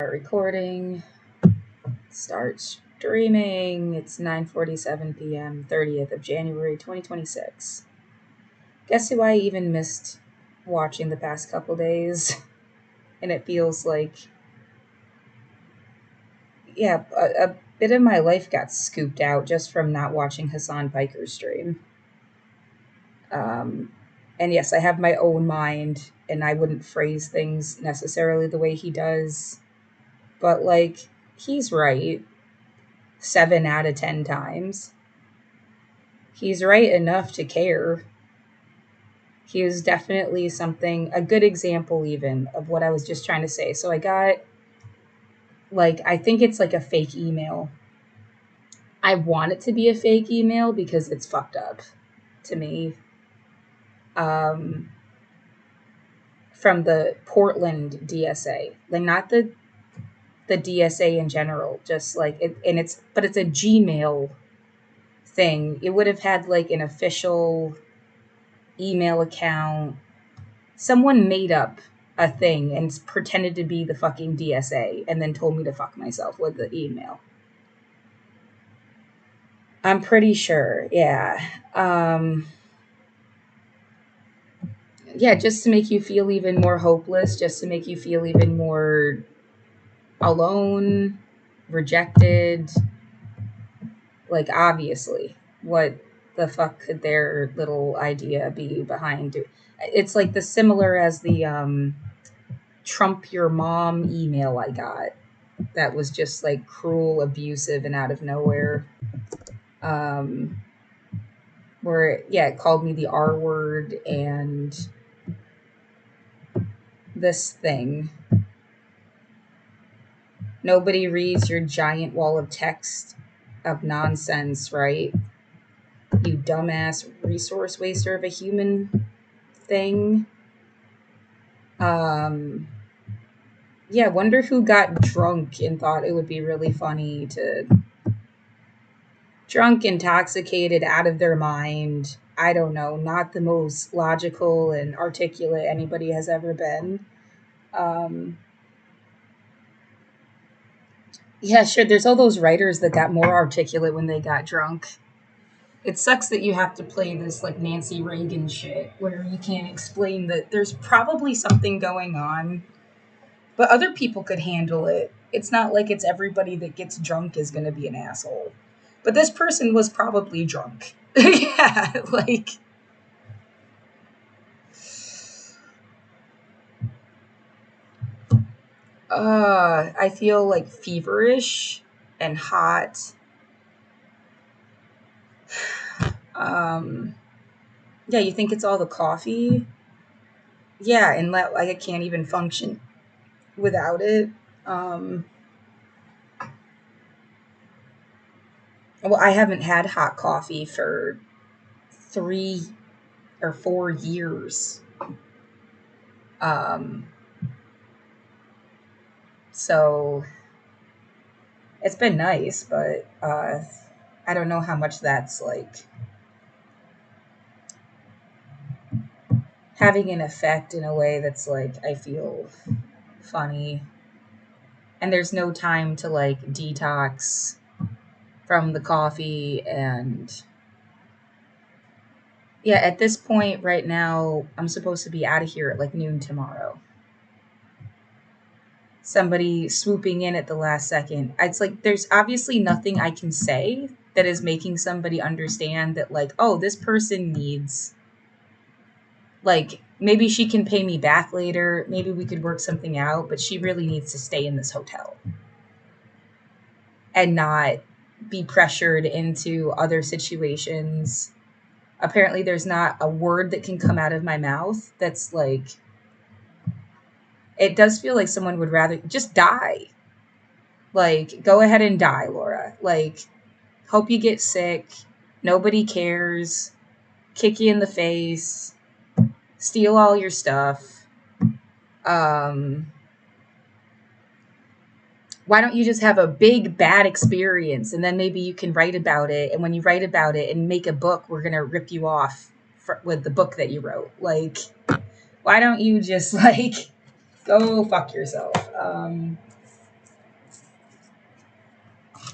Start recording. Start streaming. It's 9:47 p.m. 30th of January 2026. Guess who I even missed watching the past couple days? And it feels like, a bit of my life got scooped out just from not watching Hassan Piker's stream. And yes, I have my own mind, and I wouldn't phrase things necessarily the way he does. But, he's right 7 out of 10 times. He's right enough to care. He is definitely a good example even of what I was just trying to say. So I got, I think it's like a fake email. I want it to be a fake email because it's fucked up to me. From the Portland DSA, not the DSA in general, just but it's a Gmail thing. It would have had an official email account. Someone made up a thing and pretended to be the fucking DSA and then told me to fuck myself with the email. I'm pretty sure, yeah. Just to make you feel even more hopeless, just to make you feel even more alone, rejected. Obviously, what the fuck could their little idea be behind it? It's the similar as the Trump your mom email I got that was just cruel, abusive, and out of nowhere. Where it called me the R word and this thing. Nobody reads your giant wall of text of nonsense, right? You dumbass resource waster of a human thing. Wonder who got drunk and thought it would be really funny to drunk, intoxicated, out of their mind. I don't know, not the most logical and articulate anybody has ever been. Sure, there's all those writers that got more articulate when they got drunk. It sucks that you have to play this Nancy Reagan shit where you can't explain that there's probably something going on, but other people could handle it. It's not like it's everybody that gets drunk is going to be an asshole. But this person was probably drunk. I feel feverish and hot. You think it's all the coffee? Yeah, and I can't even function without it. I haven't had hot coffee for 3 or 4 years. So it's been nice, but I don't know how much that's having an effect in a way that's I feel funny. And there's no time to detox from the coffee. And at this point right now, I'm supposed to be out of here at noon tomorrow. Somebody swooping in at the last second. It's there's obviously nothing I can say that is making somebody understand that this person needs, maybe she can pay me back later. Maybe we could work something out, but she really needs to stay in this hotel and not be pressured into other situations. Apparently there's not a word that can come out of my mouth that's it does feel like someone would rather just die. Go ahead and die, Laura. Hope you get sick. Nobody cares. Kick you in the face. Steal all your stuff. Why don't you just have a big bad experience and then maybe you can write about it, and when you write about it and make a book, we're going to rip you off with the book that you wrote. Why don't you just go fuck yourself?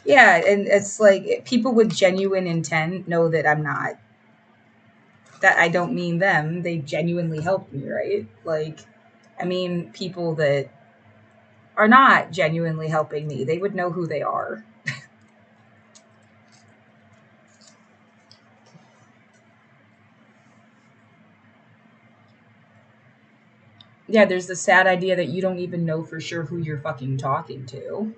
Yeah, and it's like people with genuine intent know that I'm not, that I don't mean them. They genuinely helped me, right? Like, I mean, people that are not genuinely helping me, they would know who they are. Yeah, there's the sad idea that you don't even know for sure who you're fucking talking to.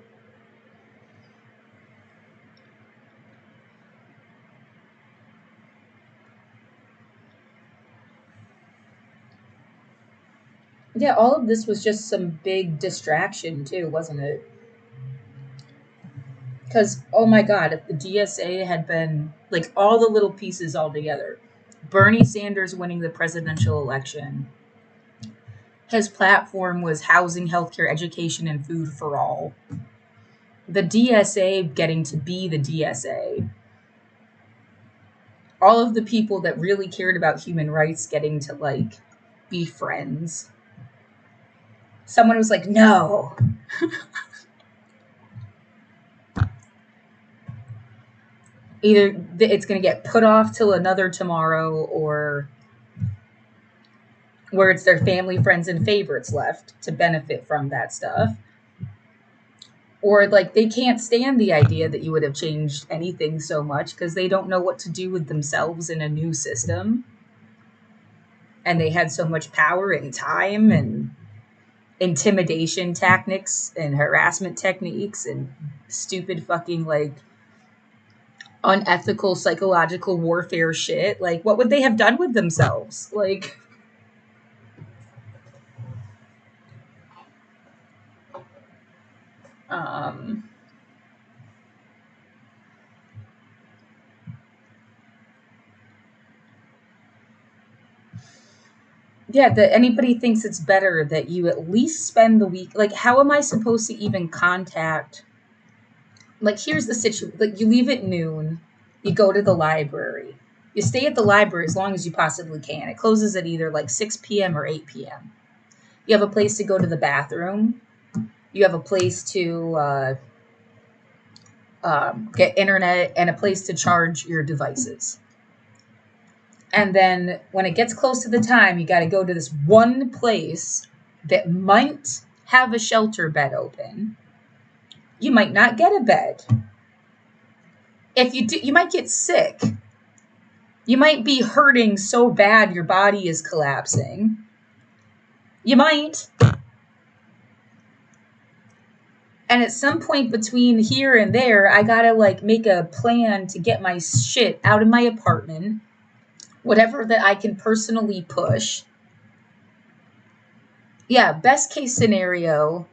Yeah, all of this was just some big distraction, too, wasn't it? Because, oh my God, if the DSA had been like all the little pieces all together, Bernie Sanders winning the presidential election, his platform was housing, healthcare, education, and food for all. The DSA getting to be the DSA. All of the people that really cared about human rights getting to like be friends. Someone was like, no. Either it's going to get put off till another tomorrow, or where it's their family, friends, and favorites left to benefit from that stuff. Or like they can't stand the idea that you would have changed anything so much because they don't know what to do with themselves in a new system. And they had so much power and time and intimidation tactics and harassment techniques and stupid fucking like unethical psychological warfare shit. Like, what would they have done with themselves? Like, um, yeah, that anybody thinks it's better that you at least spend the week. Like, how am I supposed to even contact? Like, here's the situation. Like, you leave at noon, you go to the library, you stay at the library as long as you possibly can. It closes at either like 6 p.m. or 8 p.m. You have a place to go to the bathroom. You have a place to get internet and a place to charge your devices. And then when it gets close to the time, you got to go to this one place that might have a shelter bed open. You might not get a bed. If you do, you might get sick. You might be hurting so bad your body is collapsing. You might. And at some point between here and there, I gotta like make a plan to get my shit out of my apartment, whatever that I can personally push. Yeah, best case scenario,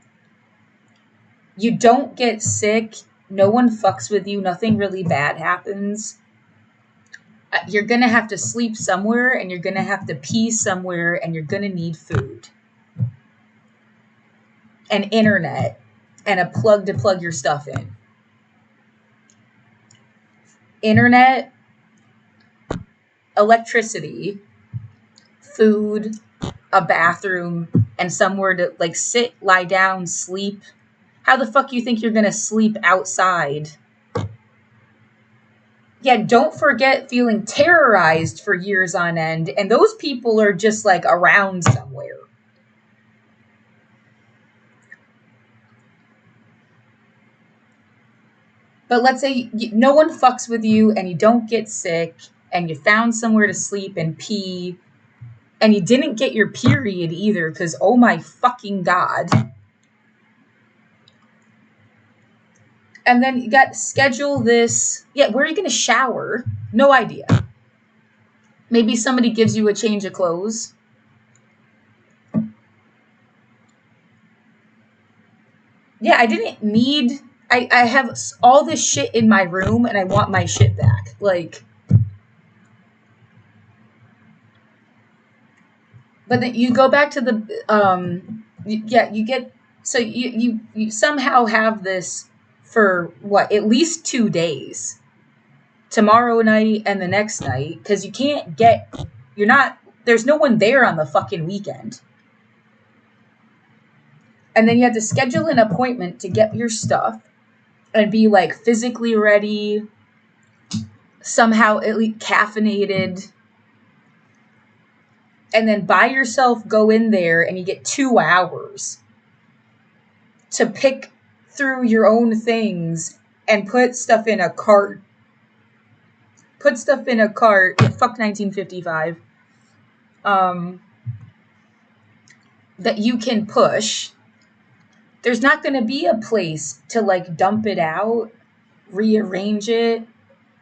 you don't get sick, no one fucks with you, nothing really bad happens. You're gonna have to sleep somewhere, and you're gonna have to pee somewhere, and you're gonna need food and internet and a plug to plug your stuff in. Internet, electricity, food, a bathroom, and somewhere to like sit, lie down, sleep. How the fuck you think you're gonna sleep outside? Yeah, don't forget feeling terrorized for years on end, and those people are just like around somewhere. But let's say no one fucks with you and you don't get sick and you found somewhere to sleep and pee and you didn't get your period either because oh my fucking god. And then you got to schedule this. Yeah, where are you going to shower? No idea. Maybe somebody gives you a change of clothes. Yeah, I didn't need. I have all this shit in my room and I want my shit back. Like, but then you go back to the yeah, you get, so you somehow have this for what, at least 2 days, tomorrow night and the next night, because you can't get, you're not, there's no one there on the fucking weekend. And then you have to schedule an appointment to get your stuff. and be like physically ready, somehow at least caffeinated, and then by yourself go in there and you get 2 hours to pick through your own things and put stuff in a cart. Put stuff in a cart. Fuck 1955. That you can push. There's not going to be a place to like dump it out, rearrange it.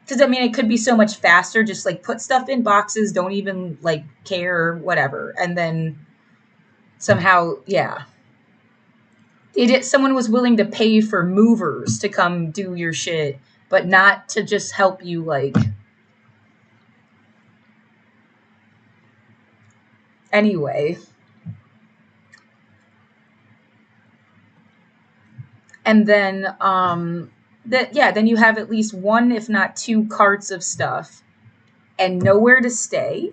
Because I mean, it could be so much faster. Just like put stuff in boxes, don't even like care, whatever. And then somehow, yeah. Someone was willing to pay for movers to come do your shit, but not to just help you like. Anyway. And then then you have at least one, if not two, carts of stuff and nowhere to stay.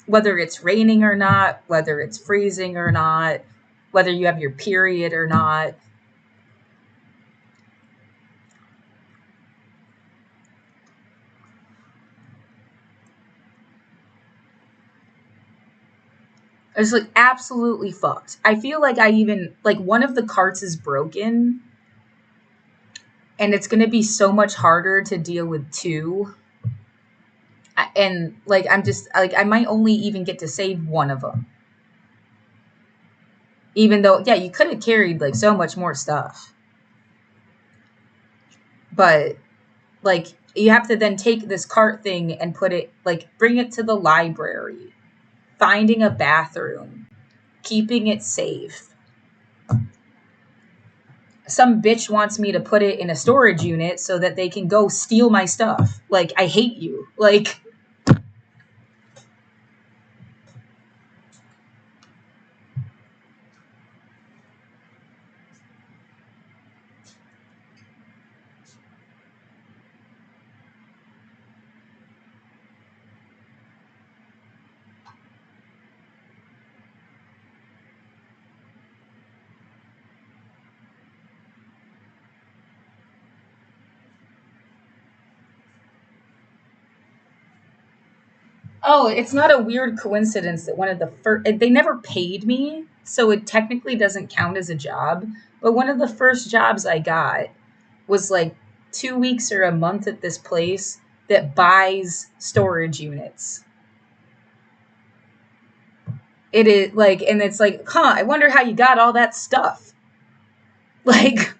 Whether it's raining or not, whether it's freezing or not, whether you have your period or not. It's like absolutely fucked. I feel like I even like one of the carts is broken and it's going to be so much harder to deal with two. And like I'm just like I might only even get to save one of them. Even though yeah, you could have carried like so much more stuff. But like you have to then take this cart thing and put it like bring it to the library, finding a bathroom, keeping it safe. Some bitch wants me to put it in a storage unit so that they can go steal my stuff. Like, I hate you. Like, oh, it's not a weird coincidence that one of the first, they never paid me, so it technically doesn't count as a job. But one of the first jobs I got was like 2 weeks or a month at this place that buys storage units. It is like, and it's like, huh, I wonder how you got all that stuff. Like,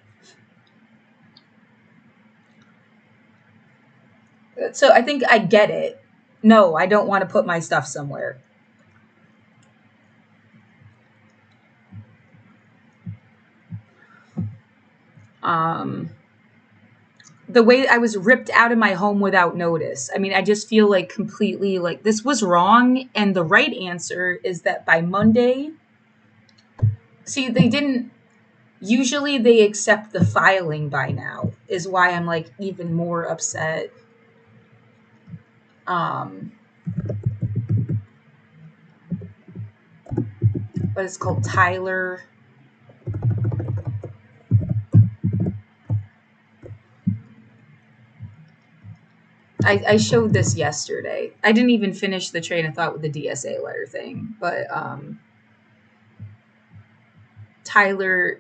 so I think I get it. No, I don't want to put my stuff somewhere. Um, the way I was ripped out of my home without notice. I mean, I just feel like completely like this was wrong. And the right answer is that by Monday, see, they didn't, usually they accept the filing by now, is why I'm like even more upset. But it's called Tyler. I showed this yesterday. I didn't even finish the train of thought with the DSA letter thing, but Tyler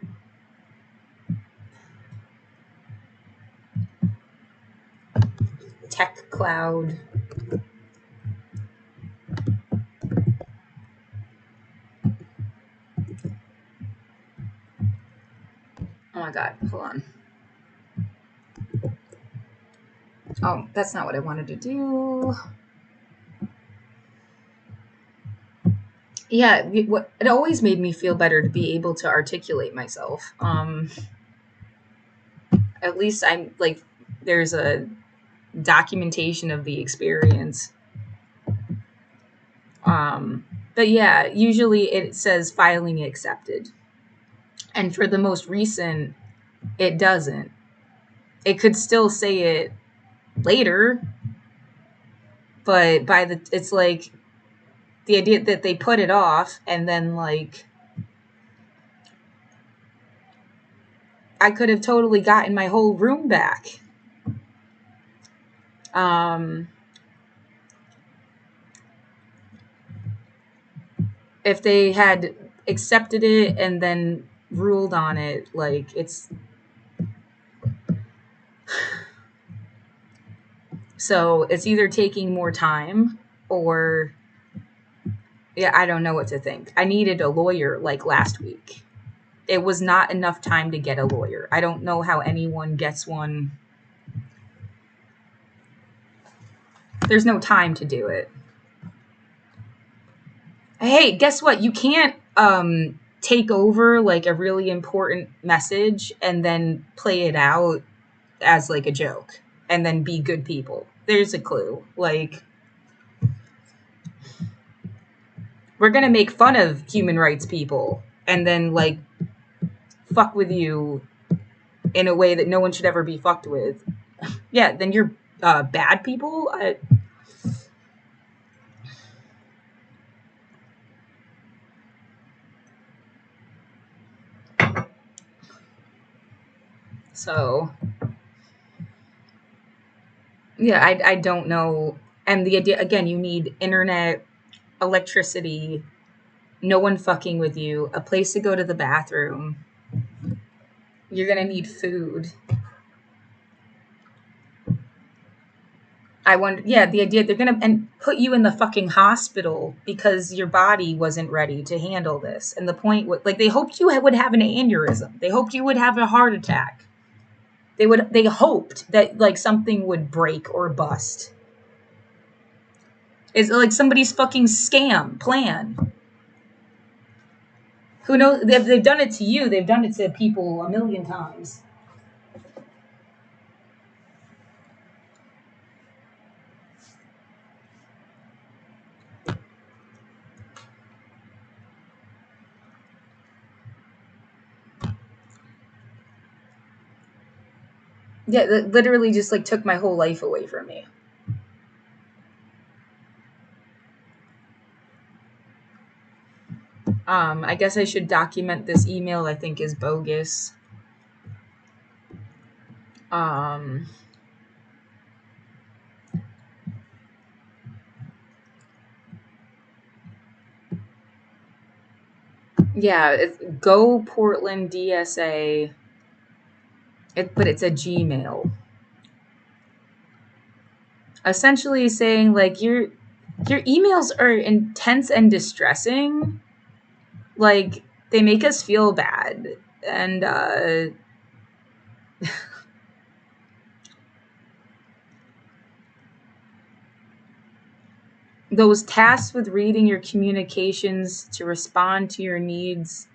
Tech Cloud. Oh my god, hold on. Oh, that's not what I wanted to do. Yeah, it always made me feel better to be able to articulate myself. At least I'm like, there's a documentation of the experience. But yeah, usually it says filing accepted. And for the most recent, it doesn't. It could still say it later, but it's like the idea that they put it off and then like I could have totally gotten my whole room back. Um, if they had accepted it and then ruled on it, like it's so it's either taking more time or yeah, I don't know what to think. I needed a lawyer like last week. It was not enough time to get a lawyer. I don't know how anyone gets one. There's no time to do it. Hey, guess what? You can't take over like a really important message and then play it out as like a joke and then be good people. There's a clue. Like we're going to make fun of human rights people and then like fuck with you in a way that no one should ever be fucked with. Yeah, then you're bad people. So yeah, I don't know. And the idea again, you need internet, electricity, no one fucking with you, a place to go to the bathroom. You're gonna need food. I wonder, yeah, the idea they're gonna and put you in the fucking hospital because your body wasn't ready to handle this. And the point was, like, they hoped you would have an aneurysm. They hoped you would have a heart attack. They hoped that like something would break or bust. It's like somebody's fucking scam plan. Who knows? If they've done it to you, they've done it to people a million times. Yeah, that literally just like took my whole life away from me. I guess I should document this email I think is bogus. Um, yeah, it's Go Portland DSA. But it's a Gmail. Essentially saying like your emails are intense and distressing. Like they make us feel bad and those tasks with reading your communications to respond to your needs.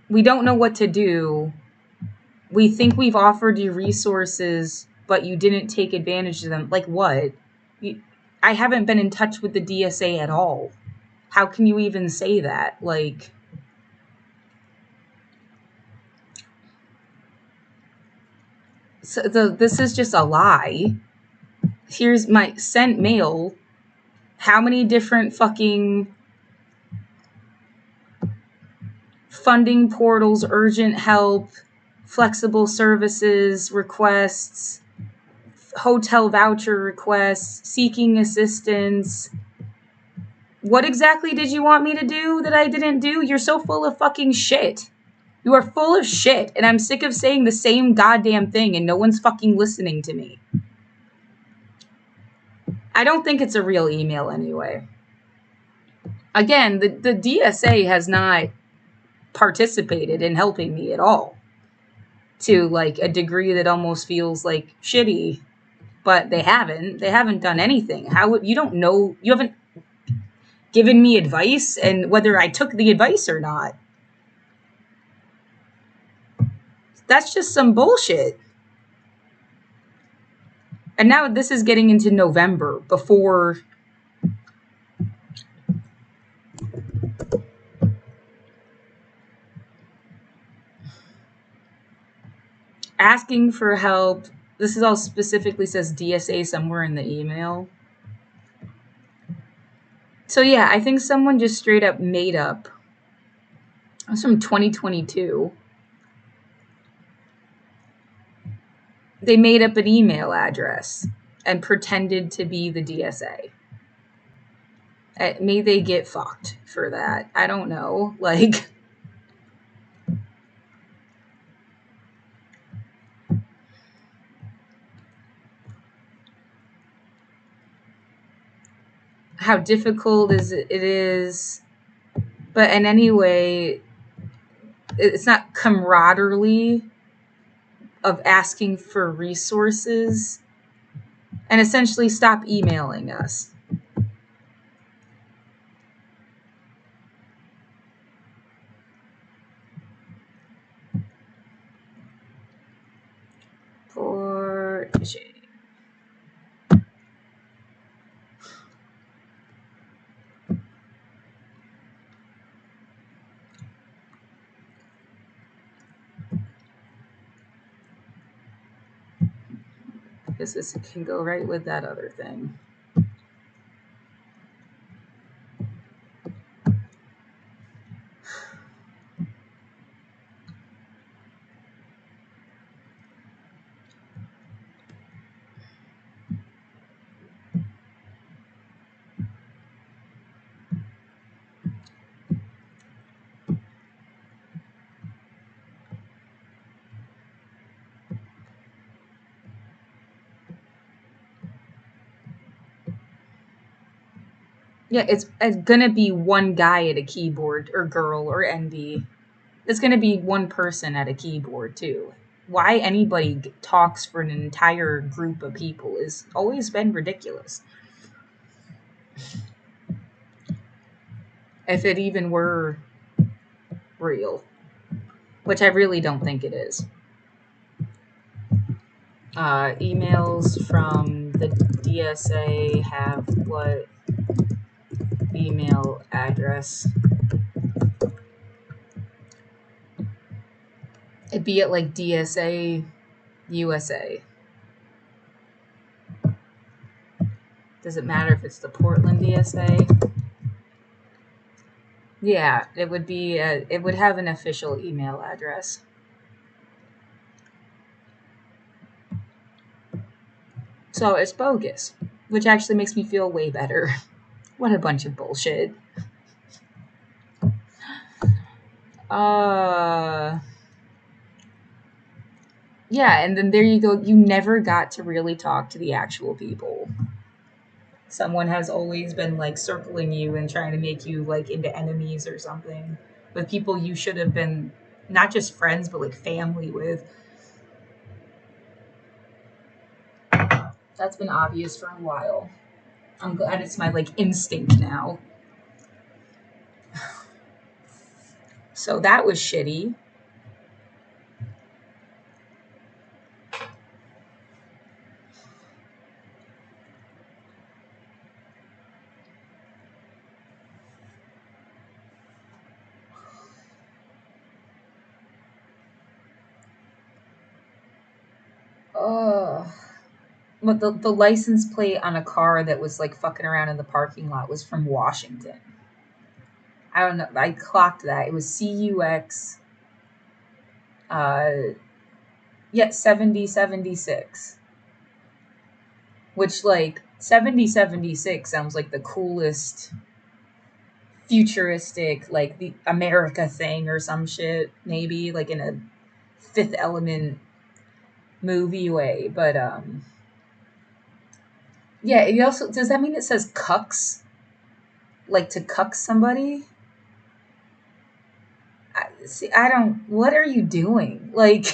We don't know what to do. We think we've offered you resources, but you didn't take advantage of them. Like what? I haven't been in touch with the DSA at all. How can you even say that? Like, so this is just a lie. Here's my sent mail. How many different fucking funding portals, urgent help, flexible services requests, hotel voucher requests, seeking assistance. What exactly did you want me to do that I didn't do? You're so full of fucking shit. You are full of shit, and I'm sick of saying the same goddamn thing and no one's fucking listening to me. I don't think it's a real email anyway. Again, the DSA has not participated in helping me at all to like a degree that almost feels like shitty, but they haven't done anything. How would you don't know, you haven't given me advice and whether I took the advice or not. That's just some bullshit. And now this is getting into November before asking for help. This is all specifically says DSA somewhere in the email. So yeah, I think someone just straight up made up It was from 2022. They made up an email address and pretended to be the DSA. May they get fucked for that. I don't know. Like, how difficult it is. But in any way, it's not camaraderie of asking for resources, and essentially stop emailing us. For shame. Because this can go right with that other thing. Yeah, it's gonna be one guy at a keyboard, or girl, or ND. It's gonna be one person at a keyboard too. Why anybody talks for an entire group of people has always been ridiculous. If it even were real, which I really don't think it is. Emails from the DSA have what email address? It'd be at like DSA USA. Does it matter if it's the Portland DSA? Yeah, it would be. It would have an official email address. So it's bogus, which actually makes me feel way better. What a bunch of bullshit. Yeah, and then there you go. You never got to really talk to the actual people. Someone has always been like circling you and trying to make you like into enemies or something with people you should have been not just friends but like family with. That's been obvious for a while. I'm glad it's my like instinct now. So that was shitty. Oh, but the license plate on a car that was like fucking around in the parking lot was from Washington. I don't know. I clocked that. It was CUX. Yeah, 7076. Which like 7076 sounds like the coolest futuristic like the America thing or some shit, maybe like in a Fifth Element movie way, but yeah, it also does that mean it says cucks? Like to cuck somebody? See, I don't. What are you doing? Like,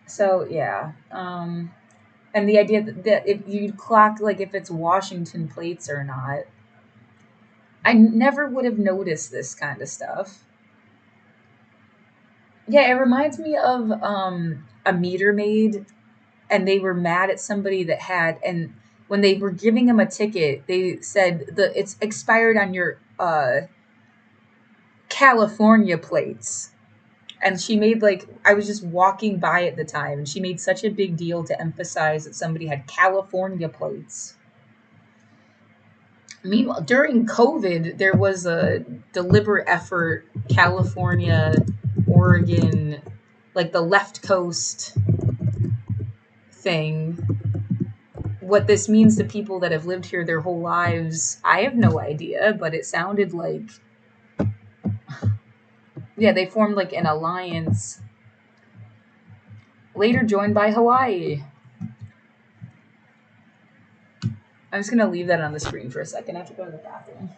so yeah. And the idea that if you clock, like, if it's Washington plates or not, I never would have noticed this kind of stuff. Yeah, it reminds me of a meter maid, and they were mad at somebody that had, and when they were giving him a ticket, they said it's expired on your California plates. And she made like I was just walking by at the time, and she made such a big deal to emphasize that somebody had California plates. Meanwhile, during COVID, there was a deliberate effort, California, Oregon, like the left coast thing. What this means to people that have lived here their whole lives, I have no idea, but it sounded like, yeah, they formed like an alliance, later joined by Hawaii. I'm just gonna leave that on the screen for a second. I have to go to the bathroom.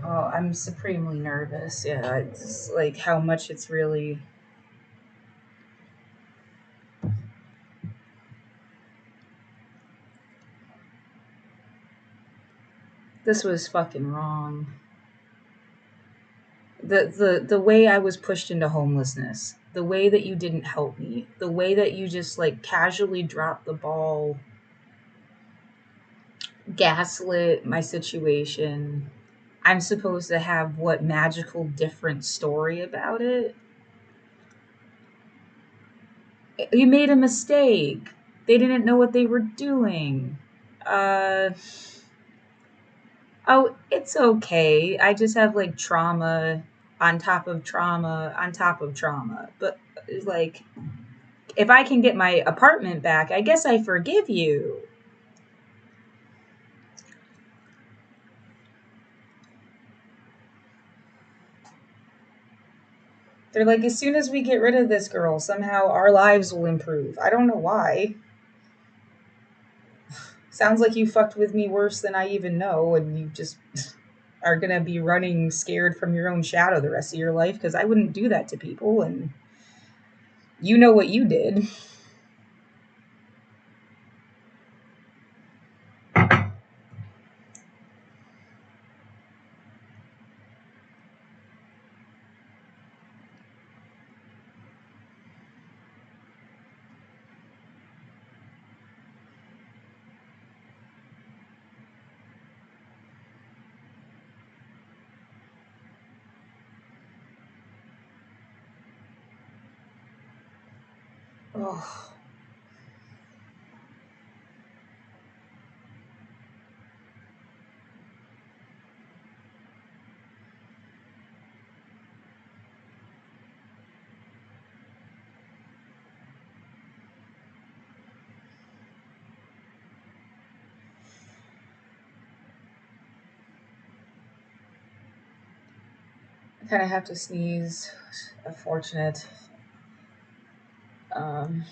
Oh, I'm supremely nervous. Yeah, it's like how much it's really. This was fucking wrong. The way I was pushed into homelessness, the way that you didn't help me, the way that you just like casually dropped the ball, gaslit my situation. I'm supposed to have what magical different story about it. You made a mistake. They didn't know what they were doing. Uh, oh, it's okay. I just have like trauma on top of trauma on top of trauma. But like, if I can get my apartment back, I guess I forgive you. They're like, as soon as we get rid of this girl, somehow our lives will improve. I don't know why. Sounds like you fucked with me worse than I even know, and you just are gonna be running scared from your own shadow the rest of your life, because I wouldn't do that to people, and you know what you did. Oh, I kind of have to sneeze. Unfortunate. Um,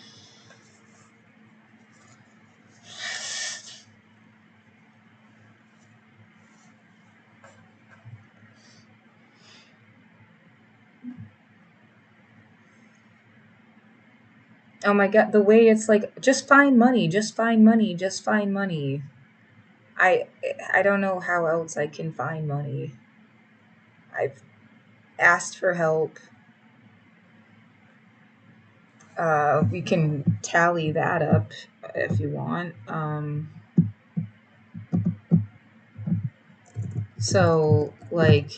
oh my god, the way it's like, just find money, just find money, just find money. I I don't know how else I can find money. I've asked for help. We can tally that up if you want. So, like,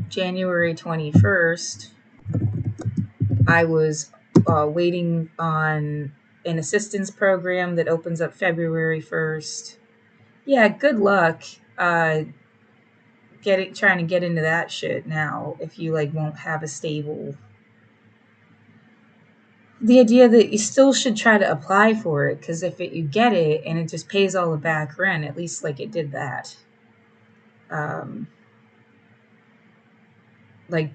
January 21st, I was waiting on an assistance program that opens up February 1st. Yeah, good luck trying to get into that shit now if you like won't have a stable. The idea that you still should try to apply for it, because if you get it and it just pays all the back rent, at least like it did that. Um, like,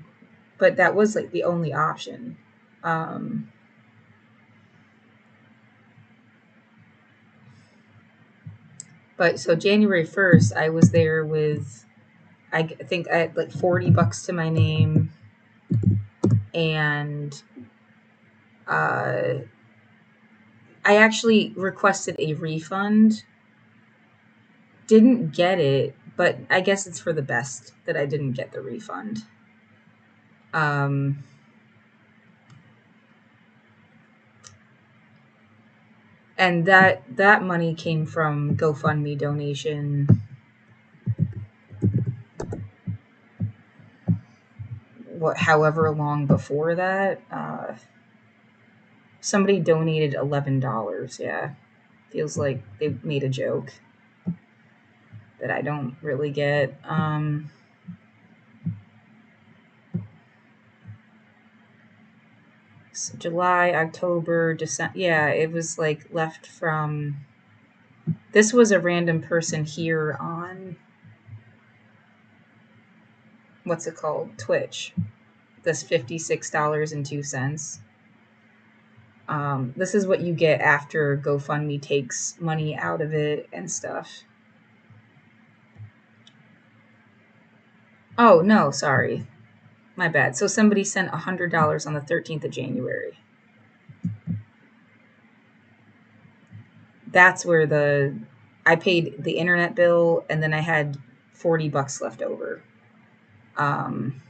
but that was like the only option. Um, but so January 1st, I was there with, think I had like $40 to my name, and uh, I actually requested a refund. Didn't get it, but I guess it's for the best that I didn't get the refund. Um, and that money came from GoFundMe donation. However long before that, somebody donated $11. Yeah, feels like they made a joke that I don't really get. July, October, December. Yeah, it was like left from. This was a random person here on, what's it called? Twitch. This $56.02. This is what you get after GoFundMe takes money out of it and stuff. Oh, no, sorry. My bad. So somebody sent $100 on the 13th of January. That's where I paid the internet bill, and then I had $40 left over. Um,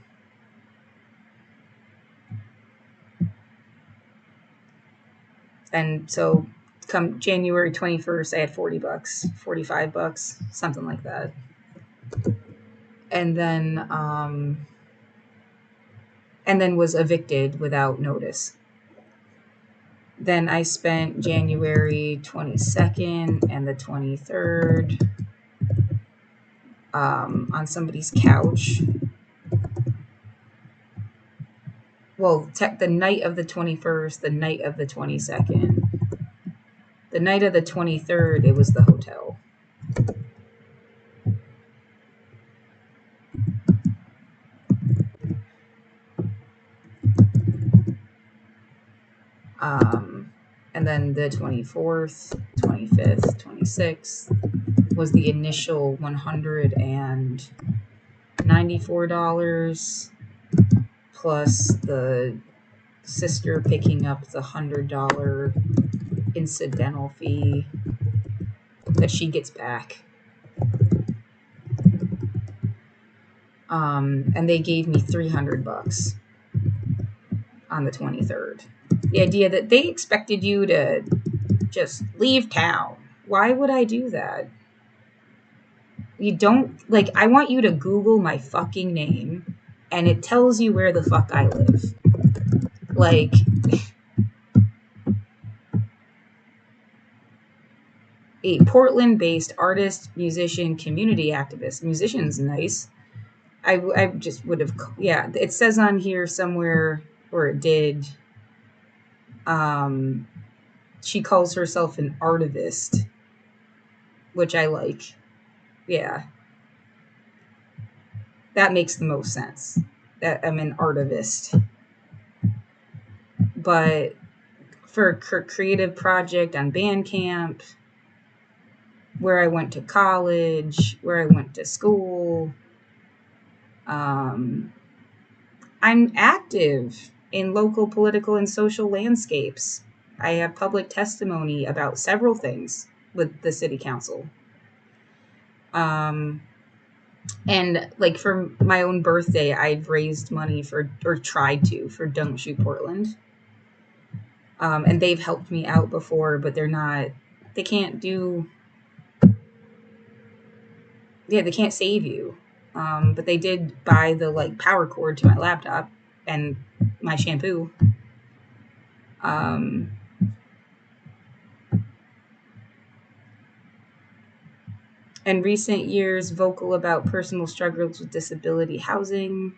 and so come January 21st, I had $40, $45, something like that. And then was evicted without notice. Then I spent January 22nd and the 23rd on somebody's couch. Well, the night of the 21st, the night of the 22nd. The night of the 23rd, it was the hotel. And then the 24th, 25th, 26th was the initial $194 plus the sister picking up the $100 incidental fee that she gets back. And they gave me $300 on the 23rd. The idea that they expected you to just leave town. Why would I do that? You don't, like, I want you to Google my fucking name and it tells you where the fuck I live. Like, a Portland-based artist, musician, community activist. Musician's nice. I just would have, yeah, it says on here somewhere, or it did, she calls herself an artivist, which I like. Yeah. That makes the most sense. That I'm an artivist. But for a creative project on Bandcamp, where I went to college, where I went to school, I'm active in local political and social landscapes. I have public testimony about several things with the city council. And like for my own birthday, I've raised money for, or tried to, for Don't Shoot Portland. And they've helped me out before, but they can't save you. But they did buy the like power cord to my laptop and my shampoo. In recent years, vocal about personal struggles with disability housing,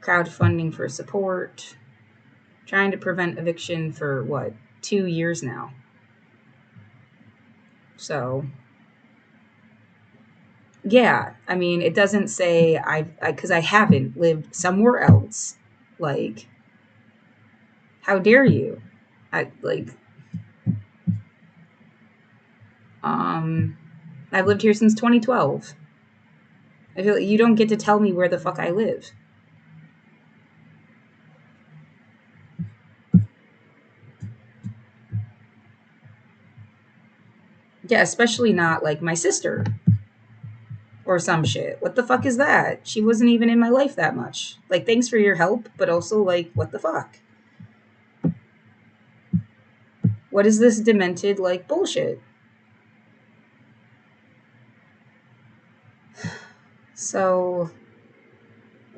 crowdfunding for support, trying to prevent eviction for 2 years now. So, yeah, I mean, it doesn't say because I haven't lived somewhere else. Like, how dare you? I've lived here since 2012. I feel like you don't get to tell me where the fuck I live. Yeah, especially not like my sister or some shit. What the fuck is that? She wasn't even in my life that much. Like, thanks for your help, but also, like, what the fuck? What is this demented, like, bullshit? So,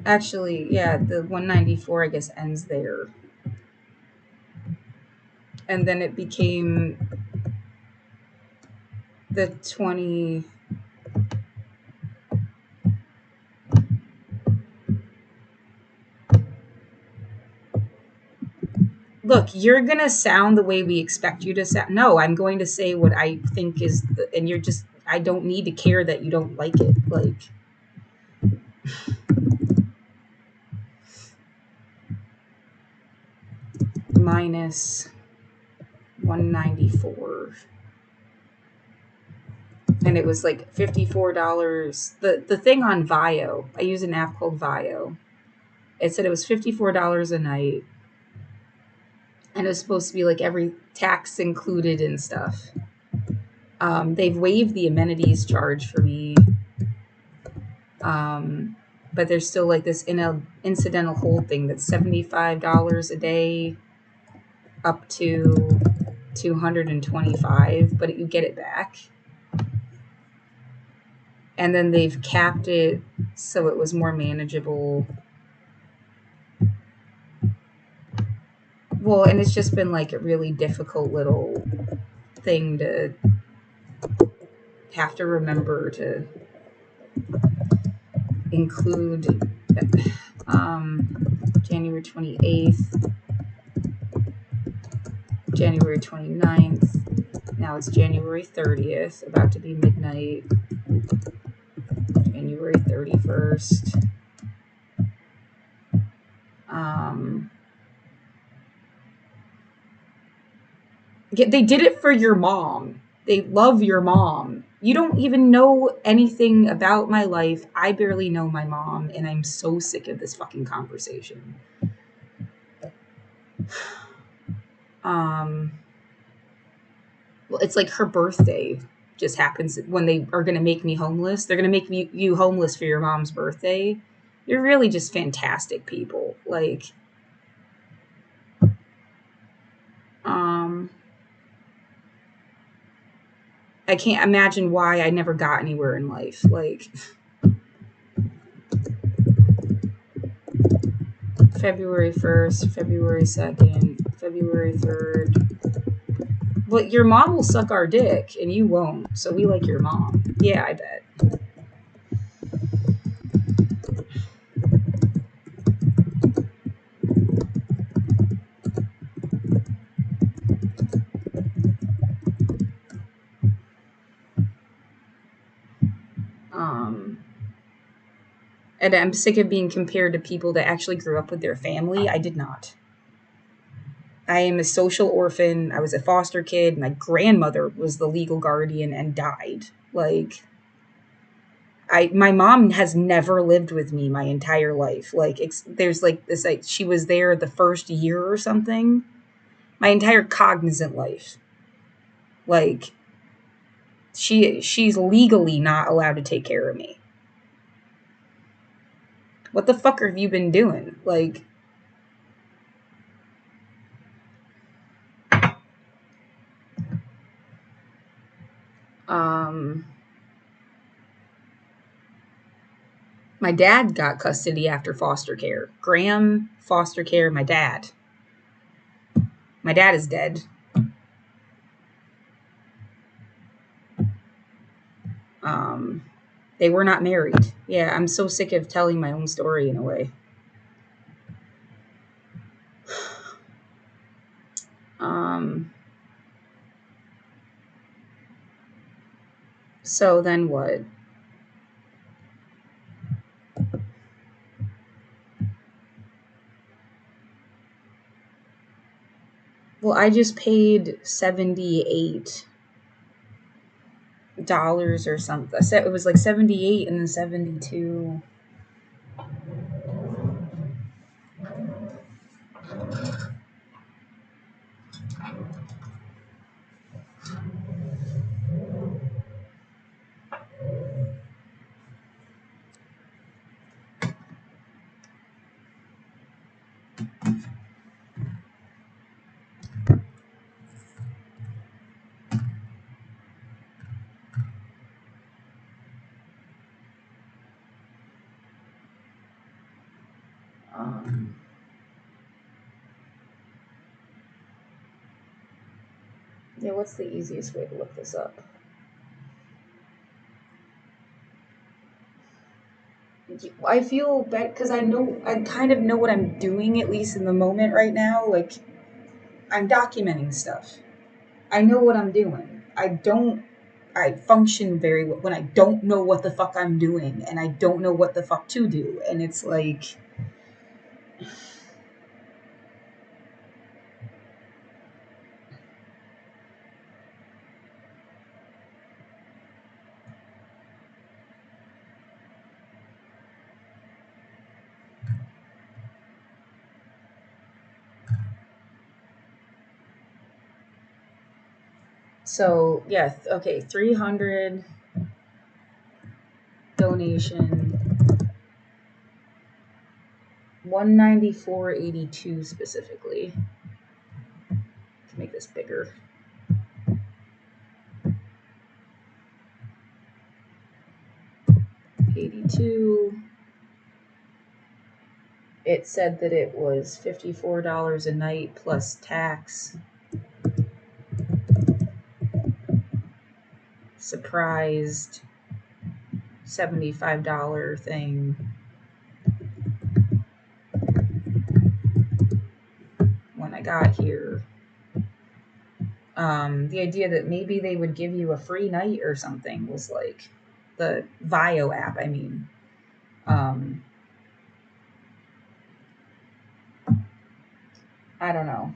actually, yeah, the 194, I guess, ends there. And then it became the 20... Look, you're going to sound the way we expect you to sound. No, I'm going to say what I think is... and you're just... I don't need to care that you don't like it. Like... minus 194, and it was like $54. The thing on Vio, I use an app called Vio. It said it was $54 a night, and it was supposed to be like every tax included and stuff. They've waived the amenities charge for me, but there's still like this incidental hold thing that's $75 a day up to $225, but you get it back. And then they've capped it so it was more manageable. Well, and it's just been like a really difficult little thing to have to remember to include January 28th, January 29th. Now it's January 30th, about to be midnight. January 31st. They did it for your mom. They love your mom. You don't even know anything about my life. I barely know my mom, and I'm so sick of this fucking conversation. Well, it's like her birthday just happens when they are going to make me homeless. They're going to make you homeless for your mom's birthday. You're really just fantastic people. Like, I can't imagine why I never got anywhere in life. Like, February 1st, February 2nd, February 3rd. But your mom will suck our dick and you won't. So we like your mom. Yeah, I bet. And I'm sick of being compared to people that actually grew up with their family. I did not. I am a social orphan. I was a foster kid. My grandmother was the legal guardian and died. Like, my mom has never lived with me my entire life. Like, there's like this, like, she was there the first year or something. My entire cognizant life. Like, she's legally not allowed to take care of me. What the fuck have you been doing? Like, my dad got custody after foster care. Graham, foster care, my dad. My dad is dead. They were not married. Yeah, I'm so sick of telling my own story in a way. So then what? Well, I just paid $78 or something. It was like 78 and then 72. Yeah, what's the easiest way to look this up? I feel bad because I kind of know what I'm doing, at least in the moment right now. Like, I'm documenting stuff. I know what I'm doing. I function very well when I don't know what the fuck I'm doing and I don't know what the fuck to do. And it's like, so yeah, okay, 300 donation, 194.82 specifically. Let's make this bigger. 82. It said that it was $54 a night plus tax. Surprised $75 thing when I got here. The idea that maybe they would give you a free night or something was like the Vio app. I mean, I don't know.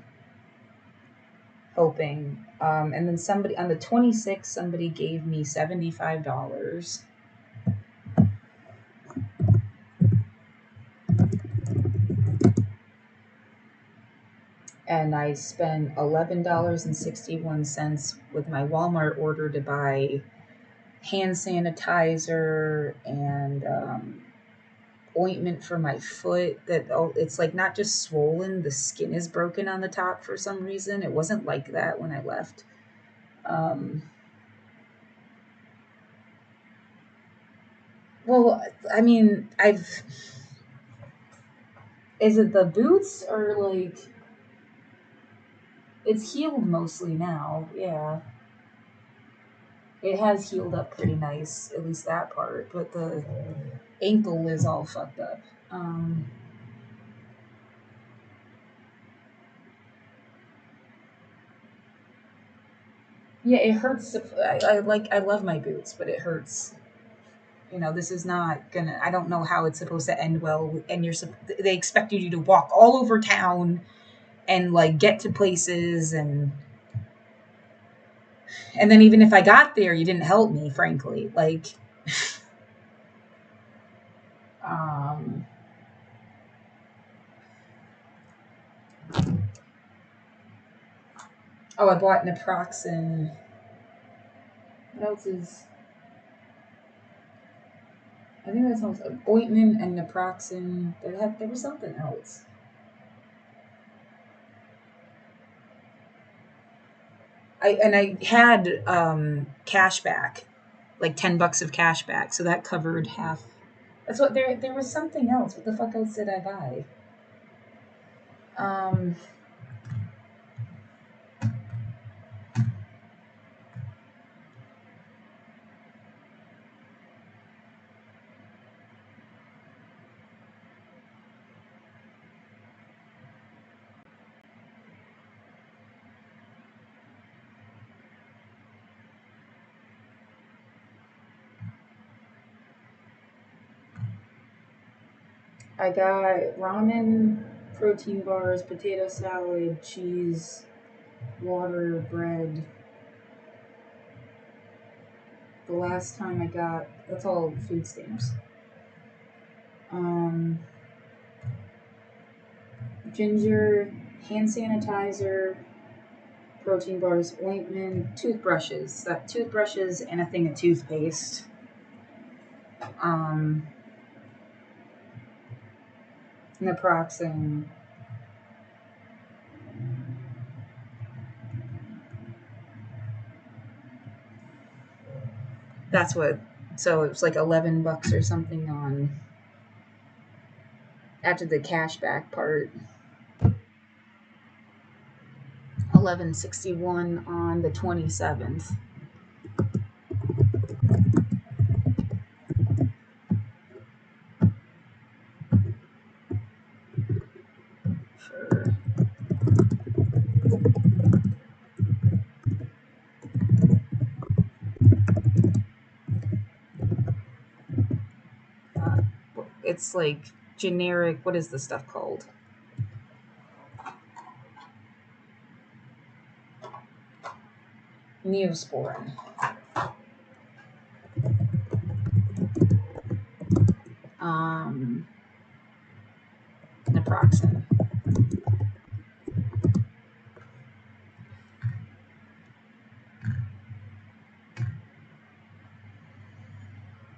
Hoping. And then somebody on the 26th, somebody gave me $75. And I spent $11.61 with my Walmart order to buy hand sanitizer and ointment for my foot. It's like not just swollen, the skin is broken on the top for some reason. It wasn't like that when I left. Um, well, I mean, I've. Is it the boots or like. It's healed mostly now, yeah. It has healed up pretty nice, at least that part, but the ankle is all fucked up. Um, yeah, it hurts. I love my boots, but it hurts. This is not gonna. I don't know how it's supposed to end well. And they expected you to walk all over town and like get to places, and then even if I got there, you didn't help me. Frankly, like, um, oh, I bought naproxen. What else is? I think that's also ointment and naproxen. There was something else. I had cash back, like $10 of cash back, so that covered half. That's what there was something else. What the fuck else did I buy? Um, I got ramen, protein bars, potato salad, cheese, water, bread. The last time I got that's all food stamps. Um, Ginger, hand sanitizer, protein bars, ointment, toothbrushes, and a thing of toothpaste. Um, Naproxen. That's what. So it was like $11 or something on after the cashback part. 11.61 on the 27th. For it's like generic. What is the stuff called? Neosporin. Um, Naproxen.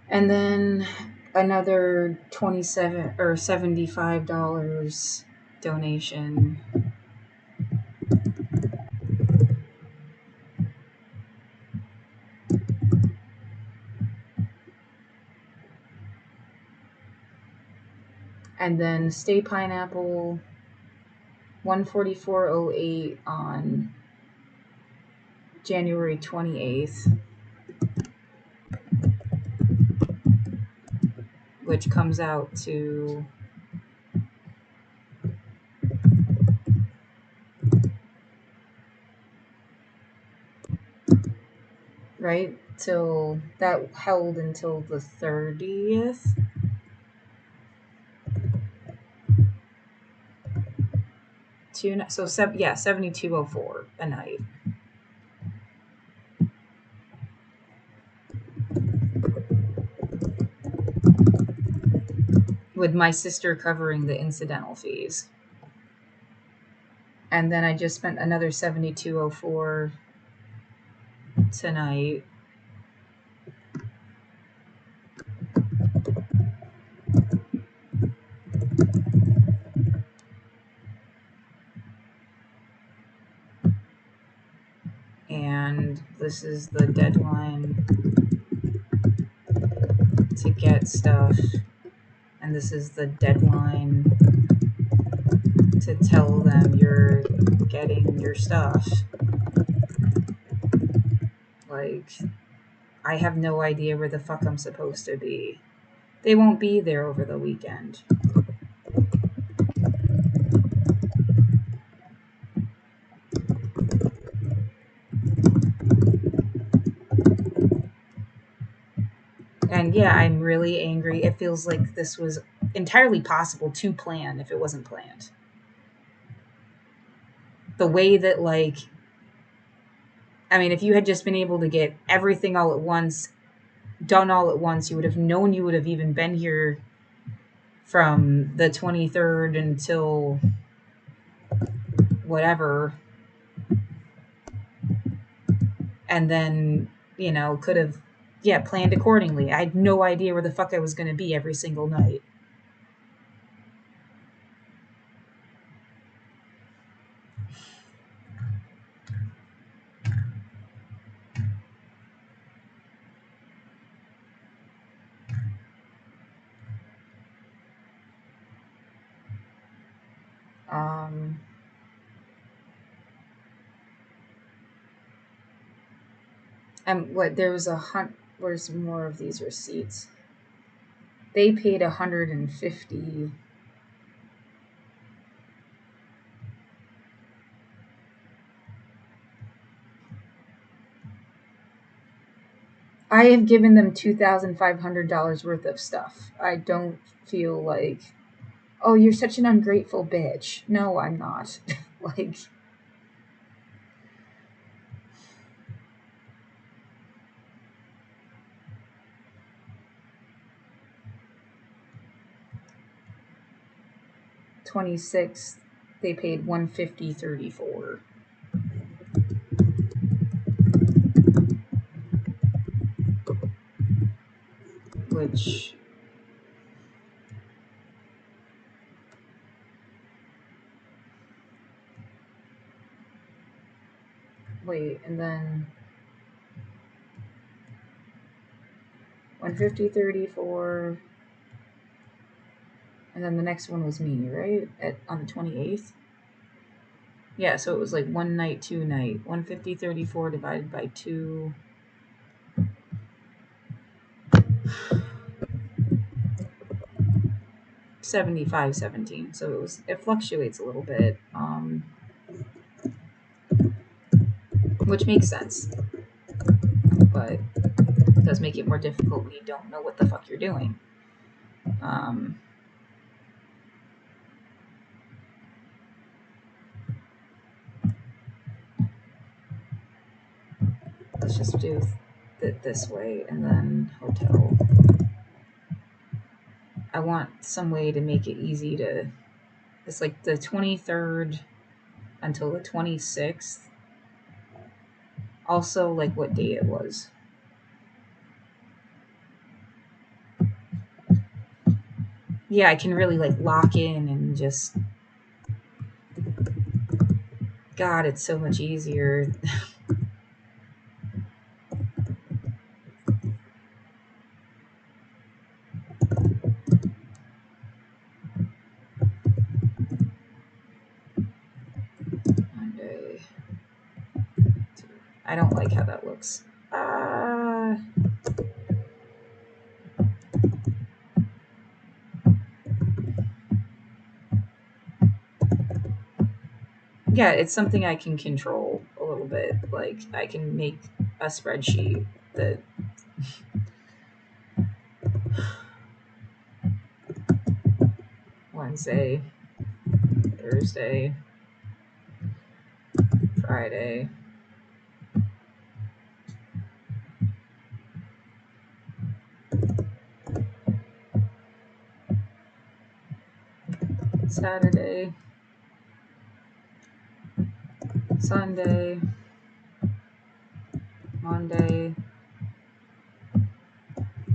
And then another 27 or $75 donation. And then Stay Pineapple 144.08 on January 28th, which comes out to right till that held until the 30th. So 7204 a night. With my sister covering the incidental fees. And then I just spent another 7204 tonight. And this is the deadline to get stuff. And this is the deadline to tell them you're getting your stuff. Like, I have no idea where the fuck I'm supposed to be. They won't be there over the weekend. And yeah, I'm really angry. It feels like this was entirely possible to plan if it wasn't planned. The way that, like, I mean, if you had just been able to get everything all at once, done all at once, you would have known you would have even been here from the 23rd until whatever. And then, could have, planned accordingly. I had no idea where the fuck I was going to be every single night. And where's more of these receipts? They paid $150. I have given them $2,500 worth of stuff. I don't feel like, oh, you're such an ungrateful bitch. No, I'm not. Like, $26, they paid $150.34. Which, wait, and then $150.34, and then the next one was me, right? On the 28th. Yeah, so it was like 1 night, 2 night. $150.34 divided by 2. $75.17. So it fluctuates a little bit, which makes sense, but it does make it more difficult when you don't know what the fuck you're doing. Let's just do it this way, and then hotel. I want some way to make it easy to. It's like the 23rd until the 26th. Also, like what day it was. Yeah, I can really like lock in and just. God, it's so much easier. I don't like how that looks. Uh, yeah, it's something I can control a little bit. Like, I can make a spreadsheet that Wednesday, Thursday, Friday, Saturday, Sunday, Monday,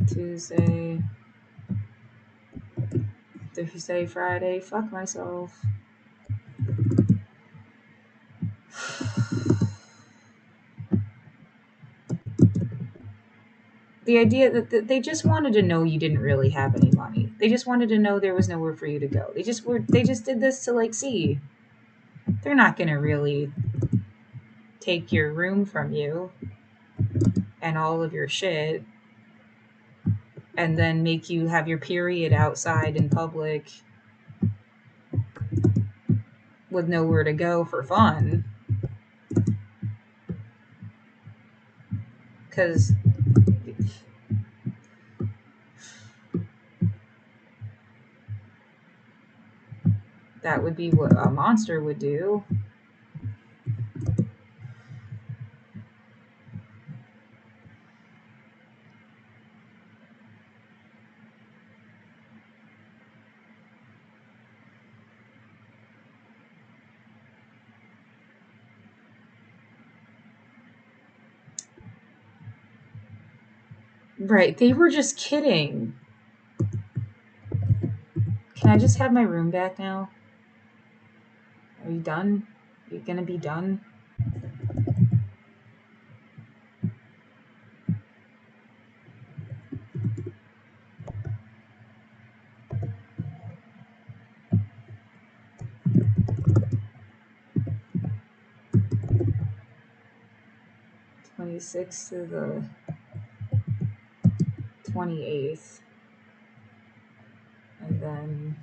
Tuesday, Thursday, Friday. Fuck myself. The idea that they just wanted to know you didn't really have any money. They just wanted to know there was nowhere for you to go. They just did this to like see. They're not going to really take your room from you and all of your shit and then make you have your period outside in public with nowhere to go for fun. Because that would be what a monster would do. Right, they were just kidding. Can I just have my room back now? Are you done? You're gonna be done? '26th to the 28th. And then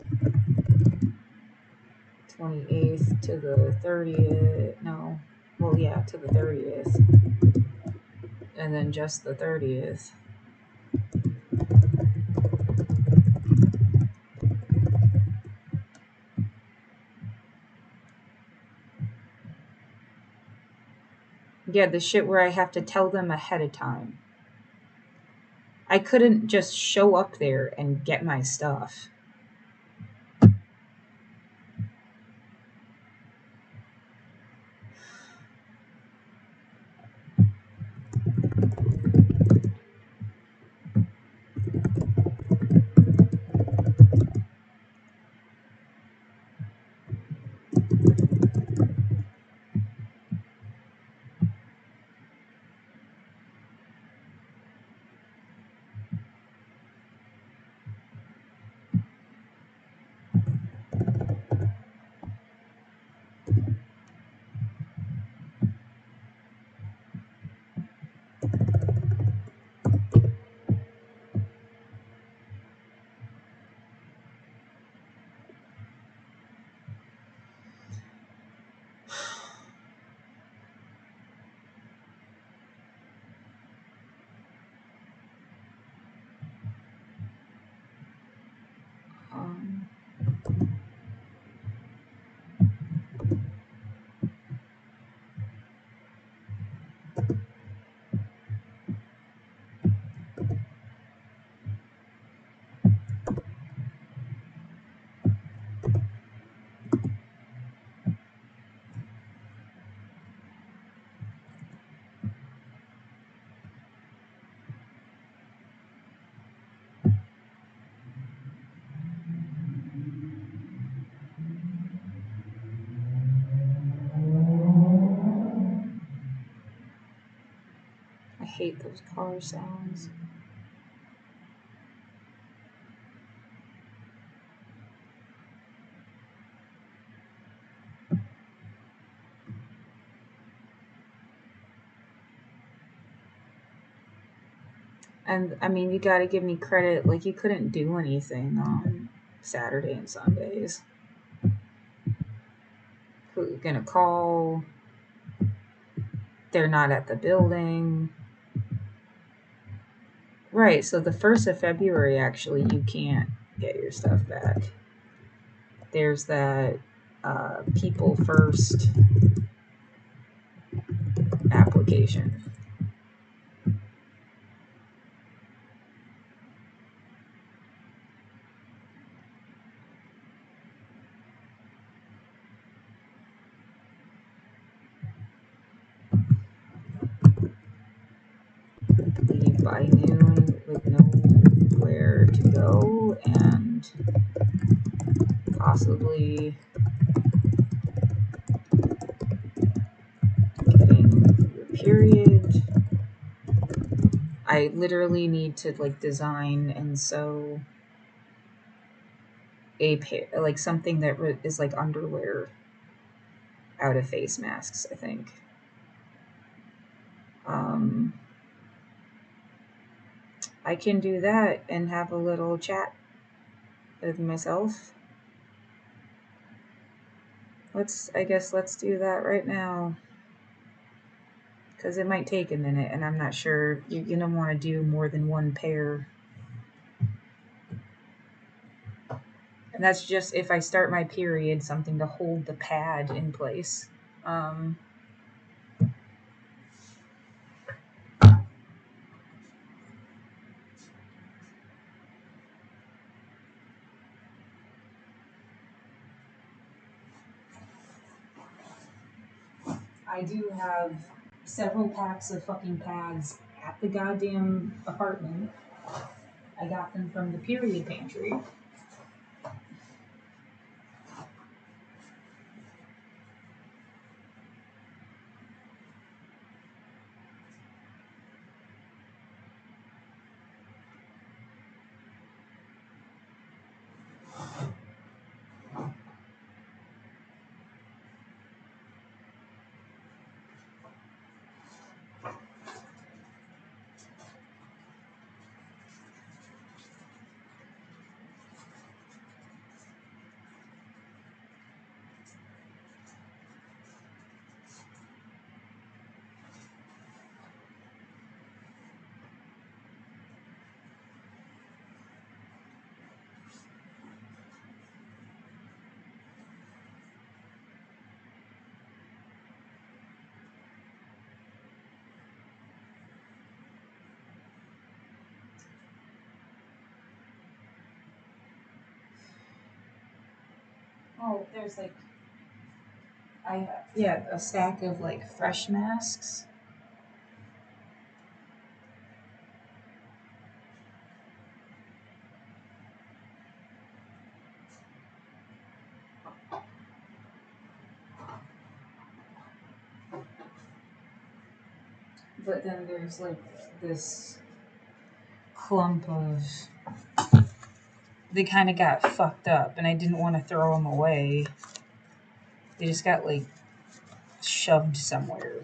28th to the 30th. No. Well, yeah, to the 30th. And then just the 30th. Yeah, the shit where I have to tell them ahead of time. I couldn't just show up there and get my stuff. Um, I hate those car sounds. And I mean, you got to give me credit. Like, you couldn't do anything on Saturday and Sundays. Who you gonna call? They're not at the building. Right. So the 1st of February, actually, you can't get your stuff back. There's that People First application. Leave by noon with nowhere to go and possibly getting your period. I literally need to like design and sew a pair, like something that is like underwear out of face masks, I think. Um, I can do that and have a little chat with myself. I guess let's do that right now. Because it might take a minute and I'm not sure you're going to want to do more than one pair. And that's just if I start my period, something to hold the pad in place. Um, I do have several packs of fucking pads at the goddamn apartment. I got them from the period pantry. Oh, there's like a stack of like fresh masks. But then there's like this clump of they kind of got fucked up and I didn't want to throw them away. They just got like shoved somewhere.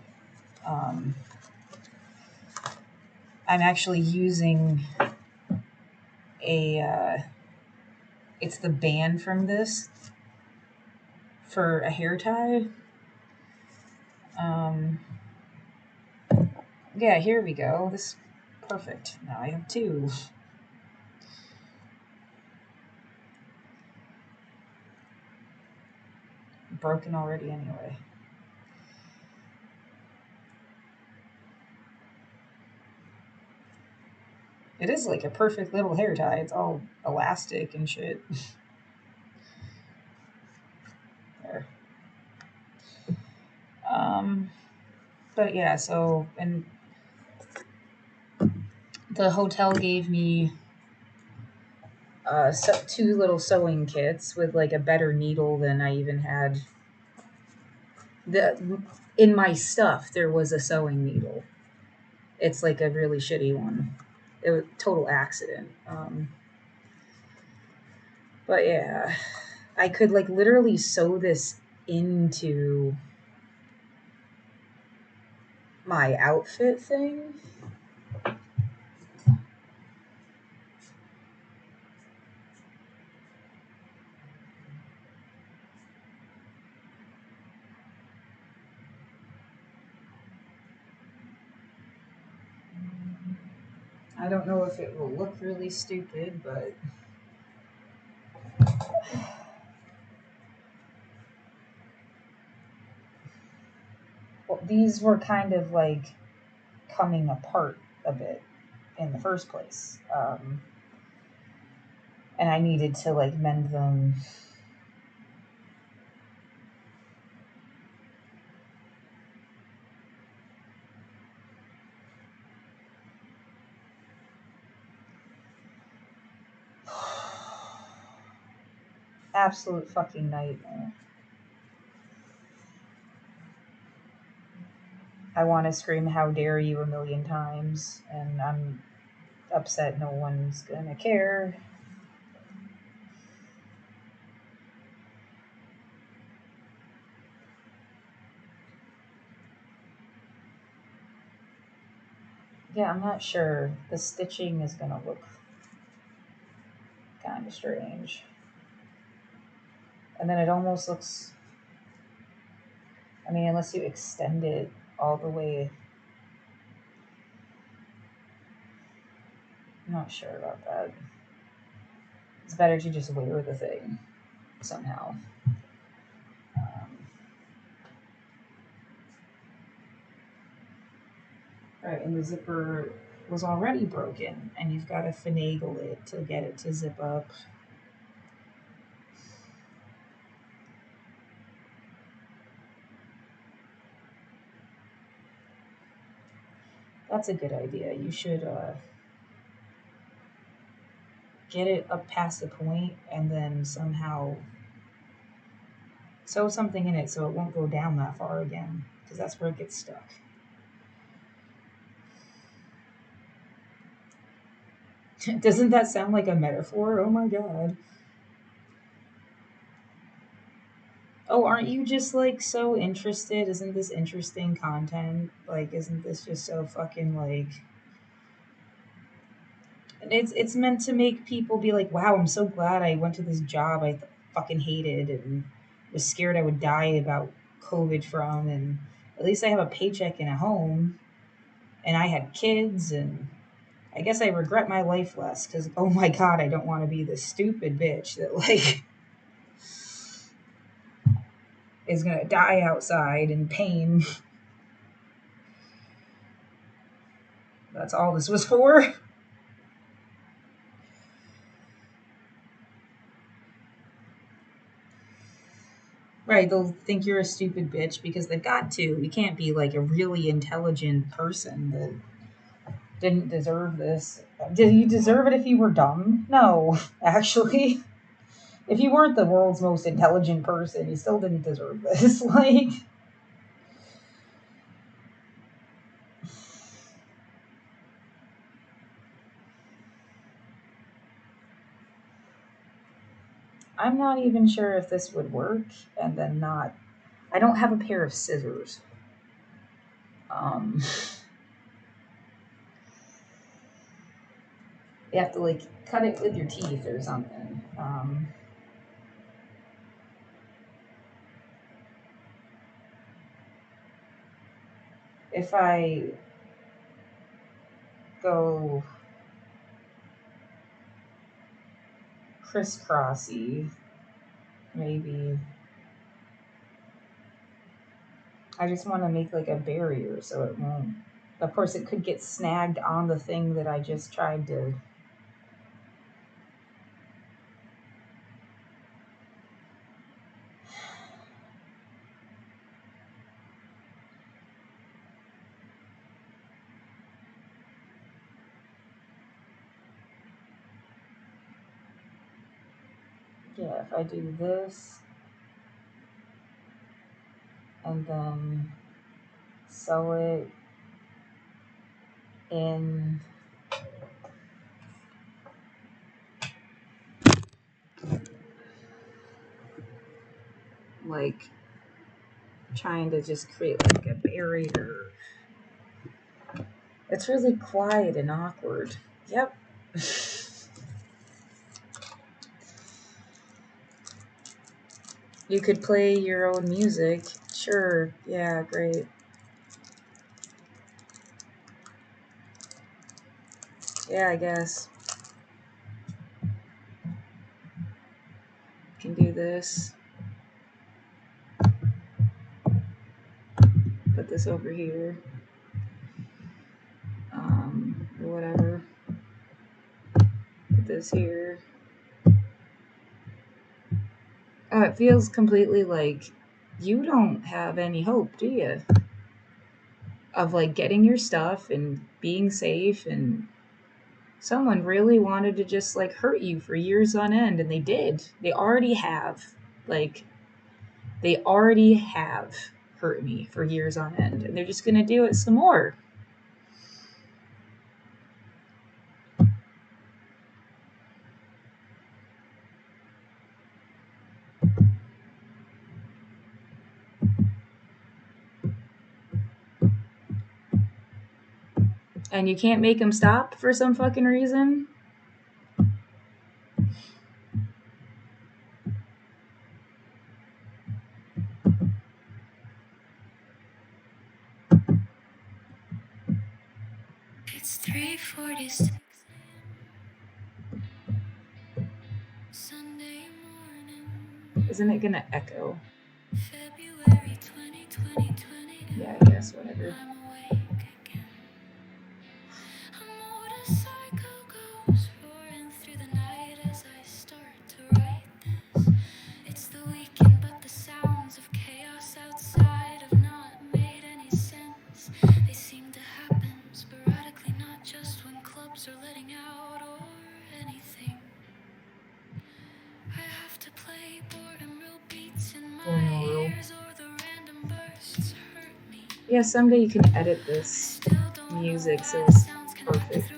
Um, I'm actually using it's the band from this for a hair tie. Um, yeah, here we go. This perfect. Now I have two. Broken already anyway. It is like a perfect little hair tie. It's all elastic and shit. There. Um, but yeah, and the hotel gave me two little sewing kits with like a better needle than I even had. In my stuff there was a sewing needle. It's like a really shitty one. It was total accident. But yeah, I could like literally sew this into my outfit thing. I don't know if it will look really stupid, but well, these were kind of like coming apart a bit in the first place. And I needed to like mend them. Absolute fucking nightmare. I want to scream "How dare you" a million times, and I'm upset no one's gonna care. Yeah, I'm not sure. The stitching is gonna look kind of strange. And then it almost looks, I mean, unless you extend it all the way. I'm not sure about that. It's better to just wear the thing somehow. Right, and the zipper was already broken, and you've got to finagle it to get it to zip up. That's a good idea. You should get it up past the point and then somehow sew something in it so it won't go down that far again, because that's where it gets stuck. Doesn't that sound like a metaphor? Oh my god. Oh, aren't you just like so interested? Isn't this interesting content? Like, isn't this just so fucking like. It's meant to make people be like, wow, I'm so glad I went to this job I fucking hated and was scared I would die about COVID from, and at least I have a paycheck and a home, and I had kids, and I guess I regret my life less because, oh my god, I don't want to be this stupid bitch that like is gonna die outside in pain. That's all this was for. Right, they'll think you're a stupid bitch because they've got to. You can't be like a really intelligent person that didn't deserve this. Did you deserve it if you were dumb? No, actually. If you weren't the world's most intelligent person, you still didn't deserve this. Like, I'm not even sure if this would work, and then not. I don't have a pair of scissors. Um, you have to like cut it with your teeth or something. If I go crisscrossy, maybe I just want to make like a barrier so it won't. Of course, it could get snagged on the thing that I just tried to. Yeah, if I do this and then sew it in like trying to just create like a barrier. It's really quiet and awkward. Yep. You could play your own music. Sure. Yeah, great. Yeah, I guess. Can do this. Put this over here. Or whatever. Put this here. Oh, it feels completely like you don't have any hope, do you? Of like getting your stuff and being safe, and someone really wanted to just like hurt you for years on end, and they did. They already have. Like, they already have hurt me for years on end, and they're just gonna do it some more. And you can't make them stop for some fucking reason. It's 3:46 Sunday morning. Isn't it gonna echo? February 2020. Yeah, I guess, whatever. I'm awake again. A motorcycle goes roaring through the night as I start to write this. It's the weekend, but the sounds of chaos outside have not made any sense. They seem to happen sporadically, not just when clubs are letting out or anything. I have to play boredom real beats in my ears, or the random bursts hurt me. Yeah, someday you can edit this music so it's perfect.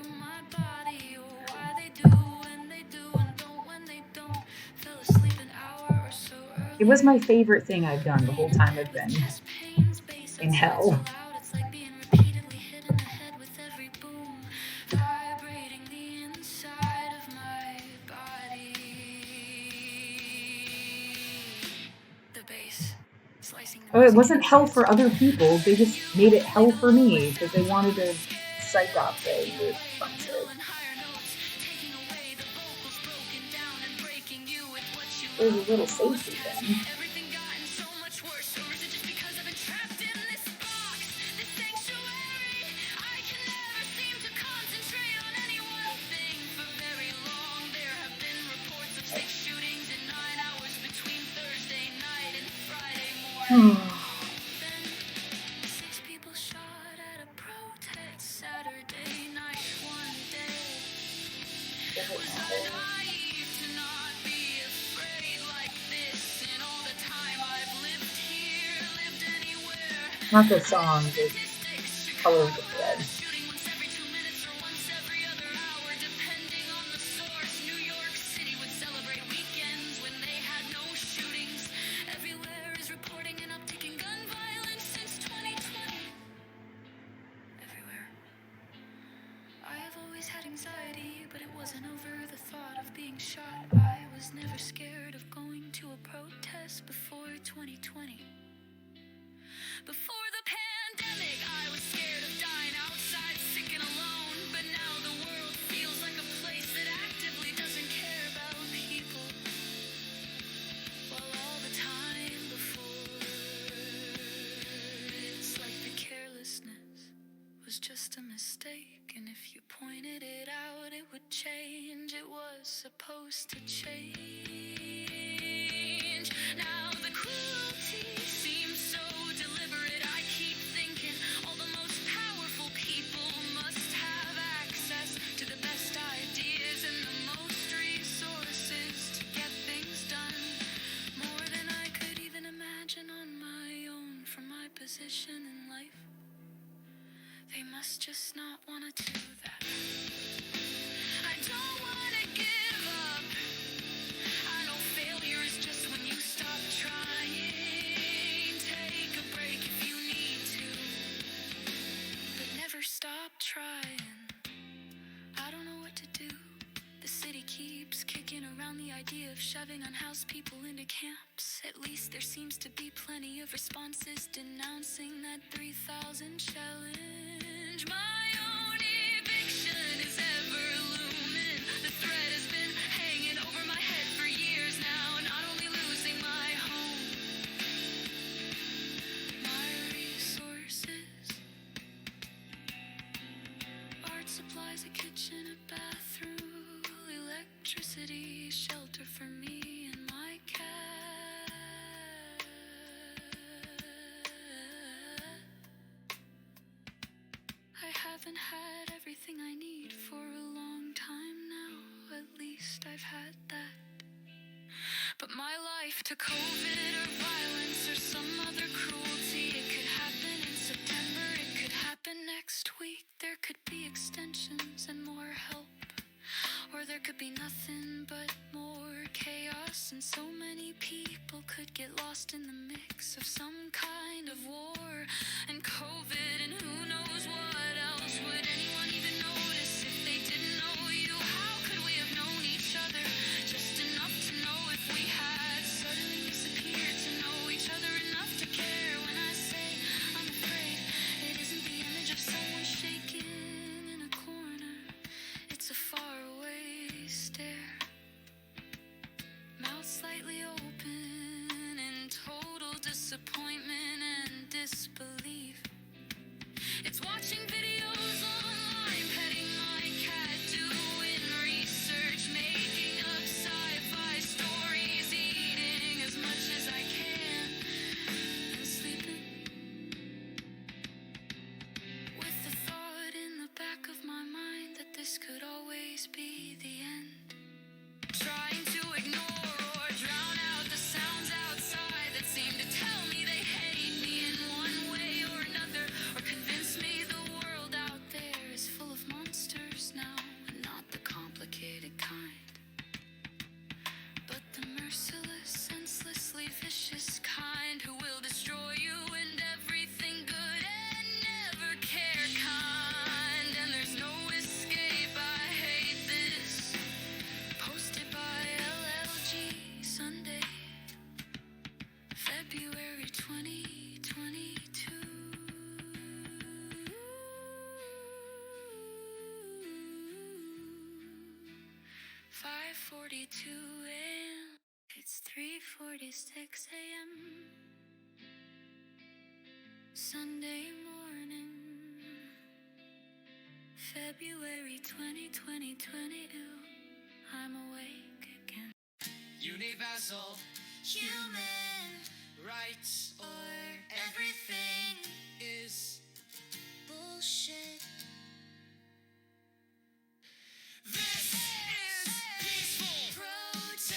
It was my favorite thing I've done the whole time I've been in hell. Oh, it wasn't hell for other people. They just made it hell for me because they wanted to psych off things with fun shit. There's a little safety thing. People shot at a protest Saturday night one day. Was I naive to not be afraid like this in all the time I've lived here, lived anywhere? Not the song, the color of the thread. Shooting once every 2 minutes or once every other hour, depending on the source. New York City would celebrate weekends when they had no shootings. Everywhere is reporting an uptick in gun violence since 2020. Everywhere. I have always had anxiety, but it wasn't over the thought of being shot. I was never scared of going to a protest before 2020. Before the pandemic, I was scared of dying outside, sick and alone. But now the world feels like a place that actively doesn't care about people. While all the time before, it's like the carelessness was just a mistake. And if you pointed it out, it would change. It was supposed to change. Now the cruelty seems so deliberate. I keep thinking all the most powerful people must have access to the best ideas and the most resources to get things done. More than I could even imagine on my own from my position in life. They must just not want to do that. I don't want to give up. I know failure is just when you stop trying. Take a break if you need to, but never stop trying. I don't know what to do. The city keeps kicking around the idea of shoving unhoused people into camps. At least there seems to be plenty of responses denouncing that 3,000 challenge. My own eviction is ever kitchen, a bathroom, electricity, shelter for me and my cat. I haven't had everything I need for a long time now. At least I've had that. But my life to COVID or violence or some other cruelty, it could happen in September, it could happen next week. There could be extensions and more help, or there could be nothing but more chaos, and so many people could get lost in the mix of some kind of war and COVID and who knows what else. Would anyone even notice if they didn't know you? How could we have known each other just enough to know if we had suddenly disappeared, to know each other enough to care? When I say I'm afraid, it isn't the image of someone shaking in a corner. It's a faraway stare, mouth slightly open in total disappointment and disbelief. It's watching videos online, petting my cat, doing research, making up sci-fi stories, eating as much as I can, and sleeping with the thought in the back of my mind that this could always be the end. Trying to ignore or drown out the sounds outside that seem to tell me they hate me in one way or another, or convince me the world out there is full of monsters now, and not the complicated kind, but the merciless, senselessly vicious kind who will destroy you and everything good and never care kind. And there's no escape, I hate this. Posted by LLG, Sunday, February 2022. 5:42 a.m. It's 3:46 a.m. Sunday morning, February 2022. I'm awake again. Universal human rights, or everything is bullshit. This is peaceful protest.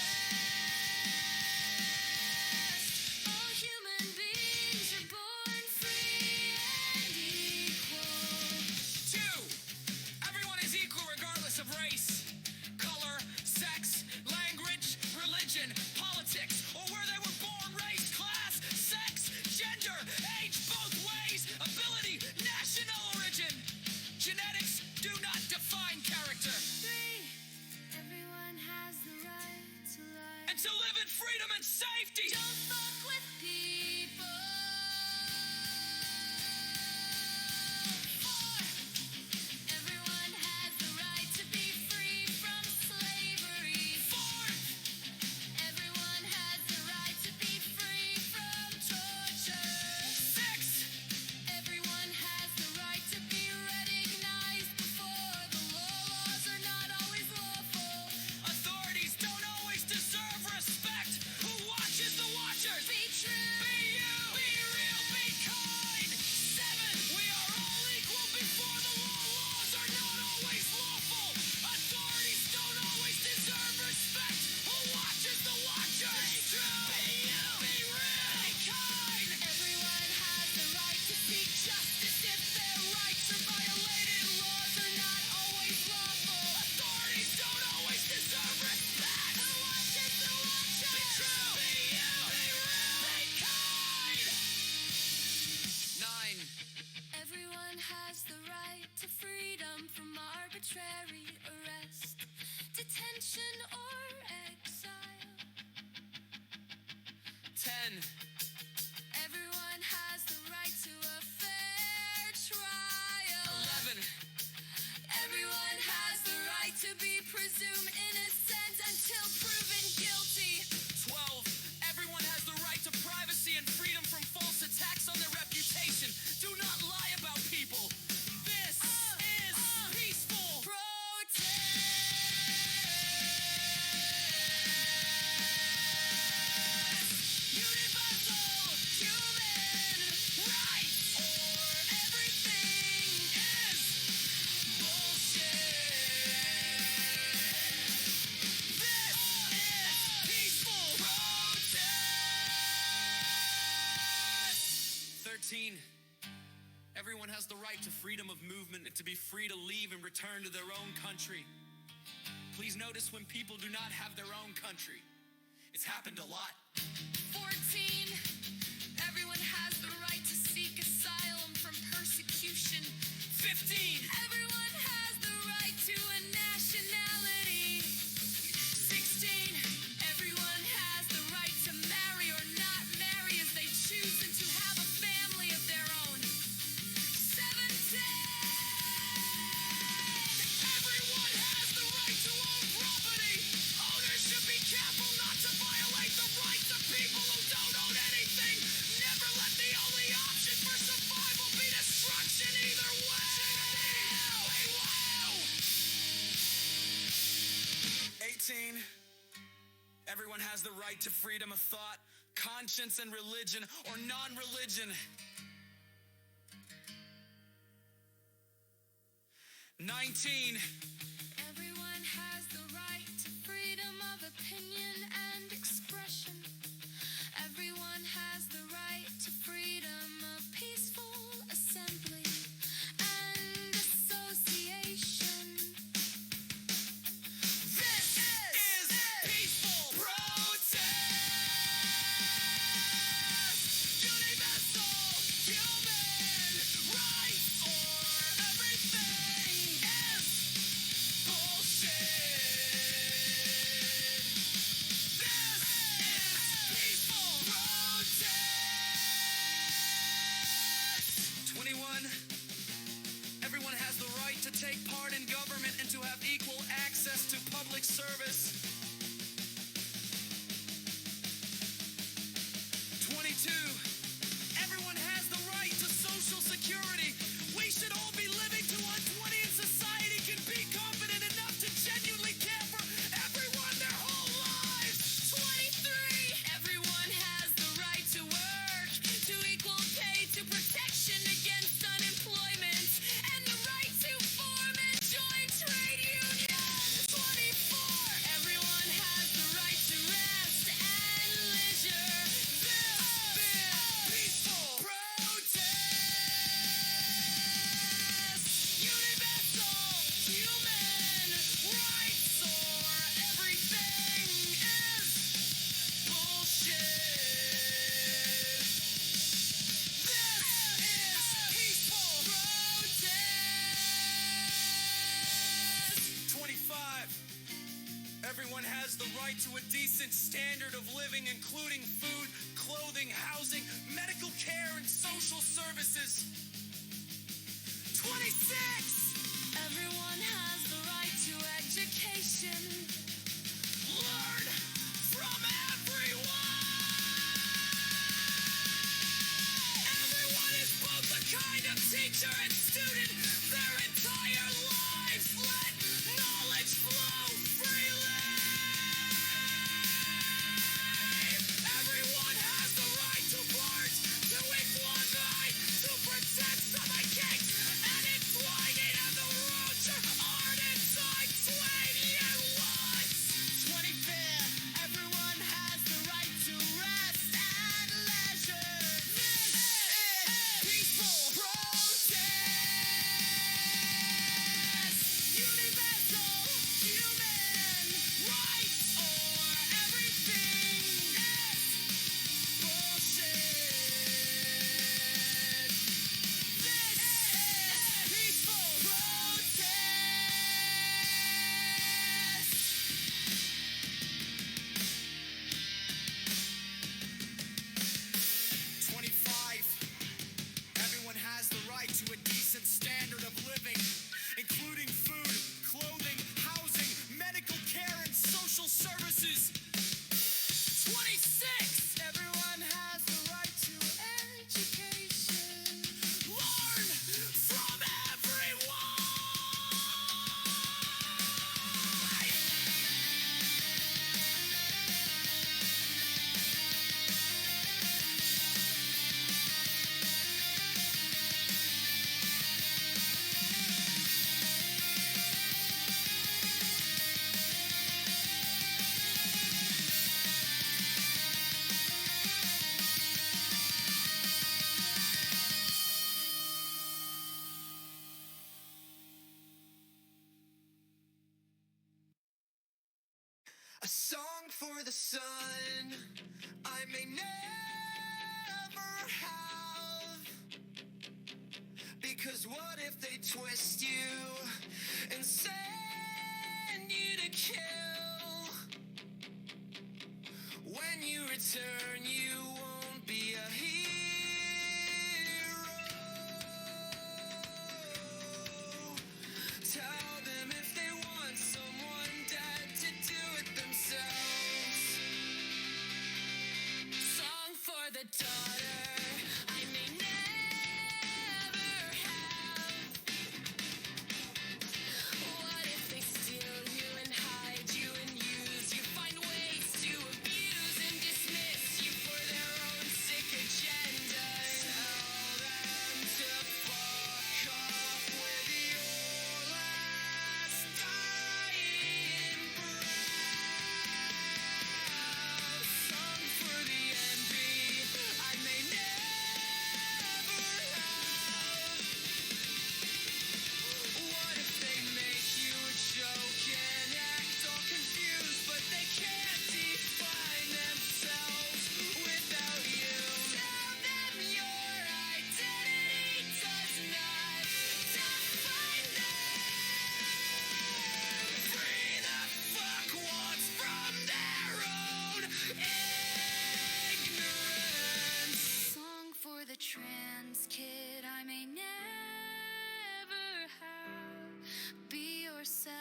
All human beings are born free and equal. 2. Everyone is equal regardless of race, color, sex, language, religion, politics, or where they were born, race, class, sex, gender, age, both ways, ability, national origin. Genetics do not define character. 3. Everyone has the right to life. And to live in freedom and safety. Don't fuck with people. 4. Everyone has the right to be free from slavery. 4. Everyone has the right to be free from torture. 6. Everyone has the right to be recognized before the laws are not always lawful. Authorities don't always deserve respect. Who watches the watchers? Be true. Be you. Be real. Be kind. 7. We are all equal before the law. Laws are not always lawful. Authorities don't always deserve respect. Who watches the watchers? Be true. Be you. Be real. Be kind. Everyone has the right to seek justice if their rights are violated. Laws are not always lawful. Authorities don't always deserve respect. Who watches the watchers? Be true. Be you. Be real. Be kind. 9. Everyone has the right to freedom from arbitrary arrest, detention, or exile. 10. Everyone has the right to a fair trial. 11. Everyone has the right to be presumed innocent until proven guilty. 12. Everyone has the right to privacy and freedom from false attacks on their reputation. Do not lie about people. This is peaceful Protest. has the right to freedom of movement and to be free to leave and return to their own country. Please notice when people do not have their own country. It's happened a lot. 14. Everyone has the right to seek asylum from persecution. 15. Everyone has the right to a nationality. 16. Everyone has the right to marry or not marry as they choose and to have a family of their own. 17. Everyone has the right to own property. Owners should be careful not to violate the rights of people who don't own anything. Never let the only option for survival be destruction either way. 18. Everyone has the right to freedom of thought, conscience, and religion or non-religion. 19. Everyone has the right to freedom of opinion and expression. Everyone has the right to freedom of peaceful assembly and association. This is peaceful protest. Universal human rights or everything is bullshit. This is peaceful protest. 21. Everyone has the right to take part in government and to have equal access to public service. 22. Everyone has the right to social security. We should all be living to 120 in society can be confident enough to genuinely care for everyone their whole lives. 23. Everyone has the right to work, to equal pay, to protection against unemployment, and the right to form and join trade unions. 24. Everyone has the right to rest and leisure. This is peaceful protest. Universal human rights or everything is bullshit. This is peaceful protest. 25. Everyone has the right to a decent standard of living, including food, clothing, housing, medical care, and social services. 26. Everyone has the right to education. Learn from everyone. Everyone is both a kind of teacher and student their entire lives. Let knowledge flow freely. Everyone has the right to work, to equal right, to protect, suffocate, and exploit A song for the sun I may never have. Because what if they twist you and send you to kill? When you return, you won't be a hero. Tell them if they want someone dead to do it themselves. Song for the daughter I may never have. What if they steal you and hide you and use you? Find ways to abuse and dismiss you for their own sick agendas. Tell them to fuck off with your last dying breath. Song for the envy I may never have. What if they make you a joke and act all confused, but they can't define themselves without you? Tell them your identity does not define them. Free the fuckwads from their own ignorance. Song for the trans kid I may never have. Be yourself.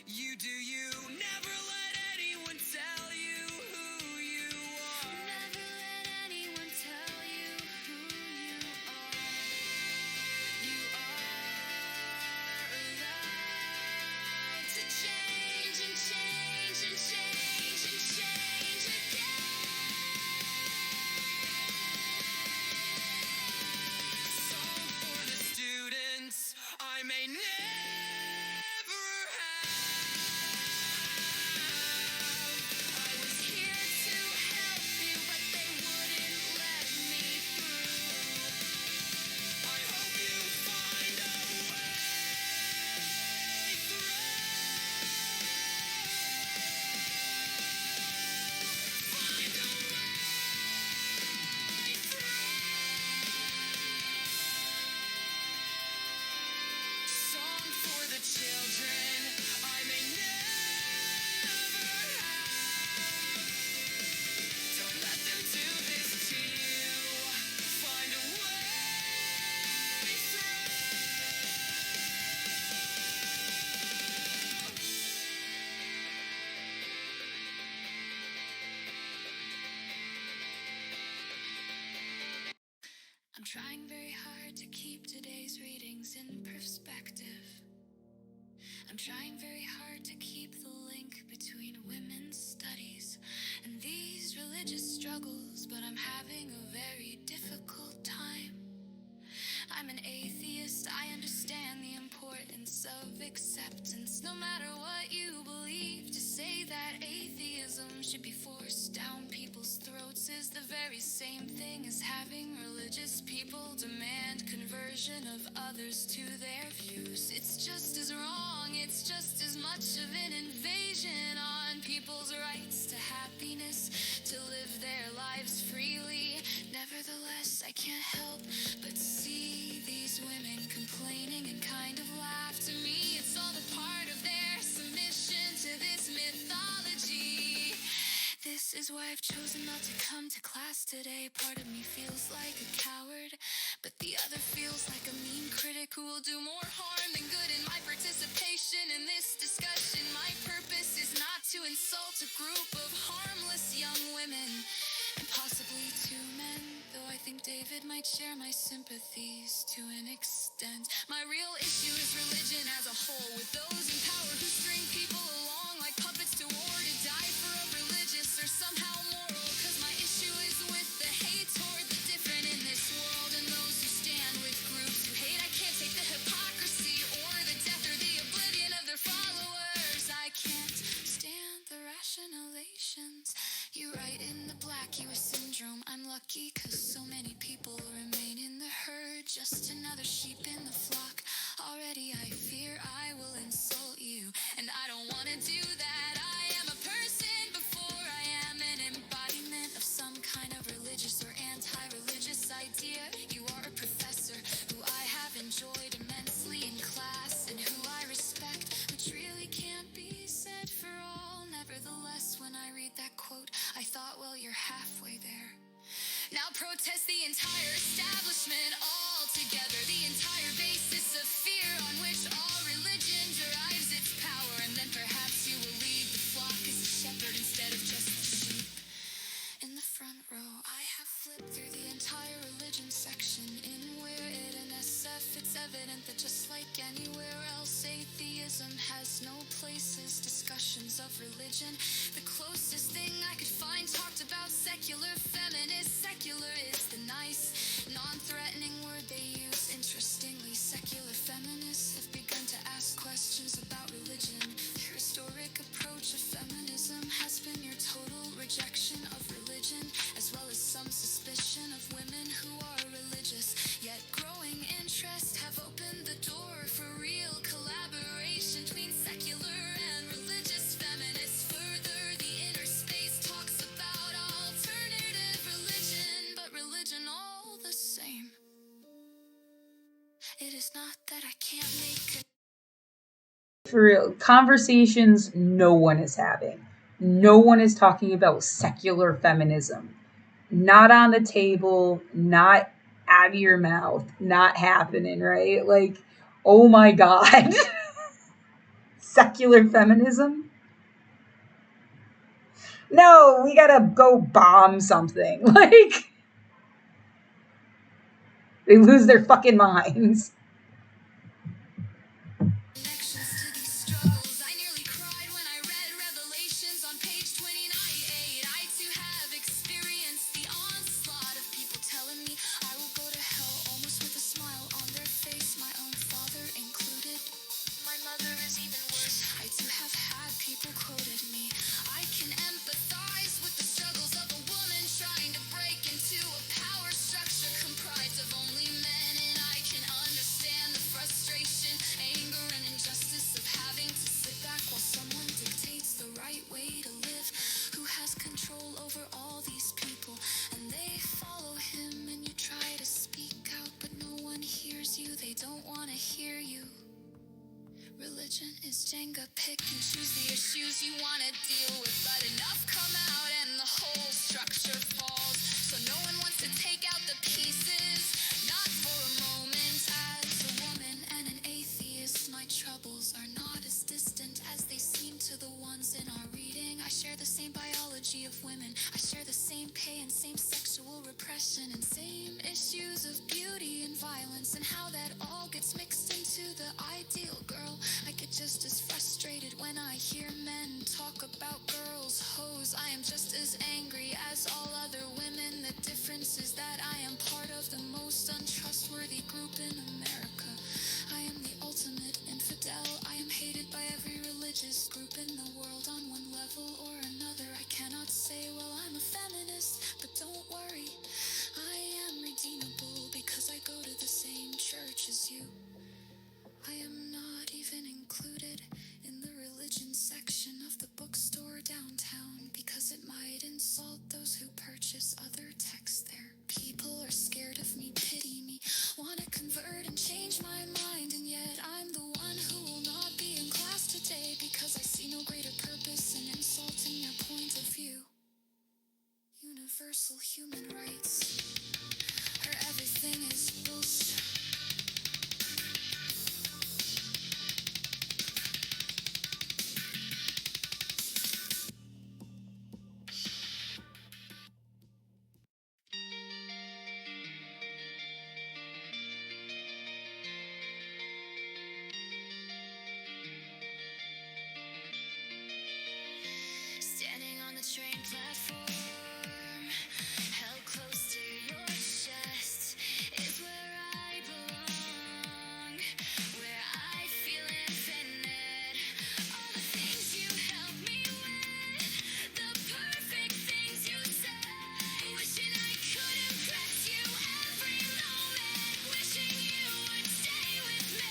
You do you. Never let anyone tell you who you are. Never let anyone tell you who you are. You are allowed to change and change and change and change again. Song for the students I may never have. I was here to help you, but they wouldn't let me through. I hope you find a way through. Find a way through. Song for the children I may never have. Don't let them do this to you. Find a way through. I'm trying very hard to keep today's readings in perspective. I'm trying very hard to keep the link between women's studies and these religious struggles, but I'm having a very difficult time. I'm an atheist, I understand the importance of acceptance. No matter what you believe, to say that atheism should be forced down people's throats is the very same thing as having religious people demand conversion of others to their views. It's just as wrong, it's just as much of an invasion on people's rights to happiness, to live their lives freely. Nevertheless, I can't help but see these women complaining and kind of laugh. To me, it's all a part of their submission to this mythology. This is why I've chosen not to come to class today. Part of me feels like a coward, but the other feels like a mean critic who will do more harm than good in my participation in this discussion. My purpose is not to insult a group of harmless young women, and possibly two men, though I think David might share my sympathies to an extent. My real issue is religion as a whole, with those in power who string people along like puppets to war to die for a religious or somehow moral. Cause my issue is with the hate toward the different in this world, and those who stand with groups who hate. I can't take the hypocrisy or the death or the oblivion of their followers. I can't stand the rationalizations. You write in the black US syndrome. I'm lucky cause so many people remain in the herd, just another sheep in the flock. Already I fear I will insult you, and I don't wanna do protest the entire establishment altogether. The entire basis of fear on which all religion derives its power. And then perhaps you will lead the flock as a shepherd instead of just a sheep. In the front row, I have flipped through the entire religion section. In Where It and SF, it's evident that just like anywhere else, atheism has no places. Discussions of religion, the closest thing I could find talked about secular feminists. Secular is the nice, non-threatening word they use. Interestingly, secular feminists have begun to ask questions about religion. Their historic approach of feminism has been your total rejection of religion, as well as some suspicion of women who are religious. Yet growing interest have opened the door for real collaboration between secular and religious feminists. Further, the inner space talks about alternative religion, but religion all the same. It is not that I can't make it. For real, conversations no one is having. No one is talking about secular feminism. Not on the table, not out of your mouth, not happening, right? Like, oh my God. Secular feminism? No, we gotta go bomb something. Like, they lose their fucking minds. Connections to these struggles. I nearly cried when I read Revelations on page 29. I too have experienced the onslaught of people telling me I will go to hell, almost with a smile on their face, my own father included. My mother is even worse. I too have had people quote at me. I can empathize with the struggles of a woman trying to break into a power structure comprised of only men, and I can understand the frustration, anger, and injustice of having to sit back while someone dictates the right way to live, who has control over all these people, and they follow him, and you try to speak out, but no one hears you. They don't want to hear you. Religion is Jenga, pick and choose the issues you want to deal with, but enough come out and the whole structure falls. So no one wants to take out the pieces, not for a moment. As a woman and an atheist, my troubles are not as distant as they seem to the ones in our reading. I share the same biology of women, I share the same pain, same sexual repression, and same issues of beauty and violence, and how that all gets mixed into the ideal girl. I get just as frustrated when I hear men talk about girls, hoes. I am just as angry as all other women. The difference is that I am part of the most untrustworthy group in America. I am the ultimate infidel. I am hated by every religious group in the world on one level or another. I cannot say, well, I'm a feminist, but don't worry, I am redeemable because I go to the same church as you. I am not even included in the religion section of the bookstore downtown because it might insult those who purchase other texts there. People are scared of me, pity me, want to convert and change my mind, and yet I'm the one who will not be in class today because I see no greater purpose in insulting your point of view. Universal human rights, or everything is bullshit. Standing on the train platform, held close to your chest, is where I belong, where I feel infinite. All the things you help me with, the perfect things you say, wishing I could impress you every moment, wishing you would stay with me.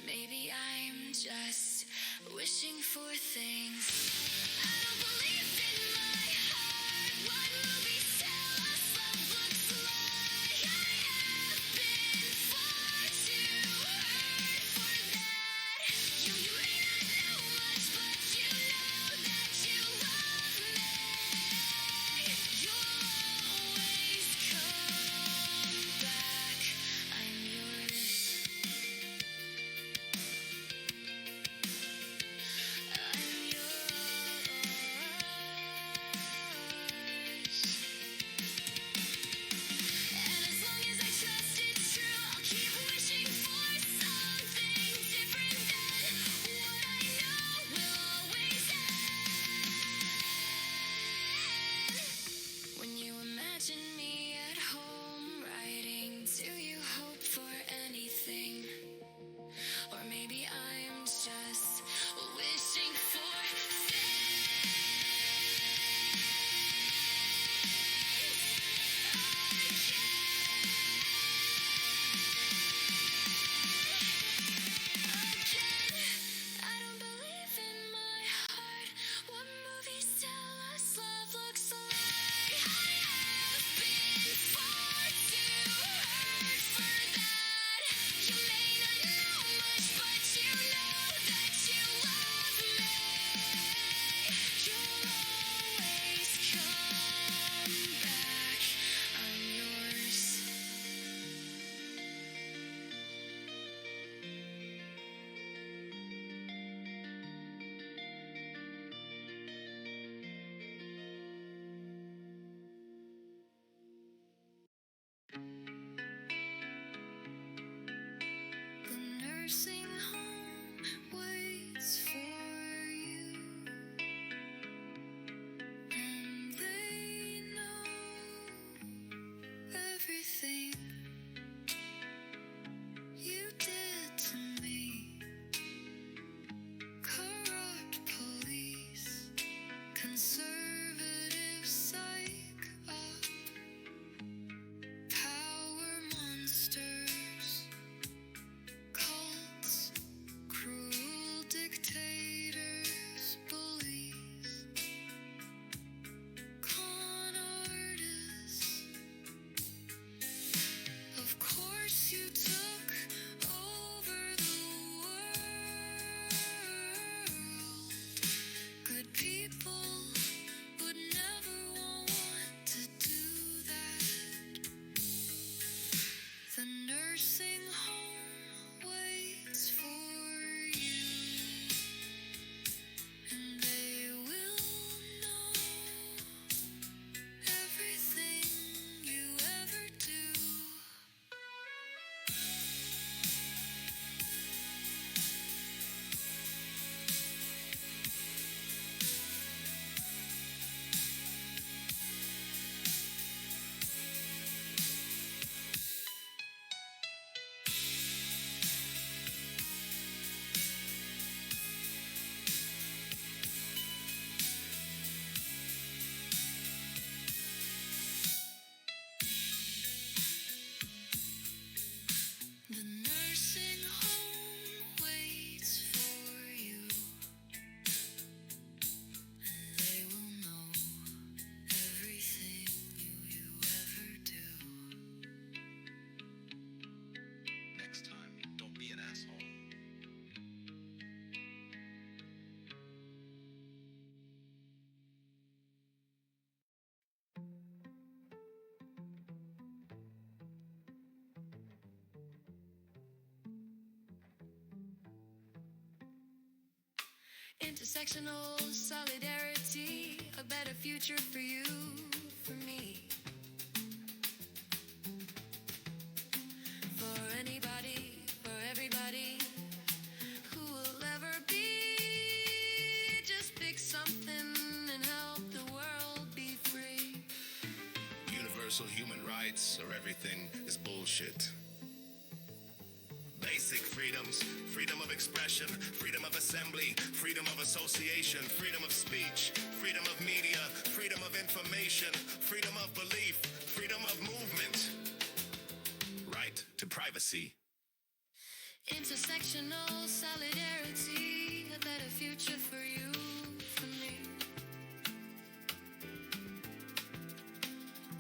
Maybe I'm just wishing for things I don't believe in my heart. What movies tell us love looks like. I have been far too hurt for that. You may not know much, but you know that you love me. Intersectional solidarity, a better future for you, for me. For anybody, for everybody, who will ever be. Just pick something and help the world be free. Universal human rights or everything is bullshit. Basic freedoms, freedom of expression, freedom of assembly, freedom of association, freedom of speech, freedom of media, freedom of information, freedom of belief, freedom of movement, right to privacy. Intersectional solidarity, a better future for you, for me.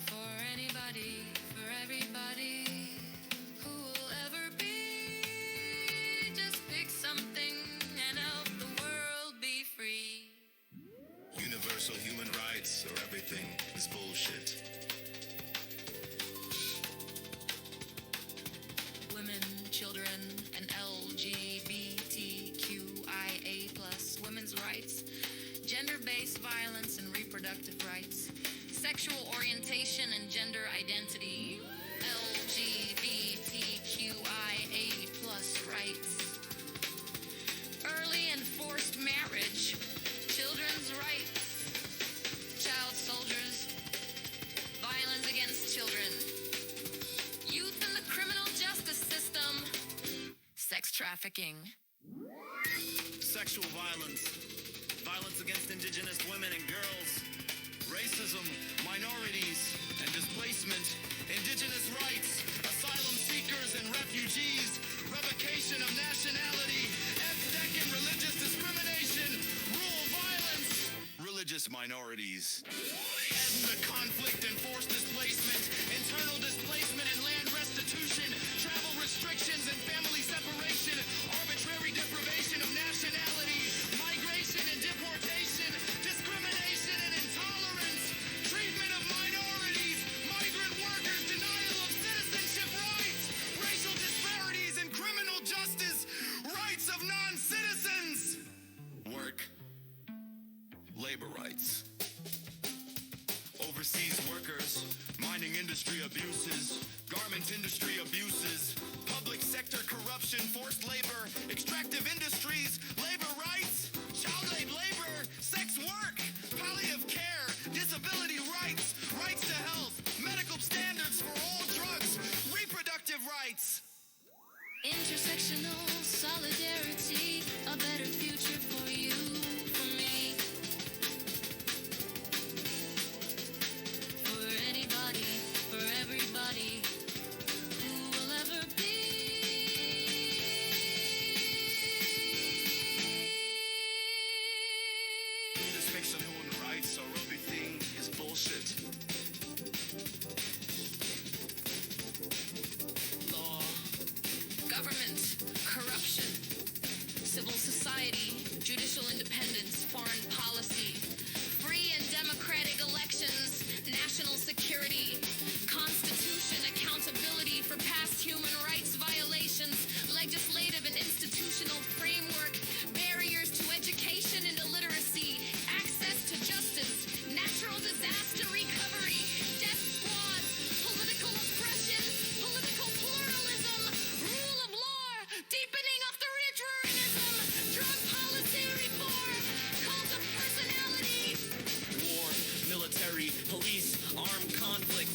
For anybody, for everybody, who will ever be. Just pick something and help the world be free. Universal human rights or everything is bullshit. Women, children, and LGBTQIA+, women's rights, gender-based violence and reproductive rights, sexual orientation and gender identity, LGBTQIA+ rights, early and forced marriage, children's rights, child soldiers, violence against children, youth in the criminal justice system, sex trafficking. Sexual violence, violence against indigenous women and girls, racism, minorities, and displacement, indigenous rights, asylum seekers and refugees, revocation of nationality, ethnic and religious discrimination, rural violence, religious minorities, ethnic conflict and forced displacement, internal displacement and land restitution, travel restrictions and family separation, arbitrary deprivation of nationality, migration and deportation, discrimination and intolerance, treatment of minorities, migrant workers, denial of citizenship rights, racial disparities and criminal justice, rights of non-citizens, work, labor rights, overseas workers, mining industry abuses, garment industry abuses, public sector corruption, forced labor, extractive industries, labor rights, child labor, sex work, palliative care, disability rights, rights to health, medical standards for all drugs, reproductive rights. Intersectional solidarity, a better future for you, for me. For anybody, for everybody, who will ever be. Intersectional human rights or everything is bullshit. Law, government, corruption, civil society, judicial independence, foreign policy, free and democratic elections, national security, constitution, accountability for past human rights violations, legislative and institutional framework, barriers to education and illiteracy, access to justice, natural disaster recovery, death squads, political oppression, political pluralism, rule of law, deepening authoritarianism, drug policy reform, cult of personality. War, military, police, armed conflict,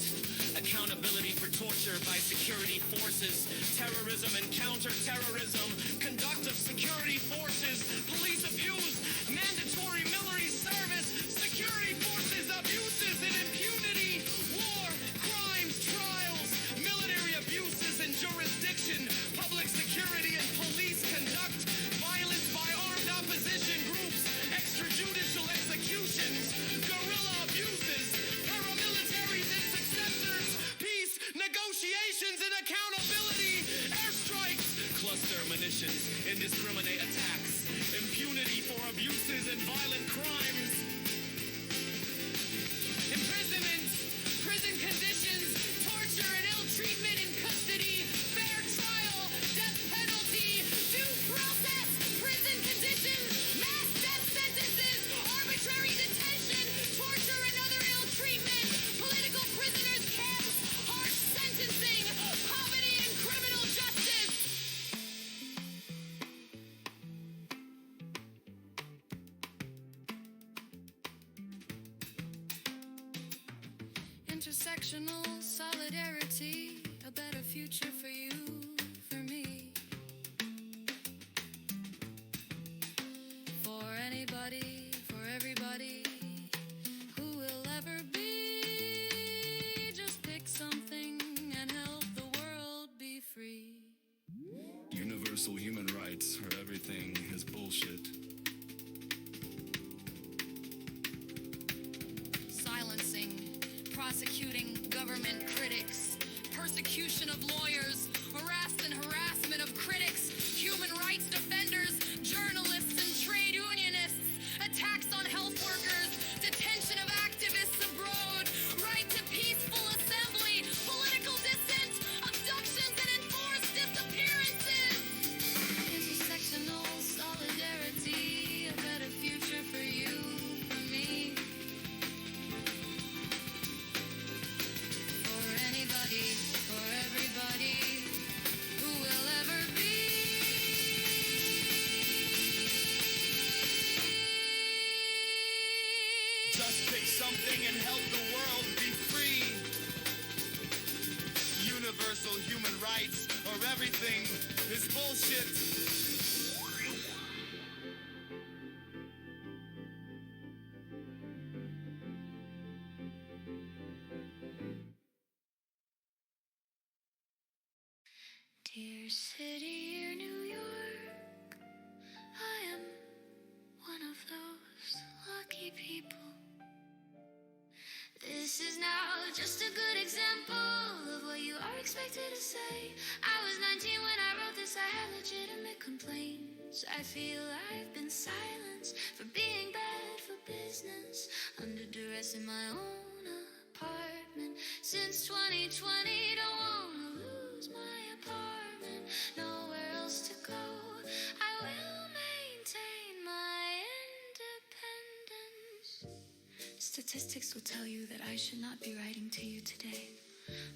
accountability for torture by security forces, terrorism and counter-terrorism, conduct of security forces, police abuse, mandatory military service, security forces abuses and impunity, war, crimes, trials, military abuses and jurisdiction, public security and police conduct, violence by armed opposition groups, extrajudicial executions, guerrilla abuses, paramilitaries and successors, peace, negotiations and accountability, airstrikes, cluster munitions, indiscriminate attacks, impunity for abuses and violent crimes, imprisonment, prison conditions, torture and ill treatment in custody, fair trial, death penalty, due process, prison conditions, mass death intersectional solidarity, a better future for you, for me. For anybody, for everybody who will ever be. Just pick something and help the world be free. Universal human rights or everything is bullshit. Silencing, prosecuting government critics, persecution of lawyers, arrest and harassment of critics, human rights defenders, journalists and trade unionists, attacks on health workers, detention of activists abroad, right to peaceful assembly, political dissent, abductions and enforced disappearances. Intersectional solidarity, a better future for you, for me. For anybody, for everybody who will ever be. Just pick something and help the world be free. Universal human rights or everything is bullshit. Dear city, dear New York, I am one of those lucky people. This is now just a good example of what you are expected to say. I was 19 when I wrote this, I had legitimate complaints. I feel I've been silenced for being bad for business, under duress in my own apartment. Since 2020, don't wanna lose my apartment, nowhere else to go. I will maintain my independence. Statistics will tell you that I should not be writing to you today.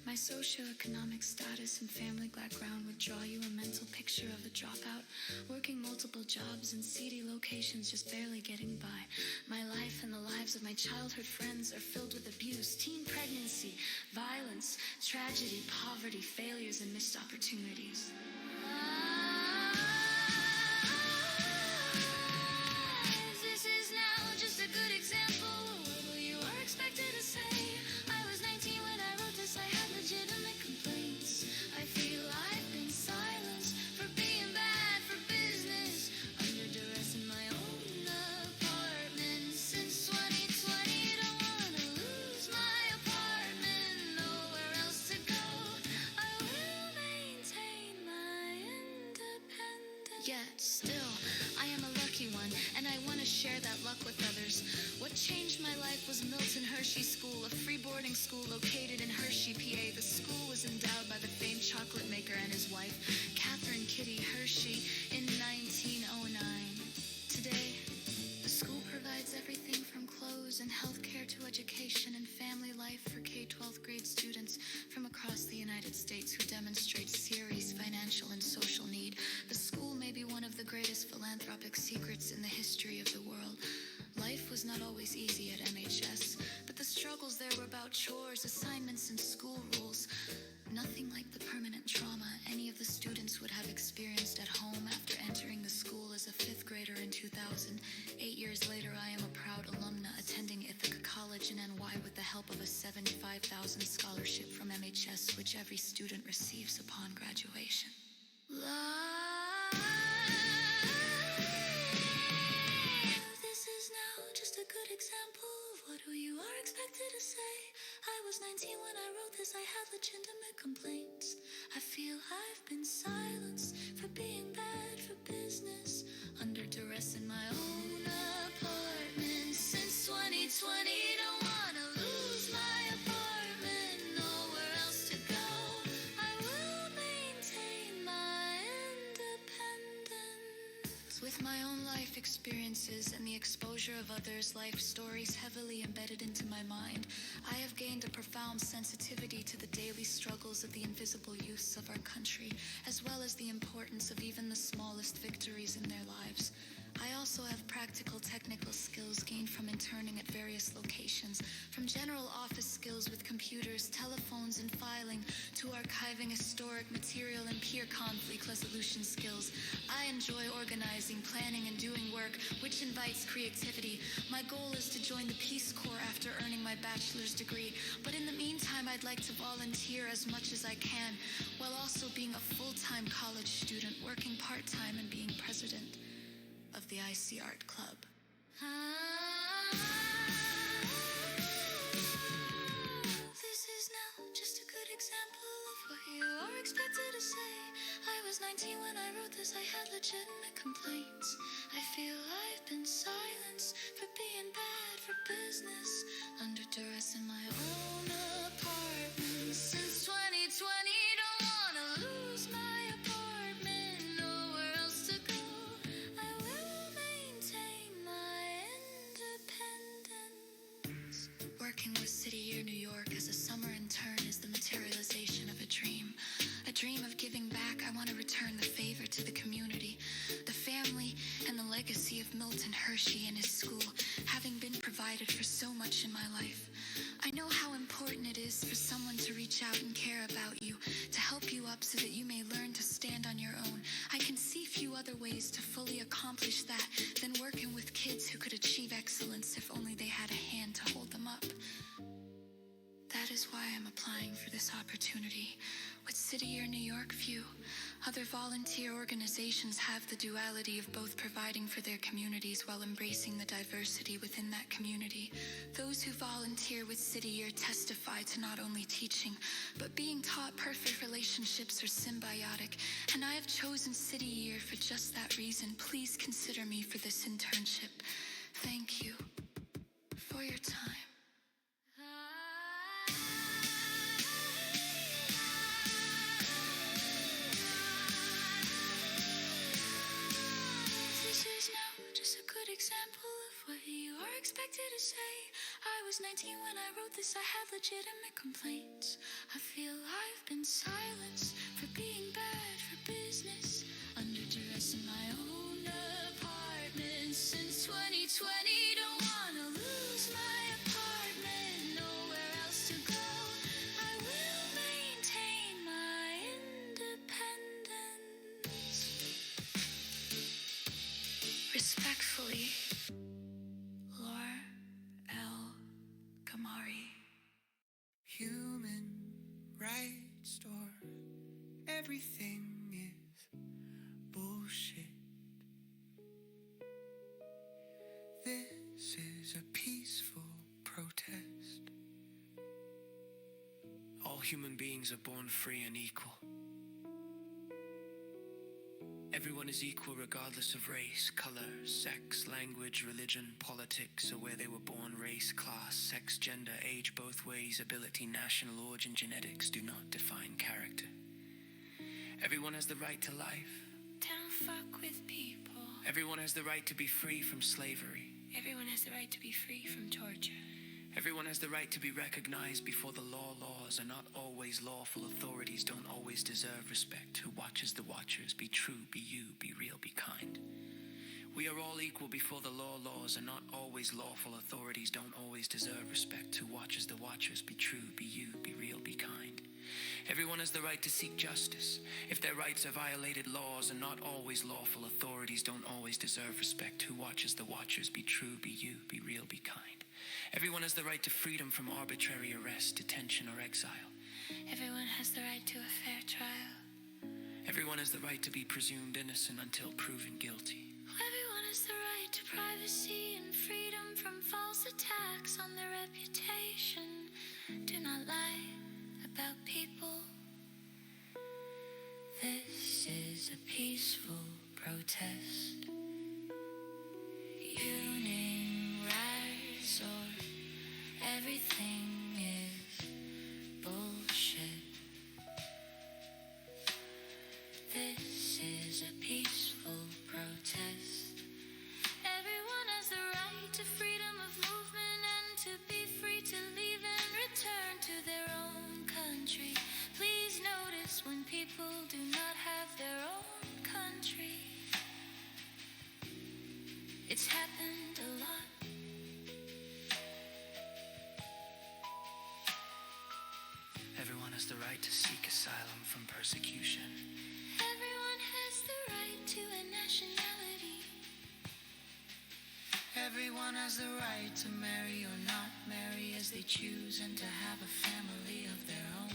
My socioeconomic status and family background would draw you a mental picture of a dropout, working multiple jobs in seedy locations, just barely getting by. My life and the lives of my childhood friends are filled with abuse, teen pregnancy, violence, tragedy, poverty, failures, and missed opportunities. This is now just a good example of what you are expected to say. I was 19 when I wrote this, I had legitimate complaints. I feel I've been silenced for being bad for business, under duress in my own apartment. Since 2020, don't wanna lose my apartment, nowhere else to go. I will maintain my independence. Yet still, I am a lucky one, and I want to share that luck with others. What changed my life was Milton Hershey School, a free boarding school located in Hershey, PA. The school was endowed by the famed chocolate maker and his wife, Catherine Kitty Hershey, in 1909. Today, the school provides everything from clothes and health care to education and family life for K-12 grade students from across the United States who demonstrate serious financial and social need. The school may be one of the greatest philanthropic secrets in the history of the world. Life was not always easy at MHS, but the struggles there were about chores, assignments, and school rules. Nothing like the permanent trauma any of the students would have experienced at home after entering the school as a fifth grader in 2000. 8 years later, I am a proud alumna attending Ithaca College in NY with the help of a $75,000 scholarship from MHS, which every student receives upon graduation. This is now just a good example of what you are expected to say. I was 19 when I wrote this, I had legitimate complaints. I feel I've been silenced for being bad for business, under duress in my own apartment. Since 2020, don't wanna lose my apartment, nowhere else to go. I will maintain my independence. With my own life experiences and the exposure of others' life stories heavily embedded into my mind, I have gained a profound sensitivity to the daily struggles of the invisible youths of our country, as well as the importance of even the smallest victories in their lives. I also have practical technical skills gained from interning at various locations, from general office skills with computers, telephones, and filing, to archiving historic material and peer conflict resolution skills. I enjoy organizing, planning, and doing work, which invites creativity. My goal is to join the Peace Corps after earning my bachelor's degree, but in the meantime, I'd like to volunteer as much as I can, while also being a full-time college student, working part-time and being president of the IC Art Club. This is now just a good example of what you are expected to say. I was 19 when I wrote this, I had legitimate complaints. I feel I've been silenced for being bad for business, under duress in my own apartment. Since 2020, don't wanna lose my apartment, nowhere else to go. I will maintain my independence. Working with City Year New York as a summer intern is the materialization of a dream. A dream of giving back. I want to return the favor to the community, the family, and the legacy of Milton Hershey and his school, having been provided for so much in my life. I know how important it is for someone to reach out and care about you, to help you up so that you may learn to stand on your own. I can see few other ways to fully accomplish that than working with kids who could achieve excellence if only they had a hand to hold them up. That is why I'm applying for this opportunity. With City Year New York View, other volunteer organizations have the duality of both providing for their communities while embracing the diversity within that community. Those who volunteer with City Year testify to not only teaching, but being taught perfect relationships are symbiotic, and I have chosen City Year for just that reason. Please consider me for this internship. Thank you for your time. This is now just a good example of what you are expected to say. I was 19 when I wrote this, I had legitimate complaints. I feel I've been silenced for being bad for business, under duress in my own apartment. Since 2020, don't wanna lose my apartment, nowhere else to go. I will maintain my independence. Respectfully, Laura L. Kamari. Human rights store, everything is bullshit. This is a peaceful protest. All human beings are born free and equal. Everyone is equal regardless of race, color, sex, language, religion, politics, or where they were born. Race, class, sex, gender, age, both ways, ability, national origin, genetics do not define character. Everyone has the right to life. Don't fuck with people. Everyone has the right to be free from slavery. Everyone has the right to be free from torture. Everyone has the right to be recognized before the law. Laws are not always lawful. Authorities don't always deserve respect. Who watches the watchers? Be true, be you, be real, be kind. We are all equal before the law. Laws are not always lawful. Authorities don't always deserve respect. Who watches the watchers? Be true, be you, be real, be kind. Everyone has the right to seek justice. If their rights are violated, laws are not always lawful. Authorities don't always deserve respect. Who watches the watchers? Be true, be you, be real, be kind. Everyone has the right to freedom from arbitrary arrest, detention, or exile. Everyone has the right to a fair trial. Everyone has the right to be presumed innocent until proven guilty. Everyone has the right to privacy and freedom from false attacks on their reputation. Do not lie about people. This is a peaceful protest. Union rights or everything is bullshit. This is a peaceful protest. Everyone has the right to freedom of movement and to be free to leave and return to their own country. Please notice when people do not have their own country. It's happened a lot. Everyone has the right to seek asylum from persecution. Everyone has the right to a nationality. Everyone has the right to marry or not marry as they choose and to have a family of their own.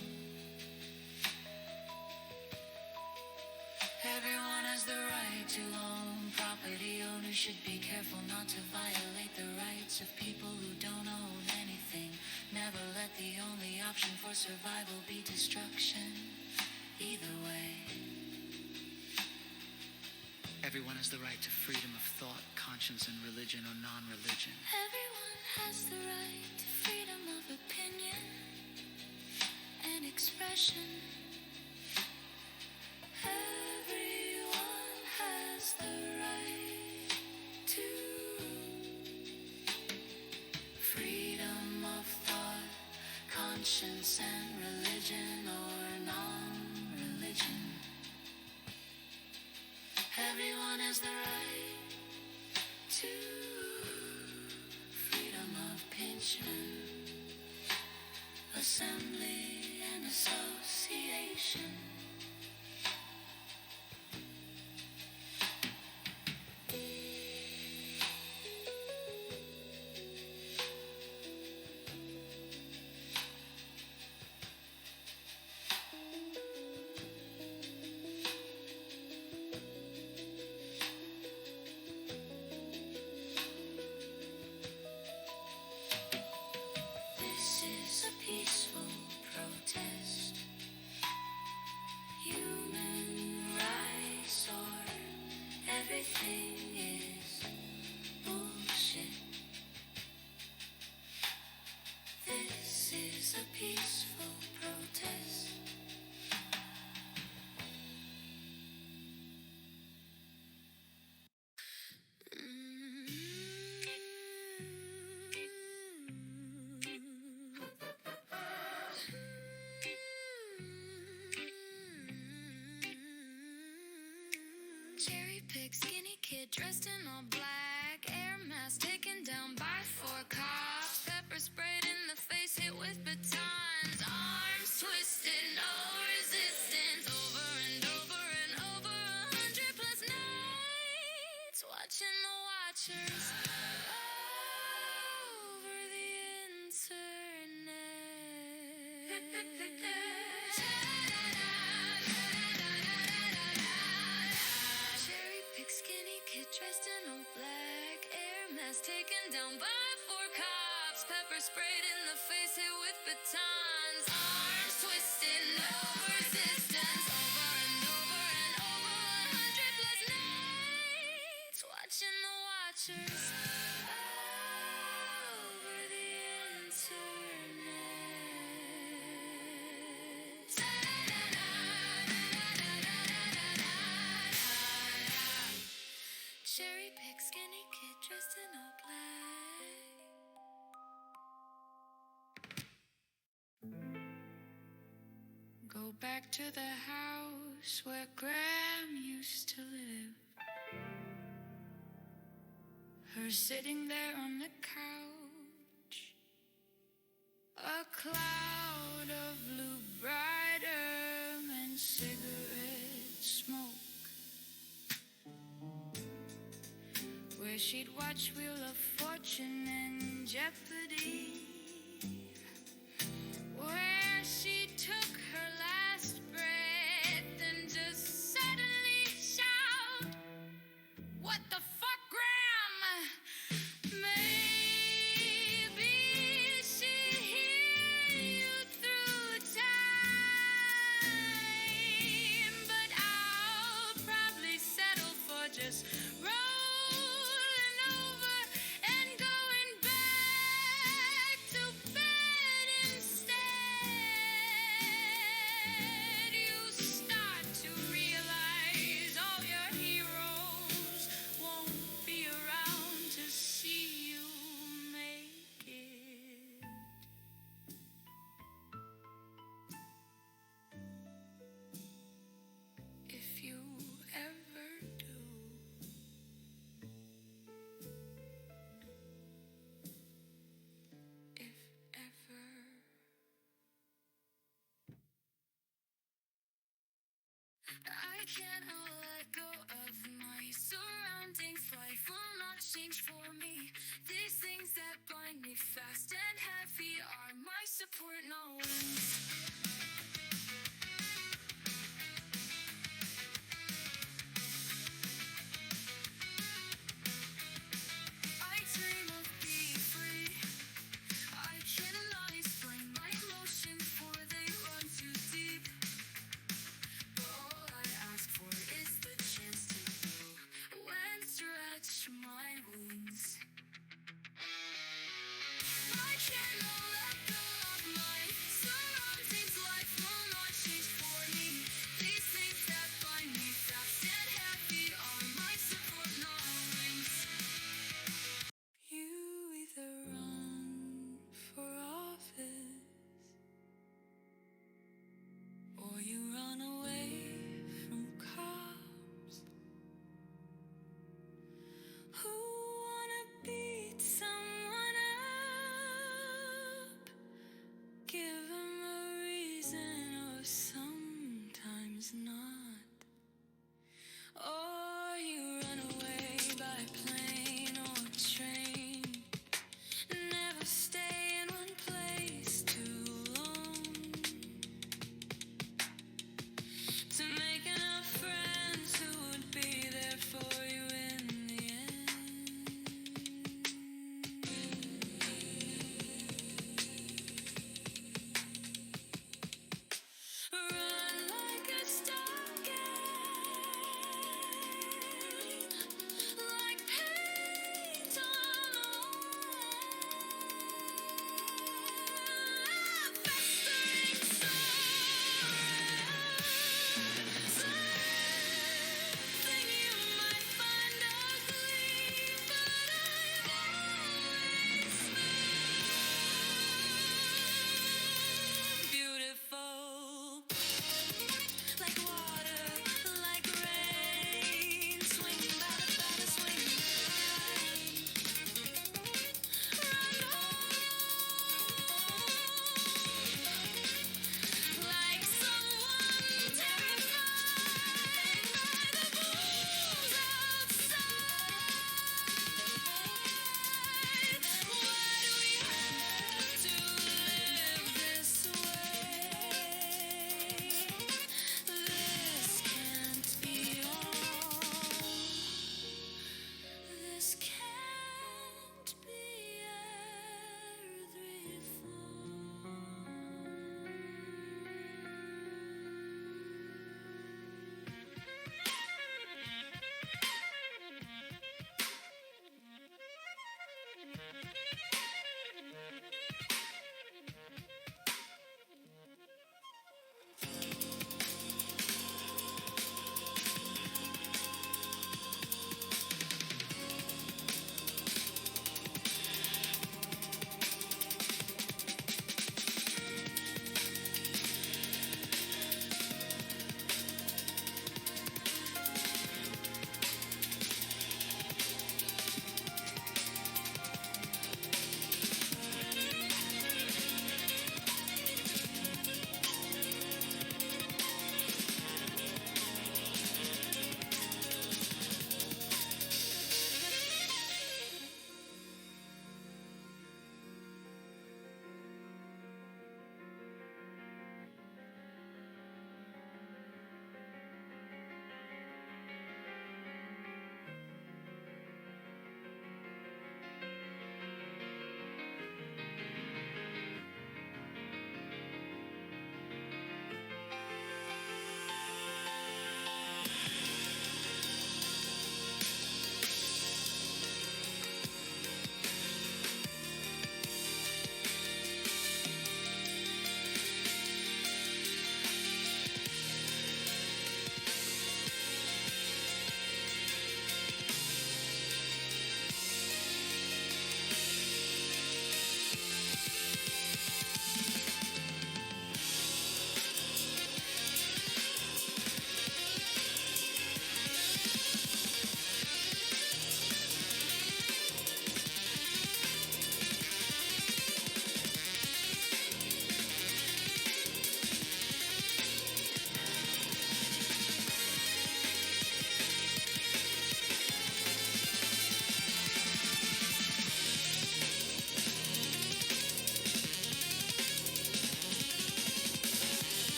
Everyone has the right to own property. Owners should be careful not to violate the rights of people who don't own anything. Never let the only option for survival be destruction. Either way. Everyone has the right to freedom of thought, conscience, and religion or non-religion. Everyone has the right to freedom of opinion and expression. Everyone has the right to freedom of thought, conscience, and religion or non-religion. Everyone has the right to freedom of pension, assembly, and association. This is a peaceful protest. Human rights or everything is bullshit. This is a peaceful protest. Cherry pick skinny kid dressed in all black, air mask taken down by 4 cops, pepper sprayed in the face, hit with batons, arms twisted, no resistance, over and over and over 100 plus nights, watching the watchers over the internet. Cherry pick skinny kid dressed in all black, air mask taken down by 4 cops, pepper sprayed in the face, hit with batons, arms twisted, no resistance, over and over and over 100 plus nights, watching the watchers over the internet. Cherry pick skinny kid dressed in all black. Go back to the house where Graham used to live. Her sitting there on the couch, a cloud of blue bridum and cigarette smoke, where she'd watch Wheel of Fortune and Jeopardy, where she took her last breath and just suddenly shout, "What the fuck, Graham?" Maybe she hear you through time, but I'll probably settle for just rolling over and going back to bed instead. You start to realize all your heroes won't be around to see you make it. If you ever do.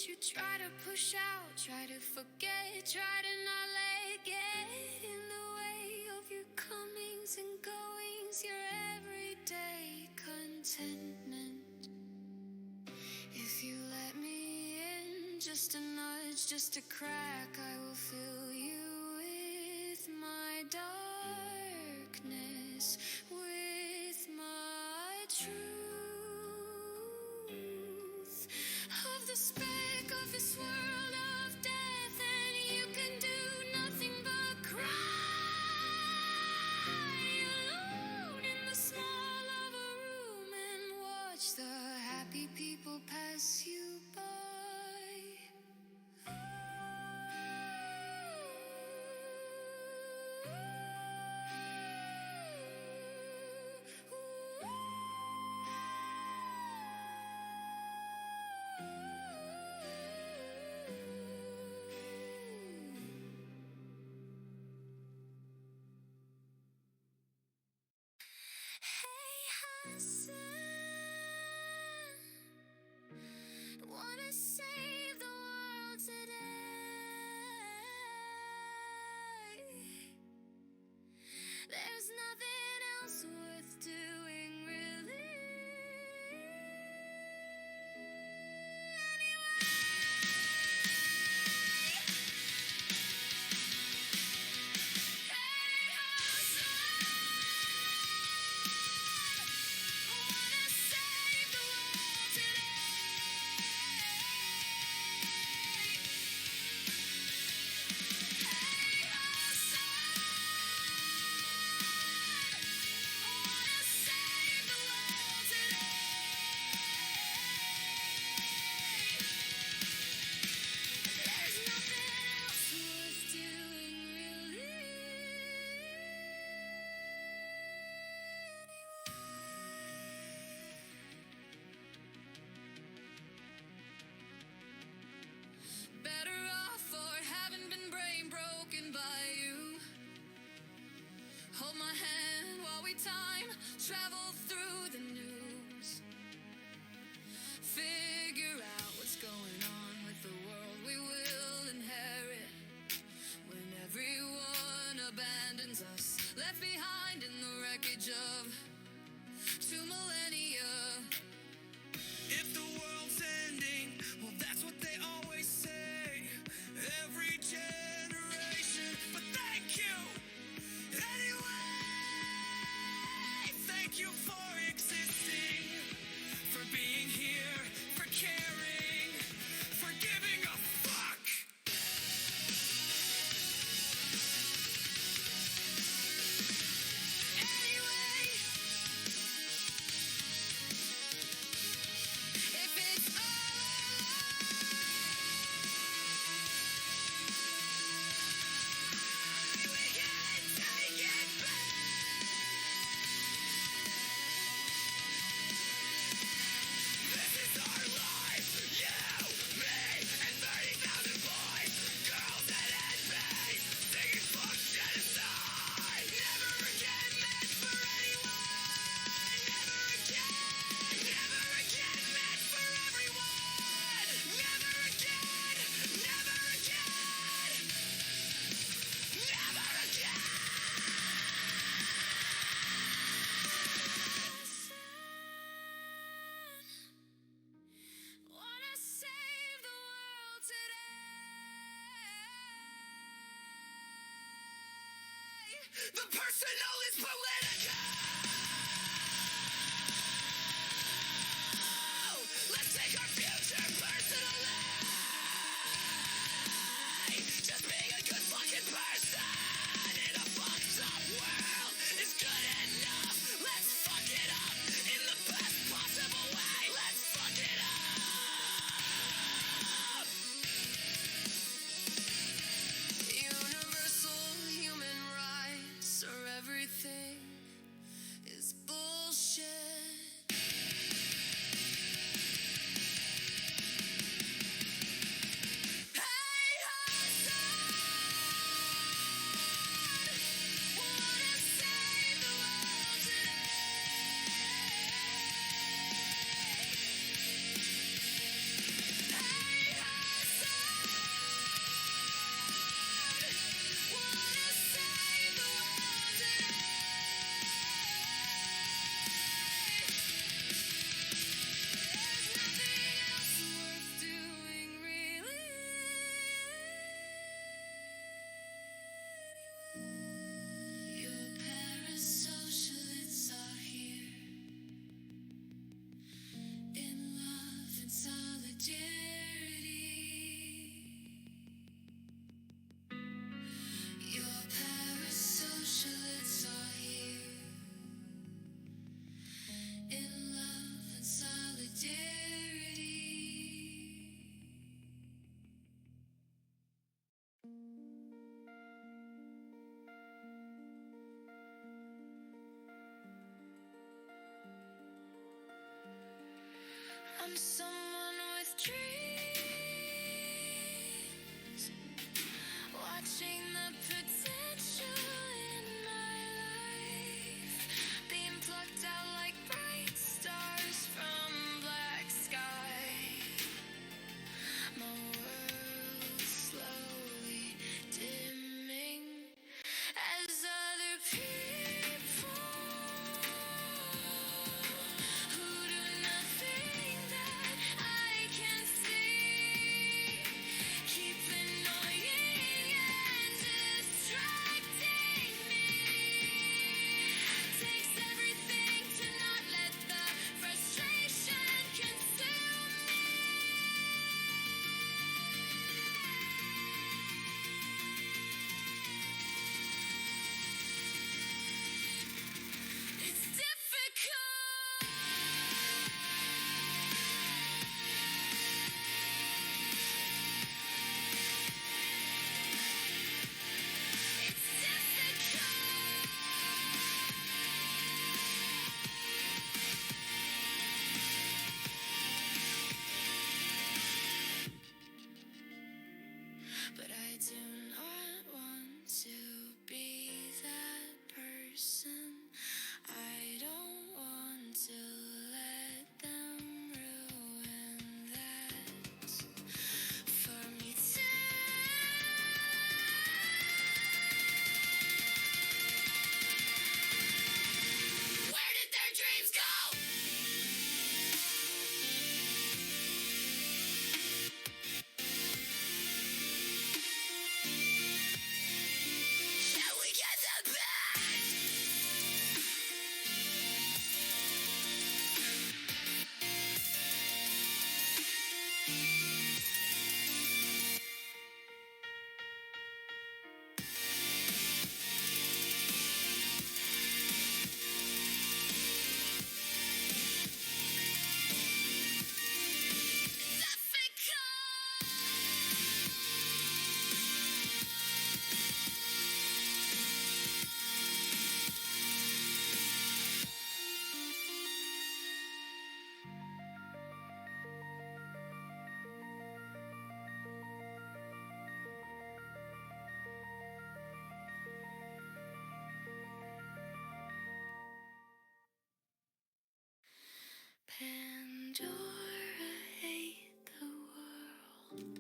that you try to push out, try to forget, try to not let get in the way of your comings and goings, your everyday contentment. If you let me in, just a nudge, just a crack, I will fill you with my darkness, with my truth of the speck of this world of death, and you can do nothing but cry alone in the small of a room and watch the happy people pass you by. Hey, Hassan, wanna save the world today. There's nothing else worth doing, really. Hey, Hassan, wanna save the world today. Hey, Hassan, wanna save the world today. There's nothing else worth doing, really. Better off for having been brain broken by you. Hold my hand while we time travel through the news. Figure out what's going on with the world we will inherit when everyone abandons us, left behind in the wreckage of 2 millennia. If the world's ending, well, that's what they always say. Every generation. But thank you anyway. Thank you for existing, for being here, for caring, for giving a fuck. Anyway, if it's all alive, we can take it back. This is our life, you, me, and 30,000 boys, girls, and inmates singing fuck genocide. Never again meant for anyone. Never again. Never again meant for everyone. Never again. Never again. Never again. Wanna save the world today. The personal is political. Let's take our future personally. Just being a good fucking person in a fucked up world is good enough. Let's fuck it up in the best possible way. Let's fuck it up. Universal human rights are everything is bullshit. Hey, Hassan, Wanna save the world today. Hey, someone with dreams, watching the potential in my life being plucked out like bright stars from black sky. My world slowly dimming as other people who do nothing that I can see keep annoying and distracting me. Takes everything to not let the frustration consume me. It's difficult. It's difficult. But I do not want to be that person. I don't want to let them ruin that for me too. Where did their dreams go? Shall we get them back? Pandora ate the world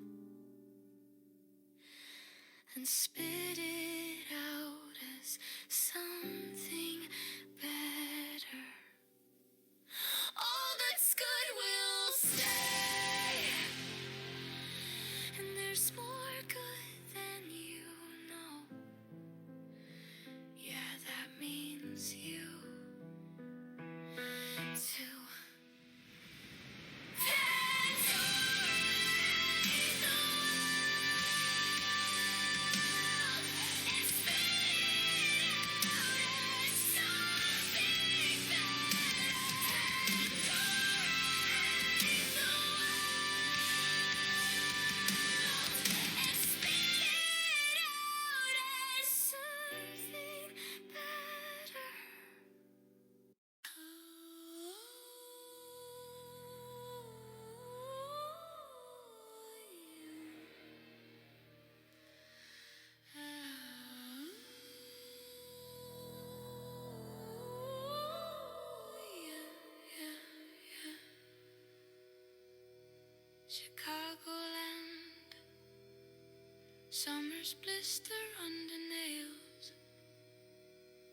and spit it out as something better. All that's good will stay, and there's more good than you know. Yeah, that means you too. Chicagoland, summer's blister under nails,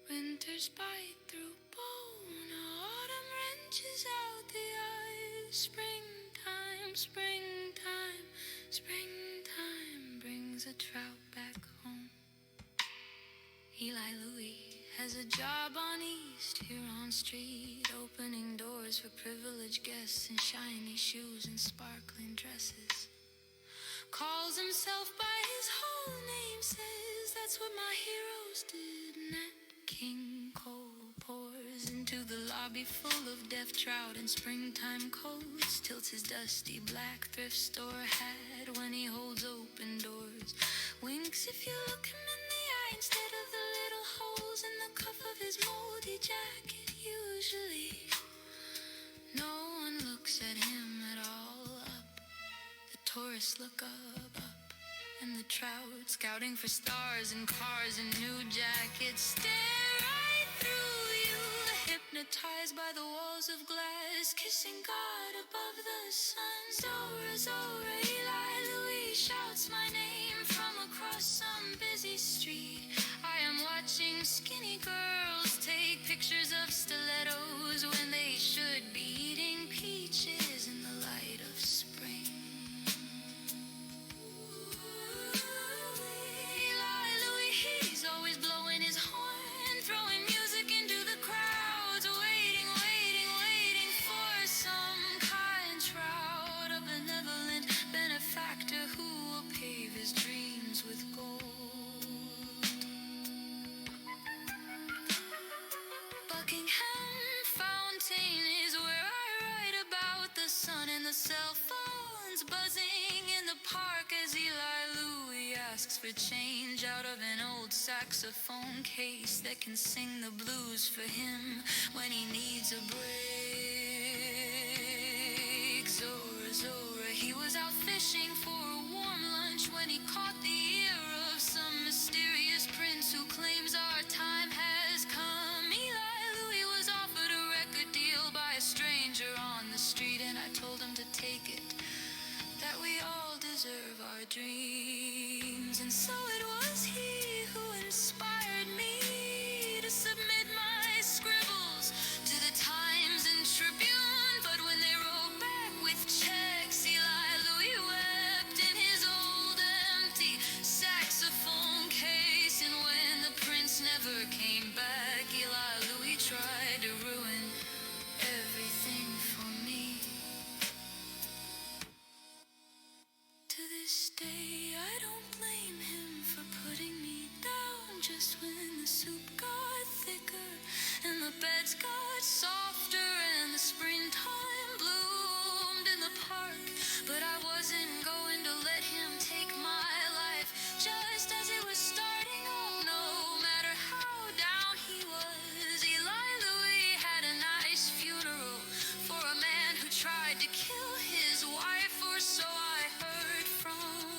winter's bite through bone, autumn wrenches out the eyes. Springtime, springtime, springtime brings a trout back home. Eli Louie has a job on East Huron Street, opening doors for privileged guests in shiny shoes and sparkling dresses. Calls himself by his whole name, says that's what my heroes did. Nat King Cole pours into the lobby full of deaf trout and springtime coats, tilts his dusty black thrift store hat when he holds open doors, winks if you look him in the eye instead of the little holes in the cuff of his moldy jacket. Usually no one looks at him at tourists look up, and the trout scouting for stars and cars and new jackets stare right through you, hypnotized by the walls of glass, kissing God above the sun. Zora, Zora, Eli Louis shouts my name from across some busy street. I am watching skinny girls take pictures of stilettos when they should be eating peaches in the light of spring. Eli Louis, he's always blowing his horn, throwing music into the crowds, waiting, waiting, waiting for some kind trout, a benevolent benefactor who will pave his dreams with gold. Buckingham Fountain is where I write about the sun and the cell phones buzzing in the park as Eli Louis asks for change out of an old saxophone case that can sing the blues for him when he needs a break. Zora, Zora, he was out fishing for a warm lunch when he caught the ear of some mysterious prince who claims our time has come. Eli Louis was offered a record deal by a stranger on the street, and I told him to take it, that we all deserve our dreams. And so it was he who inspired me to submit my scribbles to the Times and Tribune. But when they wrote back with checks, Eli Louis wept in his old empty saxophone case. And when the prince never came back, Eli Louis tried to ruin everything for me. To this day, I don't blame him for putting me down. Just when the soup got thicker and the beds got softer and the springtime bloomed in the park, but I wasn't going to let him take my life just as it was starting. Oh, no matter how down he was, Eli Louis had a nice funeral for a man who tried to kill his wife, or so I heard from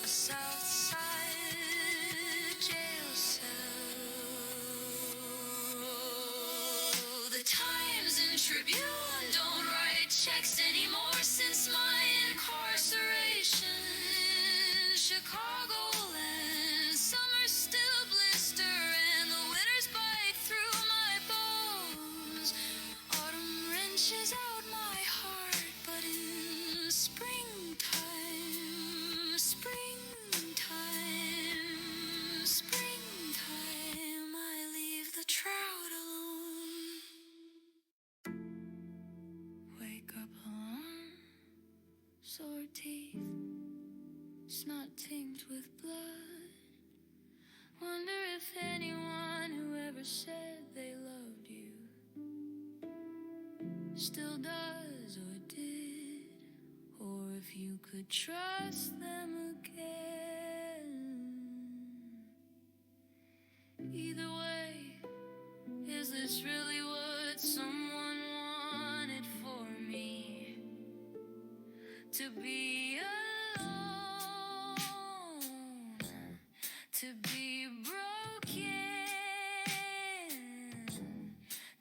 a South Side jail cell. The Times and Tribune don't write checks anymore since my incarceration. Chicagoland summers still blister and the winters bite through my bones. Autumn wrenches out my heart, but in springtime, springtime, springtime, I leave the trout alone. Wake up alone, sore teeth, snot tinged with blood. Wonder if anyone who ever said they loved you still does or did, or if you could trust them again. Either way, is this really what someone wanted for me? To be alone, to be broken,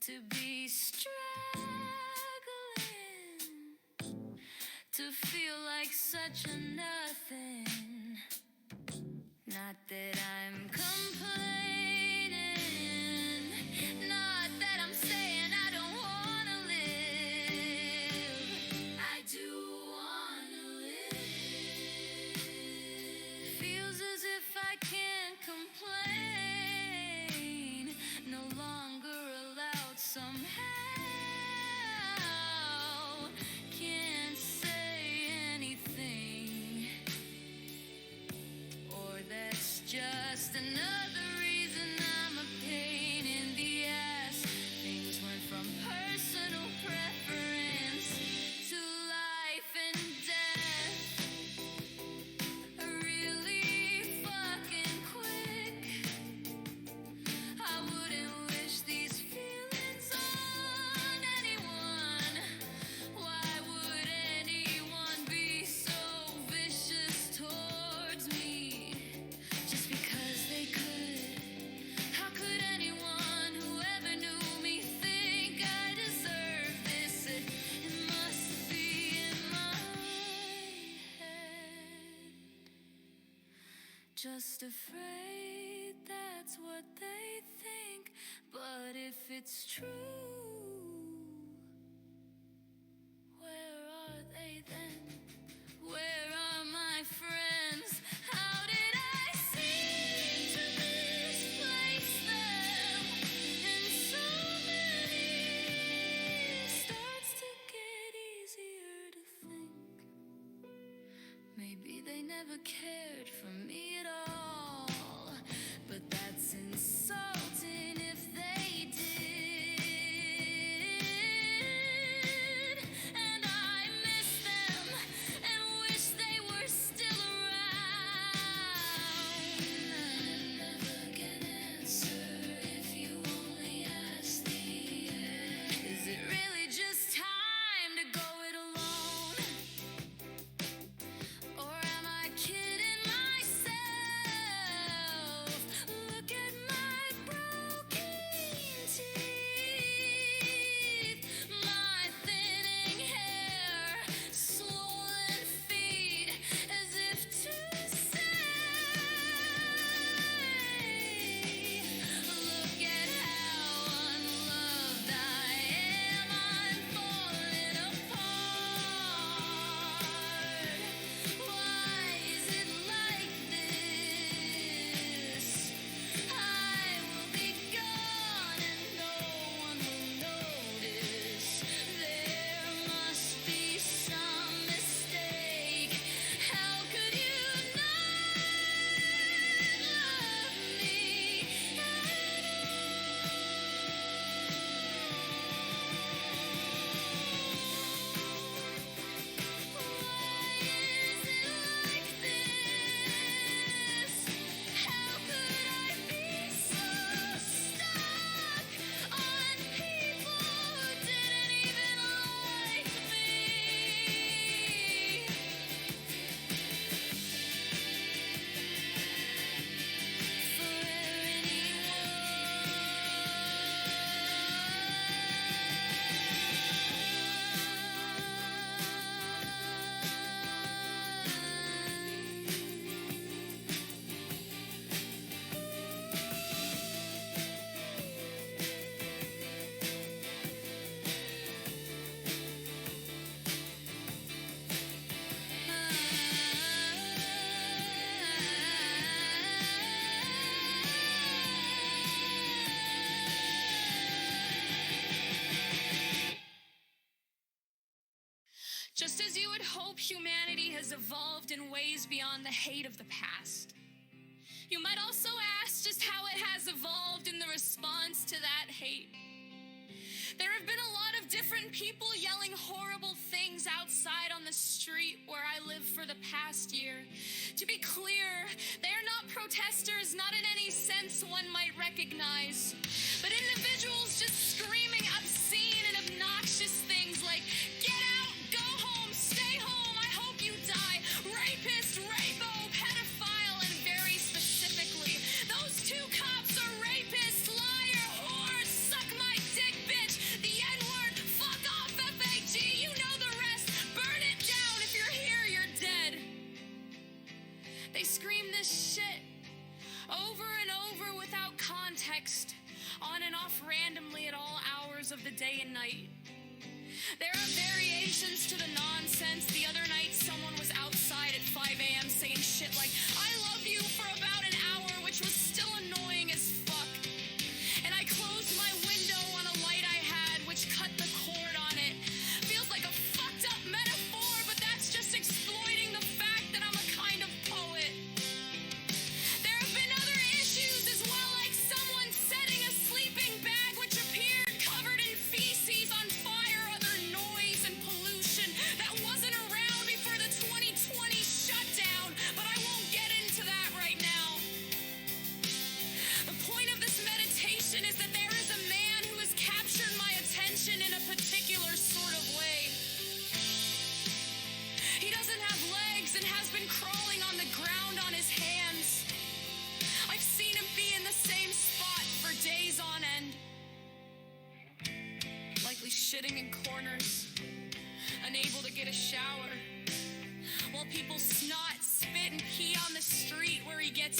to be struggling, to feel like such a nothing. Not that I'm complaining, not that I'm saying I don't wanna live. I do wanna live. Feels as if I can't complain, no longer allowed somehow. Can't say anything, or that's just another reason I'm a pain in the ass. Things went from personal preference to life and death really fucking quick. I wouldn't wish these feelings on anyone. Why would anyone be so Just afraid that's what they think. But if it's true, where are they then? Where are my friends? How did I seem to misplace them? And so many starts to get easier to think. Maybe they never cared for me at all, but that's insulting if they did. And I miss them and wish they were still around. I never can answer if you only ask the end. Is it really just time to go it alone? Or am I kidding myself? Look at my broken teeth, my thinning hair, swollen feet, as if to say, look at how unloved I am. I'm falling apart. Why is it like this? I will be gone and no one will notice. There must be some mistake. How could you not love me at Why is it like this? How could I be so stuck on people who didn't even like me? Just as you would hope humanity has evolved in ways beyond the hate of the past, you might also ask just how it has evolved in the response to that hate. There have been a lot of different people yelling horrible things outside on the street where I live for the past year. To be clear, they are not protesters, not in any sense one might recognize, but individuals just screaming obscene and obnoxious things like, get out, go home, stay home, I hope you die, rapist, rapo, pedophile, and very specifically, those two cops are rapists, liar, whore, suck my dick, bitch, the N-word, fuck off, FAG, you know the rest, burn it down, if you're here, you're dead. They scream this shit over and over without context, on and off randomly at all hours of the day and night. There are variations to the nonsense. The other night, someone was outside at 5 a.m. saying shit like, I love you for about an hour, which was still annoying as fuck. And I closed my window on a light I had, which cut the cord on it. Feels like a fucked up metaphor, but that's just exploiting the fact that I'm a kind of poet. There have been other issues as well, like someone setting a sleeping bag which appeared covered in feces on fire, other noise and pollution that wasn't around before the 2020 shutdown, but I won't get into that right now. The point of this meditation is that there is a man who has captured my attention in a particular sort of way. He doesn't have legs and has been crawling on the ground on his hands. I've seen him be in the same spot for days on end. Likely shitting in corners, unable to get a shower, while people snot, spit, and pee on the street where he gets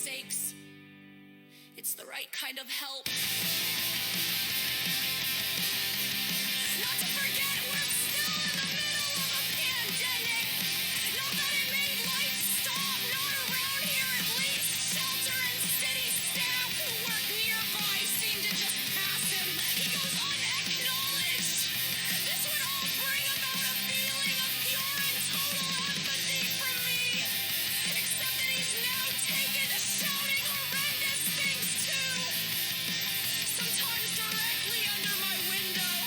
sakes, it's the right kind of help. Not to forget, we're still in the middle of a pandemic. Not that it made life stop, not around here at least. Shelter and city staff who work nearby seem to just pass him. He goes unacknowledged. This would all bring about a feeling of pure and total empathy from me. Except that he's now taken to shouting horrendous things too. Sometimes directly under my window.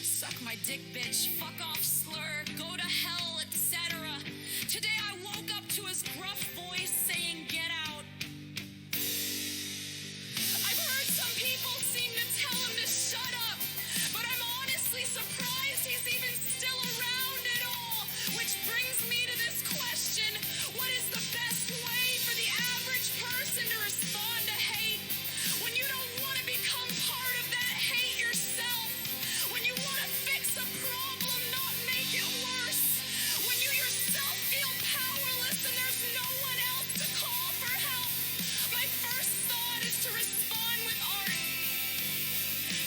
Suck my dick, bitch. Fuck off, slur. Go to hell, etc. Today I woke up to his gruff voice saying, "Get out." I've heard some people seem to tell him to shut up, but I'm honestly surprised he's even still around at all. Which brings me to this question: what is the best way for the average person to respond to hate when you don't want to become part of that hate yourself? When you want to fix a problem, not make it worse? When you yourself feel powerless and there's no one else to call for help? My first thought is to respond with art.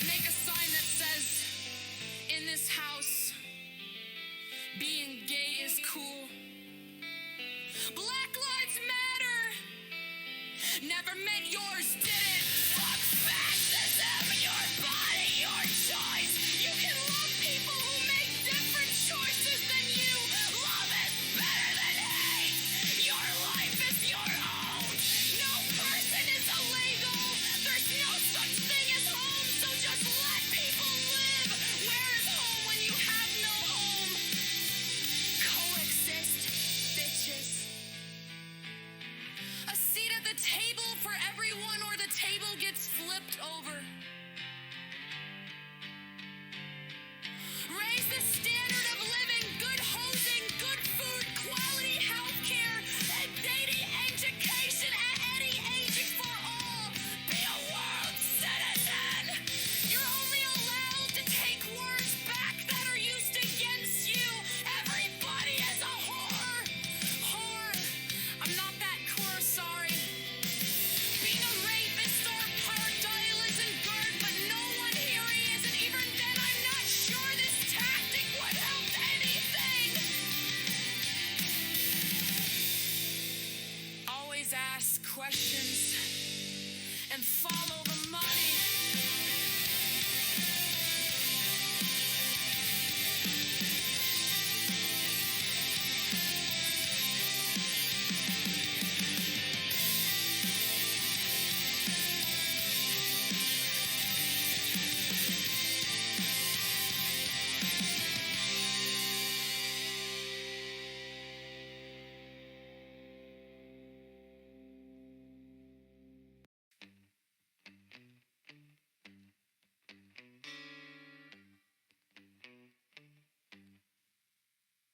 Make a sign that says, "In this house, being gay is cool. Black lives matter. Never meant yours, did it? Fuck fascism, your body, your choice. You can love people who make different choices than you. Love is better than hate. Your life is your own. No person is illegal. There's no such thing as home, so just let people live. Where is home when you have no home? Coexist, bitches. A seat at the table for everyone, or the table gets flipped over. Raise the standard of living, good housing, good food, quality health care, and dating education at any age for all. Be a world citizen. You're only allowed to take words back that are used against you. Everybody is a whore. Whore. I'm not that cool, sorry. Being a rapist or a paradile isn't good, but no one here is, and even then I'm not sure this tactic would help anything. Always ask questions and follow the money.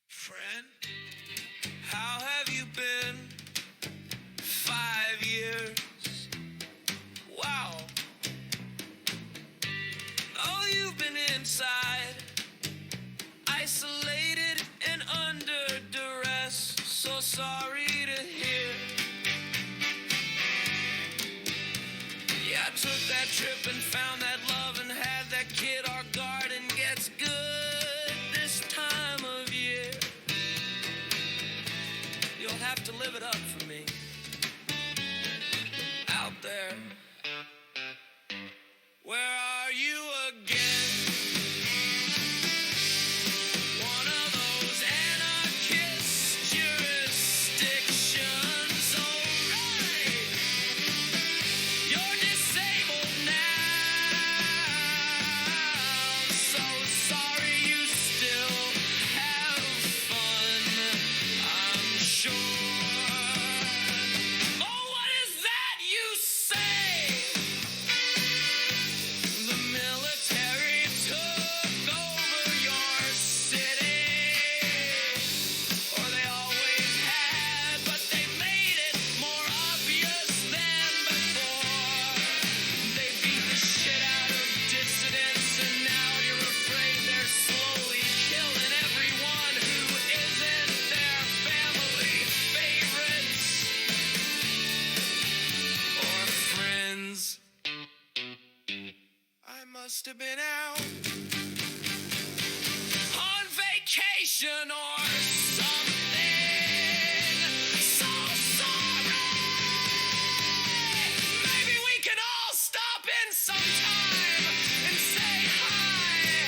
Friend, how have you been? 5 years. Wow. Oh, you've been inside, isolated and under duress. So sorry to hear. Yeah, I took that trip and found that love and had that kid. Our garden gets good this time of year. You'll have to live it up for me. Out there, where are you again? One of those anarchist jurisdictions, alright. You're disabled now, so sorry you still have fun, I'm sure. have been out on vacation or something. So sorry. Maybe we can all stop in sometime and say hi.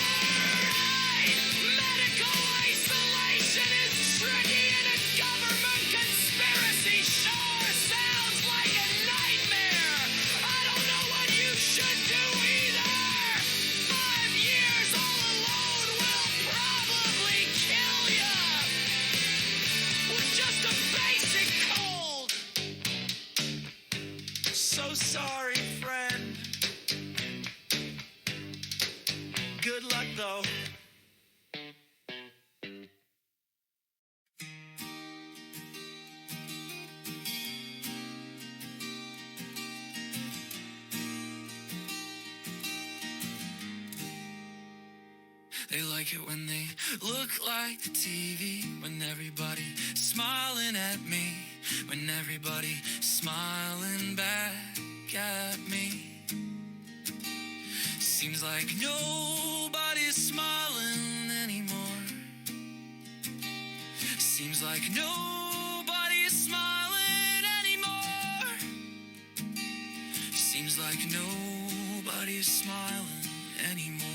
Alright, medical isolation is tricky and a government conspiracy sure sounds like a nightmare. I don't know what you should do either. 5 years all alone will probably kill you with just a basic cold. So sorry, friend. Good luck, though. They like it when they look like the TV, when everybody smiling at me, when everybody smiling back at me. Seems like nobody's smiling anymore. Seems like nobody's smiling anymore. Seems like nobody's smiling anymore.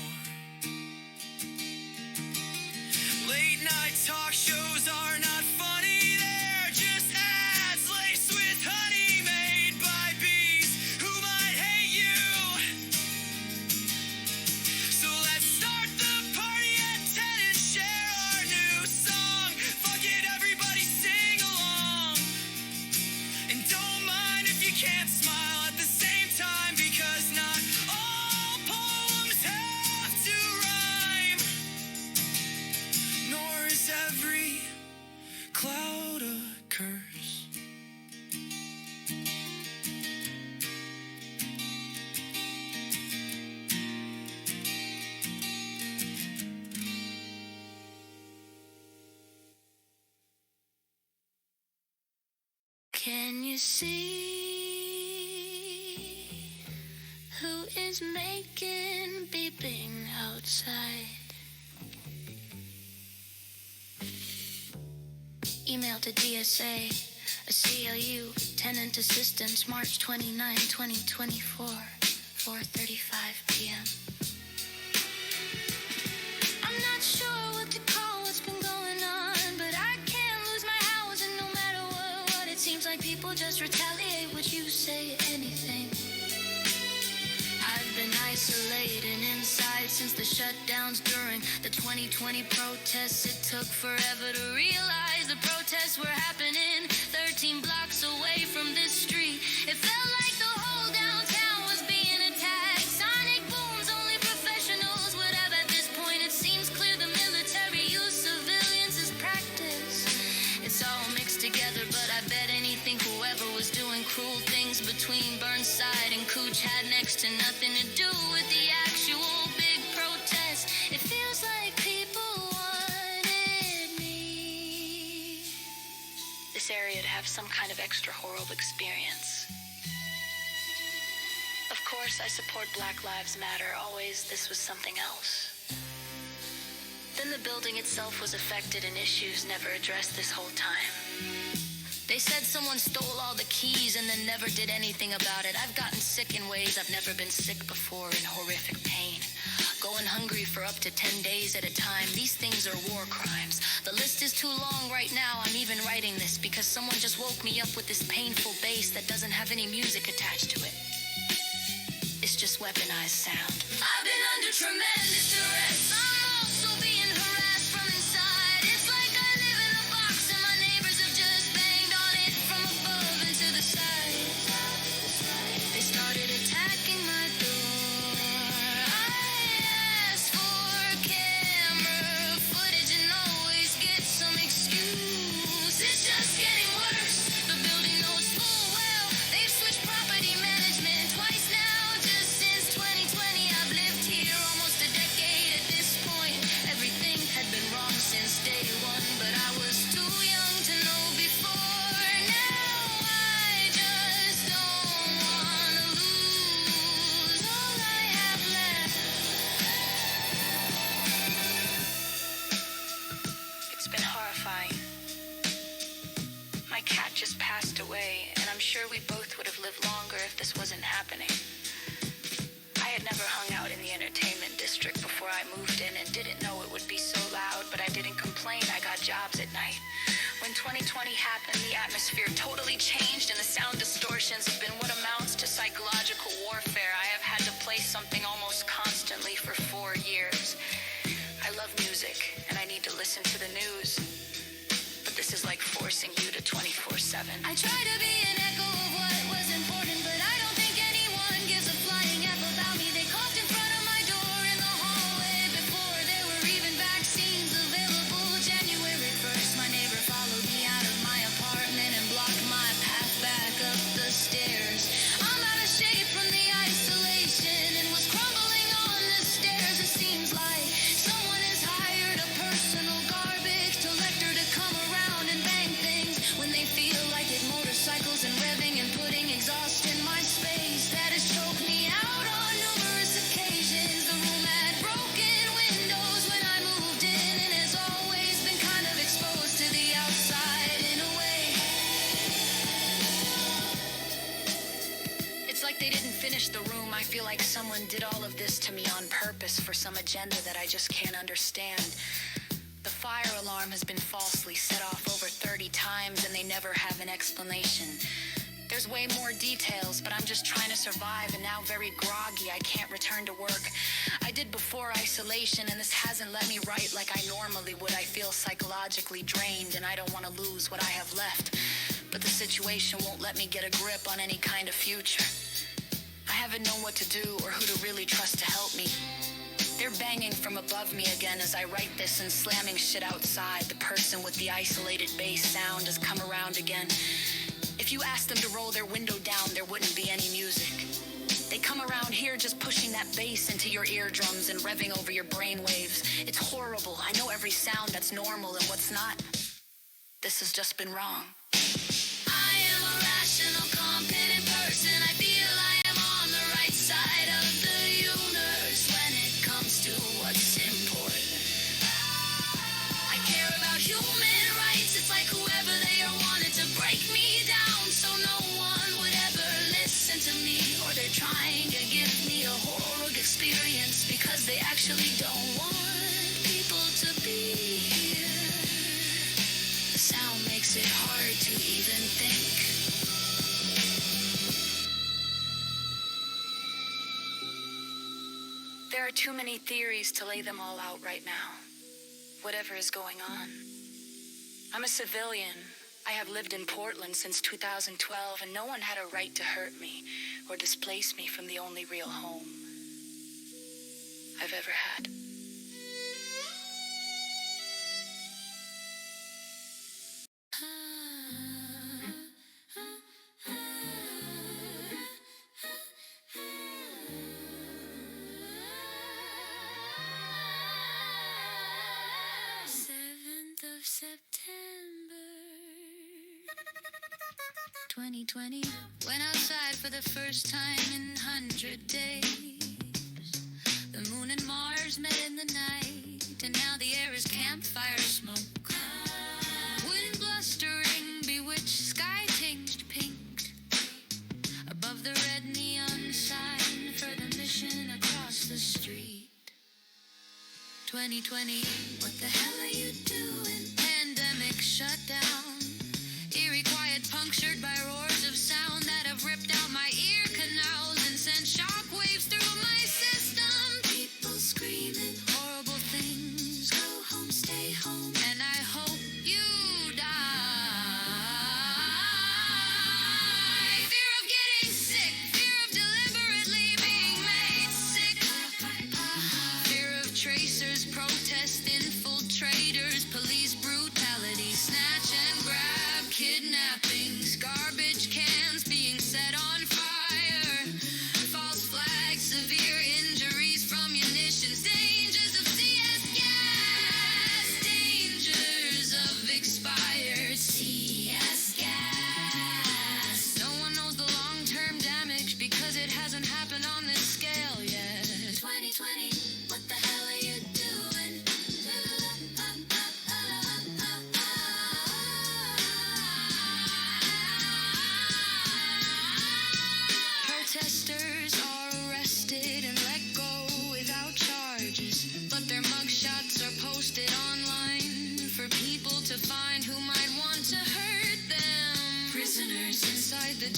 Late night talk shows are not funny, they're just ads laced with honey made by bees who might hate you. So let's start the party at 10 and share our new song. Fuck it, everybody sing along. And don't mind if you can't smile at the same time, because not all poems have to rhyme. Nor is every cloud a curse. Can you see who is making beeping outside? Email to DSA, a CLU, tenant assistance, March 29, 2024, 4:35 p.m. I'm not sure what to call what's been going on, but I can't lose my house, and no matter what, it seems like people just retaliate. Would you say anything? I've been isolating inside since the shutdowns during the 2020 protests. It took forever to realize the protests were happening 13 blocks away from this street. It felt like the whole downtown was being attacked. Sonic booms, only professionals would have at this point. It seems clear the military use civilians as practice. It's all mixed together, but I bet anything whoever was doing cruel things between Burnside and Cooch had next to nothing to do with the actual big protest. It feels like people wanted me, this area, to have some kind of extra horrible experience. Of course, I support Black Lives Matter. Always, this was something else. Then the building itself was affected and issues never addressed this whole time. They said someone stole all the keys and then never did anything about it. I've gotten sick in ways I've never been sick before, in horrific pain. Going hungry for up to 10 days at a time. These things are war crimes. The list is too long right now. I'm even writing this because someone just woke me up with this painful bass that doesn't have any music attached to it. It's just weaponized sound. I've been under tremendous duress. I'm also being harassed from inside. It's like I live in a box and my neighbors have just banged on it from above and to the side. They started attacking my door. I asked for camera footage and always get some excuse. It's just getting worse. The building knows full well they've switched property management twice now. Just since 2020, I've lived here almost a decade at this been horrifying. My cat just passed away, and I'm sure we both would have lived longer if this wasn't happening. I had never hung out in the entertainment district before I moved in and didn't know it would be so loud, but I didn't complain. I got jobs at night. When 2020 happened, the atmosphere totally changed, and the sound distortions have been what amounts to psychological warfare. I have had to play something almost constantly for 4 years. I love music, and I need to listen to the news. But this is like forcing you to 24/7. I try to be an echo of what was important, but I don't think anyone gives a flying F about me. They coughed in front of my door in the hallway before there were even vaccines available. January 1st, my neighbor followed me out of my apartment and blocked my path back up the stairs. I'm out of shape from the isolation and was crumbling on the stairs. It seems like someone has hired a personal garbage collector to come around and bang things when they feel like it. Motorcycles and revving and putting exhaust in my space. That has choked me out on numerous occasions. The room had broken windows when I moved in and has always been kind of exposed to the outside in a way. It's like they didn't finish the room. I feel like someone did all of this to me on purpose for some agenda that I just can't understand. The fire alarm has been falsely set off over 30 times and they never have an explanation. There's way more details, but I'm just trying to survive and now very groggy. I can't return to work. I did before isolation and this hasn't let me write like I normally would. I feel psychologically drained and I don't want to lose what I have left. But the situation won't let me get a grip on any kind of future. I haven't known what to do or who to really trust to help me. They're banging from above me again as I write this and slamming shit outside. The person with the isolated bass sound has come around again. If you asked them to roll their window down, there wouldn't be any music. They come around here just pushing that bass into your eardrums and revving over your brainwaves. It's horrible. I know every sound that's normal and what's not. This has just been wrong. I am a rational, competent person. I feel I am on the right side of the universe when it comes to what's important. I care about human rights. It's like whoever they are wanted to break me down so no one would ever listen to me. Or they're trying to give me a horrible experience because they actually don't want people to be here. The sound makes it hard to even think. There are too many theories to lay them all out right now. Whatever is going on. I'm a civilian. I have lived in Portland since 2012, and no one had a right to hurt me or displace me from the only real home I've ever had. September 2020. Went outside for the first time in 100 days. The moon and Mars met in the night, and now the air is campfire smoke. Wind blustering, bewitched, sky tinged pink. Above the red neon sign for the mission across the street. 2020, what the hell are you doing? Pandemic shut down. Eerie quiet punctured by roars of sound that have ripped out my ear canals and sent shockwaves through my system. People screaming horrible things. Go home, stay home, and I hope you die. Fear of getting sick. Fear of deliberately being made sick. Fear of tracers protest infiltrate.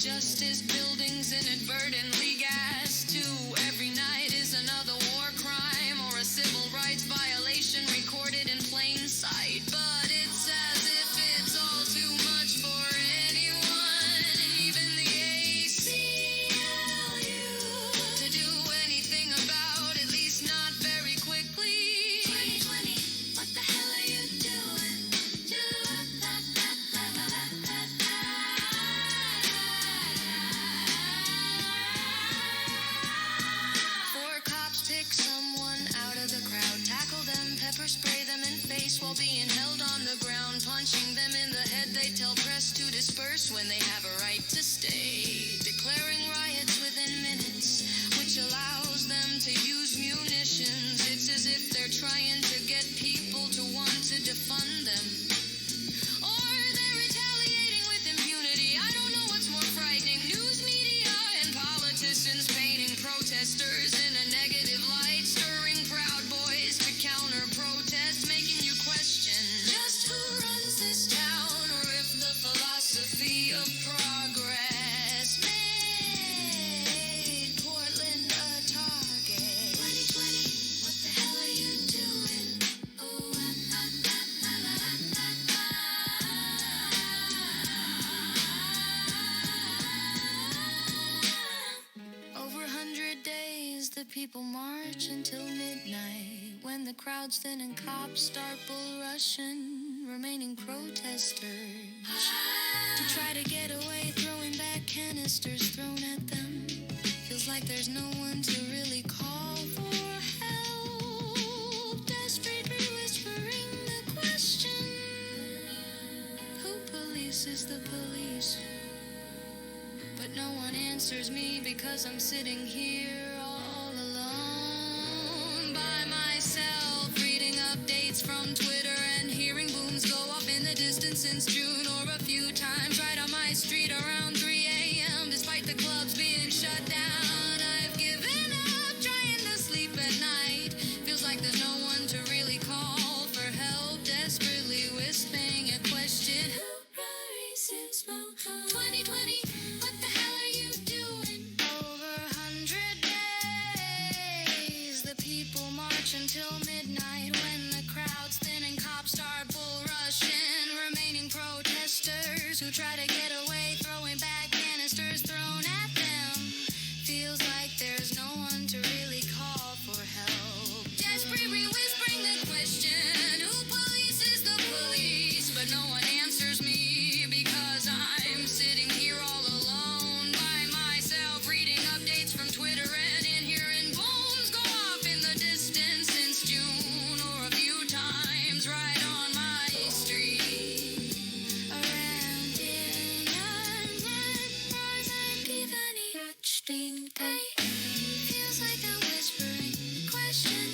justice, buildings inadvertently gas too. Every night is another war crime or a civil rights violation recorded in plain sight. But it's as if it's all too much for anyone, even the ACLU, to do anything about, at least not very quickly. 2020, what the hell are you doing? Four cops pick someone out of the crowd, tackle them, pepper spray them in face while being held on the ground, punching them in the head. They tell press to disperse when they have a right to stay, declaring riots within minutes, which allows them to use munitions. It's as if they're trying to get people to want to defund them. Or they're retaliating with impunity. I don't know what's more frightening. News media and politicians painting protesters in a negative light, stirring Proud Boys to counter protest, making you question just who runs this town, or if the philosophy of progress made Portland a target. 2020, what the hell are you doing? Oh, over 100 days, the people march until midnight, when the crowds thin and cops start bull rushing remaining protesters to try to get away, throwing back canisters thrown at them. Feels like there's no one to really call for help. Desperately whispering the question, who polices the police? But no one answers me because I'm sitting here all alone by myself, reading updates from Twitter and hearing booms go off in the distance since June, or a few times right on my street around 3 a.m. Despite the clubs being shut down, I've given up trying to sleep at night. Feels like there's no one to really call for help, desperately whispering a question, who rises smoke? 2020, what the hell are you doing? Over 100 days, the people march until midnight, when the crowds thin and cops start bull rushing remaining protesters who try to get away, throwing back canisters thrown at them. Feels like there's no one to really call for help. Desperately whispering the question, who polices the police? But no one answers me because I'm sitting here all alone by myself, reading updates from Twitter and in hearing bombs go off in the distance since June, or a few times right on my street. Around in bars and Tiffany Street. Feels like a whispering question,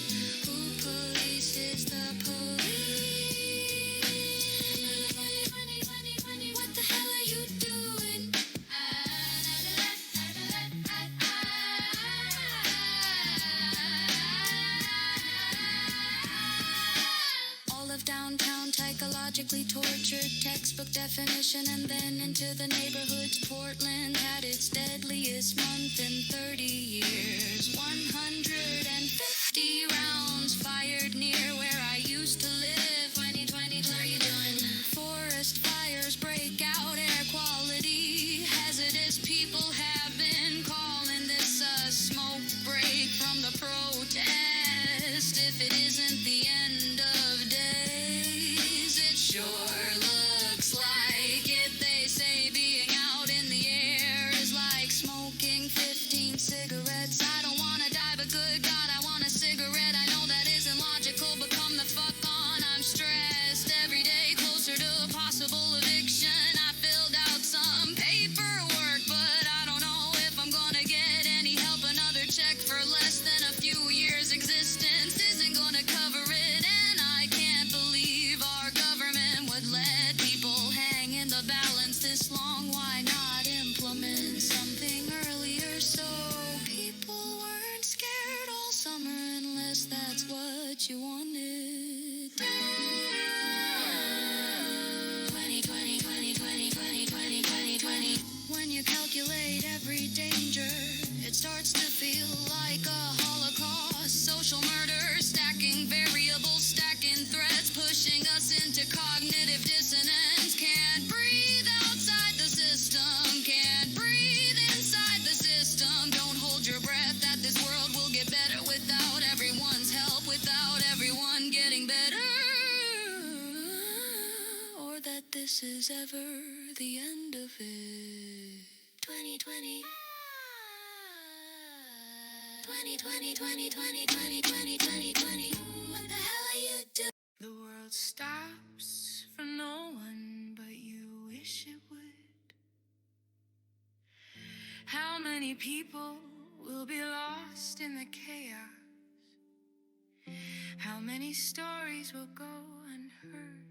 who polices the police? What the hell are you doing? All of downtown psychologically tortured, textbook definition, and then into the neighborhoods. Portland had its deadliest month in 30 years. 150 rounds fired near where I used to live. 2020, what are you doing? Forest fires break out, air quality hazardous. People have been calling this a smoke break from the protest. If it isn't the end of days, it sure looks like it. They say being out in the air is like smoking 15 cigarettes. I don't wanna die, but good God, I want a cigarette. I know like a holocaust. Social murder, stacking variables, stacking threats, pushing us into cognitive dissonance. Can't breathe outside the system, can't breathe inside the system. Don't hold your breath that this world will get better without everyone's help, without everyone getting better. Or that this is ever the end of it. 2020. 2020, 2020, 2020, 2020. What the hell are you doing? The world stops for no one but you wish it would. How many people will be lost in the chaos? How many stories will go unheard?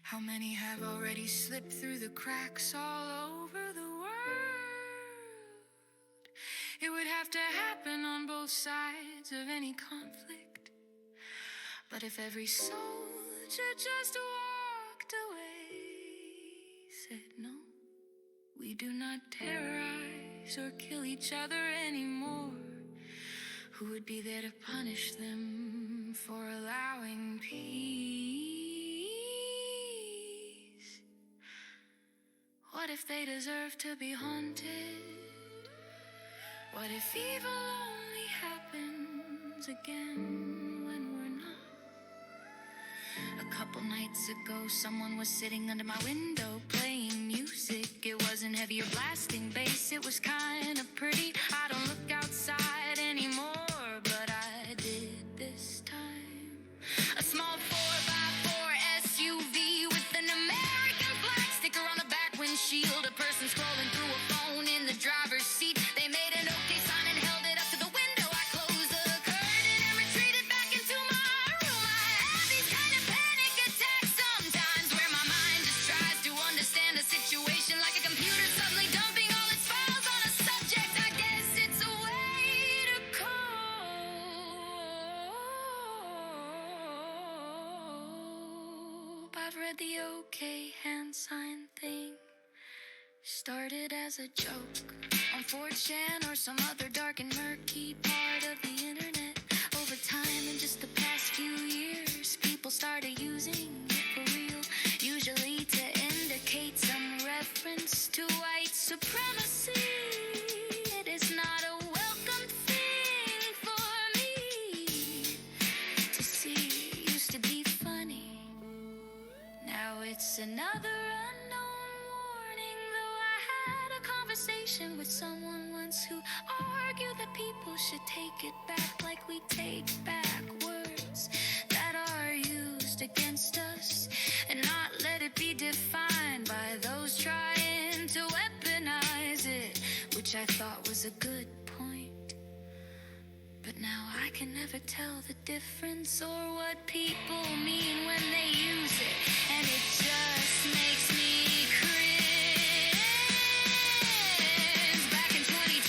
How many have already slipped through the cracks all over the world? It would have to happen on both sides of any conflict. But if every soldier just walked away, said no, we do not terrorize or kill each other anymore, who would be there to punish them for allowing peace? What if they deserve to be haunted? What if evil only happens again when we're not? A couple nights ago, someone was sitting under my window playing music. It wasn't heavy or blasting bass, it was kind of pretty. I don't look outside anymore, but I did this time. A small 4x4 SUV with an American flag sticker on the back windshield. A person scrolling through a phone in the driver's seat. They made an okay sign and held it up to the window. I closed the curtain and retreated back into my room. I have these kind of panic attacks sometimes, where my mind just tries to understand a situation like a computer suddenly dumping all its files on a subject. I guess it's a way to cope. I've read the okay hand sign thing. Started as a joke on 4chan or some other dark and murky part of the internet. Over time, in just the past few years, people started using it for real, usually to indicate some reference to white supremacy. It is not a welcome thing for me to see. It used to be funny, now it's another unknown warning. Though I had a conversation with someone once who argued that people should take it back like we take back words that are used against us, and not let it be defined by those trying to weaponize it, which I thought was a good point. But now I can never tell the difference or what people mean when they use it, and it just makes me cringe. Back in 2020,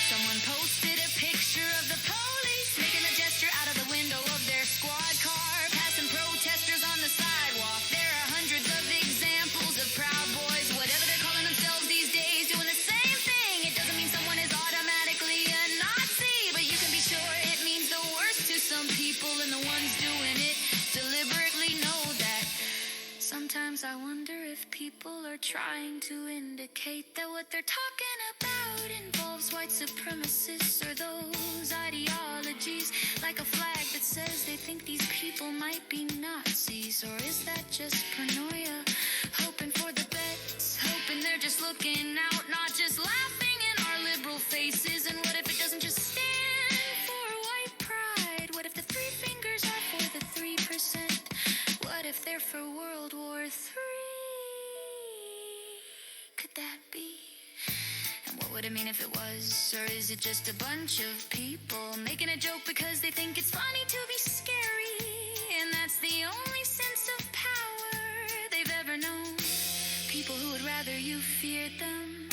someone posted a picture of the police making a gesture out of the window of their squad car, passing protesters on the sidewalk. There are hundreds of examples of Proud Boys, whatever they're calling themselves these days, doing the same thing. It doesn't mean someone is automatically a Nazi, but you can be sure it means the worst to some people, and the ones doing it deliberately know that. Sometimes I wonder if people are trying to indicate that what they're talking about involves white supremacists or those ideologies, like a flag that says they think these people might be Nazis. Or is that just paranoia, hoping for the best, hoping they're just looking out, not just laughing in our liberal faces? And what if it doesn't just stand for white pride? What if the three fingers are for the 3%? What if they're for World War III? Could that be? And what would it mean if it was? Or is it just a bunch of people making a joke because they think it's funny to be scary, and that's the only sense of power they've ever known? People who would rather you feared them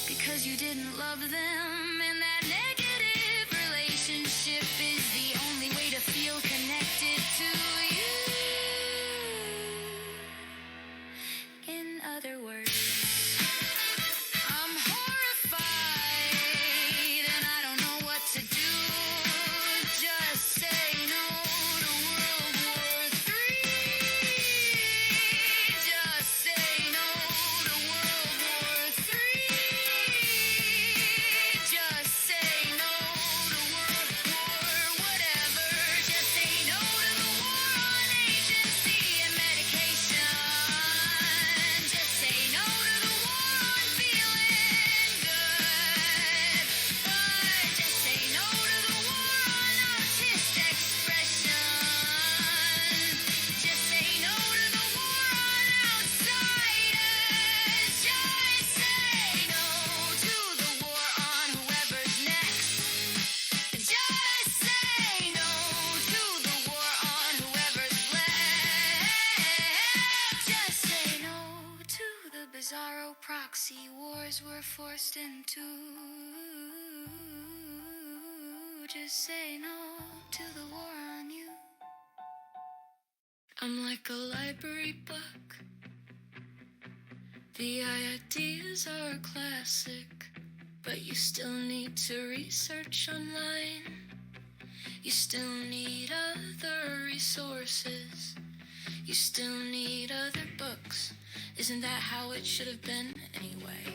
because you didn't love them, and that negative relationship is the only way to feel connected to you. In other words, I'm horrified, and I ideas we're forced into. Just say no to the war on you. I'm like a library book. The ideas are classic, but you still need to research online. You still need other resources. You still need other books. Isn't that how it should have been anyway?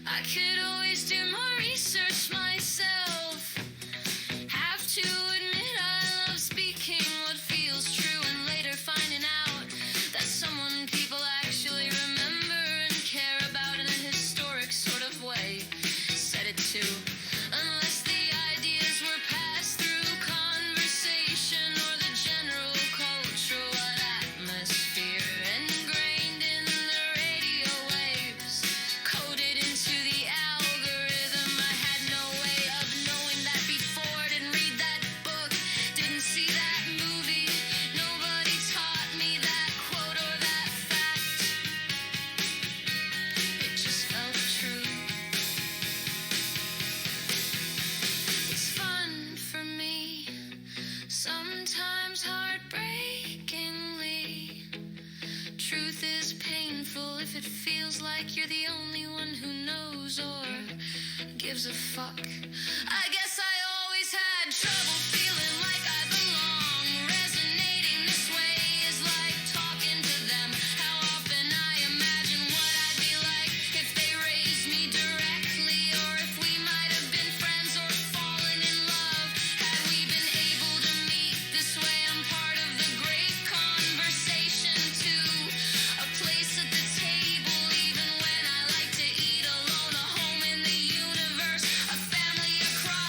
I could always do more research myself. Have to admit I love speaking what feels true and later finding out that someone people actually remember and care about in a historic sort of way. Said it too. Unless the ideas were passed through conversation or the general cultural atmosphere, ingrained in the radio waves, coded into the algorithm. I had no way of knowing that before. Didn't read that book, didn't see that movie. Nobody taught me that quote or that fact. It just felt true. It's fun for me, sometimes heartbreakingly. Truth is painful if it feels like you're the only one who knows or gives a fuck. I guess I always had trouble feeling like I belong. Resonating this way is like talking to them. How often I imagine what I'd be like if they raised me directly, or if we might have been friends or fallen in love. Had we been able to meet this way, I'm part of the great conversation too. A place at the table even when I like to eat alone. A home in the universe, a family across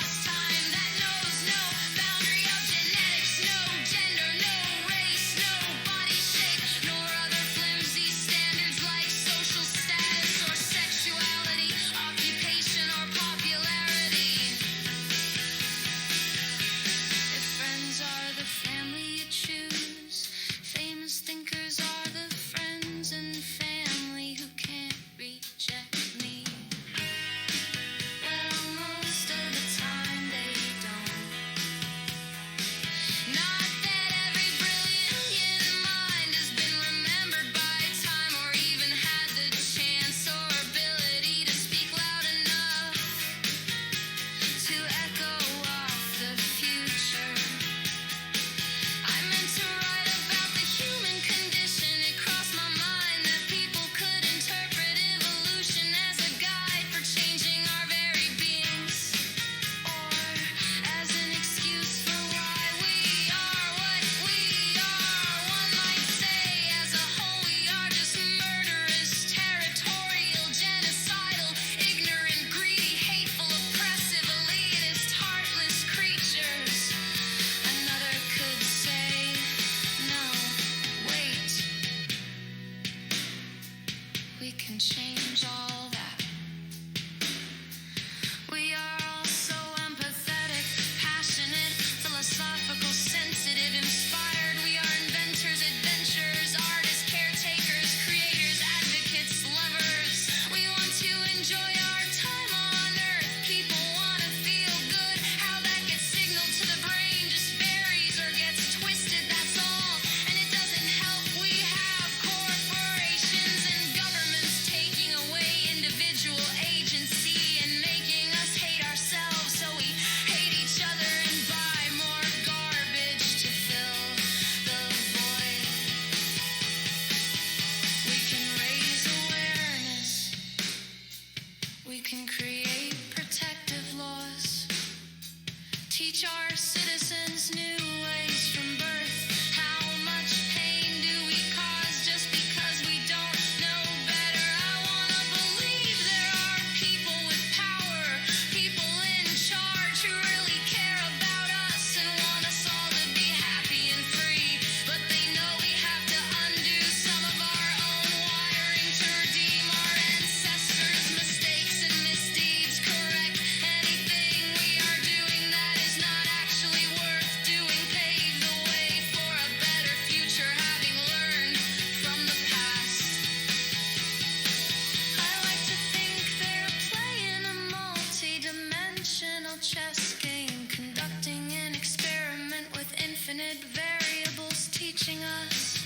teaching us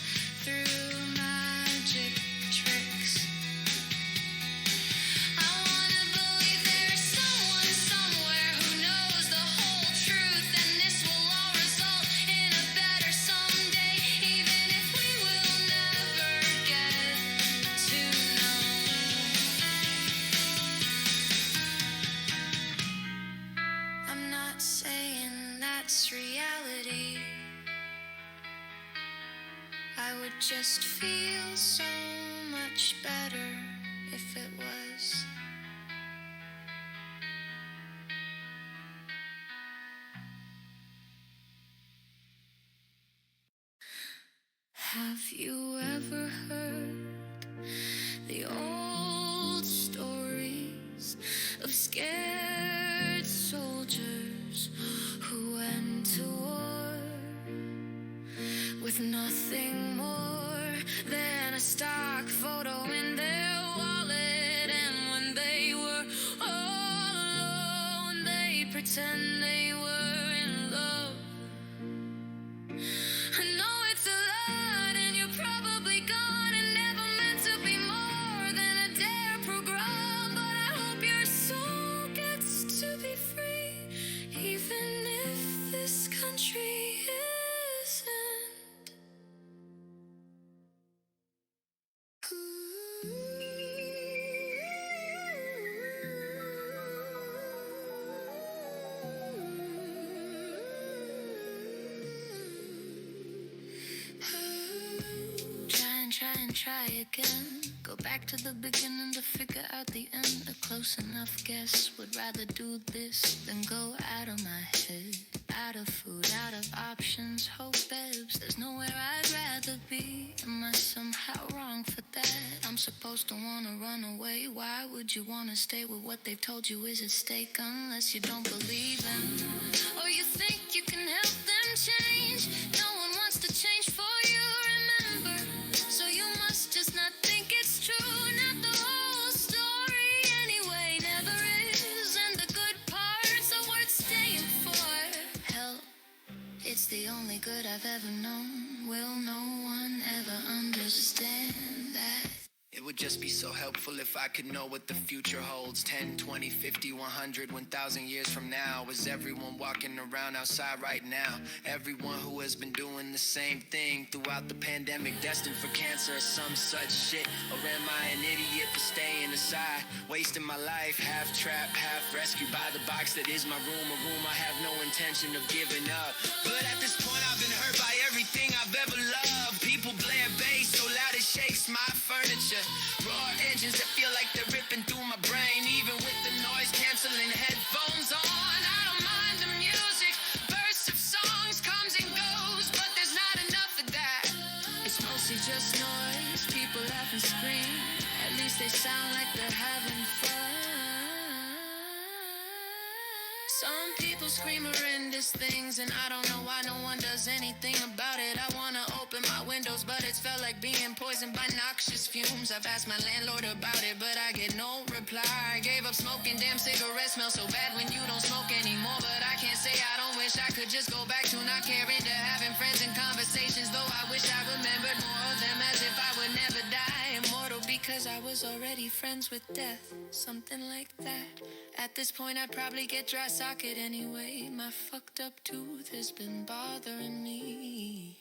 through magic tricks. I wanna believe there's someone somewhere who knows the whole truth, and this will all result in a better someday, even if we will never get to know. I'm not saying that's reality. I would just feel so much better if it was. Have you ever heard the old stories of scared soldiers who went to war with nothing more than a stock photo in their wallet? And when they were all alone, they pretend they were in love. I know it's a lot, and you're probably gone and never meant to be more than a dare program, but I hope your soul gets to be free, even if this country isn't. Try again. Go back to the beginning to figure out the end. A close enough guess. Would rather do this than go out of my head. Out of food, out of options. Hope ebbs. There's nowhere I'd rather be. Am I somehow wrong for that? I'm supposed to wanna run away. Why would you wanna stay with what they've told you is at stake? Unless you don't believe in, or you think you can help them change. No one wants to change for you, remember. So you must just not think it's true. Not the whole story anyway, never is. And the good parts are worth staying for. Help, it's the only good I've ever known. Will no one ever understand that? It would just be so helpful if I could know what the future holds. 10, 20, 50, 100, 1,000 years from now. Is everyone walking around outside right now? Everyone who has been doing the same thing throughout the pandemic, destined for cancer or some such shit? Or am I an idiot for staying aside, wasting my life, half trapped, half rescued by the box that is my room? A room I have no intention of giving up. But at this point I've been hurt by everything I've ever loved. People blare bass so loud it shakes my furniture. Raw engines that feel like they're ripping through my brain, even with the noise canceling headphones on. I don't mind the music, bursts of songs comes and goes, but there's not enough of that. It's mostly just noise, people laugh and scream. At least they sound like they're having fun. Some people scream horrendous things, and I don't know why no one does anything about it. I wanna open my windows, but it's felt like being poisoned by noxious fumes. I've asked my landlord about it, but I get no reply. I gave up smoking, damn cigarettes smell so bad when you don't smoke anymore. But I can't say I don't wish I could just go back to not caring, to having friends and conversations. Though I wish I remembered more of them, as if I would never die immortal, because I was already friends with death, something like that. At this point I'd probably get dry socket anyway. My fucked up tooth has been bothering me.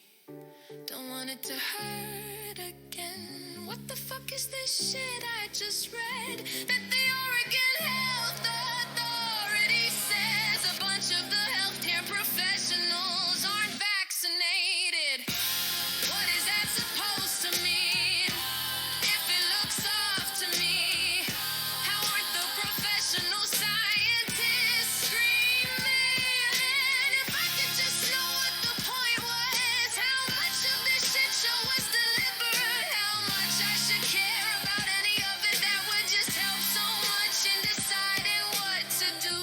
Don't want it to hurt again. What the fuck is this shit I just read? That the Oregon Health Authority says a bunch of the healthcare professionals aren't vaccinated. What is that supposed to mean? If it looks off to me, how aren't the professional scientists screaming? And if I could just know what the point was, how much of this shit show was delivered, how much I should care about any of it, that would just help so much in deciding what to do.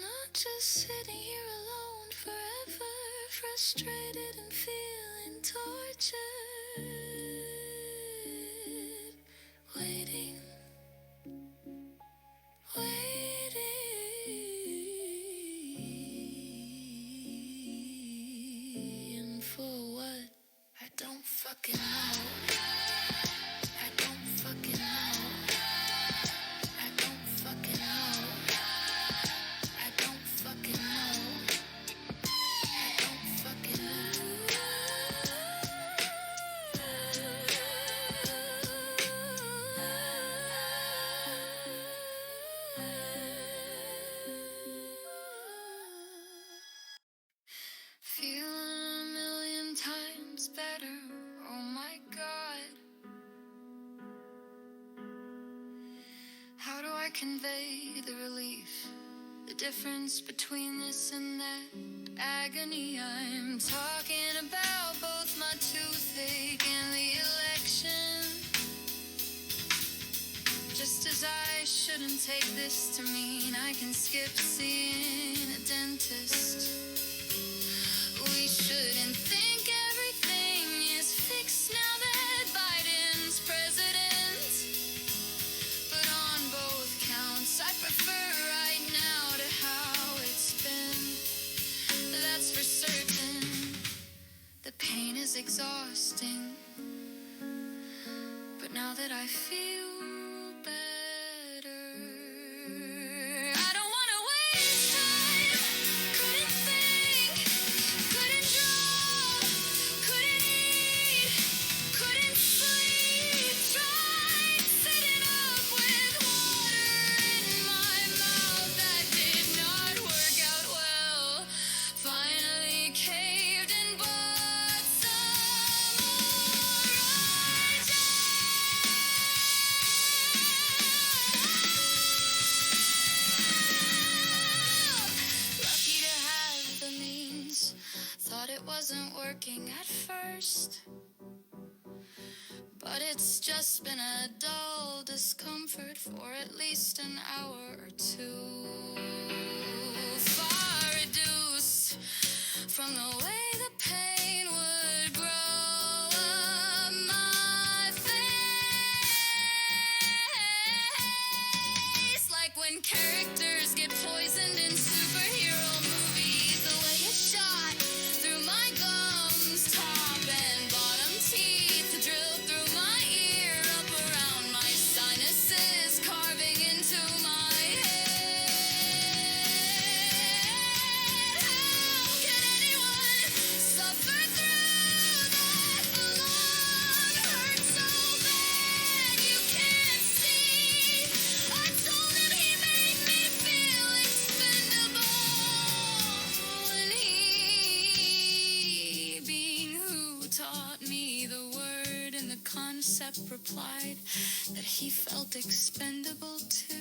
Not just sitting here alone forever, frustrated and feeling tortured, waiting, waiting fucking know. I don't fucking know. I don't fucking know. I don't fucking know. I don't fucking Feeling a million times better, oh my god. How do I convey the relief? The difference between this and that agony. I'm talking about both my toothache and the election. Just as I shouldn't take this to mean I can skip seeing a dentist. We shouldn't think everything is fixed now that Biden's president. But on both counts, I prefer right now to how it's been. That's for certain. The pain is exhausting. But now that I feel better, I don't want to waste time. Couldn't think, couldn't draw, couldn't eat, couldn't sleep. Tried sitting up with water in my mouth. That did not work out well. Finally caved and bought some more oranges. Lucky to have the means. Thought it wasn't working at first, but it's just been a dull discomfort for at least an hour or two. Far reduced from the way the pain would grow up my face. Like when characters get poisoned in superhero movies, the way it shot through my gums, top and bottom teeth, drilled through my ear, up around my sinuses, carving into my head. How can anyone suffer through that alone? Hurt so bad you can't see. I told him he made me feel expendable, and he, being who taught me the word and the concept, replied that he felt expendable too.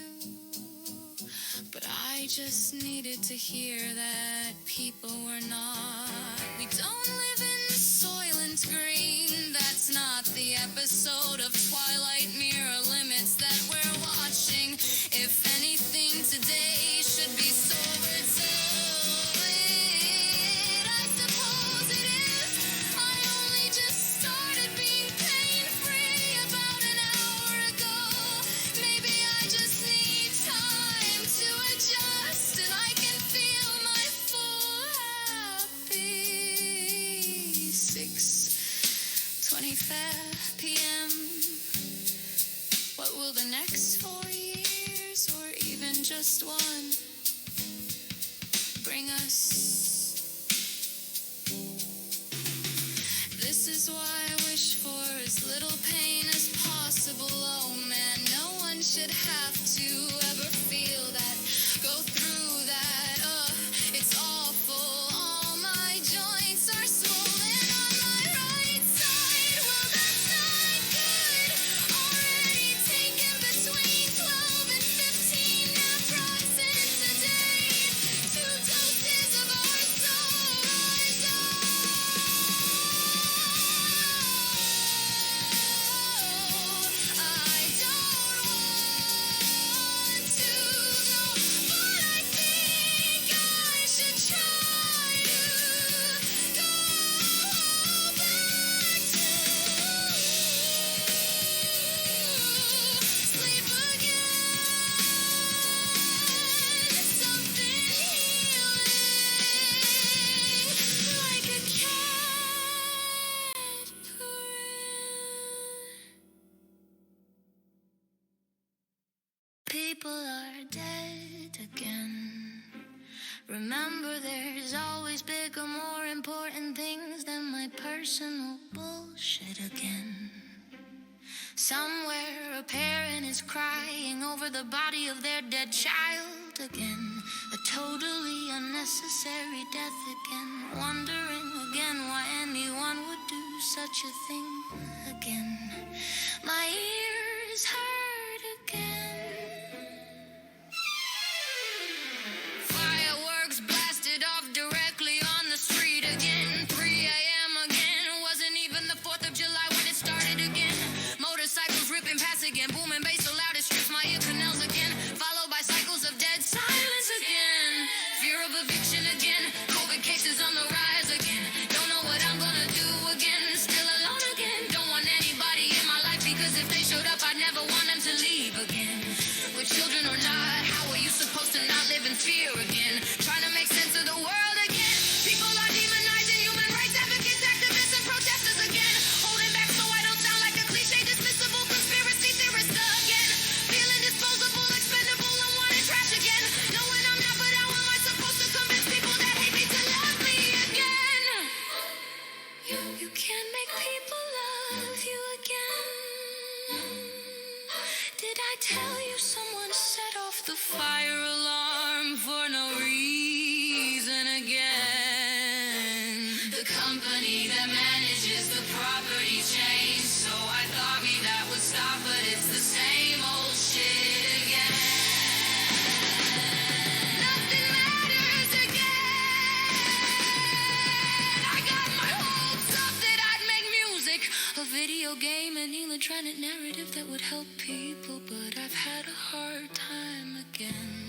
But I just needed to hear that people were not. We don't live in Soylent Green. That's not the episode of Twilight Mirror Limits that we're watching. If anything, today should be sobered to it. I suppose it is. I only just started being pain-free about an hour ago. Maybe I just need time to adjust, and I can feel my full happy. 6:25 p.m. What will the next 4 years, or even just one, bring us? This is why I wish for as little pain as possible. Oh man, no one should have to ever feel that, go through that. It's awful. All my joints are swollen on my right side. Well, that's not good. Already taken between 12 and 15 naproxen a day. 2 doses of I don't people are dead again. Remember, there's always bigger, more important things than my personal bullshit again. Somewhere a parent is crying over the body of their dead child again. A totally unnecessary death again. Wondering again why anyone would do such a thing again. My ears hurt again. Fireworks blasted off directly on the street again. 3 a.m. again. Wasn't even the 4th of July when it started again. Motorcycles ripping past again. Booming bass so loud it strips my ear canals again. Followed by cycles of dead silence again. Fear of eviction again. COVID cases on the rise again. Don't know what I'm gonna do again. Still alone again. Don't want anybody in my life because if they showed up I'd never want them to leave again. With children or not, how are you supposed to not live in fear again? Trying to make sense of the world again. People are demonizing human rights advocates, activists, and protesters again. Holding back so I don't sound like a cliche, dismissible conspiracy theorist again. Feeling disposable, expendable, and wanting trash again. Knowing I'm not, but how am I supposed to convince people that hate me to love me again? You can't make people love you again. Did I tell you someone set off the fire alarm for no reason again? The company that manages the property changed, so I thought me that would stop, but it's the same old shit again. Nothing matters again. I got my hopes up that I'd make music, a video game, an electronic narrative that would help people, but I've had a hard time again.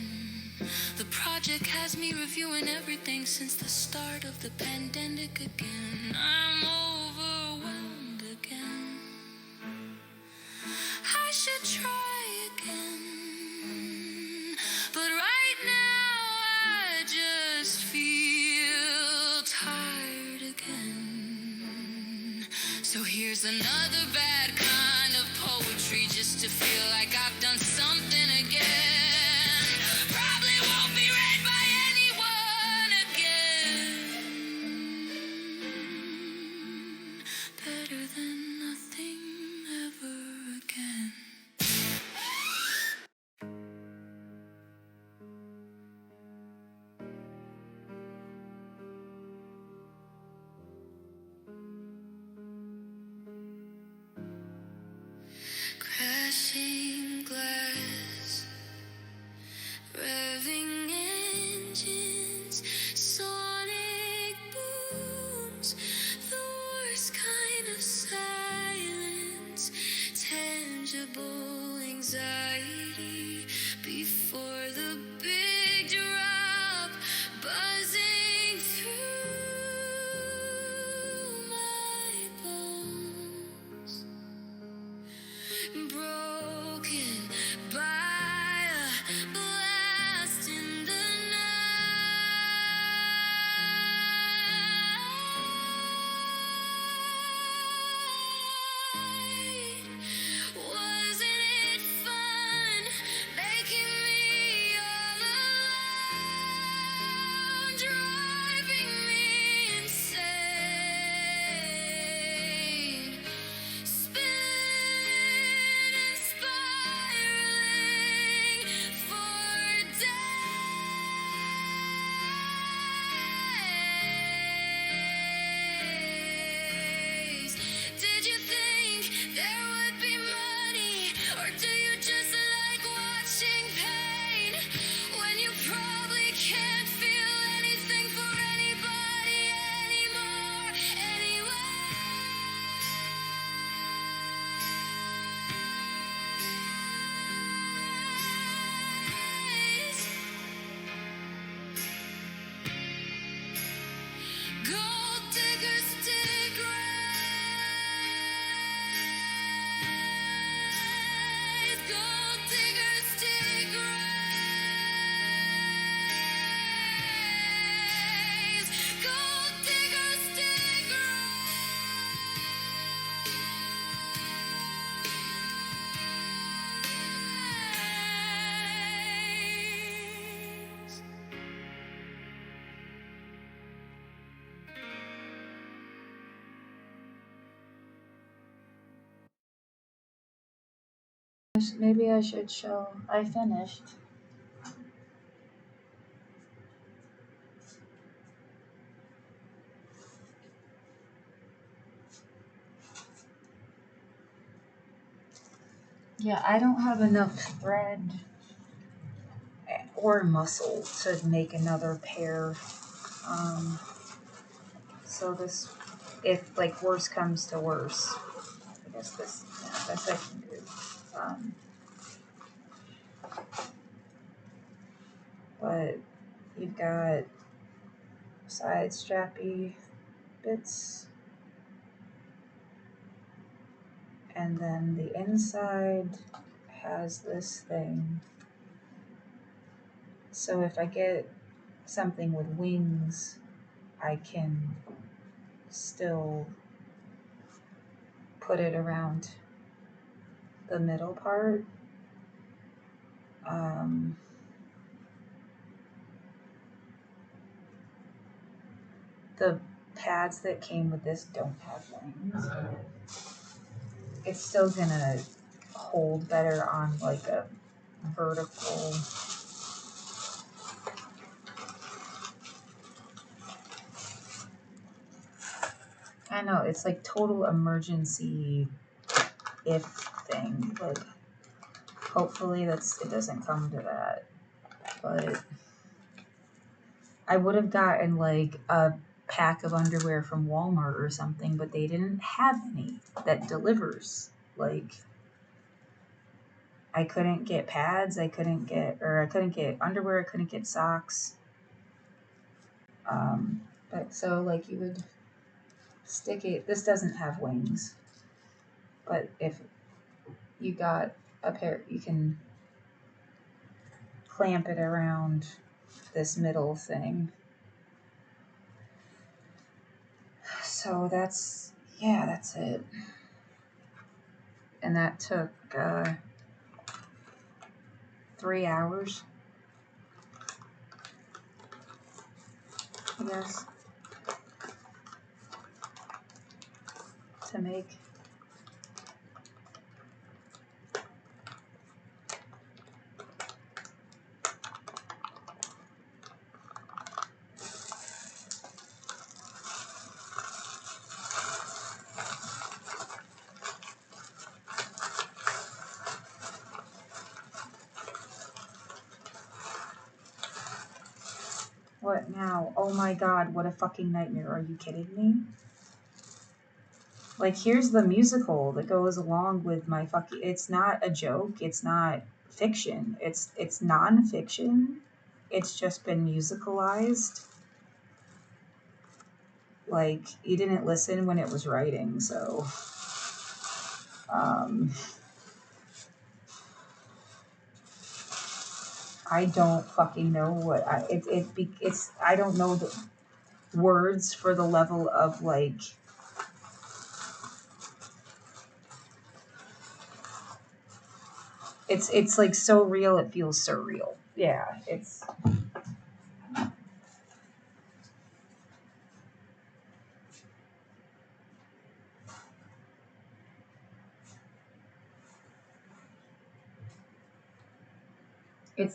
The project has me reviewing everything since the start of the pandemic again. I'm overwhelmed again. I should try again, but right now I just feel tired again. So here's another bad kind of poetry just to feel like I've done something again. Probably won't be read by anyone again. Better than nothing ever again. Crashing glass Maybe I should show I finished. Yeah, I don't have enough thread or muscle to make another pair. Um, so this, if like worse comes to worse, I guess this, yeah, that's I can do. Um, but you've got side strappy bits, and then the inside has this thing. So if I get something with wings, I can still put it around the middle part. Um, the pads that came with this don't have wings. It's still gonna hold better on like a vertical. I know it's like total emergency if thing. Like hopefully it doesn't come to that. But I would have gotten like a pack of underwear from Walmart or something, but they didn't have any that delivers. Like I couldn't get pads, I couldn't get underwear, I couldn't get socks. But so like you would stick it. This doesn't have wings, but if you got a pair, you can clamp it around this middle thing. So that's it. And that took 3 hours, I guess, to make. What now? Oh my god, what a fucking nightmare. Are you kidding me? Like, here's the musical that goes along with my fucking. It's not a joke. It's not fiction. It's non-fiction. It's just been musicalized. Like, you didn't listen when it was writing, so. Um, I don't fucking know what it's. I don't know the words for the level of like. It's like so real it feels surreal. Yeah, it's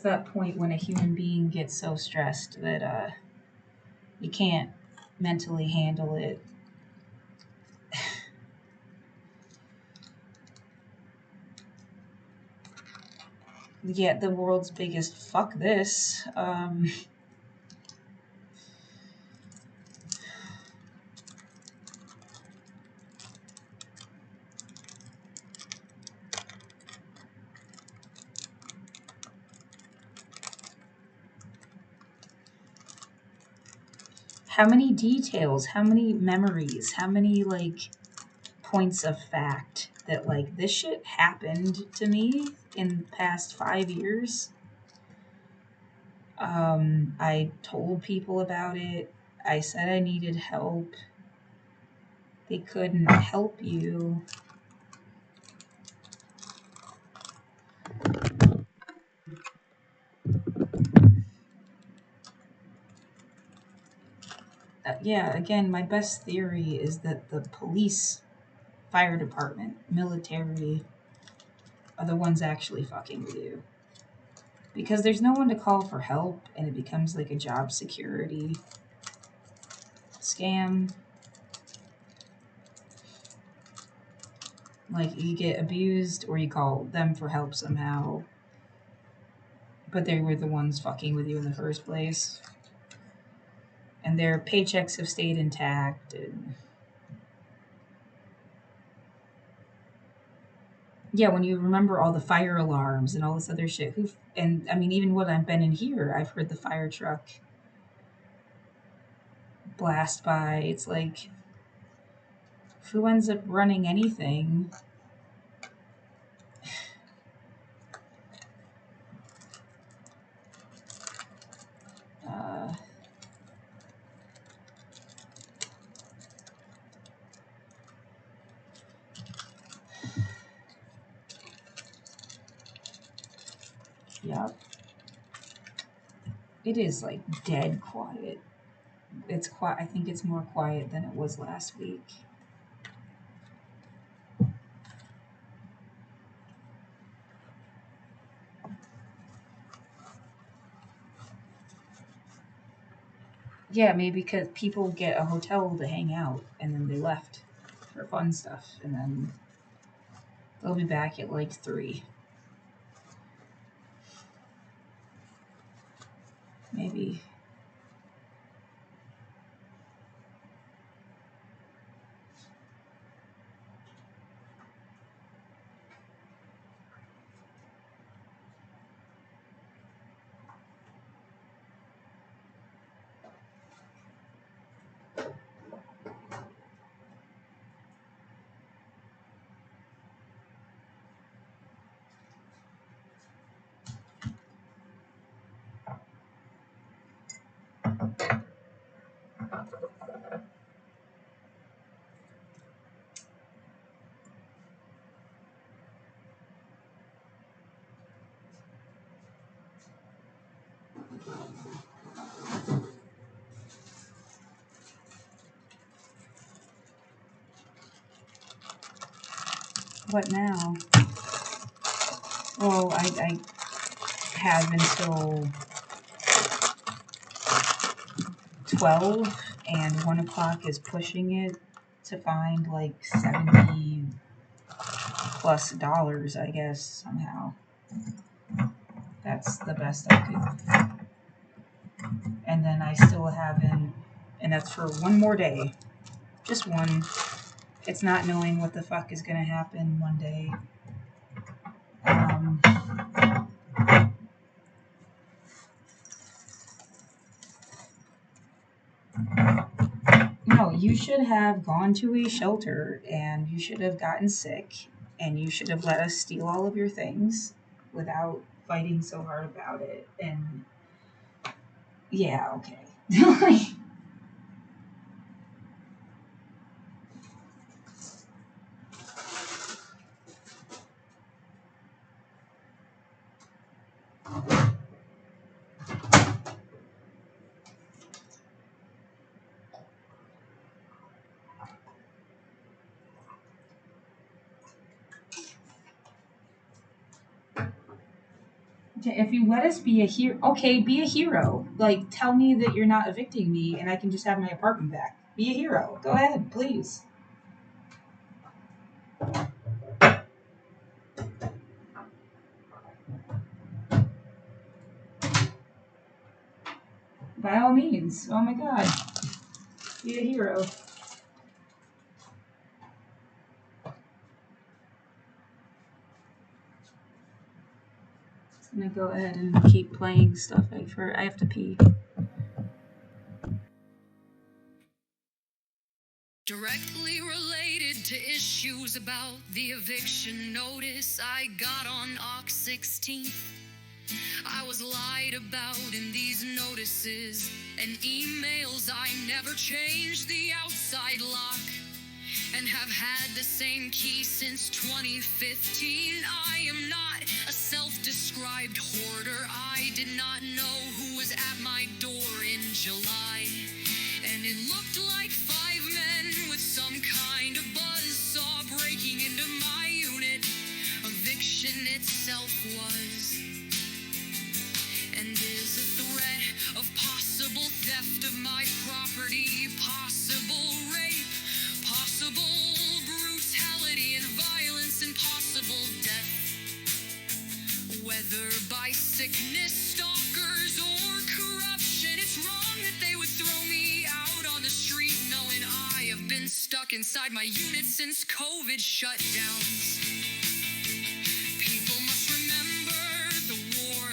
that point when a human being gets so stressed that you can't mentally handle it. Yeah, the world's biggest fuck this. How many details, how many memories, how many like points of fact that like this shit happened to me in the past 5 years. I told people about it. I said I needed help. They couldn't help you. Yeah, again, my best theory is that the police, fire department, military, are the ones actually fucking with you. Because there's no one to call for help, and it becomes like a job security scam. Like, you get abused or you call them for help somehow, but they were the ones fucking with you in the first place. And their paychecks have stayed intact. And yeah, when you remember all the fire alarms and all this other shit, and I mean, even when I've been in here, I've heard the fire truck blast by. It's like, who ends up running anything? Uh, yeah. It is like dead quiet. It's quiet. I think it's more quiet than it was last week. Yeah, maybe because people get a hotel to hang out and then they left for fun stuff, and then they'll be back at like 3. Maybe. What now? Well, I have until 12, and 1 o'clock is pushing it to find like $70 plus, I guess, somehow. That's the best I could. And then I still haven't, and that's for one more day. Just one. It's not knowing what the fuck is gonna happen one day. No, you should have gone to a shelter and you should have gotten sick and you should have let us steal all of your things without fighting so hard about it. And yeah, okay. If you let us be a hero, okay, be a hero. Like, tell me that you're not evicting me and I can just have my apartment back. Be a hero. Go ahead, please. By all means. Oh my god. Be a hero. I'm gonna go ahead and keep playing stuff. I have to pee. Directly related to issues about the eviction notice I got on Oct 16th. I was lied about in these notices and emails. I never changed the outside lock and have had the same key since 2015. I am not a self-described hoarder. I did not know who was at my door in July, and it looked like 5 men with some kind of buzzsaw breaking into my unit. Eviction inside my unit since COVID shutdowns. People must remember the war,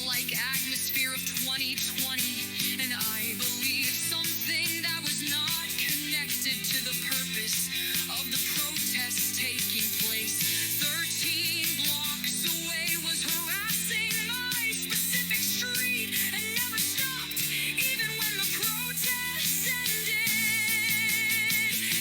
like atmosphere of 2020. And I believe something that was not connected to the purpose of the protests taking place. 13 blocks away was harassing my specific street and never stopped, even when the protests ended.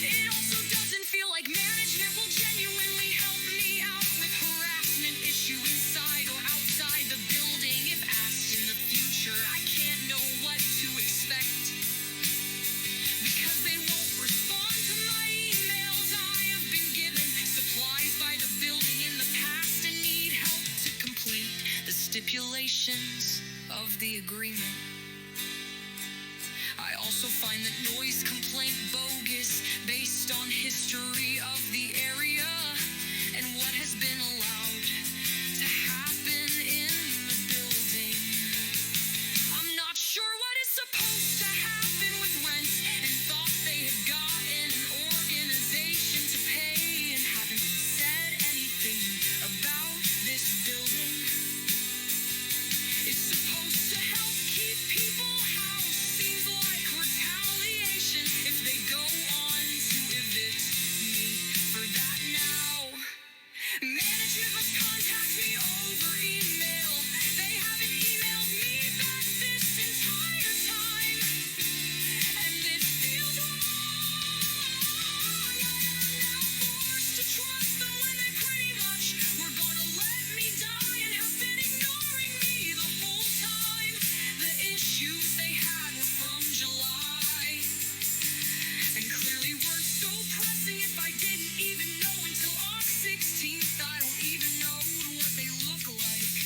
It also doesn't feel like management will genuinely help me out with harassment issue inside or outside the building. If asked in the future, I can't know what to expect, because they won't respond to my emails. I have been given supplies by the building in the past and need help to complete the stipulations of the agreement. I also find that noise complaint bogus based on history of the area and what has been allowed to happen in the building. I'm not sure what is supposed to happen with rent and thought they had gotten an organization to pay and haven't said anything about this building. It's supposed to help keep people housed. Seems like retaliation if they go on to evict me for that now. Management must contact me over email. They haven't emailed me back this entire time, and this feels wrong. I'm now forced to trust them when they pretty much were gonna let me die and have been ignoring me the whole time. The issues they had were from July and clearly weren't so pressing if I didn't even know until August 16th. I don't even know what they look like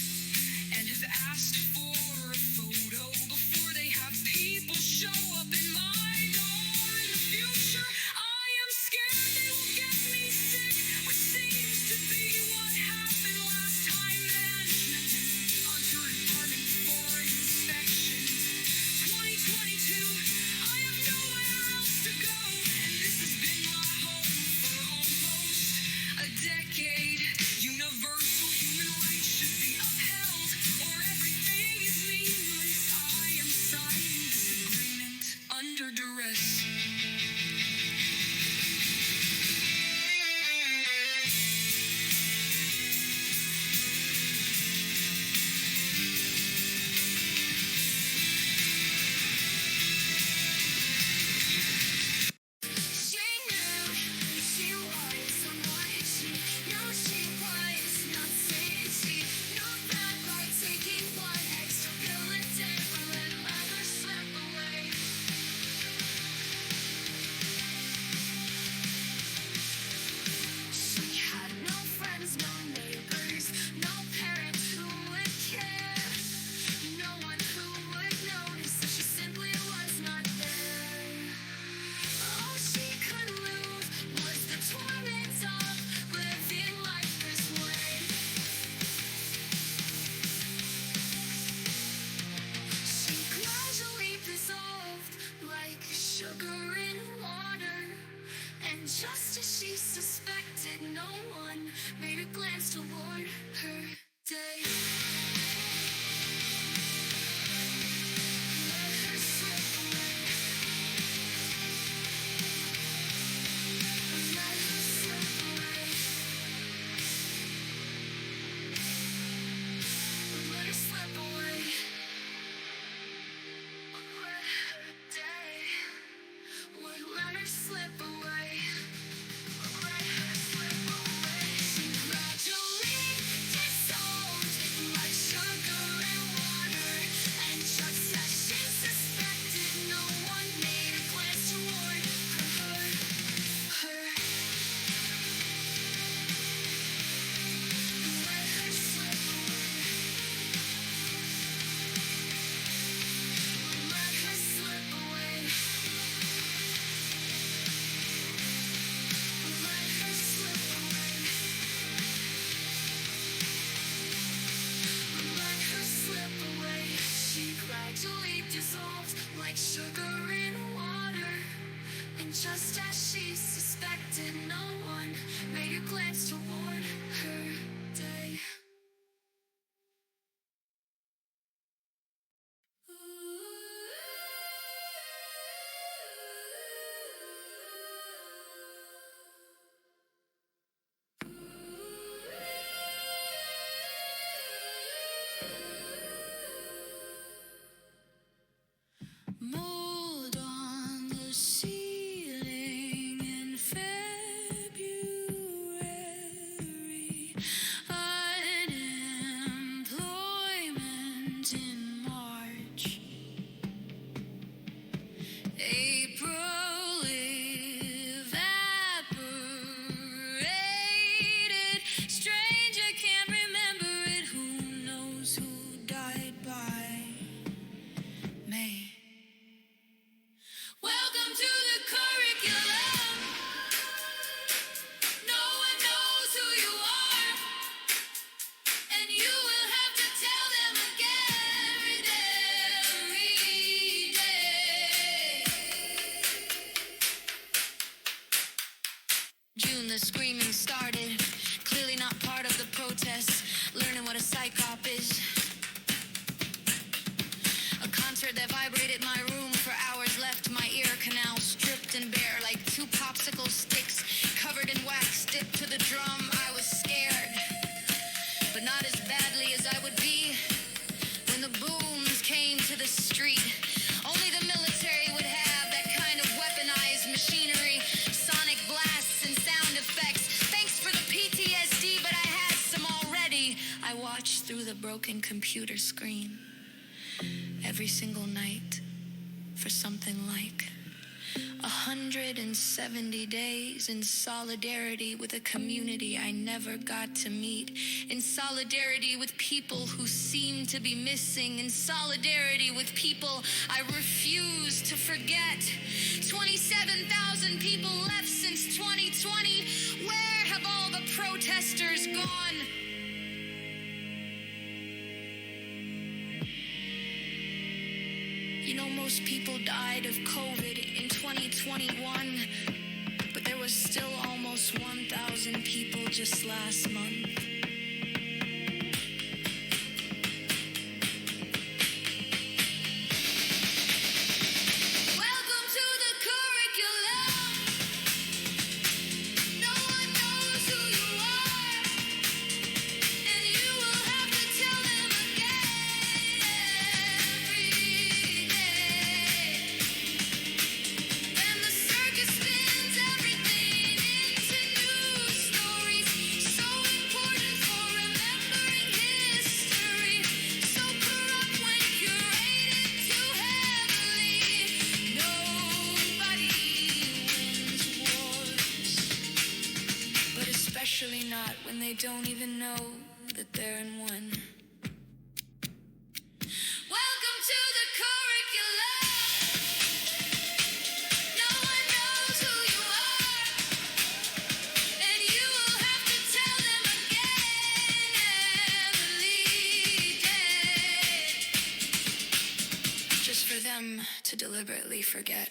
and have asked for a photo before they have people show up in my door in the future. I am scared they will get me sick, which seems to be what happened last time. Management entered department for inspections. 2022, I have nowhere else to go, and this has been my home for almost a decade. Universal human rights should be upheld, or everything is meaningless. I am signing this agreement under duress. She knew she was someone she knew she was not saying she knew that by taking one extra pill a day would let her slip away. She had no friends, no neighbors, no parents who would care, no one who would notice, so she simply was not there. All she could lose was the torment of living life this way. She gradually dissolved like sugar in water, and just as she suspected, no one made a glance toward her day. Let her slip away. Let her slip away. Let her slip away. Let her day would let her slip away. Let her slip away. She gradually dissolved like just as she suspected. No one made a glance toward her day. Mold on the ceiling in February, unemployment in March, April evaporated. Stranger can't remember it. Who knows who died by May? Welcome to the curriculum. No one knows who you are, and you will have to tell them again every day. June, the screaming started. Clearly not part of the protest. Learning what a psychop is. A concert that vibrated my room for hours left my ear canal stripped and bare like two popsicle sticks covered in wax dipped to the drum. I was scared, but not as badly as I would be when the booms came to the street. Only the military would have that kind of weaponized machinery, sonic blasts and sound effects. Thanks for the PTSD, but I had some already. I watched through the broken computer screen every single night for something like 170 days in solidarity with a community I never got to meet, in solidarity with people who seem to be missing, in solidarity with people I refuse to forget. 27,000 people left since 2020. Where have all the protesters gone? You know, most people died of COVID in 2021, but there was still almost 1,000 people just last month. Welcome to the curriculum. No one knows who you are, and you will have to tell them again every day. And the circus spins everything into news stories. So important for remembering history. So corrupt when curated too heavily. Nobody wins wars, but especially not when they don't even know that they're in one. Welcome to the curriculum. No one knows who you are, and you will have to tell them again every day, just for them to deliberately forget.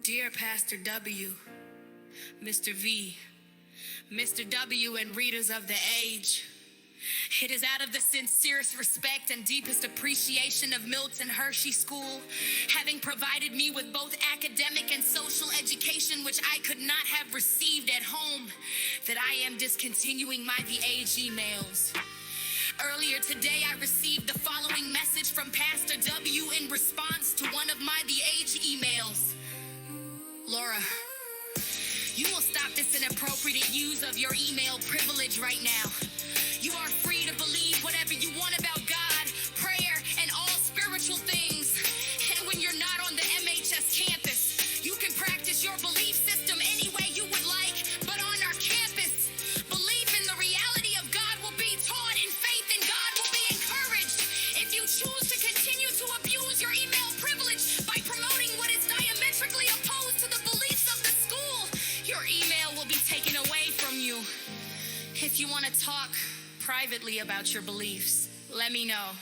Dear Pastor W, Mr. V, Mr. W, and readers of the age, it is out of the sincerest respect and deepest appreciation of Milton Hershey School, having provided me with both academic and social education which I could not have received at home, that I am discontinuing my The Age emails. Earlier today, I received the following message from Pastor W in response to one of my The Age emails. Laura, you will stop this inappropriate use of your email privilege right now. You are free to believe whatever you want about God, prayer, and all spiritual things. And when you're not on the MHS campus, you can practice your belief system any way you would like. But on our campus, belief in the reality of God will be taught and faith in God will be encouraged. If you choose to continue to abuse your email privilege by promoting what is diametrically opposed to the beliefs of the school, your email will be taken away from you. If you want to talk privately about your beliefs, let me know.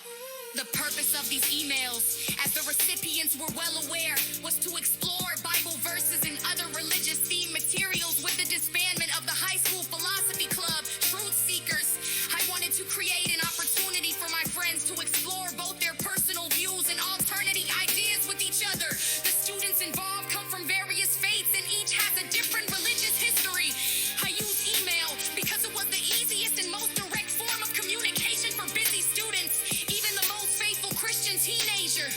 The purpose of these emails, as the recipients were well aware, was to explore Bible verses and other religious themed materials with the disbandment of the high school philosophy club, Truth Seekers. I wanted to create an opportunity for my friends to explore both their personal views and alternative ideas with each other. The students involved come from various faiths and each has a different religious history. I used email because it was the easiest and most direct form of communication for busy students. Even the most faithful Christian teenager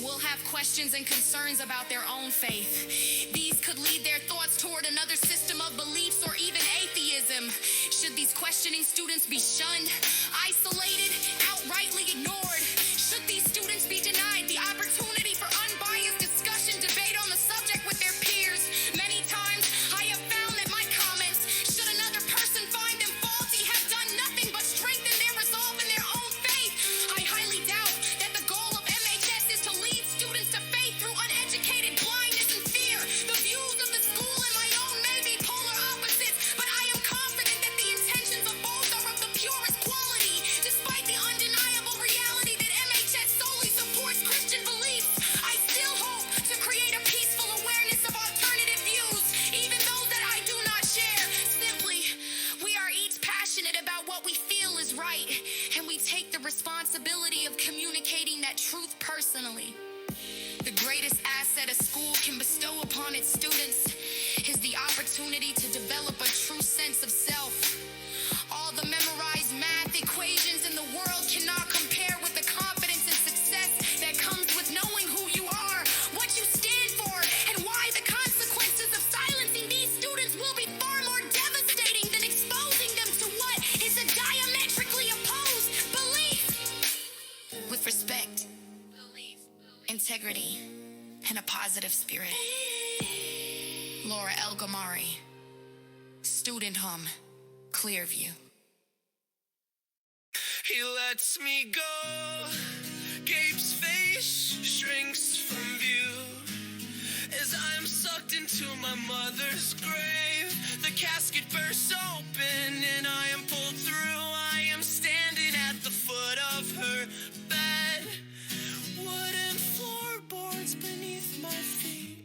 will have questions and concerns about their own faith. These could lead their thoughts toward another system of beliefs or even atheism. Should these questioning students be shunned, isolated, outrightly ignored? Should these students be denied the opportunity for unbiased discussion, debate on the subject with their peers? Many times I have found that my comments, should another person find them faulty, have done nothing but strengthen their resolve in their own faith. I highly doubt that the goal of MHS is to lead students to faith through uneducated blindness and fear. The views of the school and my own may be polar opposites, but I am confident that the intentions of both are of the purest quality. Despite the undeniable reality that MHS solely supports Christian beliefs, I still hope to create a peaceful awareness of alternative views, even those that I do not share. Simply, we are each passionate about what we feel is right, and we take the responsibility of communicating that truth personally. The greatest asset a school can bestow upon its students is the opportunity to develop a true sense of self. All the memorized math equations in the world cannot compare with the confidence and success that comes with knowing who you are, what you stand for, and why the consequences of silencing these students will be far more devastating than exposing them to what is a diametrically opposed belief. With respect, integrity, and a positive spirit. Laura El Gamari, Student Home, Clearview. He lets me go, gapes face, shrinks from view. As I'm sucked into my mother's grave, the casket bursts open and I am pulled through. I am standing at the foot of her bed, wooden floorboards beneath my feet.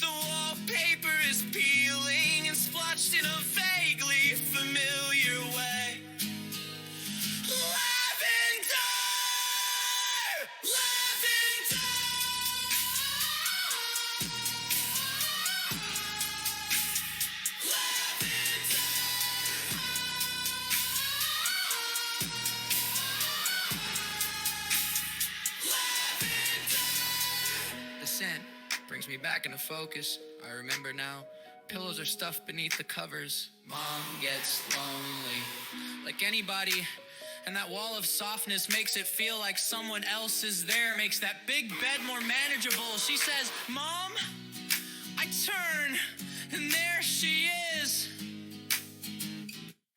The wallpaper is peeling and splotched in a vaguely familiar way. Lavender! Lavender! The scent brings me back into focus. I remember now. Pillows are stuffed beneath the covers. Mom gets lonely, like anybody. And that wall of softness makes it feel like someone else is there. Makes that big bed more manageable. She says, "Mom," I turn, and there she is.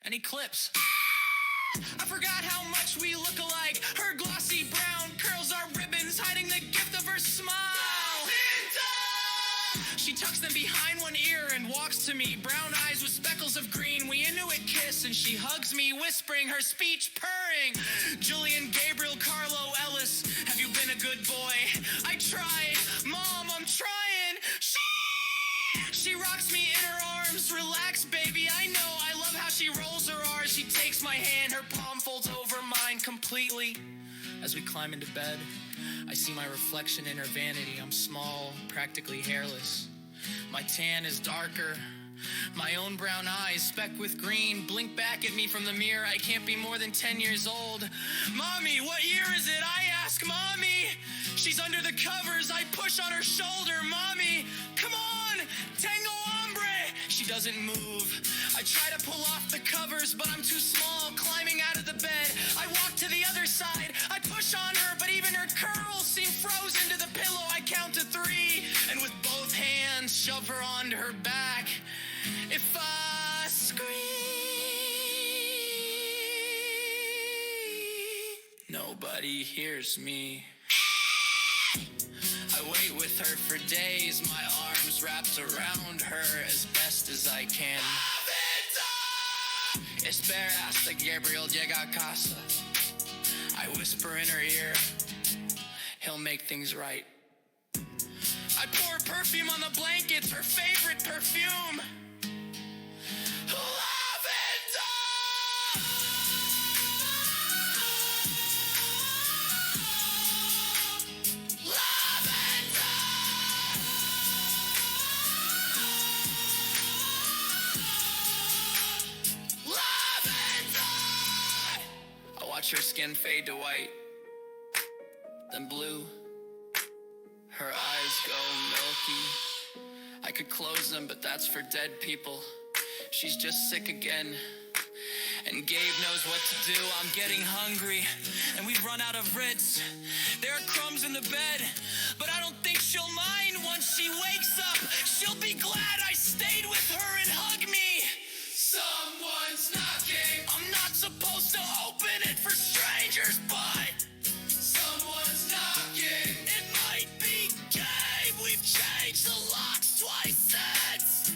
And he clips. I forgot how much we look alike. Her glossy brown curls are ribbons, hiding the gift of her smile. She tucks them behind one ear and walks to me. Brown eyes with speckles of green. We Inuit kiss and she hugs me, whispering, her speech purring. Julian, Gabriel, Carlo, Ellis. Have you been a good boy? I tried. Mom, I'm trying. She rocks me in her arms. Relax, baby, I know. I love how she rolls her R's. She takes my hand, her palm folds over mine completely. As we climb into bed, I see my reflection in her vanity. I'm small, practically hairless. My tan is darker. My own brown eyes, specked with green, blink back at me from the mirror. I can't be more than 10 years old. Mommy, what year is it? I ask Mommy. She's under the covers. I push on her shoulder. Mommy, come on, Tango Hombre. She doesn't move. I try to pull off the covers, but I'm too small. Climbing out of the bed, I walk to the other side. I push on her, but even her curls seem frozen to the pillow. I count to 3, and with both hands, shove her onto her back. If I scream, nobody hears me. I wait with her for days, my arms wrapped around her as best as I can. Espera hasta Gabriel llega a casa. I whisper in her ear, he'll make things right. I pour perfume on the blankets, her favorite perfume. Watch her skin fade to white, then blue. Her eyes go milky. I could close them, but that's for dead people. She's just sick again, and Gabe knows what to do. I'm getting hungry, and we've run out of Ritz. There are crumbs in the bed, but I don't think she'll mind once she wakes up. She'll be glad I stayed with her and hug me. Someone's knocking. I'm not supposed to open it for strangers, but someone's knocking. It might be Gabe. We've changed the locks twice since.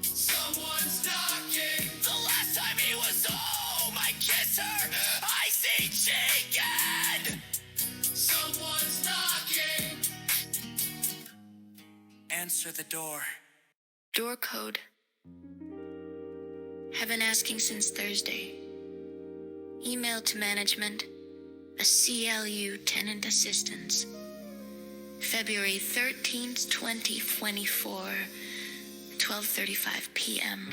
Someone's knocking. The last time he was home, I kissed her icy cheek and someone's knocking. Answer the door. Door code. Have been asking since Thursday. Email to management. A CLU tenant assistance. February 13th, 2024, 12:35 p.m.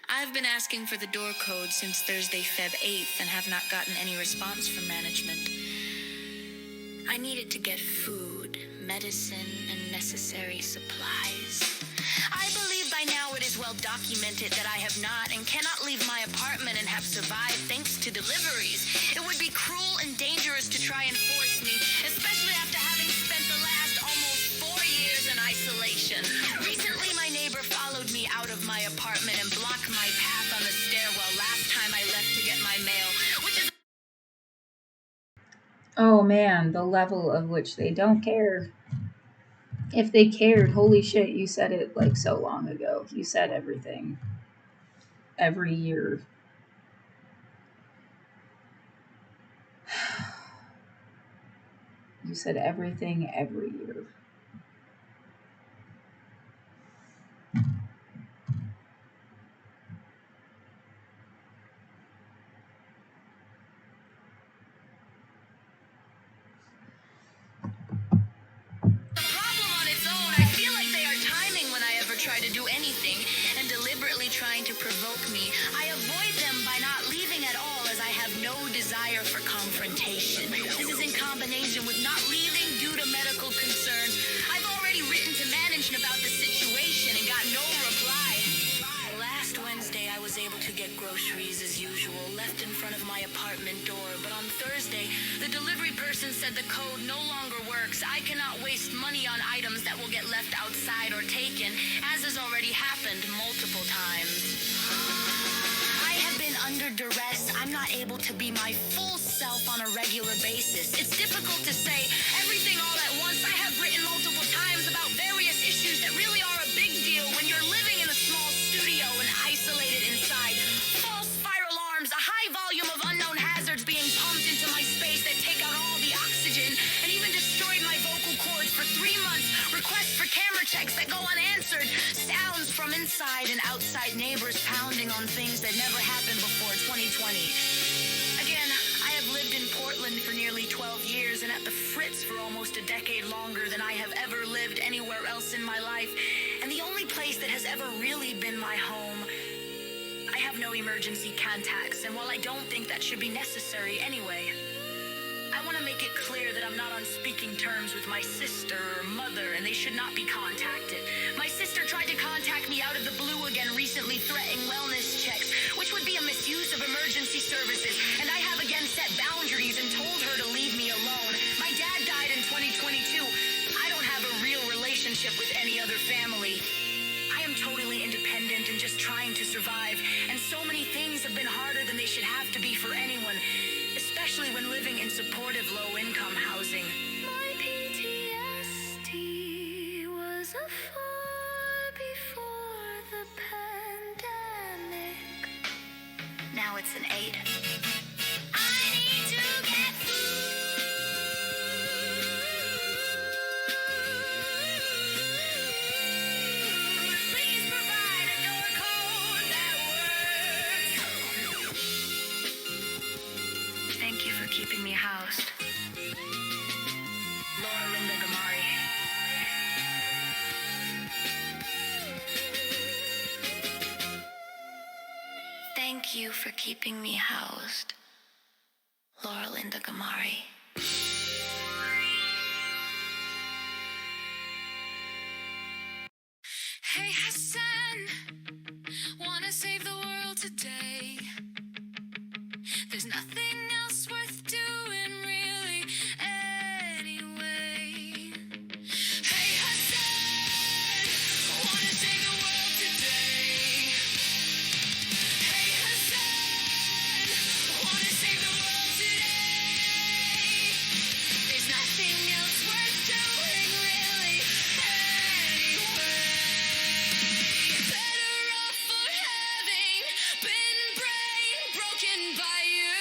I've been asking for the door code since Thursday, Feb 8th, and have not gotten any response from management. I needed to get food, medicine, and necessary supplies. I believe by now it is well documented that I have not and cannot leave my apartment and have survived thanks to deliveries. It would be cruel and dangerous to try and force me, especially after having spent the last almost 4 years in isolation. Recently, my neighbor followed me out of my apartment and blocked my path on the stairwell last time I left to get my mail, which is... Oh man, the level of which they don't care. If they cared, holy shit, you said it like so long ago. You said everything. Every year. You said everything every year. Try to do anything and deliberately trying to provoke me. I avoid them by not leaving at all as I have no desire for confrontation. This is in combination with not leaving due to medical concerns. I've already written to management about the situation and got no reply. Last Wednesday I was able to get groceries as usual, left in front of my apartment door, but on Thursday the delivery person said the code no longer works. I cannot waste money on items that will get left outside or taken, as has already happened multiple times. I have been under duress. I'm not able to be my full self on a regular basis. It's difficult to say everything all at once. I have written multiple times about various issues that really are a big deal when you're living in a small studio and isolated inside. False fire alarms, a high volume of unknown hazards being pumped into my space. checks that go unanswered. Sounds from inside and outside neighbors pounding on things that never happened before 2020. Again, I have lived in Portland for nearly 12 years and at the Fritz for almost a decade longer than I have ever lived anywhere else in my life. And the only place that has ever really been my home. I have no emergency contacts, and while I don't think that should be necessary anyway, I want to make it clear that I'm not on speaking terms with my sister or mother, and they should not be contacted. My sister tried to contact me out of the blue again recently, threatening wellness checks, which would be a misuse of emergency services, and I have again set boundaries and told her to leave me alone. My dad died in 2022. I don't have a real relationship with any other family. I am totally independent and just trying to survive, and so many things have been harder than they should have to be for anyone, especially when living in supportive low-income housing. My PTSD was a 4 before the pandemic. Now it's an 8. I need to get food. Please provide a door code that works. Thank you for keeping me housed. Laura Linda Gamari. Thank you for keeping me housed. Laura Linda Gamari. Hey Hassan, wanna save the world today. There's nothing else worth doing really anyway. Hey Hassan, wanna save the world today. Hey Hassan, wanna save the world today. There's nothing else worth doing really anyway. Better off for having been broken by you.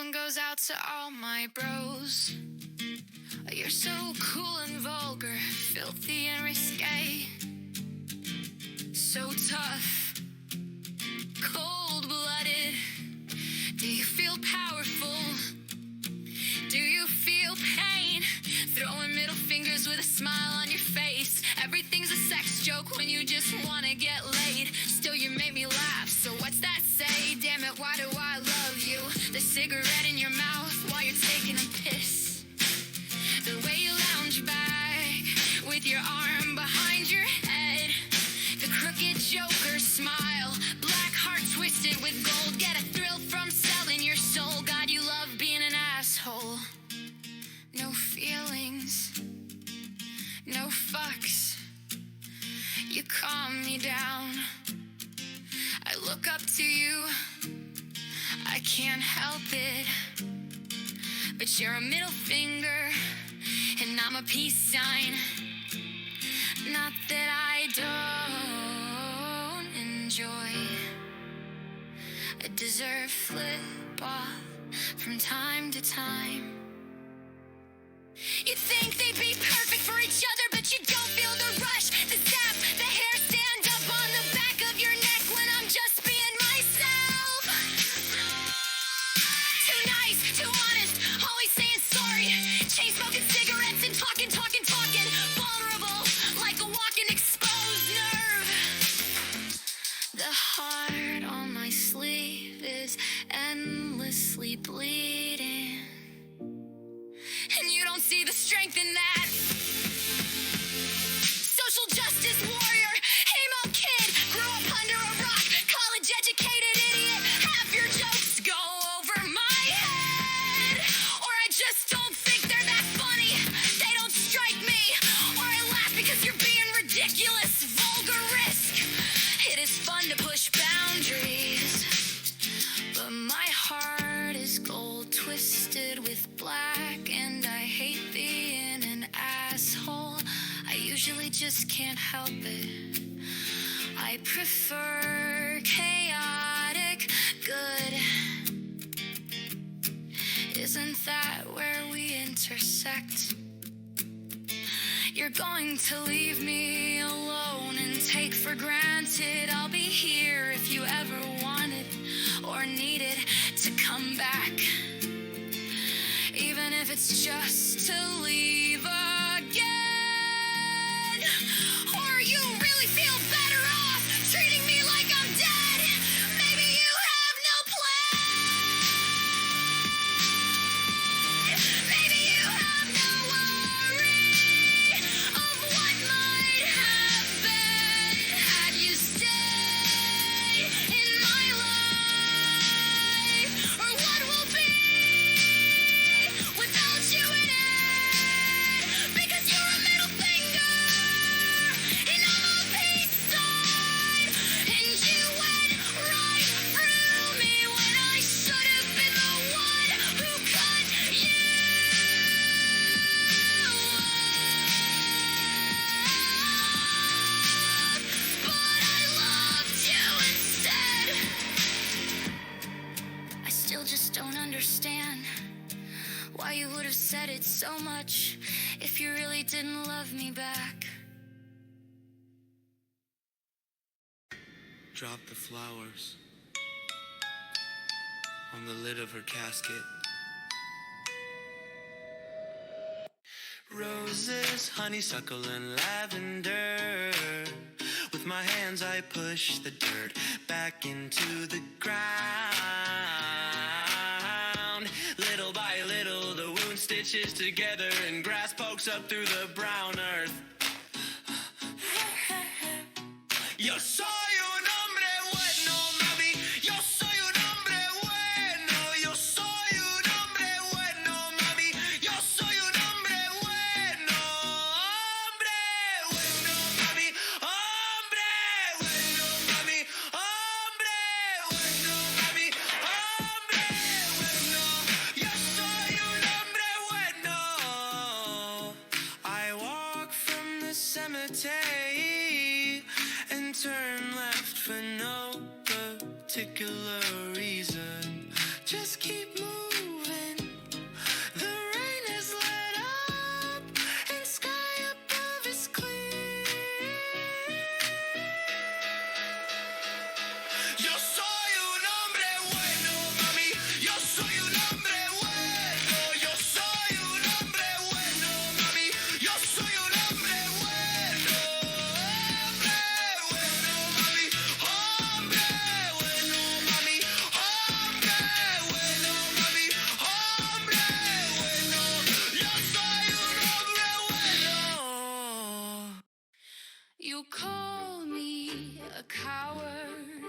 one goes out to all my bros. You're so cool and vulgar, filthy and risque. So tough, cold-blooded. Do you feel powerful? Do you feel pain? Throwing middle fingers with a smile on your face. Everything's a sex joke when you just wanna get laid. Still you make me laugh, so what's that say? Damn it, why do I love you? The cigarette in your mouth while you're taking a piss. The way you lounge back with your arm behind your head. The crooked joker smile, black heart twisted with gold. Get a thrill from selling your soul. God, you love being an asshole. No feelings, no fucks. You calm me down. I look up to you, I can't help it. But you're a middle finger, and I'm a peace sign. Not that I don't enjoy. I deserve flip off from time to time. You think they'd be perfect for each other, but you don't feel the rush, the zap, the hair stand up on the back of your neck when I'm just being myself. Too nice, too honest, always saying sorry. Chain smoking cigarettes and talking. Vulnerable, like a walking exposed nerve. The heart on my sleeve is endlessly bleeding. And you don't see the strength in that. Social justice warrior, emo kid, grew up under a rock, college educated idiot. Half your jokes go over my head, or I just don't think they're that funny. They don't strike me, or I laugh because you're being ridiculous. Vulgar risk. It is fun to push boundaries, but my heart is gold twisted with black, and I hate being an asshole. I usually just can't help it. I prefer chaotic good. Isn't that where we intersect? You're going to leave me alone and take for granted I'll be here if you ever wanted or needed to come back. Even if it's just to leave again. Or you really feel better off treating me like I'm dead. Maybe you have no plan. Maybe you have no worry of what might have been had you stayed in my life, or what will be without you in it. Because you're a middle finger, and I'm a peace sign. And you went right through me when I should have been the one who cut you off. But I loved you instead. I still just don't understand why you would have said it so much if you really didn't love me back. Drop the flowers on the lid of her casket. Roses, honeysuckle, and lavender. With my hands I push the dirt back into the ground. Little by little the wound stitches together and grass pokes up through the brown earth. Yo soy un hombre bueno, mami. Yo soy un hombre bueno. Yo soy un hombre bueno, mami. Yo soy un hombre bueno. Hombre bueno, mami. Hombre bueno, mami. Hombre bueno, mami. Hombre bueno. Yo soy un hombre bueno. I walk from the cemetery and turn left for no particular reason. Just keep moving You call me a coward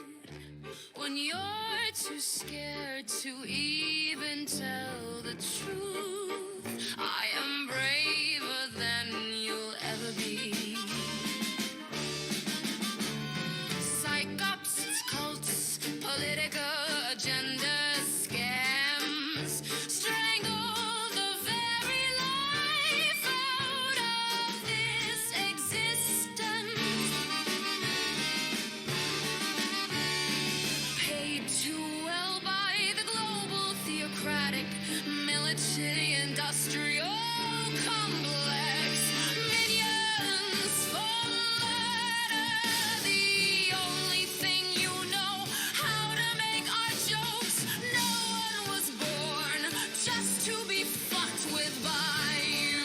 when you're too scared to even tell the truth. I am braver than you'll ever be. Psychops, cults, political agendas, scams, strangle the very life out of this existence. Paid too well by the global theocratic military industrial complex. Minions for murder. The only thing you know how to make are jokes. No one was born just to be fucked with by you.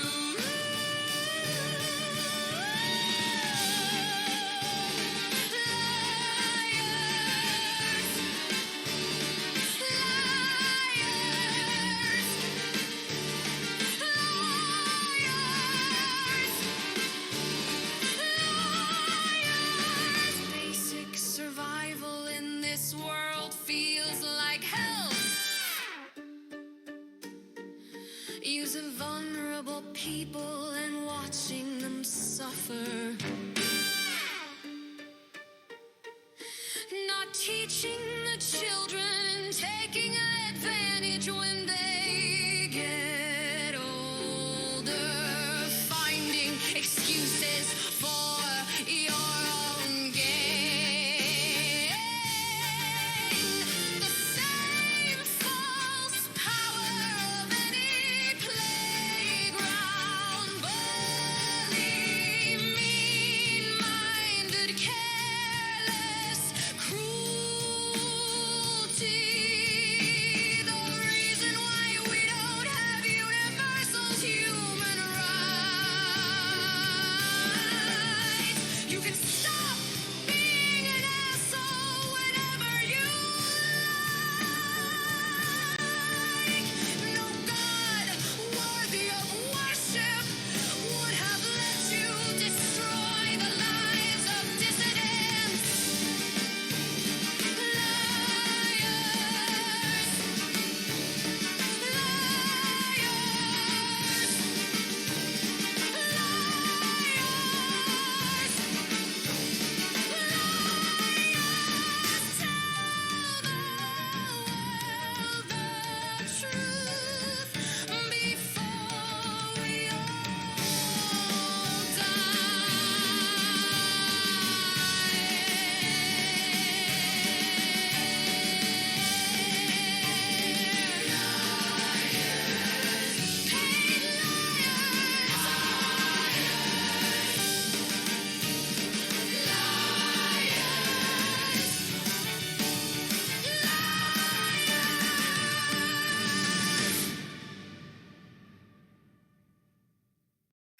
Basic survival in this world feels like hell. Using vulnerable people and watching them suffer. Not teaching the children and taking advantage when they get older. Finding excuses for your own gain. The same false power of any playground bully. Mean-minded, careless cruelty. The reason why we don't have universal human rights. You can stop being an asshole whenever you like. No God worthy of worship would have let you destroy the lives of dissidents.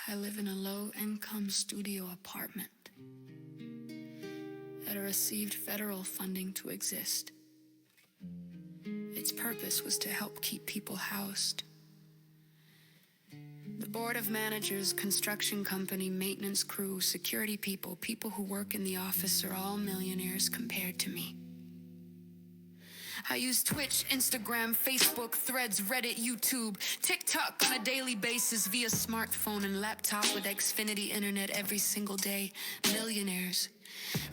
I live in a low-income studio apartment that received federal funding to exist. Its purpose was to help keep people housed. The board of managers, construction company, maintenance crew, security people, people who work in the office are all millionaires compared to me. I use Twitch, Instagram, Facebook, Threads, Reddit, YouTube, TikTok on a daily basis via smartphone and laptop with Xfinity internet every single day. Millionaires.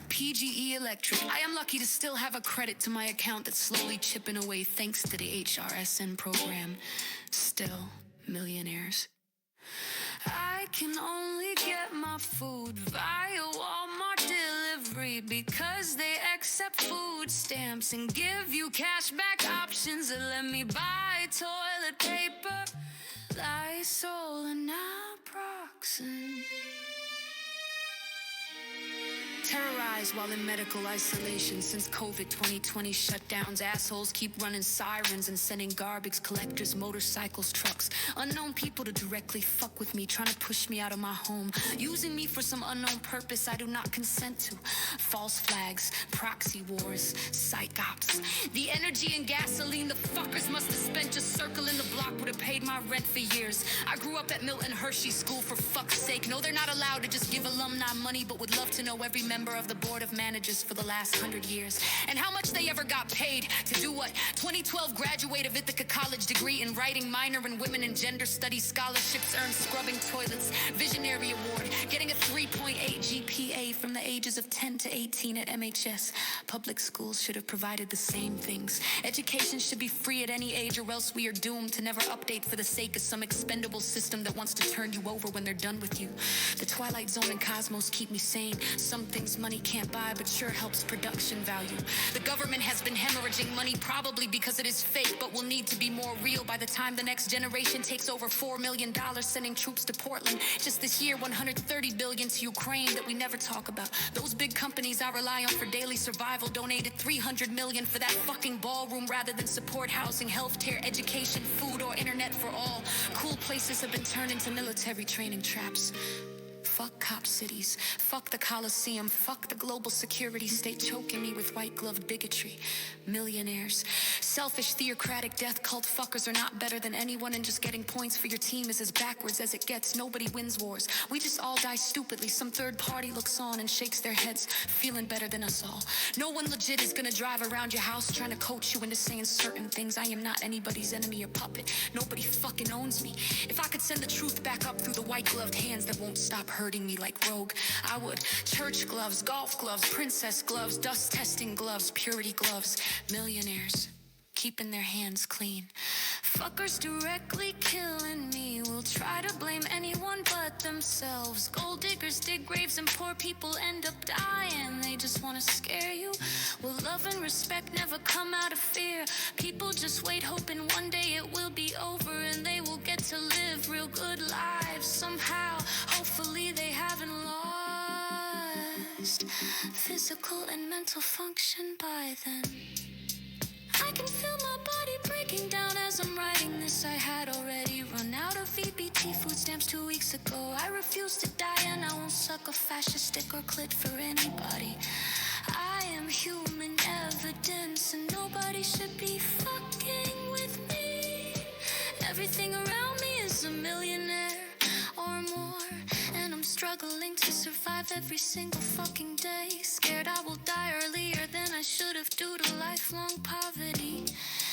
PGE Electric. I am lucky to still have a credit to my account that's slowly chipping away thanks to the HRSN program. Still millionaires. I can only get my food via Walmart delivery because they accept food stamps and give you cashback options that let me buy toilet paper, Lysol, and naproxen. Terrorized while in medical isolation since COVID 2020 shutdowns. Assholes keep running sirens and sending garbage collectors, motorcycles, trucks. Unknown people to directly fuck with me, trying to push me out of my home. Using me for some unknown purpose I do not consent to. False flags, proxy wars, psych ops. The energy and gasoline the fuckers must have spent just circling the block would have paid my rent for years. I grew up at Milton Hershey School for fuck's sake. No, they're not allowed to just give alumni money, but would love to know every member of the board of managers for the last 100 years. And how much they ever got paid to do what? 2012 graduate of Ithaca College degree in writing, minor in women and gender studies, scholarships earned, scrubbing toilets, visionary award, getting a 3.8 GPA from the ages of 10 to 18 at MHS. Public schools should have provided the same things. Education should be free at any age, or else we are doomed to never update for the sake of some expendable system that wants to turn you over when they're done with you. The Twilight Zone and Cosmos keep me sane. Some things money can't buy, but sure helps production value. The government has been hemorrhaging money, probably because it is fake, but will need to be more real by the time the next generation takes over $4 million sending troops to Portland. Just this year, $130 billion to Ukraine that we never talk about. Those big companies I rely on for daily survival donated $300 million for that fucking ballroom rather than support housing, healthcare, education, food, or internet for all. Cool places have been turned into military training traps. Fuck cop cities, fuck the Coliseum, fuck the global security state choking me with white-gloved bigotry. Millionaires. Selfish, theocratic death cult fuckers are not better than anyone, and just getting points for your team is as backwards as it gets. Nobody wins wars. We just all die stupidly. Some third party looks on and shakes their heads, feeling better than us all. No one legit is gonna drive around your house trying to coach you into saying certain things. I am not anybody's enemy or puppet. Nobody fucking owns me. If I could send the truth back up through the white-gloved hands that won't stop hurting me like Rogue, I would. Church gloves, golf gloves, princess gloves, dust testing gloves, purity gloves. Millionaires keeping their hands clean. Fuckers directly killing me will try to blame anyone but themselves. Gold diggers dig graves and poor people end up dying. They just want to scare you. Will love and respect never come out of fear? People just wait hoping one day it will be over and they will get to live real good lives somehow. Hopefully they haven't lost physical and mental function by then. I can feel my body breaking down as I'm writing this. I had already run out of VBT food stamps 2 weeks ago. I refuse to die and I won't suck a fascist stick or clit for anybody. I am human evidence and nobody should be fucking with me. Everything around me is a millionaire or more, and I'm struggling to survive every single fucking day. Scared I will die earlier than I should have due to lifelong poverty.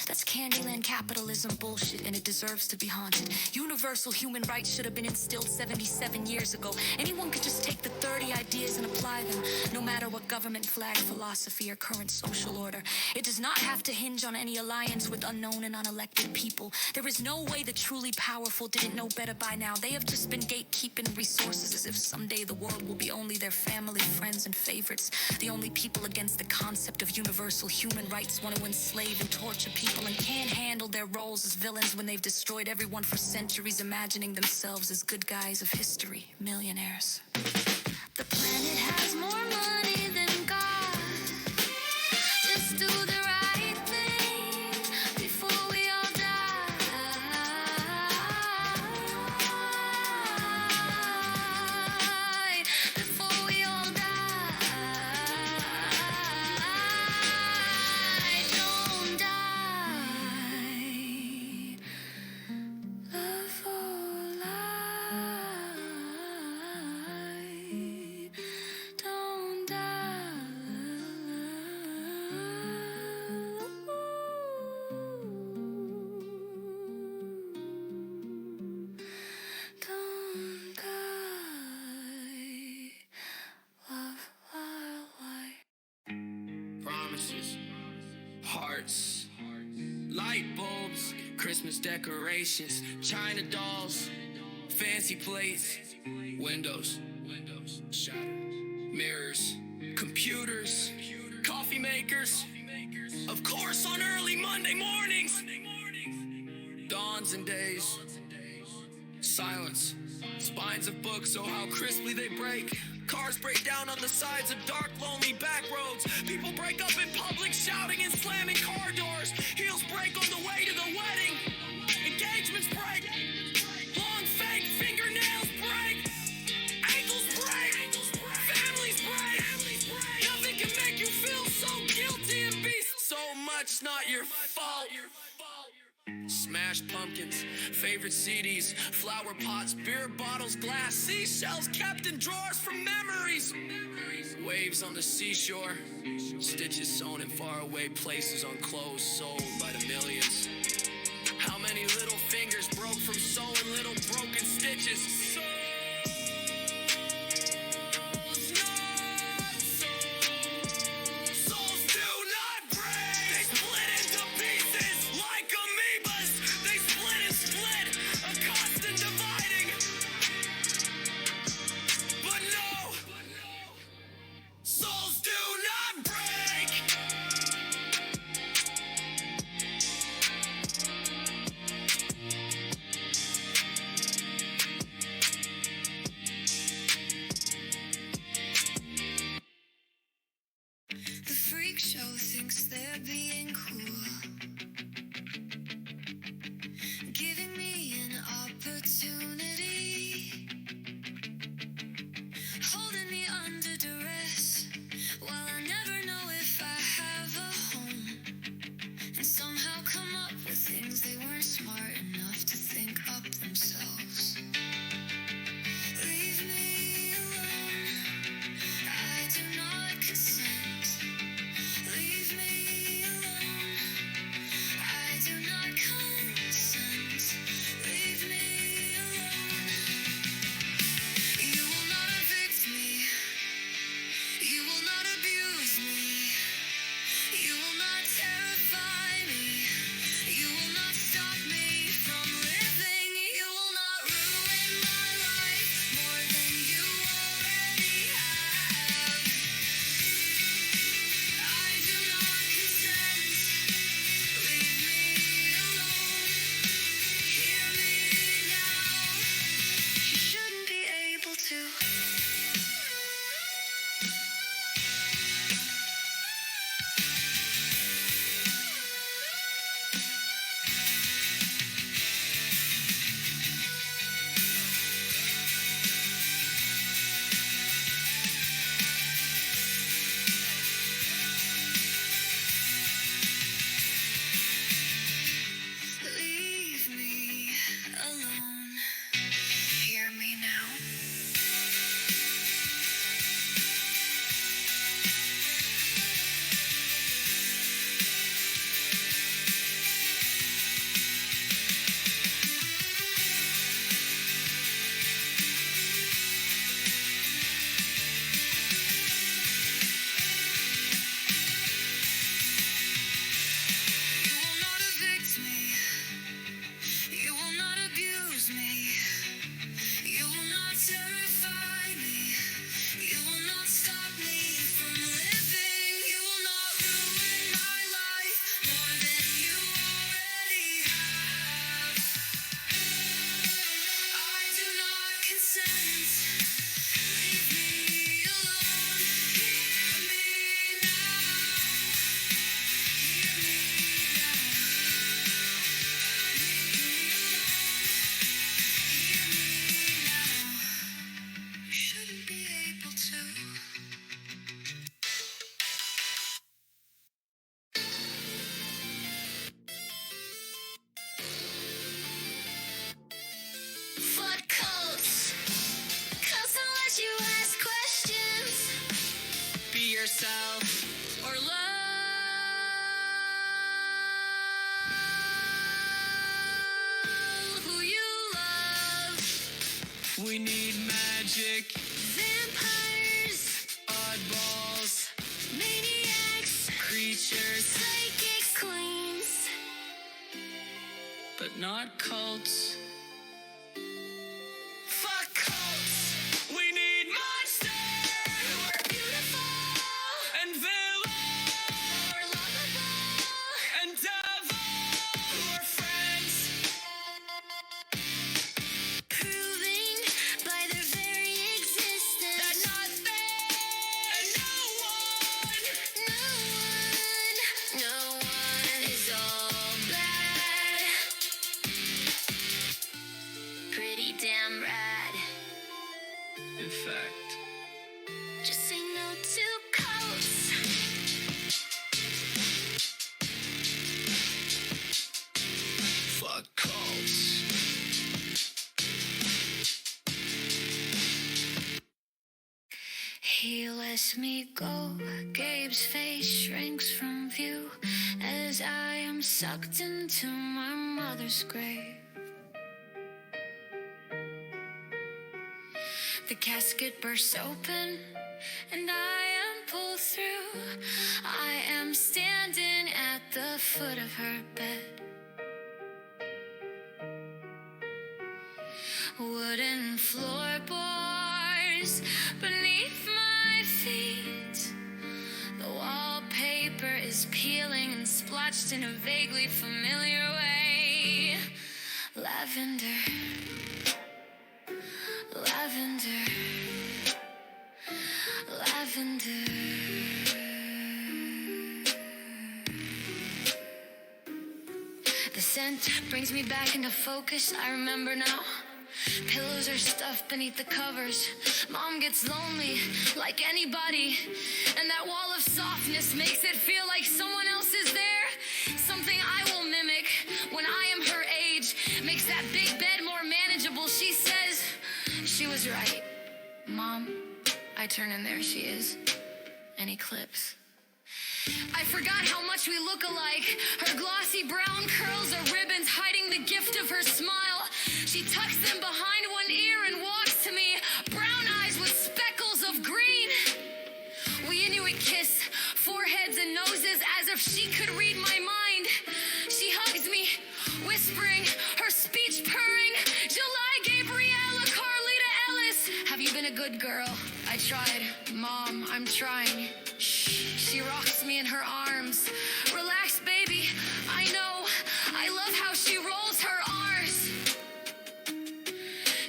That's Candyland capitalism bullshit, and it deserves to be haunted. Universal human rights should have been instilled 77 years ago. Anyone could just take the 30 ideas and apply them, no matter what government, flag, philosophy, or current social order. It does not have to hinge on any alliance with unknown and unelected people. There is no way the truly powerful didn't know better by now. They have just been gatekeeping resources as if someday the world will be only their family, friends, and favorites. The only people against the concept of universal human rights want to enslave and torture people and can't handle their roles as villains when they've destroyed everyone for centuries, imagining themselves as good guys of history. Millionaires. The planet has more money than God. Just do the right thing before we all die. Before we all die. Don't die. Love or lie. Don't die. Don't die. Love or lie. Promises, hearts, light bulbs, Christmas decorations, China dolls, fancy plates, windows, shattered, mirrors, computers, coffee makers, of course on early Monday mornings, dawns and days, silence, spines of books, oh how crisply they break, Cars break down on the sides of dark, lonely back roads. People break up in public, shouting and slamming car doors. Heels break on the way to the wedding. Engagements break. Long fake fingernails break. Ankles break. Families break. Nothing can make you feel so guilty and be so much not your fault. Smashed pumpkins, favorite CDs, flower pots, beer bottles, glass, seashells kept in drawers from memories. Waves on the seashore, stitches sewn in faraway places on clothes sold by the millions. How many little fingers broke from sewing little broken stitches? Souls not souls. Souls do not break. They split into pieces like amoebas. They split and split, a constant dividing. But no, souls do not break. The freak show thinks they're being cool, giving me an opportunity, holding me under duress, while I never know if I have a home, and somehow come up with things they weren't smart enough to think up themselves. Leave me alone, I do not consent. Leave me alone, I do not consent. Leave me alone. You will not evict me. You will not abuse me. You will not terrify me. You will not stop me from living. You will not ruin my life more than you already have. I do not consent. Leave me alone. Hear me now. You shouldn't be able to. Leave me alone. Hear me now. You will not evict me. You will not abuse me. You will not terrify me. You will not stop me from living. You will not ruin my life more than you already have. I do not consent. Leave me alone. Hear me now. Hear me now. Hear me now. You shouldn't be able to. Fuck cults. Cults don't let you ask questions. Be yourself Or love who you love. We need magic, Vampires, oddballs, maniacs, creatures, psychic queens. but not cults. Fuck cults. We need monsters Who are beautiful and villains or lovable. and devils who are friends. Proving by their very existence That not In fact, Just say no to cults. Fuck cults. He lets me go. Gabe's face shrinks from view as I am sucked into my mother's grave. The casket bursts open and I am pulled through. I am standing at the foot of her bed. Wooden floorboards beneath my feet. The wallpaper is peeling and splotched in a vaguely familiar way. Lavender, lavender, lavender. The scent brings me back into focus. I remember now. Pillows are stuffed beneath the covers. Mom gets lonely, like anybody. And that wall of softness makes it feel like someone else is there. Something I will mimic when I am her age. Makes that big bed more manageable. She says, she was right. Mom, I turn and there she is. An eclipse. I forgot how much we look alike. Her glossy brown curls are ribbons hiding the gift of her smile. She tucks them behind one ear and walks to me, brown eyes with speckles of green. We Inuit kiss, foreheads and noses as if she could read my mind. She hugs me, whispering, her speech purring, July Gabriella Carlita Ellis. Have you been a good girl? I tried. Mom, I'm trying. She rocks me in her arms. Relax, baby. I know. I love how she rolls her R's.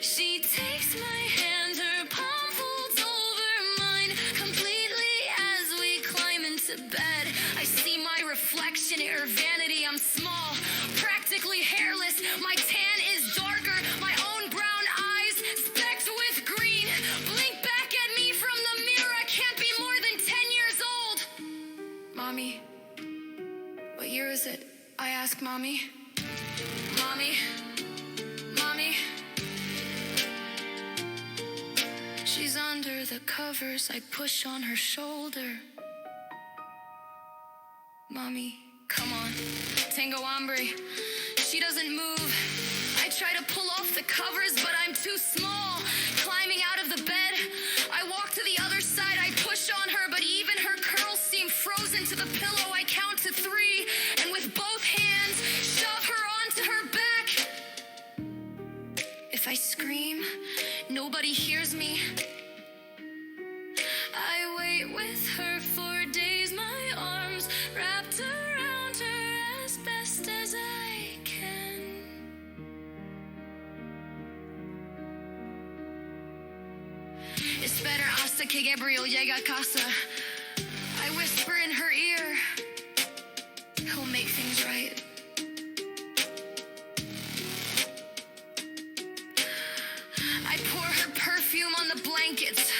She takes my hand, her palm folds over mine completely as we climb into bed. I see my reflection in her vanity. I'm small, practically hairless. My tan is darker. My own brown eyes specked with green. Blink back at me from the mirror. I can't be more than 10 years old. Mommy, what year is it? I ask Mommy. Mommy, Mommy. She's under the covers. I push on her shoulder. Mommy, come on. Tango hombre. She doesn't move. I try to pull off the covers, but I'm too small. Climbing out of the bed, I walk to the other side. I push on her, but even her curls seem frozen to the pillow. I count to 3, and with both hands, shove her onto her back. If I scream, nobody hears me. I wait with her for days, my arms wrapped around her as best as I can. Espera hasta que Gabriel llegue a casa. I whisper in her ear, he'll make things right. I pour her perfume on the blankets,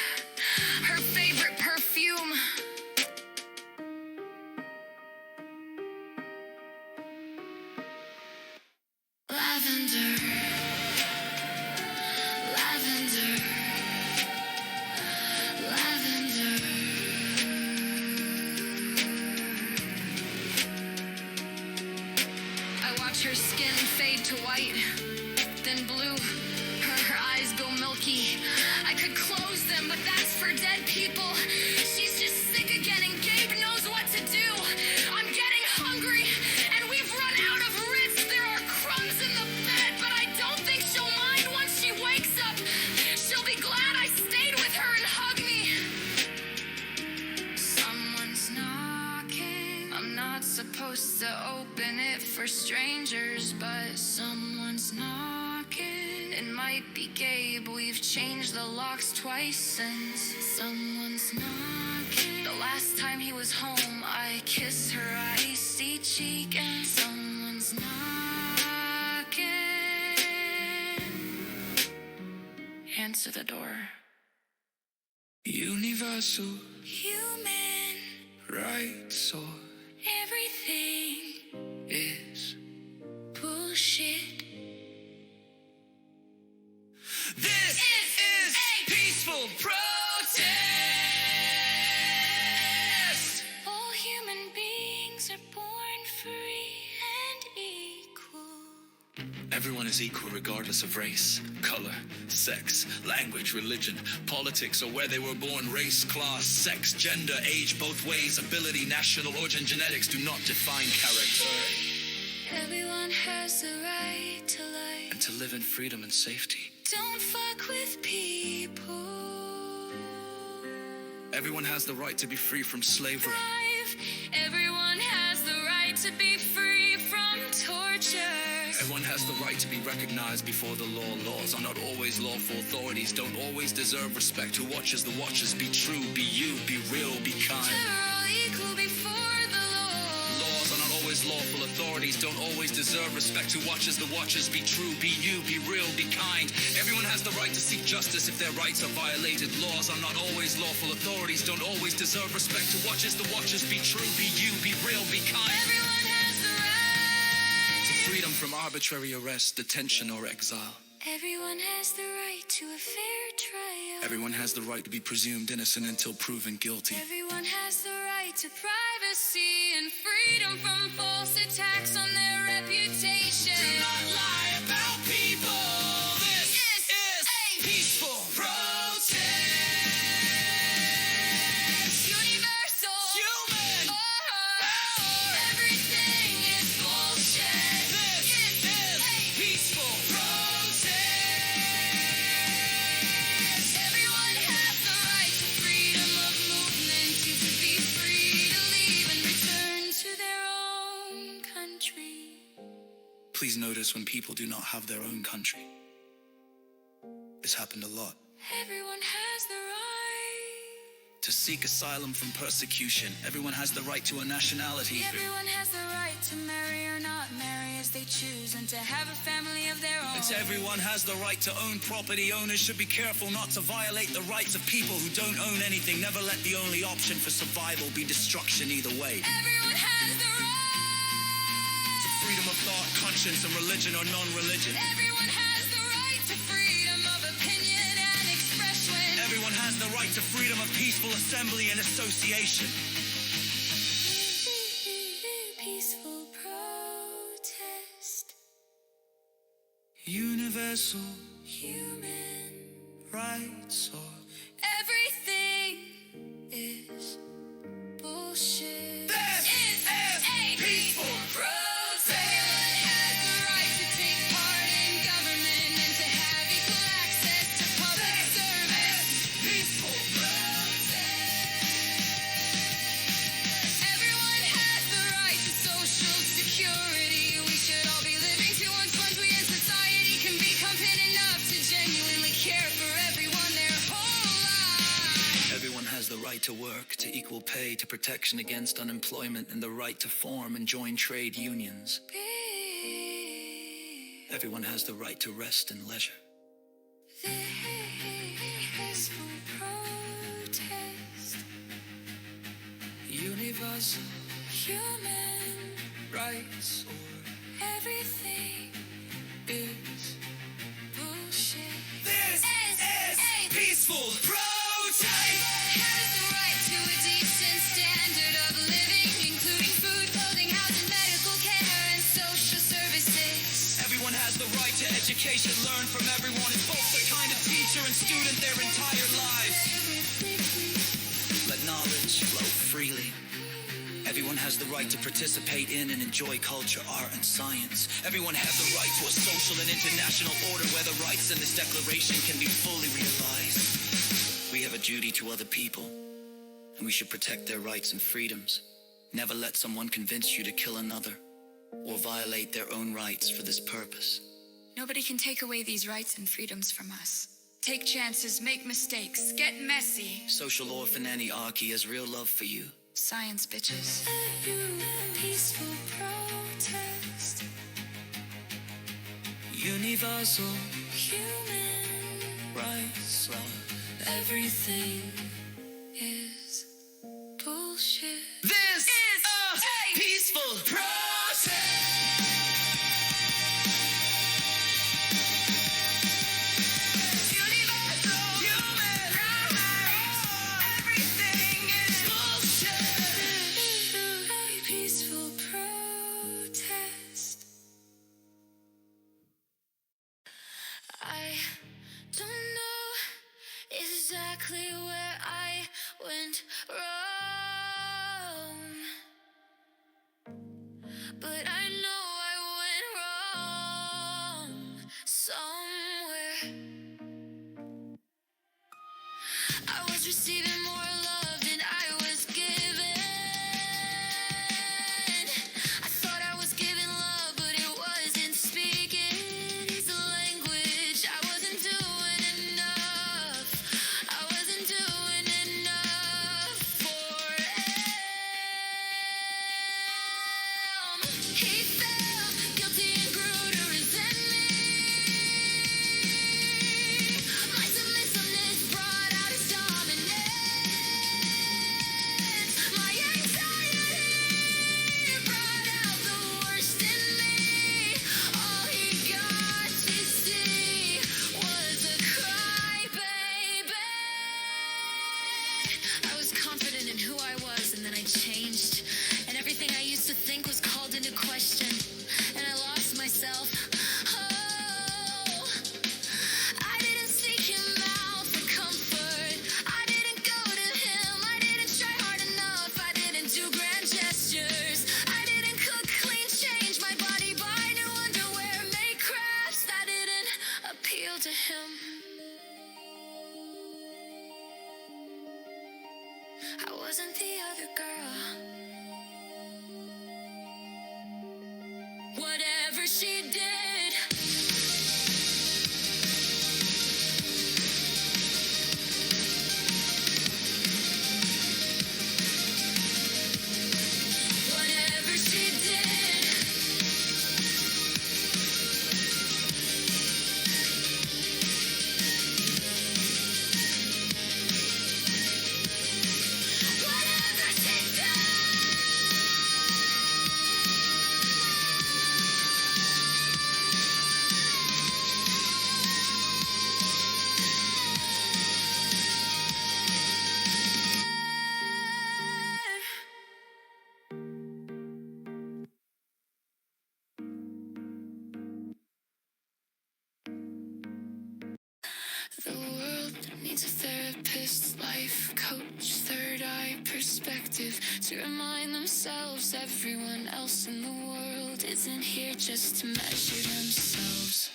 her favorite perfume. Lavender, lavender, lavender. I watch her skin fade to white, then blue. Her eyes go milky. I could close them, but that's for dead people. She's just sick again, and Gabe knows what to do. I'm getting hungry, and we've run out of Ritz. There are crumbs in the bed, but I don't think she'll mind once she wakes up. She'll be glad I stayed with her and hug me. Someone's knocking. I'm not supposed to open it for strangers, but someone's knocking. It might be Gabe. We've changed the locks twice since. Someone's knocking. The last time he was home, I kissed her icy cheek, and someone's knocking. Answer the door. Universal Human, rights or everything is. bullshit. This is peaceful protest. All human beings are born free and equal. Everyone is equal regardless of race, color, sex, language, religion, politics, or where they were born. Race, class, sex, gender, age, both ways, ability, national origin, genetics do not define character. Everyone has the right to life. And to live in freedom and safety. Don't fuck with people. Everyone has the right to be free from slavery. Everyone has the right to be free from torture. Everyone has the right to be recognized before the law. Laws are not always lawful. Authorities don't always deserve respect. Who watches the watchers? Be true, be you, be real, be kind. We're all equal before the law. Laws are not always lawful. Authorities don't always deserve respect. Who watches the watchers? Be true, be you, be real, be kind. Everyone has the right to seek justice if their rights are violated. Laws are not always lawful. Authorities don't always deserve respect. Who watches the watchers? Be true, be you, be real, be kind. Everyone has the right. Freedom from arbitrary arrest, detention, or exile. Everyone has the right to a fair trial. Everyone has the right to be presumed innocent until proven guilty. Everyone has the right to privacy and freedom from false attacks on their reputation. Do not lie about people. This is peaceful protest. Universal. Human. Everything is bullshit. This is peaceful protest. Everyone has the right to freedom of movement, to be free to leave and return to their own country. Please notice when people do not have their own country. It's happened a lot. Everyone has the right. To seek asylum from persecution, everyone has the right to a nationality. Everyone has the right to marry or not marry as they choose, and to have a family of their own. It's everyone has the right to own property. Owners should be careful not to violate the rights of people who don't own anything. Never let the only option for survival be destruction either way. Everyone has the right. Freedom of thought, conscience, and religion or non-religion. Everyone has the right to freedom of opinion and expression. Everyone has the right to freedom of peaceful assembly and association. Peaceful protest. Universal Human. rights or Everything is bullshit. This is peaceful protest. Everyone has the right to take part in government and to have equal access to public service. Peaceful Everyone has the right to social security. We should all be living to once we as society can be competent enough to genuinely care for everyone their whole life. everyone has the right to work, to equal pay, to protection against unemployment, and the right to form and join trade unions. Everyone has the right to rest and leisure. Peaceful protest. Universal Human. rights Everything is bullshit. This is peaceful protest. Everyone has the right to a decent standard of living, including food, clothing, housing, medical care, and social services. Everyone has the right to education. Learn from everyone. Is both the kind of teacher and student their entire lives. Let knowledge flow freely. Everyone has the right to participate in and enjoy culture, art, and science. Everyone has the right to a social and international order where the rights in this declaration can be fully realized. We have a duty to other people, and we should protect their rights and freedoms. Never let someone convince you to kill another or violate their own rights for this purpose. Nobody can take away these rights and freedoms from us. Take chances, make mistakes, get messy. Social orphan anarchy has real love for you. Science, bitches. Peaceful protest. Universal Human. rights. Everything exactly where I went wrong. But I know I went wrong somewhere. I was receiving more love than I was giving. I thought I was giving love, but it wasn't speaking the language. I wasn't doing enough. I wasn't doing enough for him. He felt guilty and grew to resent me. My submissiveness brought out his dominance. My anxiety brought out the worst in me. All he got to see was a crybaby. I was confident in who I was, and then I changed. And everything I used to think was called into question. And I lost myself. Oh, I didn't seek him out for comfort. I didn't go to him. I didn't try hard enough. I didn't do grand gestures. I didn't cook, clean, change my body, buy new underwear, make crafts. That didn't appeal to him. I wasn't the other girl. Whatever she did, whatever she did, whatever she did. The world needs a therapist, life coach, third eye perspective to remind themselves everyone else in the world isn't here just to measure themselves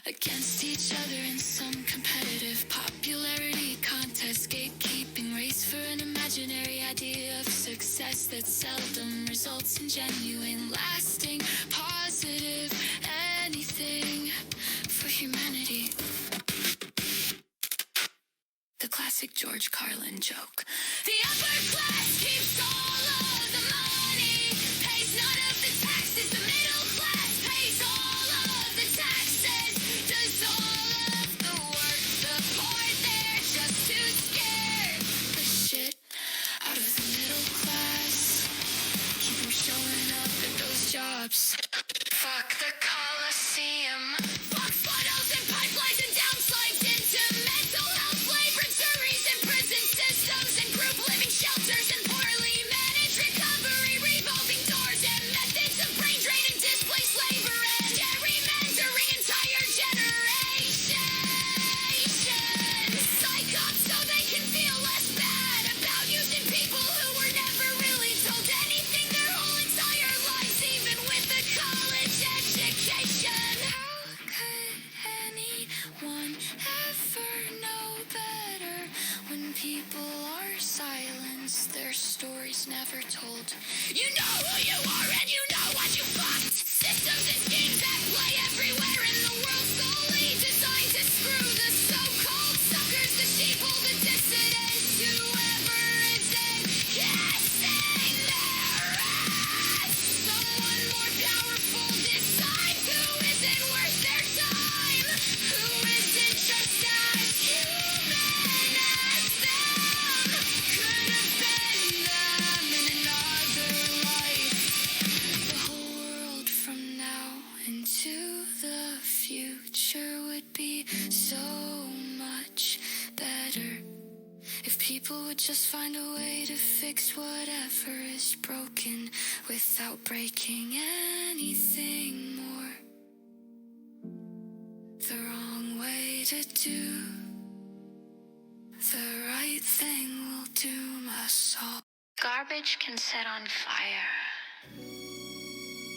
against each other in some competitive popularity contest, gatekeeping race for an imaginary idea of success that seldom results in genuine, lasting, positive anything for humanity. The classic George Carlin joke. The upper class keeps all of the money, pays none of the taxes. The middle class pays all of the taxes, does all of the work. The poor, they're just too scared. The shit out of the middle class. Keep them showing up at those jobs. Fuck the Coliseum. Fuck funnels and pipelines and downslides into mental health laboratories and prison systems and group living shelters and poorly managed recovery revolving doors and methods of brain drain and displaced labor and gerrymandering entire generations. Psychops so they can feel less bad about using people who were never really told anything their whole entire lives, even with a college education. How could anyone ever know better when people are silenced, their stories never told? You know who you are and you know what you fucked. Systems and schemes at play everywhere in the world, solely designed to screw the so-called suckers, the sheeple, the dissidents, whoever isn't kissing their ass. Someone more powerful decides who isn't worth their time, who isn't just as human as them. Could have been them in another life. The whole world from now into the future would be so much better if people would just find a way to fix whatever is broken without breaking anything more. The wrong way to do the garbage can set on fire.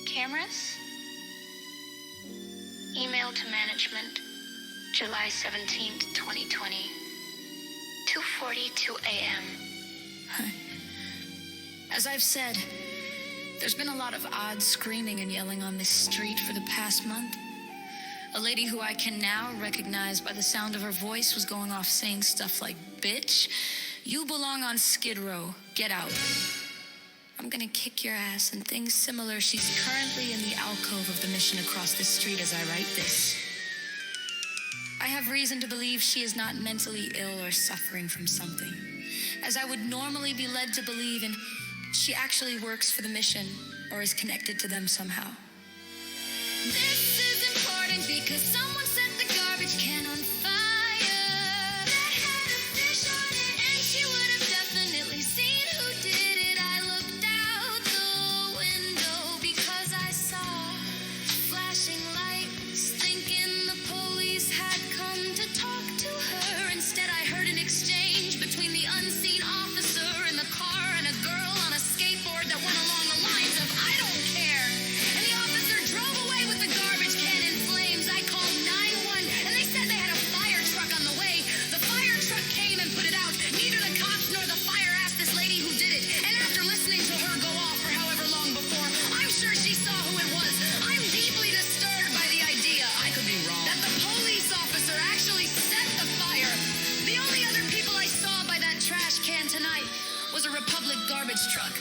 Cameras? Email to management, July 17th, 2020, 2:42 a.m. As I've said, there's been a lot of odd screaming and yelling on this street for the past month. A lady who I can now recognize by the sound of her voice was going off saying stuff like, "Bitch, you belong on Skid Row. Get out. I'm gonna kick your ass," and things similar. She's currently in the alcove of the Mission across the street as I write this. I have reason to believe she is not mentally ill or suffering from something, as I would normally be led to believe, and she actually works for the Mission or is connected to them somehow. This is important because someone set the garbage can on fire. That had a fish on it, and she would have definitely seen who did it. I looked out the window because I saw flashing lights, thinking the police had come to talk to her. Instead, I heard an exchange between the unseen officer in the car and a girl on a skateboard that went along the lines of, "I don't care." And the officer drove away with the garbage can in flames. I called 911, and they said they had a fire truck on the way. The fire truck came and put it out. Neither the cops nor the fire asked this lady who did it. And after listening to her go off for however long before, I'm sure she saw who it was. I'm deeply disturbed by the idea, I could be wrong, that the police officer actually set the fire. The only other people I saw by that trash can tonight was a Republic garbage truck.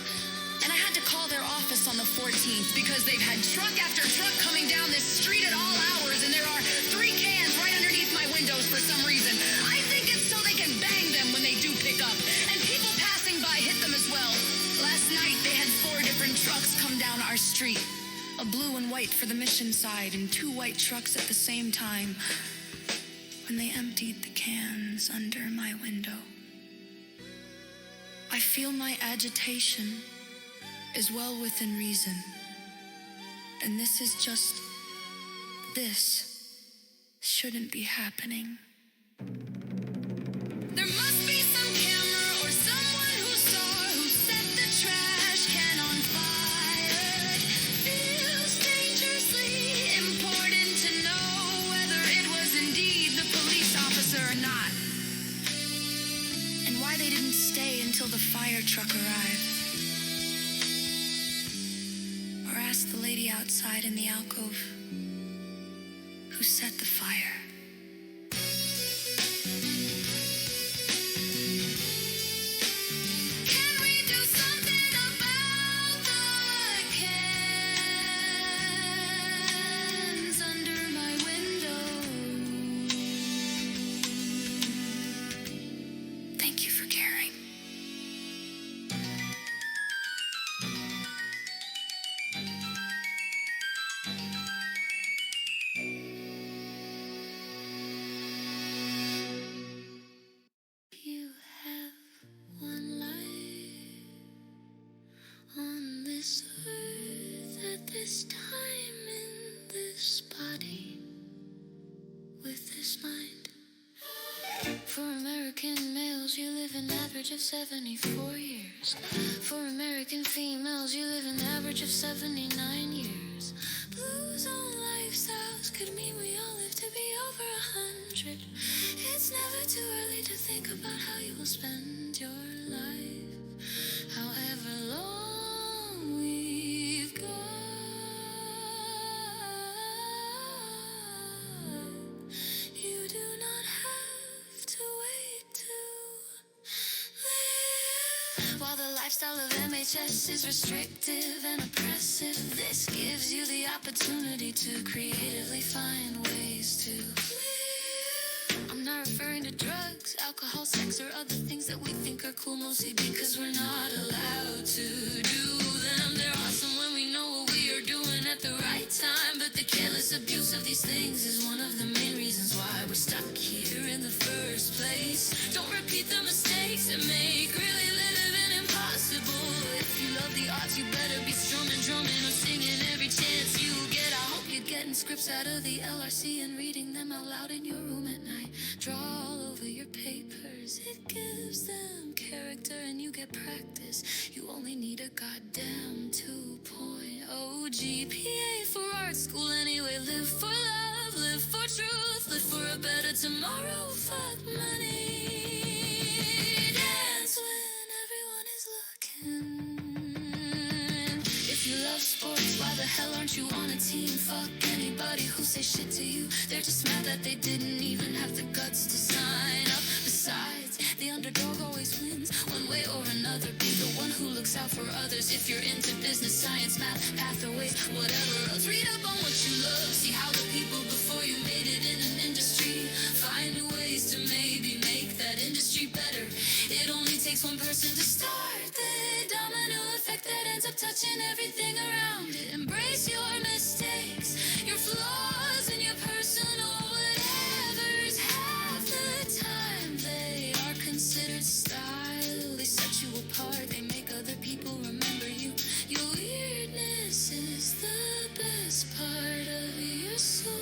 And I had to call their office on the 14th because they've had truck after truck coming down this street at all hours, and there are 3 cans right underneath my windows for some reason. I think it's so they can bang them when they do pick up. And people passing by hit them as well. Last night they had 4 different trucks come down our street. A blue and white for the Mission side and 2 white trucks at the same time when they emptied the cans under my window. I feel my agitation is well within reason. And this is just, this shouldn't be happening. There must be some camera or someone who saw who set the trash can on fire. It feels dangerously important to know whether it was indeed the police officer or not. And why they didn't stay until the fire truck arrived. Or ask the lady outside in the alcove who set the fire. Can we do something about the cans under my window? Thank you for caring. You have one life on this earth at this time in this body with this mind. For American males, you live an average of 74 years. For American females, you live an average of 79 years. Blue zone lifestyles could mean we all live to be over 100. It's never too early to think about how you will spend your life, however long we've got. You do not have to wait to live. While the lifestyle of MHS is restrictive and oppressive, this gives you the opportunity to creatively find ways to live. I'm not referring to drugs, alcohol, sex, or other things that we think are cool, mostly because we're not allowed to do them. They're awesome when we know what we are doing at the right time, but the careless abuse of these things is one of the main reasons why we're stuck here in the first place. Don't repeat the mistakes that make really living impossible. If you love the arts, you better be strumming, drumming, or singing every chance you get. I hope you're getting scripts out of the LRC and reading them out loud in your room at night. Draw all over your papers, it gives them character and you get practice. You only goddamn 2.0 GPA for art school anyway. Live for love, live for truth, live for a better tomorrow. Fuck money. Dance when everyone is looking. If you love sports, why the hell aren't you on a team? Fuck anybody who say shit to you. They're just mad that they didn't even have the guts to sign up. Besides, the underdog always wins, one way or another. Be the one who looks out for others. If you're into business, science, math, pathways, whatever else, read up on what you love. See how the people before you made it in an industry. Find new ways to maybe make that industry better. It only takes one person to start the domino effect that ends up touching everything around it. Embrace your mistakes, your flaws, and your personal whatever's. Half the time they are considered style. They set you apart, they make other people remember you. Your weirdness is the best part of your soul.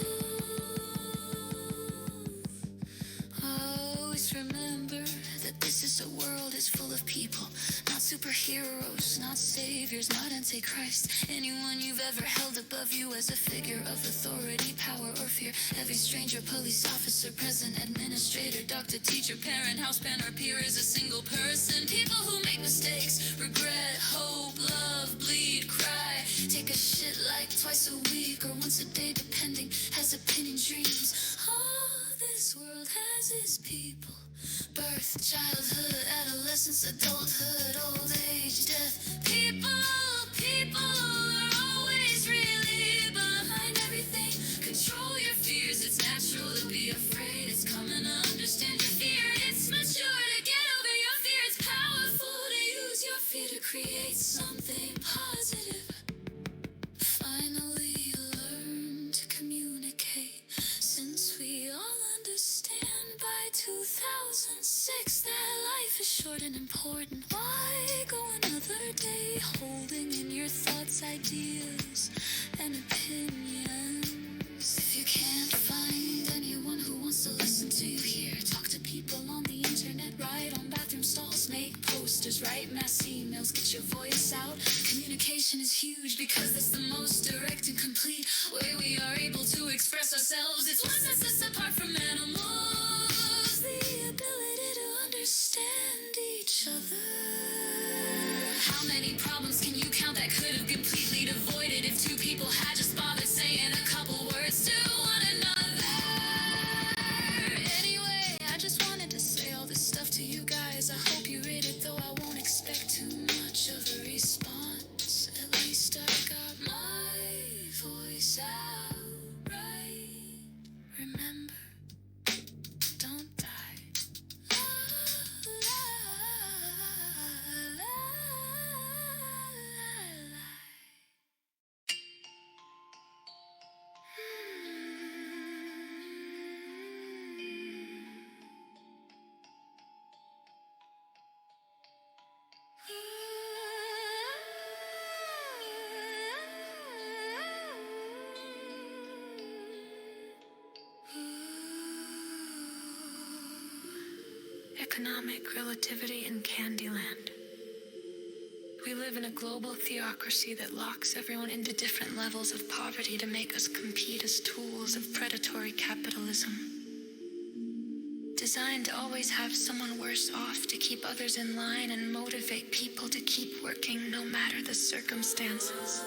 Always remember that this is a world is full of people, not superheroes, not saviors, not antichrist. Anyone you've ever held above you as a figure of authority, power, or fear. Every stranger, police officer, president, administrator, doctor, teacher, parent, houseparent, or peer is a single person. People who make mistakes, regret, hope, love, bleed, cry. Take a shit like twice a week or once a day, depending. Has opinion, dreams. This world has its people. Birth, childhood, adolescence, adulthood, old age, death. People are always really behind everything. Control your fears, it's natural to be afraid. It's coming to understand your fear. It's mature to get over your fear. It's powerful to use your fear to create something positive. Finally learn to communicate. Since we all understand by 2006 that life is short and important, why go another day holding in your thoughts, ideas, and opinions? If you can't find anyone who wants to listen to you here, talk to people on the internet, write on bathroom stalls, make posters, write mass emails, get your voice out. Communication is huge because it's the most direct and complete way we are able to express ourselves. It's what sets us apart from animals. The ability to understand each other. How many problems can you count that could have completely avoided if two people had just bothered saying a couple words to one another? Anyway, I just wanted to say all this stuff to you guys. I hope you read it, though I won't expect too much of a response. At least I got my voice out right. Remember, don't die. Economic relativity in Candyland. We live in a global theocracy that locks everyone into different levels of poverty to make us compete as tools of predatory capitalism. Designed to always have someone worse off to keep others in line and motivate people to keep working no matter the circumstances.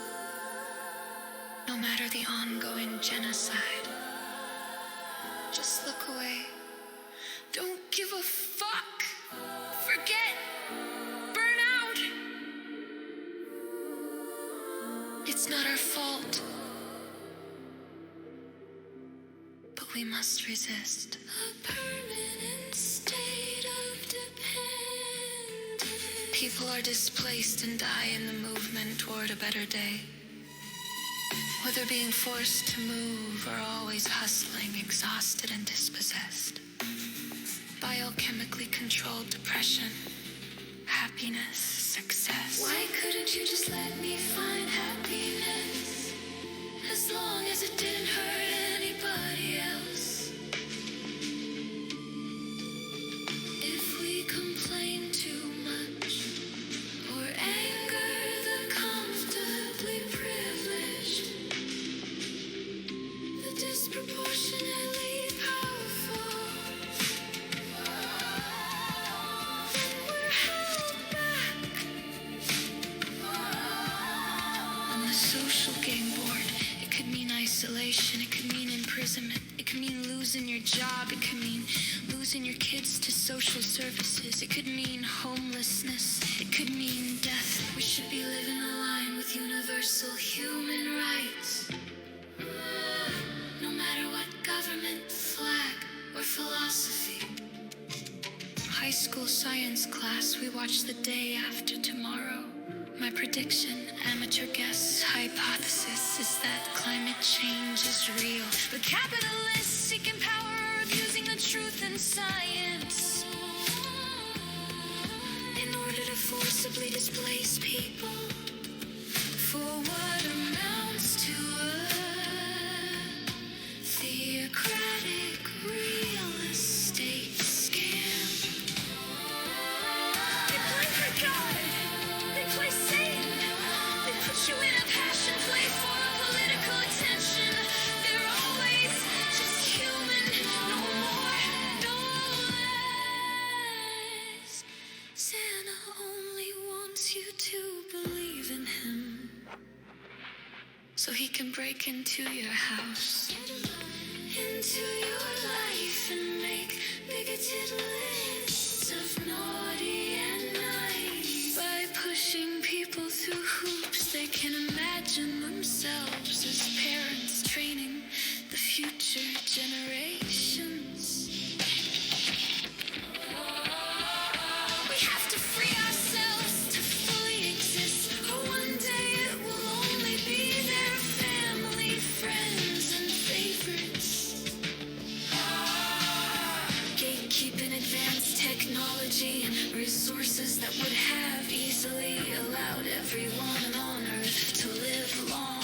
No matter the ongoing genocide. Just look away. Don't give a fuck. Forget. Burn out. It's not our fault. But we must resist. A permanent state of dependence. People are displaced and die in the movement toward a better day. Whether being forced to move or always hustling, exhausted and dispossessed. Biochemically controlled depression, happiness, success. Why couldn't you just let me find happiness? As long as it didn't hurt anybody else. If we complain too much or anger job. It could mean losing your kids to social services. It could mean homelessness. It could mean death. We should be living aligned with universal human rights. No matter what government, flag, or philosophy. High school science class, we watch The Day After Tomorrow. My prediction, amateur guess, hypothesis is that climate change is real. But capitalists seeking power are abusing the truth in science in order to forcibly displace people for what amounts to a theocratic real estate scam. They play for God. They play Satan. They put you in a passion play for a political attention. They're always just human, no more, no less. Santa only wants you to believe in him, so he can break into your house, into your life, and make bigoted lists of naughty and nice. By pushing people through hoops, they can imagine themselves as parents training the future generations. We have to free ourselves to fully exist, or one day it will only be their family, friends, and favorites. Gatekeeping advanced technology and resources that would have easily allowed everyone on Earth to live long,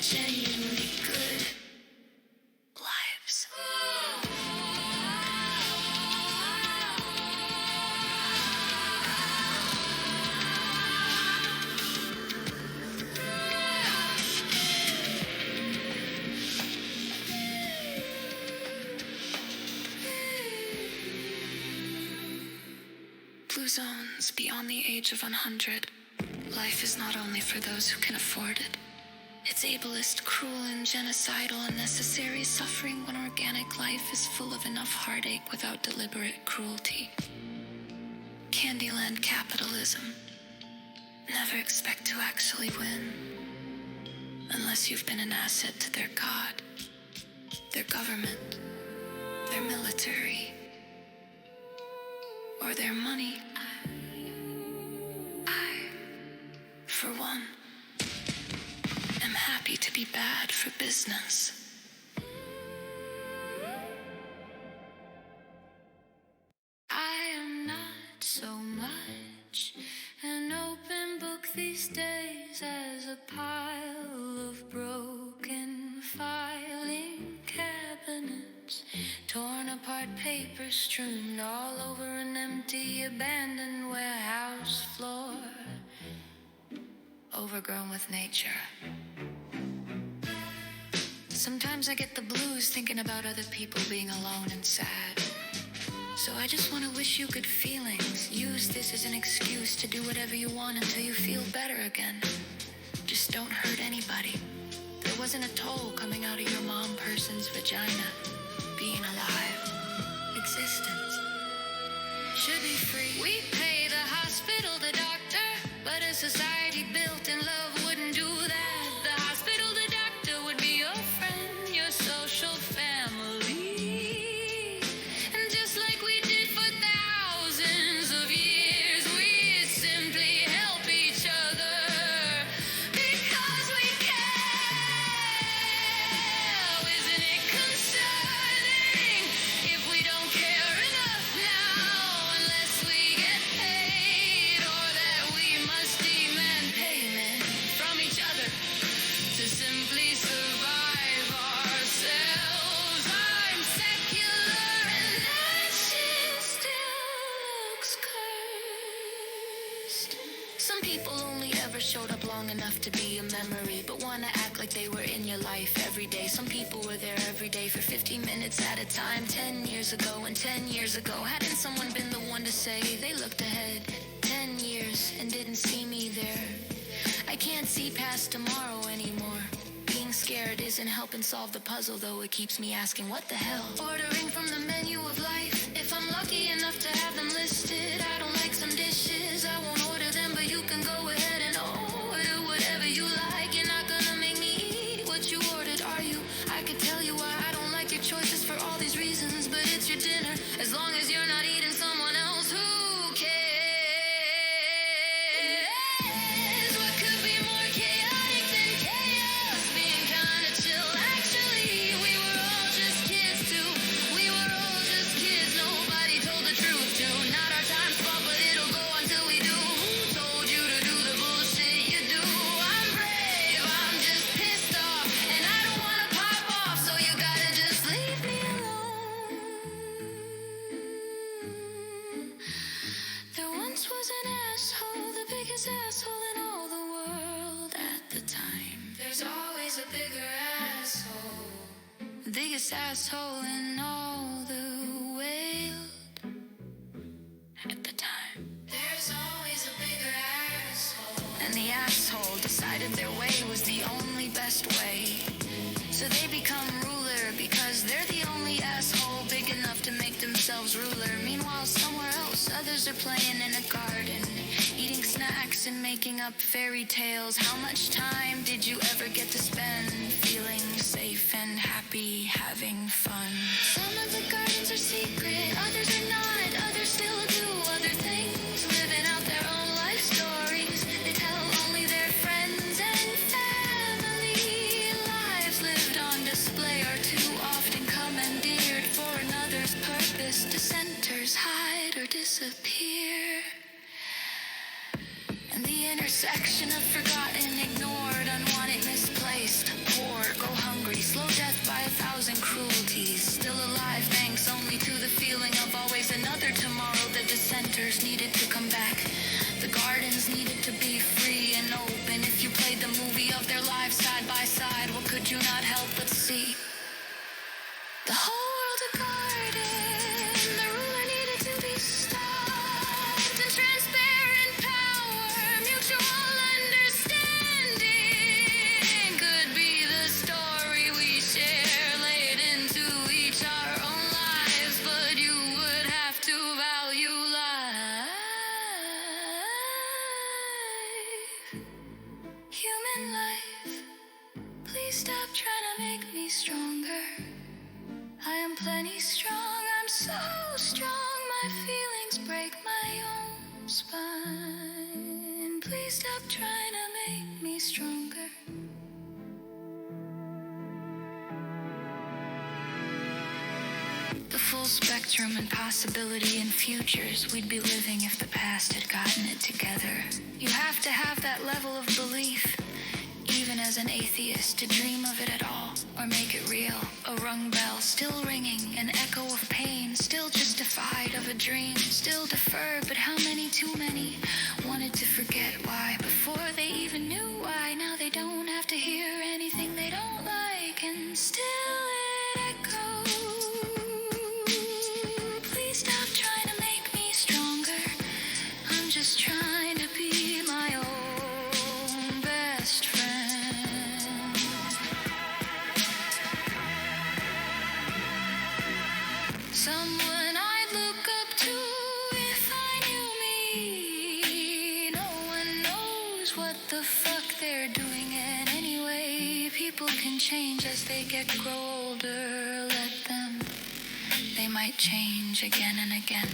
genuinely good lives. Blue zones beyond the age of 100. Life is not only for those who can afford it. It's ableist, cruel, and genocidal, unnecessary suffering when organic life is full of enough heartache without deliberate cruelty. Candyland capitalism. Never expect to actually win unless you've been an asset to their god, their government, their military, or their money. I, for one, am happy to be bad for business. I am not so much an open book these days as a pile of broken filing cabinets, torn apart paper strewn all over an empty, abandoned warehouse floor, overgrown with nature. Sometimes I get the blues thinking about other people being alone and sad. So I just want to wish you good feelings. Use this as an excuse to do whatever you want until you feel better again. Just don't hurt anybody. There wasn't a toll coming out of your mom person's vagina. Being alive. Existence. Should be free. We pay the hospital, the doctor, but a society built in love wouldn't do that. The hospital, the doctor would be your friend, your social family. And just like we did for thousands of years, we simply help each other because we care. Isn't it concerning if we don't care enough now unless we get paid, or that we must demand payment from each other to simply survive ourselves? I'm secular and that shit still looks cursed. Some people only ever showed up long enough to be a memory, but wanna act like they were in your life every day. Some people were there every day for 15 minutes at a time. 10 years ago and 10 years ago, hadn't someone been the one to say they looked ahead 10 years and didn't see me there? I can't see past tomorrow anymore. Being scared scared isn't helping solve the puzzle, though it keeps me asking, what the hell? Ordering from the menu of life. If I'm lucky enough to have them listed, I don't like some dishes. I won't order them, but you can go ahead and order whatever you like. You're not gonna make me eat what you ordered, are you? I could tell you why I don't like your choices for all these reasons, but it's your dinner. As long as you're not eating someone else, who cares? What could be more chaotic than chaos? Being kinda chill, actually. We were all just kids too. We were all just kids. Nobody told the truth to. Not our time spot, but it'll go until we do. Who told you to do the bullshit you do? I'm brave, I'm just pissed off, and I don't wanna pop off, so you gotta just leave me alone. There once was an asshole, the biggest asshole in all the world at the time. There's always a bigger asshole. The biggest asshole in all the world at the time. There's always a bigger asshole. And the asshole decided their way was the only best way. So they become ruler because they're the only asshole big enough to make themselves ruler. Meanwhile, somewhere else, others are playing in a garden, eating snacks and making up fairy tales. How much time did you ever get to spend feeling safe and happy, having fun? Some of the gardens are secret, others are not. Others still do other things, living out their own life stories. They tell only their friends and family. Lives lived on display are too often commandeered for another's purpose. Dissenters hide or disappear. And the intersection of forgotten, ignored, unwanted, misplaced, poor, go hungry, slow death by 1,000 cruelties. Still alive thanks only to the feeling of always another tomorrow. The dissenters needed to come back. The gardens needed to be free and open. If you played the movie of their lives side by side, what could you not help but see? The whole world a garden. The ruler needed to be stopped. And transparent power, mutual understanding could be the story we share, laid into each our own lives. But you would have to value life. Human life, please stop trying to make me stronger. I am plenty strong, I'm so strong. My feelings break my own spine. Please stop trying to make me stronger. The full spectrum and possibility and futures we'd be living if the past had gotten it together. You have to have that level of belief, even as an atheist, to dream of it at all or make it real. A rung bell still ringing, an echo of pain, still justified of a dream, still deferred. But how many, too many, wanted to forget why before they even knew why? Now they don't have to hear anything they don't like, and still it echoes. Please stop trying to make me stronger. I'm just trying to be my own best friend. Someone I'd look up to if I knew me. No one knows what the fuck they're doing, and anyway, people can change as they grow older. Let them. They might change again and again.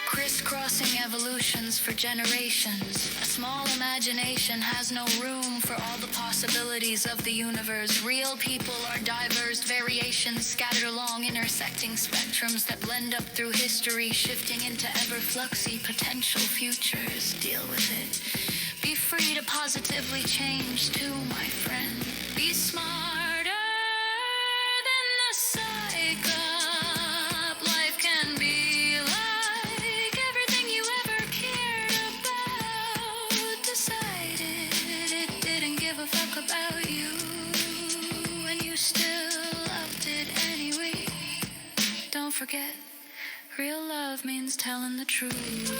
Crisscrossing evolutions for generations. A small imagination has no room for all the possibilities of the universe. Real people are diverse variations scattered along intersecting spectrums that blend up through history, shifting into ever-fluxy potential futures. Deal with it. Be free to positively change too, my friend. Be smarter than the psych-up. Life can be like everything you ever cared about. Decided it didn't give a fuck about you, and you still loved it anyway. Don't forget, real love means telling the truth.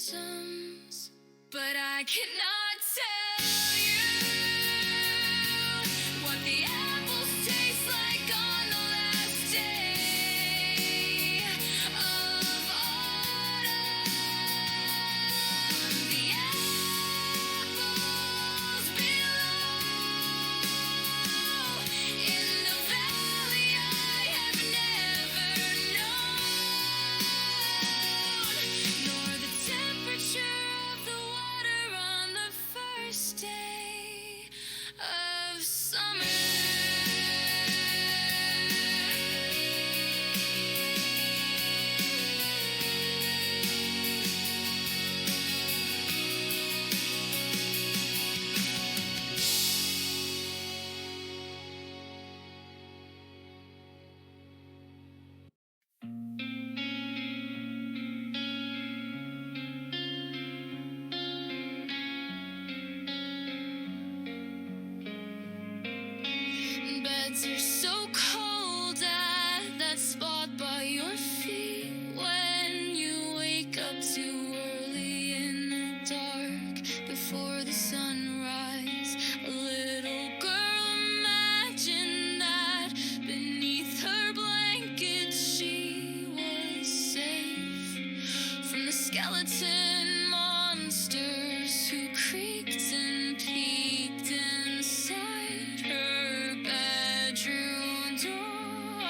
phantoms, but I cannot tell you what the apples taste like on the last day of autumn. The apples below in the valley I have never known, nor the temperature of the water on the first day of summer. Beds are so cold at that spot by your feet when you wake up too early in the dark before the sunrise. A little girl imagined that beneath her blanket she was safe from the skeleton monsters who creaked and peeked inside her bedroom door.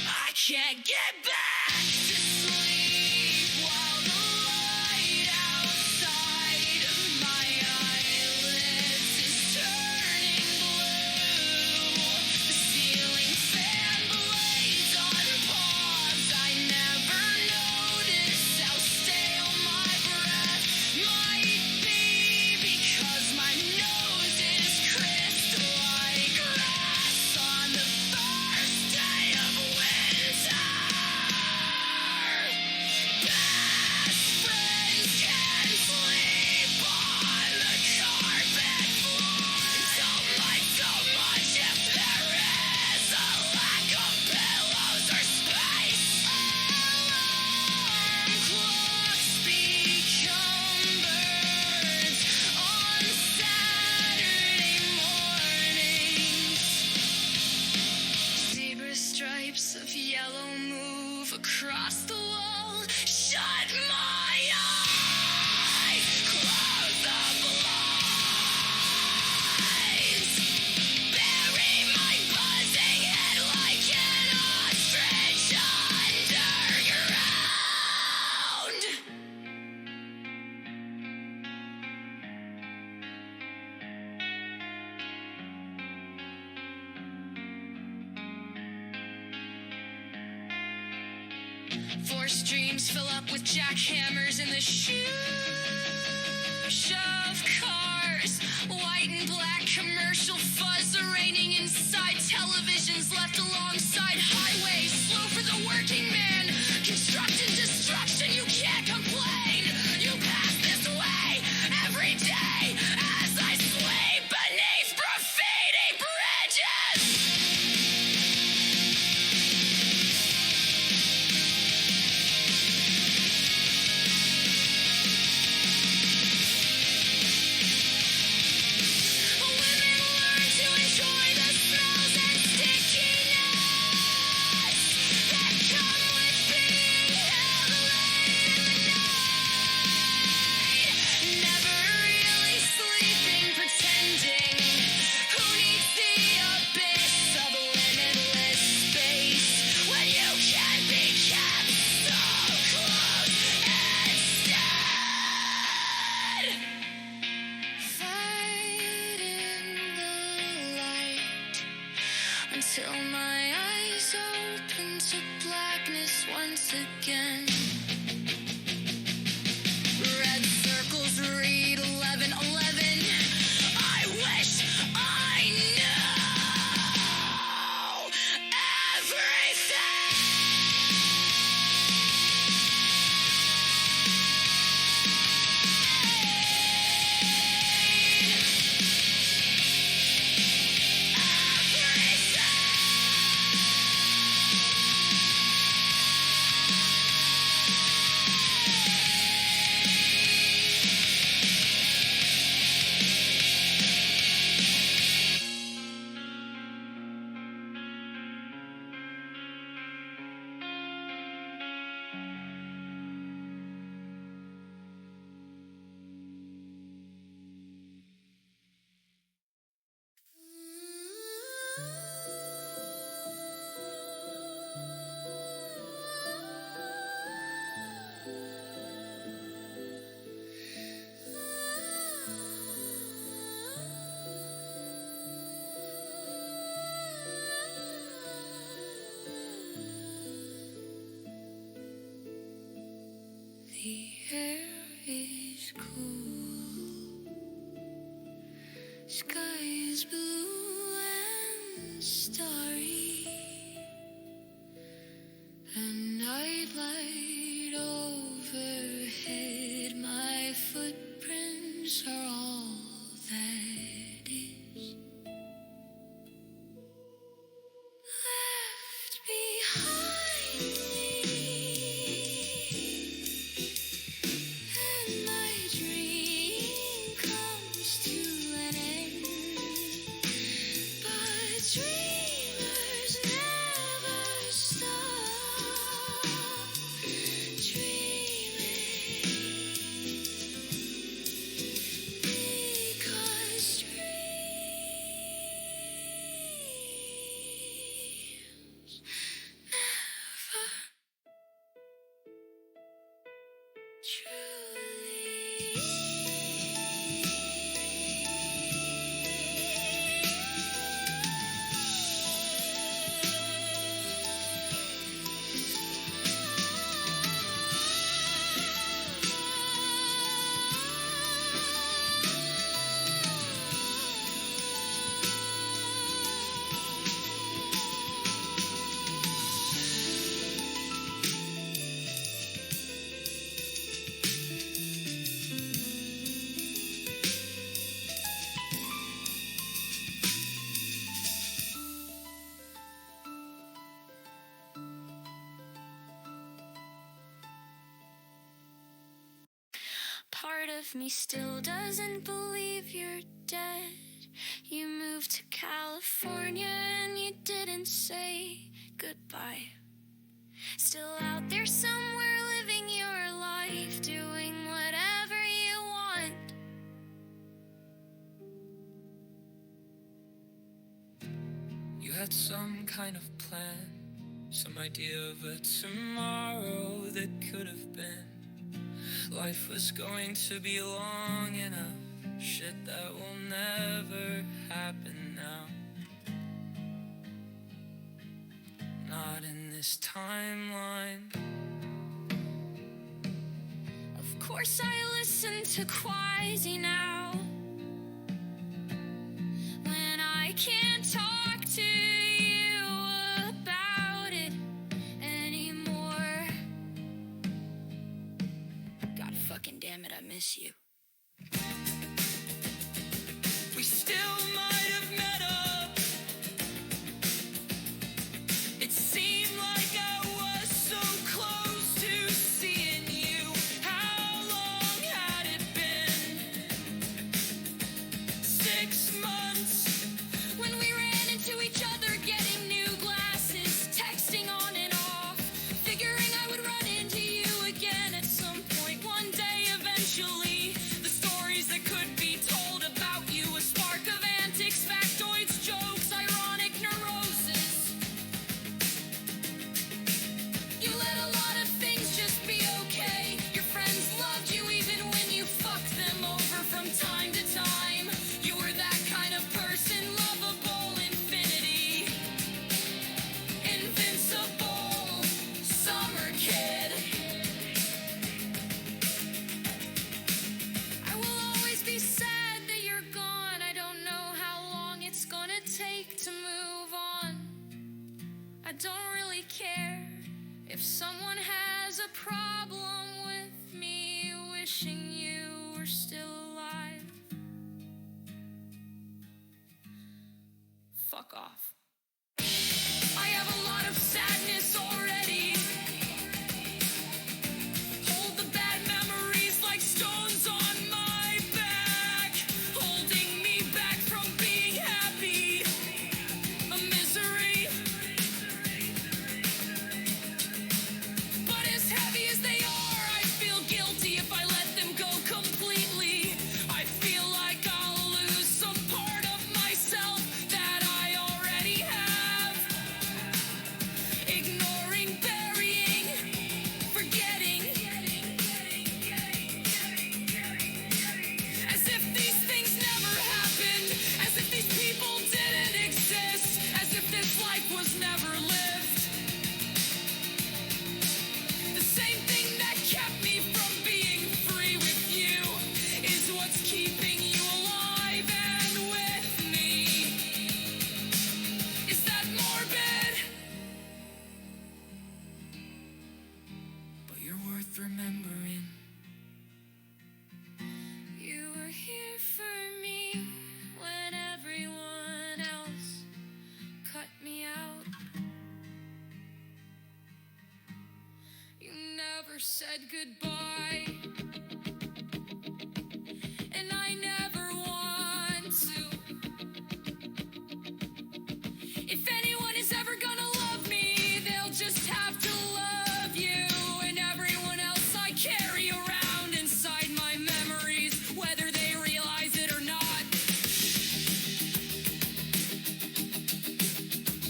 I can't get back to sleep while the light outside of my eyelids is turning blue. The ceiling fan blades on pause. I never noticed how stale my breath might be because my nose is crisp like grass on the first day of winter. Best friends can sleep on the carpet floor. Don't mind so much if there is a lack of pillows or space. Alarm clocks become birds on Saturday mornings. Zebra stripes of yellow move across the wall. Shut my eyes, close the blinds. Bury my buzzing head like an ostrich underground. Forced dreams fill up with jackhammers in the shoe shove cars. White and black commercial fuzz raining inside televisions left alongside highways. Slow for the working man. Construction destruction, you can't complain. You pass this way every day as I sleep beneath graffiti bridges. Women learn to enjoy the smells and stickiness that come with being held late in the night. Never really sleeping, pretending. Who needs the abyss of limitless space when you can be kept so close instead? Fight in the light until my eyes open to blackness once again. Red circles read 11:11. I wish I knew everything. Everything. The air is cool, sky is blue and starry, a nightlight overhead. My footprints are all that is left behind me, and my dream comes to an end. But dreamers never stop dreaming, because dreams never Part of me still doesn't believe you're dead. You moved to California and you didn't say goodbye. Still out there somewhere living your life, doing whatever you want. You had some kind of plan, some idea of a tomorrow that could have been. Life was going to be long enough, shit that will never happen now. Not in this timeline. Of course I listen to Quasi now, when I can't talk to you about it anymore. God fucking damn it, I miss you. We still might have met up. It seemed like I was so close to seeing you. How long had it been? 6 months. When we ran into each other getting new glasses, texting on and off, figuring I would run into you again at some point one day eventually. The stories that could be told about you, a spark of antics, factoids, jokes, ironic neurosis. You let a lot of things just be okay. Your friends loved you even when you fucked them over from time to time. You were that kind of person, lovable infinity, invincible summer kid. I will always be sad that you're gone. I don't know how long it's gonna take to move on. I don't really care if someone has a problem with me wishing you were still alive. Fuck off. I have a lot of sadness already. Hold the bad memories like stones on my back, holding me back from being happy. A misery. But as heavy as they are, I feel guilty if I let them go completely. I feel like I'll lose some part of myself that I already have. Ignoring, burying, forgetting. As if these things never happened. As if these people didn't exist. As if this life was never lived. The same thing that kept me from said goodbye, and I never want to. If anyone is ever gonna love me, they'll just have to love you and everyone else I carry around inside my memories, whether they realize it or not.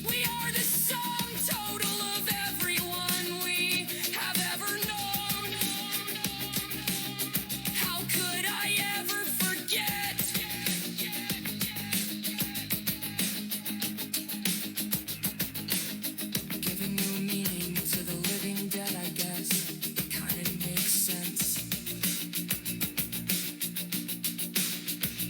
We are the sum total of everyone we have ever known. How could I ever forget? Giving new meaning to the living dead, I guess. It kinda makes sense.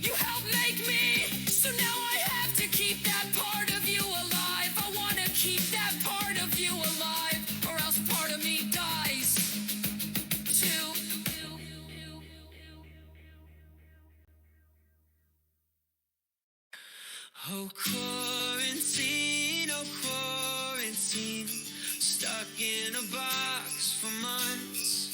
You helped make me, so now I have to keep that part of you alive. I wanna keep that part of you alive, or else part of me dies too. Oh, quarantine, stuck in a box for months,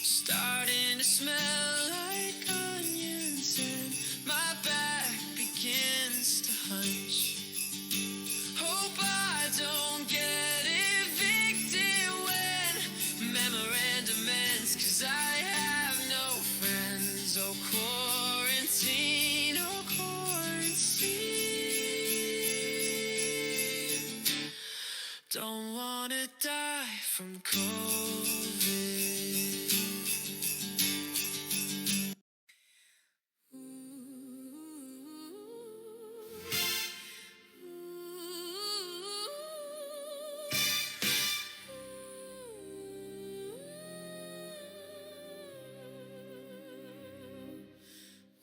starting to smell like onions, and my back begins to hunch. Hope I don't get evicted when memorandum ends, 'cause I have no friends. Oh, quarantine, don't wanna die from COVID.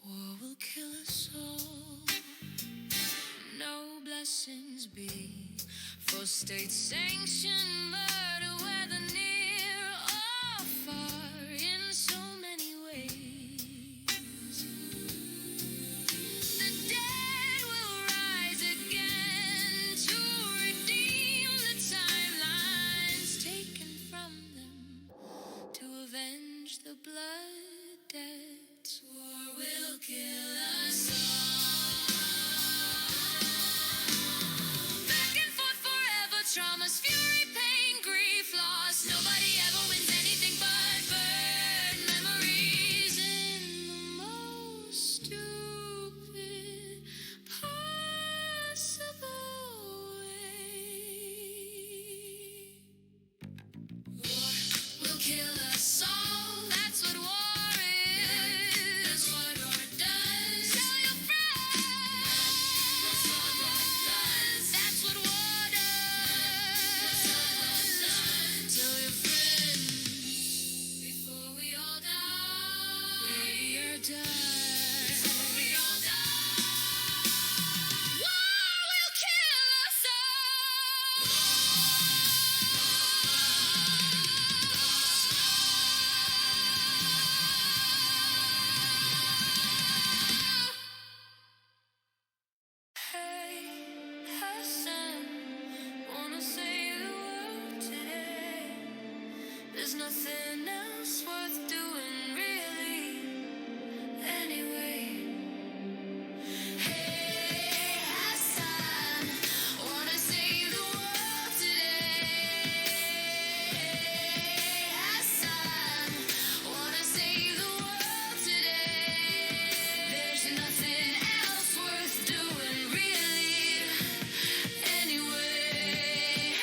War will kill us all. No blessings be for state-sanctioned murder, whether near or far, in so many ways. The dead will rise again to redeem the timelines taken from them, to avenge the blood debts. War will kill us all. Back and forth forever, traumas, fury, pain, grief, loss. Nobody ever wins anything but burn memories in the most stupid possible way. War will kill us all. That's what war is. That's what war does. Tell your friends. That's what war does. That's what war does. That's what war does. Tell your friends before we all die. We are done. Before we all die. War will kill us all. Hey, Hassan, wanna save the world today. There's nothing else worth doing, really, anyway. Hey, Hassan, wanna save the world today. Hassan, wanna save the world today. There's nothing else worth doing, really, anyway.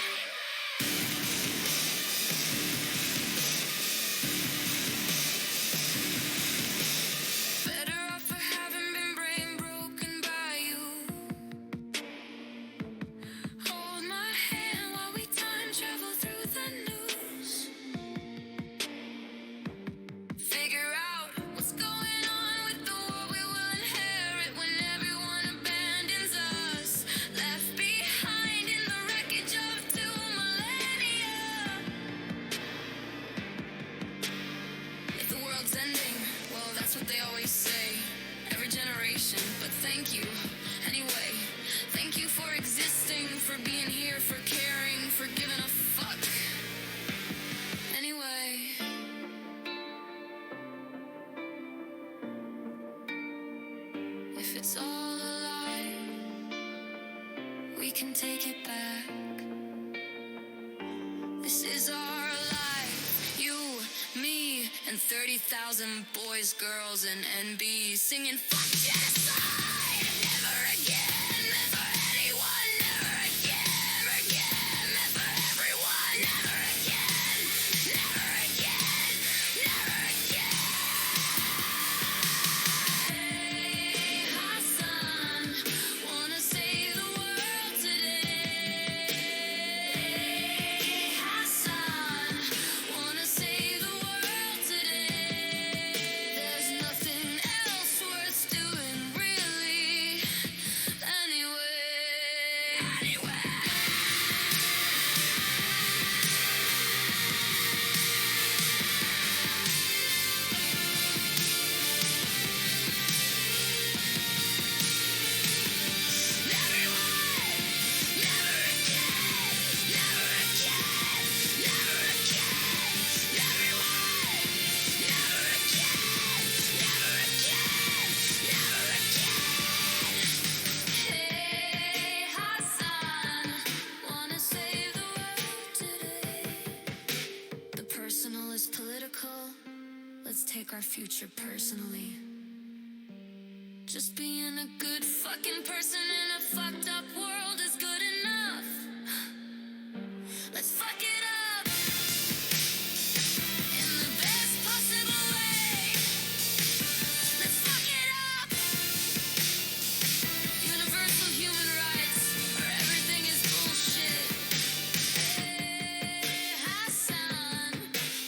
take it back. This is our life, you, me, and 30,000 boys, girls, and NBs singing fuck genocide. Never again, never anyone, never again, never again, never everyone, never again, never again, never again. Hey, Hassan, wanna save the world today. Hey, Hassan, wanna save the world today. There's nothing else worth doing, really. Anyway. Hey, Hassan, wanna save the world today. The personal is political. Let's take our future personally. Just being a good fucking person in a fucked up world is good enough. Let's fuck it up in the best possible way. Let's fuck it up. Universal human rights, where everything is bullshit. Hey, Hassan,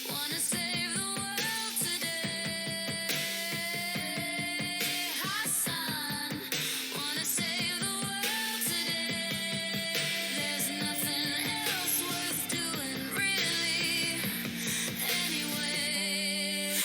wanna save the world today. Hassan, wanna save the world today. There's nothing else worth doing, really. Anyway.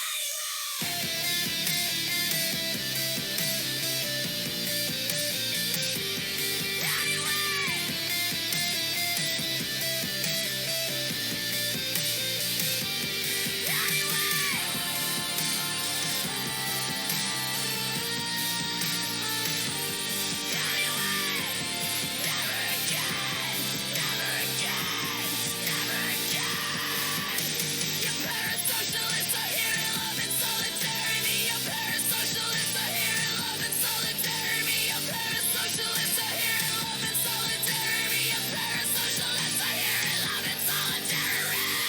Parasocialists are here in love and solidarity. Your parasocialists are here in love and solidarity. Your parasocialists are here in love and solidarity. Your parasocialists are here in love and solidarity.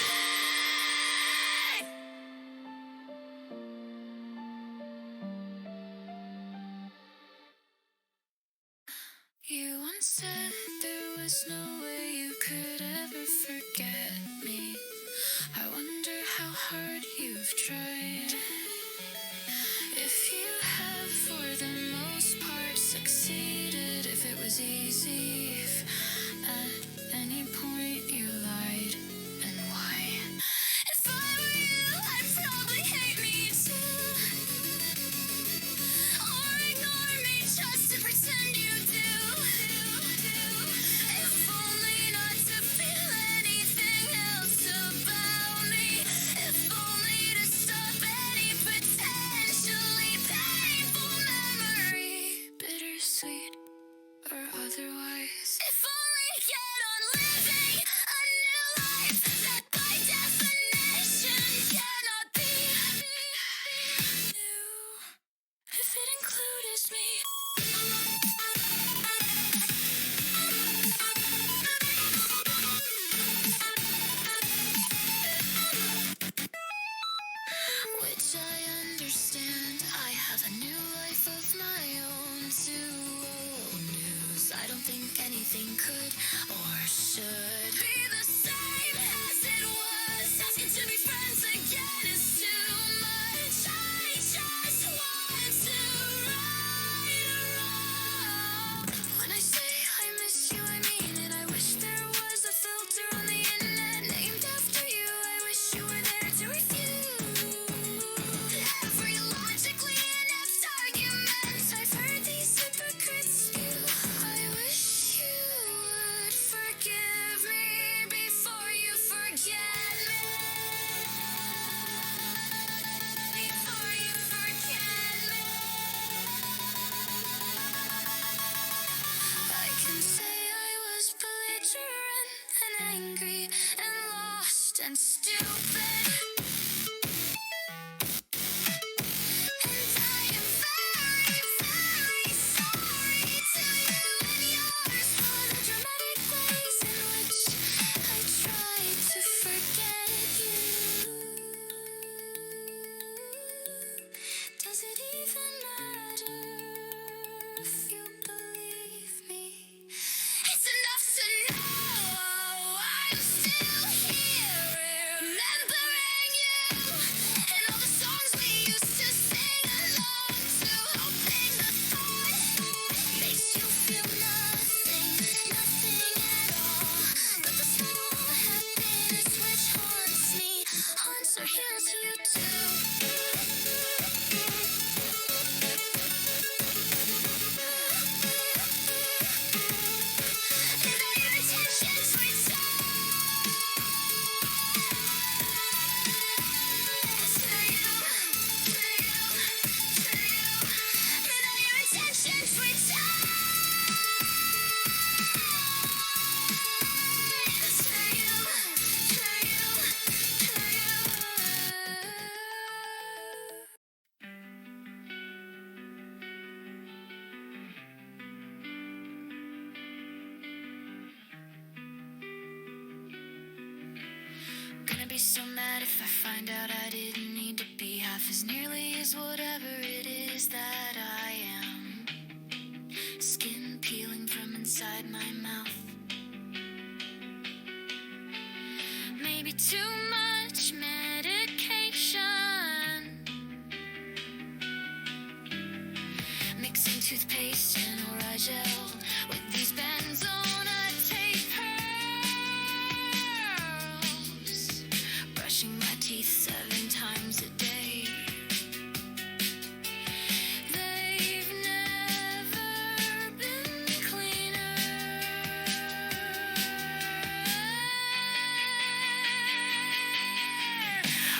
You once said there was no way you could ever forget me. I wonder how hard you've tried. If you have, for the most part, succeeded, if it was easy, if at any point you lied, and why? If I were you, I'd probably hate me too. Or ignore me just to pretend you do. If only not to feel anything else about me. If only to stop any potentially painful memory. Bittersweet or otherwise. angry and lost and stupid. And I am very, very sorry to you and yours for the dramatic ways in which I tried to forget you. Does it even matter if you believe me? It's enough to know I'm still here, remembering you and all the songs we used to sing along to, hoping the thought makes you feel nothing, nothing at all. But the small happiness which haunts me haunts or heals you too. And all your intentions were gonna be so mad if I find out I didn't need to be half as nearly as whatever it is that I am. Skin peeling from inside my mouth. Maybe too much medication. Mixing toothpaste and oral gel with these benzonatate pearls. Brushing my teeth 7 times a day. They've never been cleaner.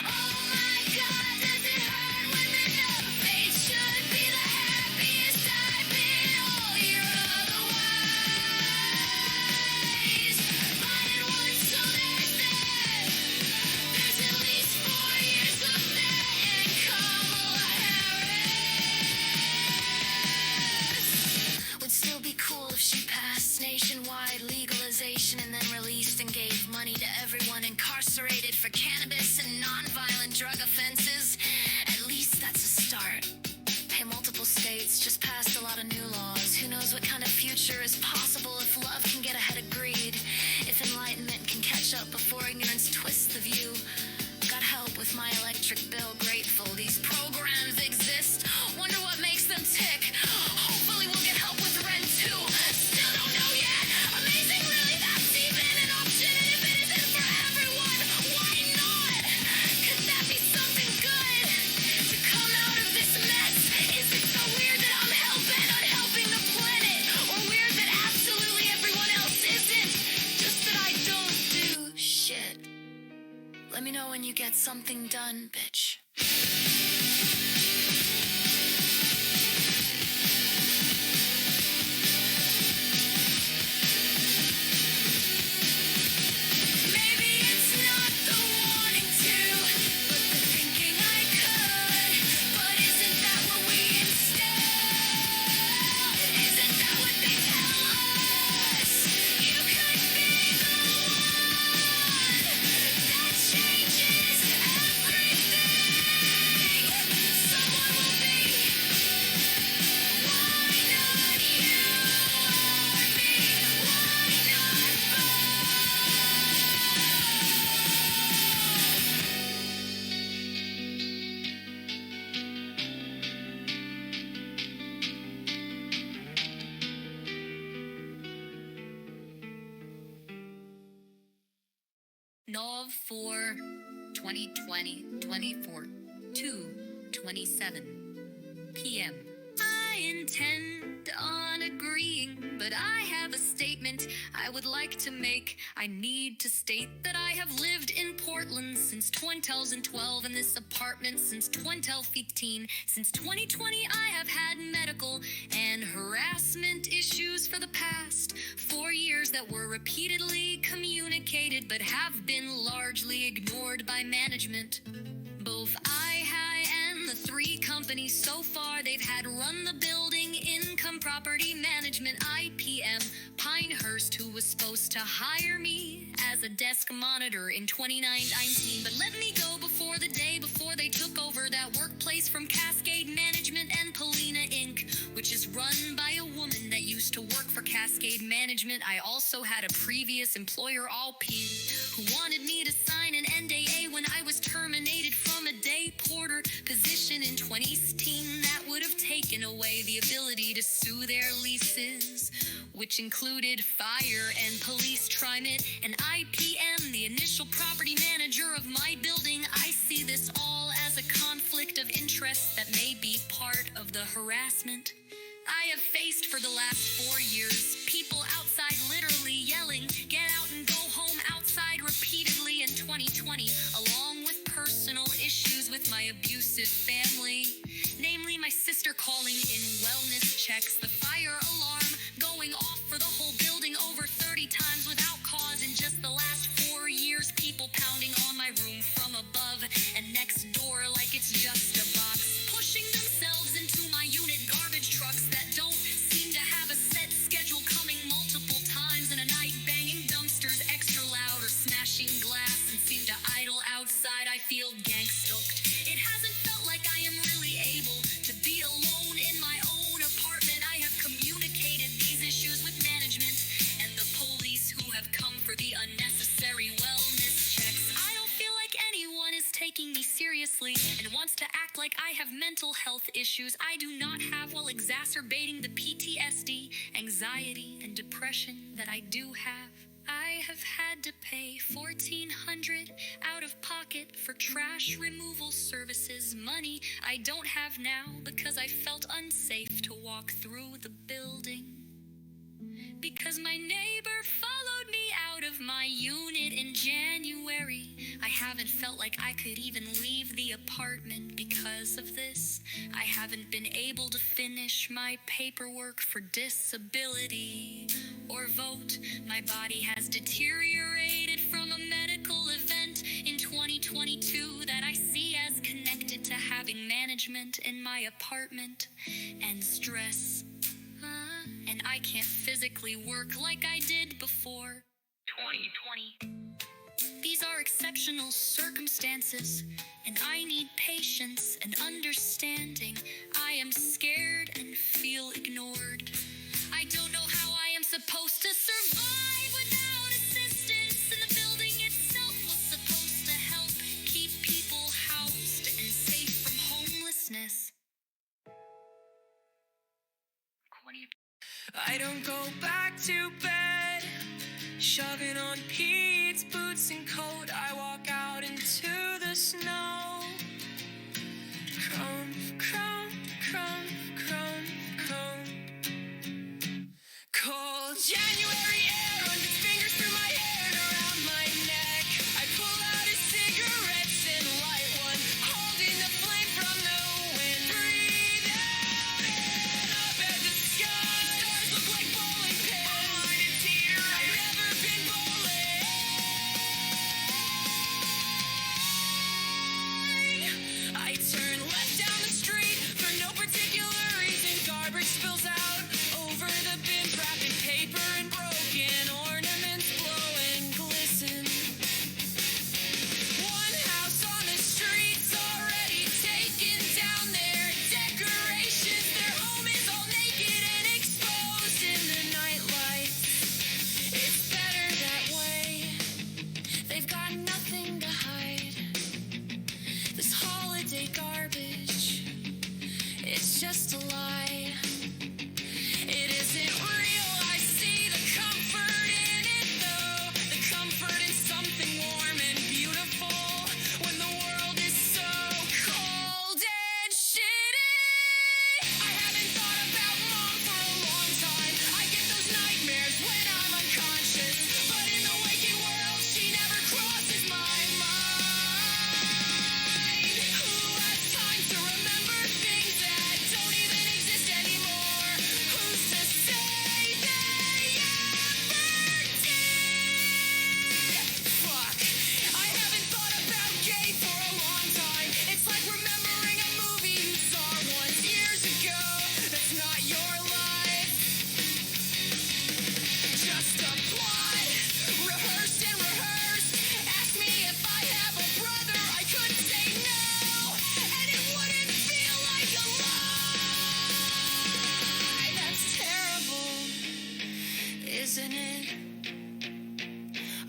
Oh my God, does it hurt when the note page should be the happiest I've been all year otherwise? Buying one so there's at least 4 years of that and Kamala Harris would still be cool if she passed nationwide legalization and then released and gave money to everyone incarcerated for cannabis and nonviolent drug offenses. At least that's a start. Hey, multiple states just passed a lot of new laws. Who knows what kind of future is possible if love can get ahead of greed, if enlightenment can catch up before ignorance twists the view. Got help with my electric bill, grateful these programs exist. Wonder what makes them tick. Hopefully we'll get help with rent too. Still don't know yet. Amazing, really, that's even an option. And if it isn't for everyone, why not? Could that be something good to come out of this mess? Is it so weird that I'm hell-bent on helping the planet? Or weird that absolutely everyone else isn't? Just that I don't do shit. Let me know when you get something done, bitch. Maybe it's not the wanting to, but the thinking I could. But isn't that what we instill? Isn't that what they tell us? You could be the one that changes everything. Someone will be. Why not you or me? Why not Nov 4, 2020, 24, 2:27 p.m. I intend on a agreeing, but I have a statement I would like to make. I need to state that I have lived in Portland since 2012, in this apartment since 2015. Since 2020, I have had medical and harassment issues for the past 4 years that were repeatedly communicated but have been largely ignored by management. Both I and the 3 companies so far they've had run the building, Income Property Management, IPM, Pinehurst, who was supposed to hire me as a desk monitor in 2019, but let me go before the day before they took over that workplace from Cascade Management and Polina Inc., which is run by a woman that used to work for Cascade Management. I also had a previous employer, Alpine, who wanted me to sign an NDA when I was terminated from a day porter position in 2016. That would have taken away the ability to sue their leases, which included fire and police, TriMet, and IPM, the initial property manager of my building. I see this all as a conflict of interest that may be part of the harassment I have faced for the last 4 years. People outside literally yelling, "Get out and go home," outside repeatedly in 2020, along with personal issues with my abusive family. Namely, my sister calling in wellness checks, the fire alarm going off for the whole building over 30 times without cause in just the last 4 years, people pounding on my room from above and next door like it's just a box, pushing themselves into my unit, garbage trucks that don't seem to have a set schedule, coming multiple times in a night, banging dumpsters extra loud or smashing glass and seem to idle outside. I feel gang-stoked. It hasn't felt like I am really able to be alone in my own apartment. I have communicated these issues with management and the police, who have come for the unnecessary wellness checks. I don't feel like anyone is taking me seriously and wants to act like I have mental health issues I do not have, while exacerbating the PTSD, anxiety, and depression that I do have. I have had to pay $1,400 out of pocket for trash removal services, money I don't have now because I felt unsafe to walk through the building. Because my neighbor followed me out of my unit in January. I haven't felt like I could even leave the apartment because of this. I haven't been able to finish my paperwork for disability or vote. My body has deteriorated from a medical event in 2022 that I see as connected to having management in my apartment and stress. And I can't physically work like I did before 2020. These are exceptional circumstances, and I need patience and understanding. I am scared and feel ignored. I don't know how I am supposed to survive without assistance, and the building itself was supposed to help keep people housed and safe from homelessness. I don't go back to bed, shoving on Pete's boots and coat. I walk out into the snow. Crump, crump, crump, crump, crump. Cold January air runs its fingers through my hair and around my neck. I pull out a cigarette and light one, holding the flame from the wind. Breathe out and up at the sky. Stars look like bowling pins. It's here. I've never been bowling. I turn left down the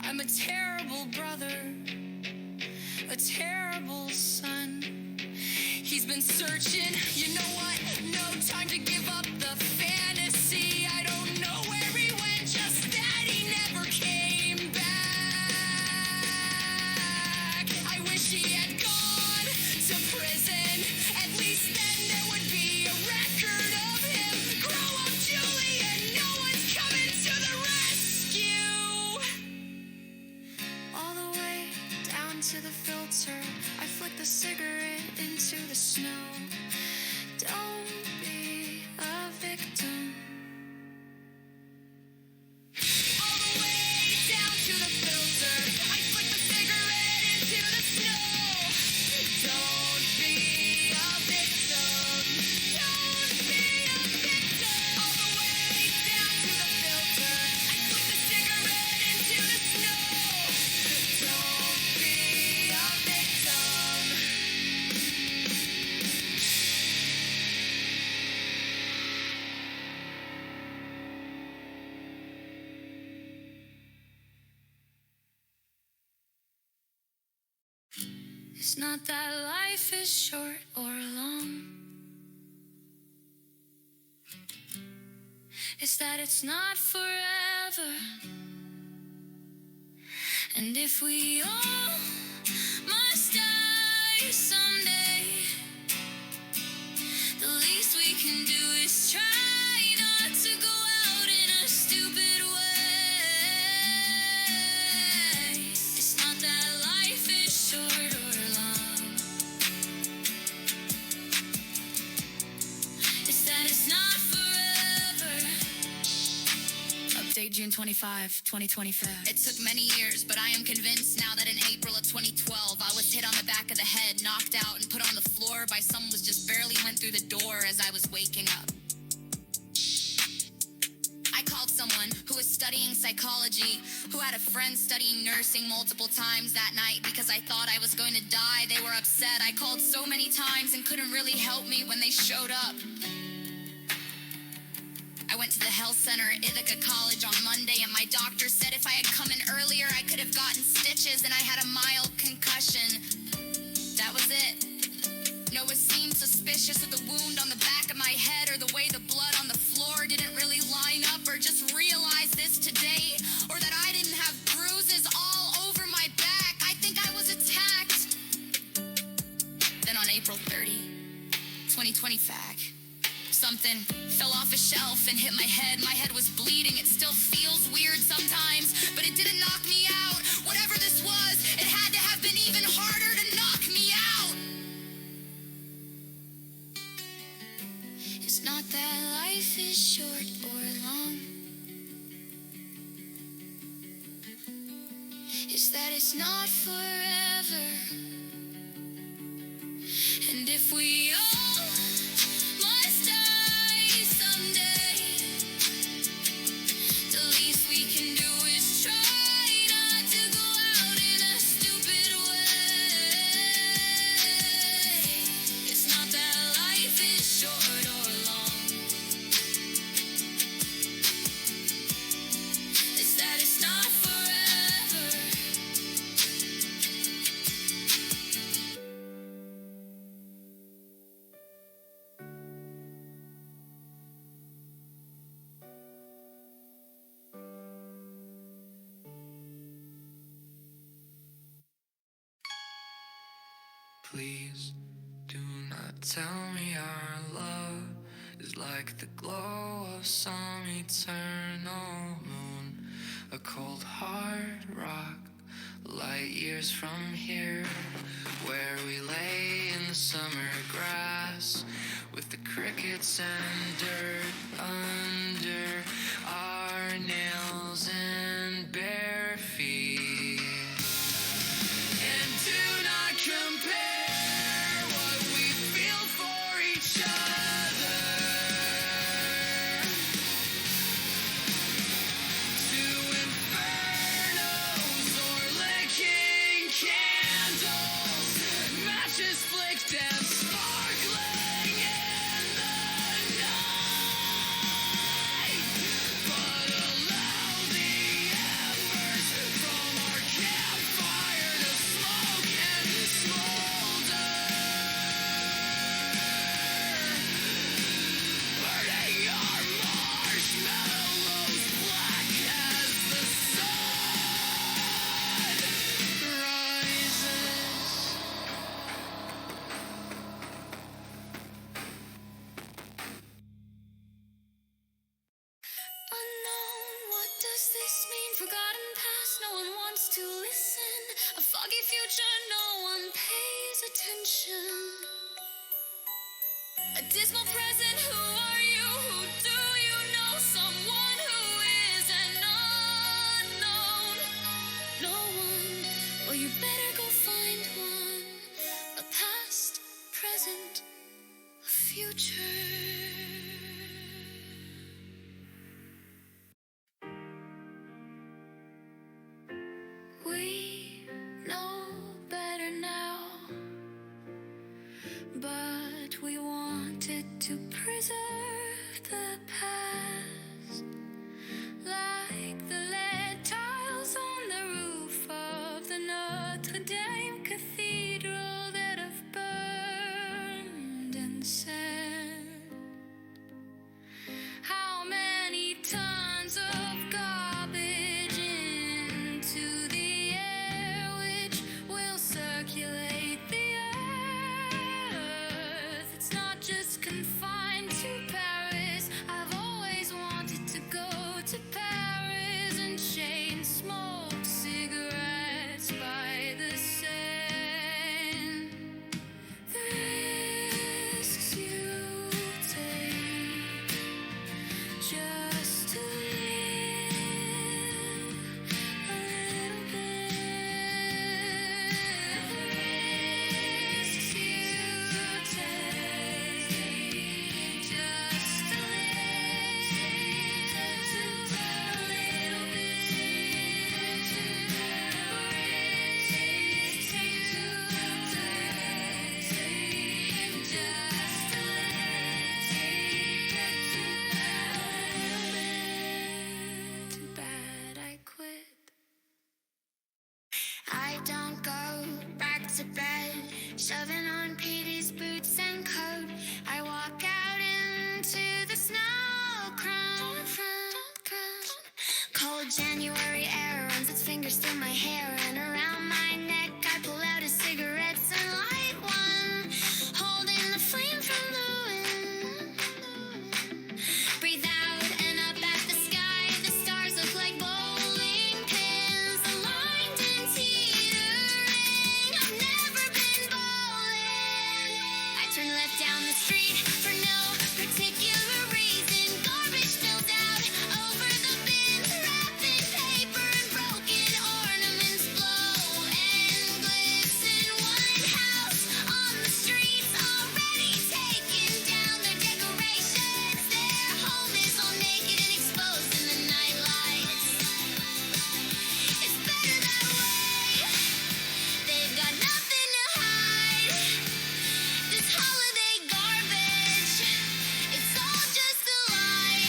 I'm a terrible brother, a terrible son. He's been searching, you know what? No time to give up the fantasy. I don't know where he went, just that he never came back. I wish he had gone to prison. At least then there would be a record of him. Grow up, Julian, no one's coming to the rescue. All the way down to the filter, I flick the cigarette into the snow. Don't be a victim. All the way down to the filter, I flick the cigarette into the snow. Don't be a victim. Don't be a victim. All the way down to the filter, I flick the cigarette into the snow. Don't be a victim. It's not that life is short or long. It's that it's not forever. And if we all must die someday, the least we can do is try not to go out in a stupid way. It's not that life is short or long. It's that it's not forever. Update June 25, 2025. It took many years, but I am convinced now that in April of 2012, I was hit on the back of the head, knocked out, and put on the floor by someone who just barely went through the door as I was waking up. I called someone who was studying psychology, who had a friend studying nursing multiple times that night because I thought I was going to die. They were upset. I called so many times and couldn't really help me when they showed up. I went to the health center at Ithaca College on Monday, and my doctor said if I had come in earlier, I could have gotten stitches and I had a mild concussion. That was it. No, it seemed suspicious that the wound on the back of my head or the way the blood on the floor didn't really line up, or just realized this today, or that I didn't have bruises all over my back. I think I was attacked. Then on April 30, 2025, something fell off a shelf and hit my head. My head was bleeding. It still feels weird sometimes, but it didn't knock me out. Whatever this was, it had to have been even harder to knock me out. It's not that life is short or long. It's that it's not forever. And if we all must die someday, the least we can do is try not to go out in a stupid way. It's not that life is short or long. It's that it's not forever. Please do not tell me our love is like the glow of some eternal moon, a cold hard rock, light years from here, where we lay in the summer grass with the crickets and dirt under our nails and bare feet. And do not compare what we feel for each other to infernos or licking candles, matches flicked and sparkling in the night. no one wants to listen. A foggy future, no one pays attention. A dismal present, who are you? Who do you know? Someone who is an unknown. No one, well you better go find one. A past, present, a future. We know better now, but we wanted to preserve the past, like the lead tiles on the roof of the Notre Dame Cathedral that have burned and sand. How many tons of garbage into the air, which will circulate the earth? It's not just confined to Paris. I've always wanted to go to Paris and chain smoke cigarettes by the Seine. The risks you take just to live a little bit. The risks you take just to live a little bit. Risks you take just to too bad I quit. I don't go back to bed, shoving on Petey's boots and coat. I walk out into the snow crumb. Cold January air runs its fingers through my hair and around my neck. I pull out a cigarette and light one, holding the flame from the wind. Breathe out and up at the sky. The stars look like bowling pins, aligned and teetering. I've never been bowling. I turn left down the street for no particular reason. Garbage spilled out over the bins, wrapped in paper and broken ornaments blow and glisten. One house on the streets already taken down their decorations. Their home is all naked and exposed in the night lights. It's better that way. They've got nothing to hide. This holiday garbage, it's all just a lie.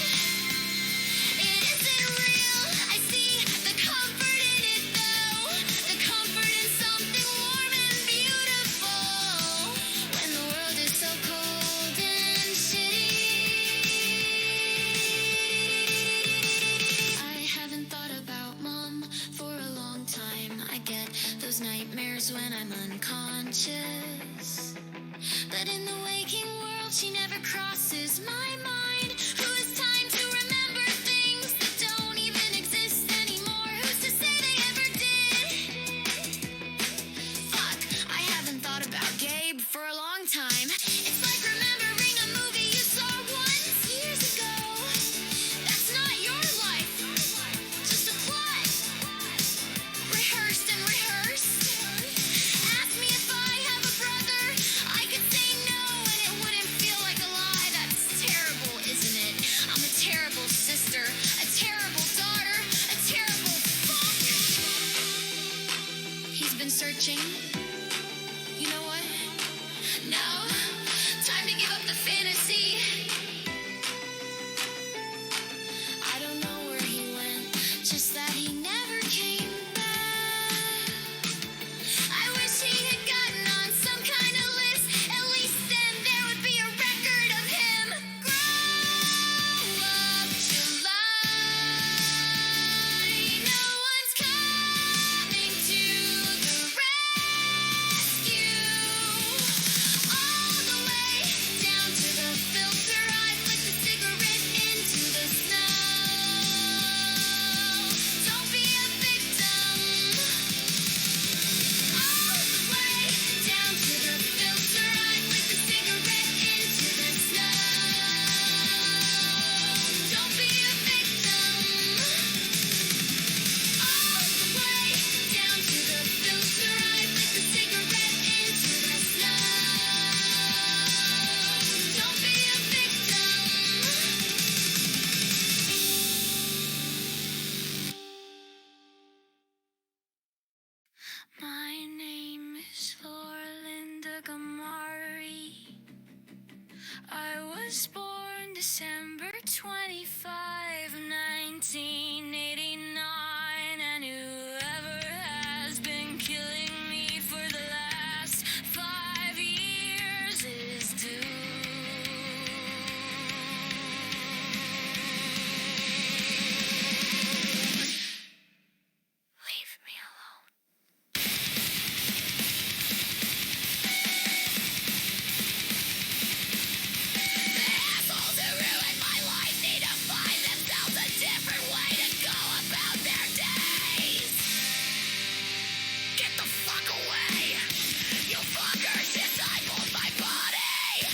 It isn't real. I see the comfort in it though. The comfort in something warm and beautiful. When the world is so cold and shitty. I haven't thought about Mom for a long time. I get those nightmares when I'm unconscious. But in the waking world, she never crosses my mind. Who has time to remember things that don't even exist anymore? Who's to say they ever did? Fuck, I haven't thought about Gabe for a long time. It's like remembering a movie you saw once years ago. That's not your life, just a plot, rehearsed and rehearsed. Ask me if I have a brother. I could say no and it wouldn't feel like a lie. That's terrible, isn't it? I'm a terrible sister, a terrible daughter, a terrible fuck. He's been searching. You know what? No. Time to give up the fantasy. I don't know where he went, just that he never came back. I wish he had gotten on some kind of list. At least then there would be a record of him. Grow up, July. No one's coming to the rescue. All the way down to the My name is Laura Linda Gamari. I was born December 25, 1989, and whoever has been killing me for the last 5 years is doomed. Leave me alone. Assholes who ruin my life need to find themselves a different way to go about their days. Get the fuck away! You fuckers discipled my body!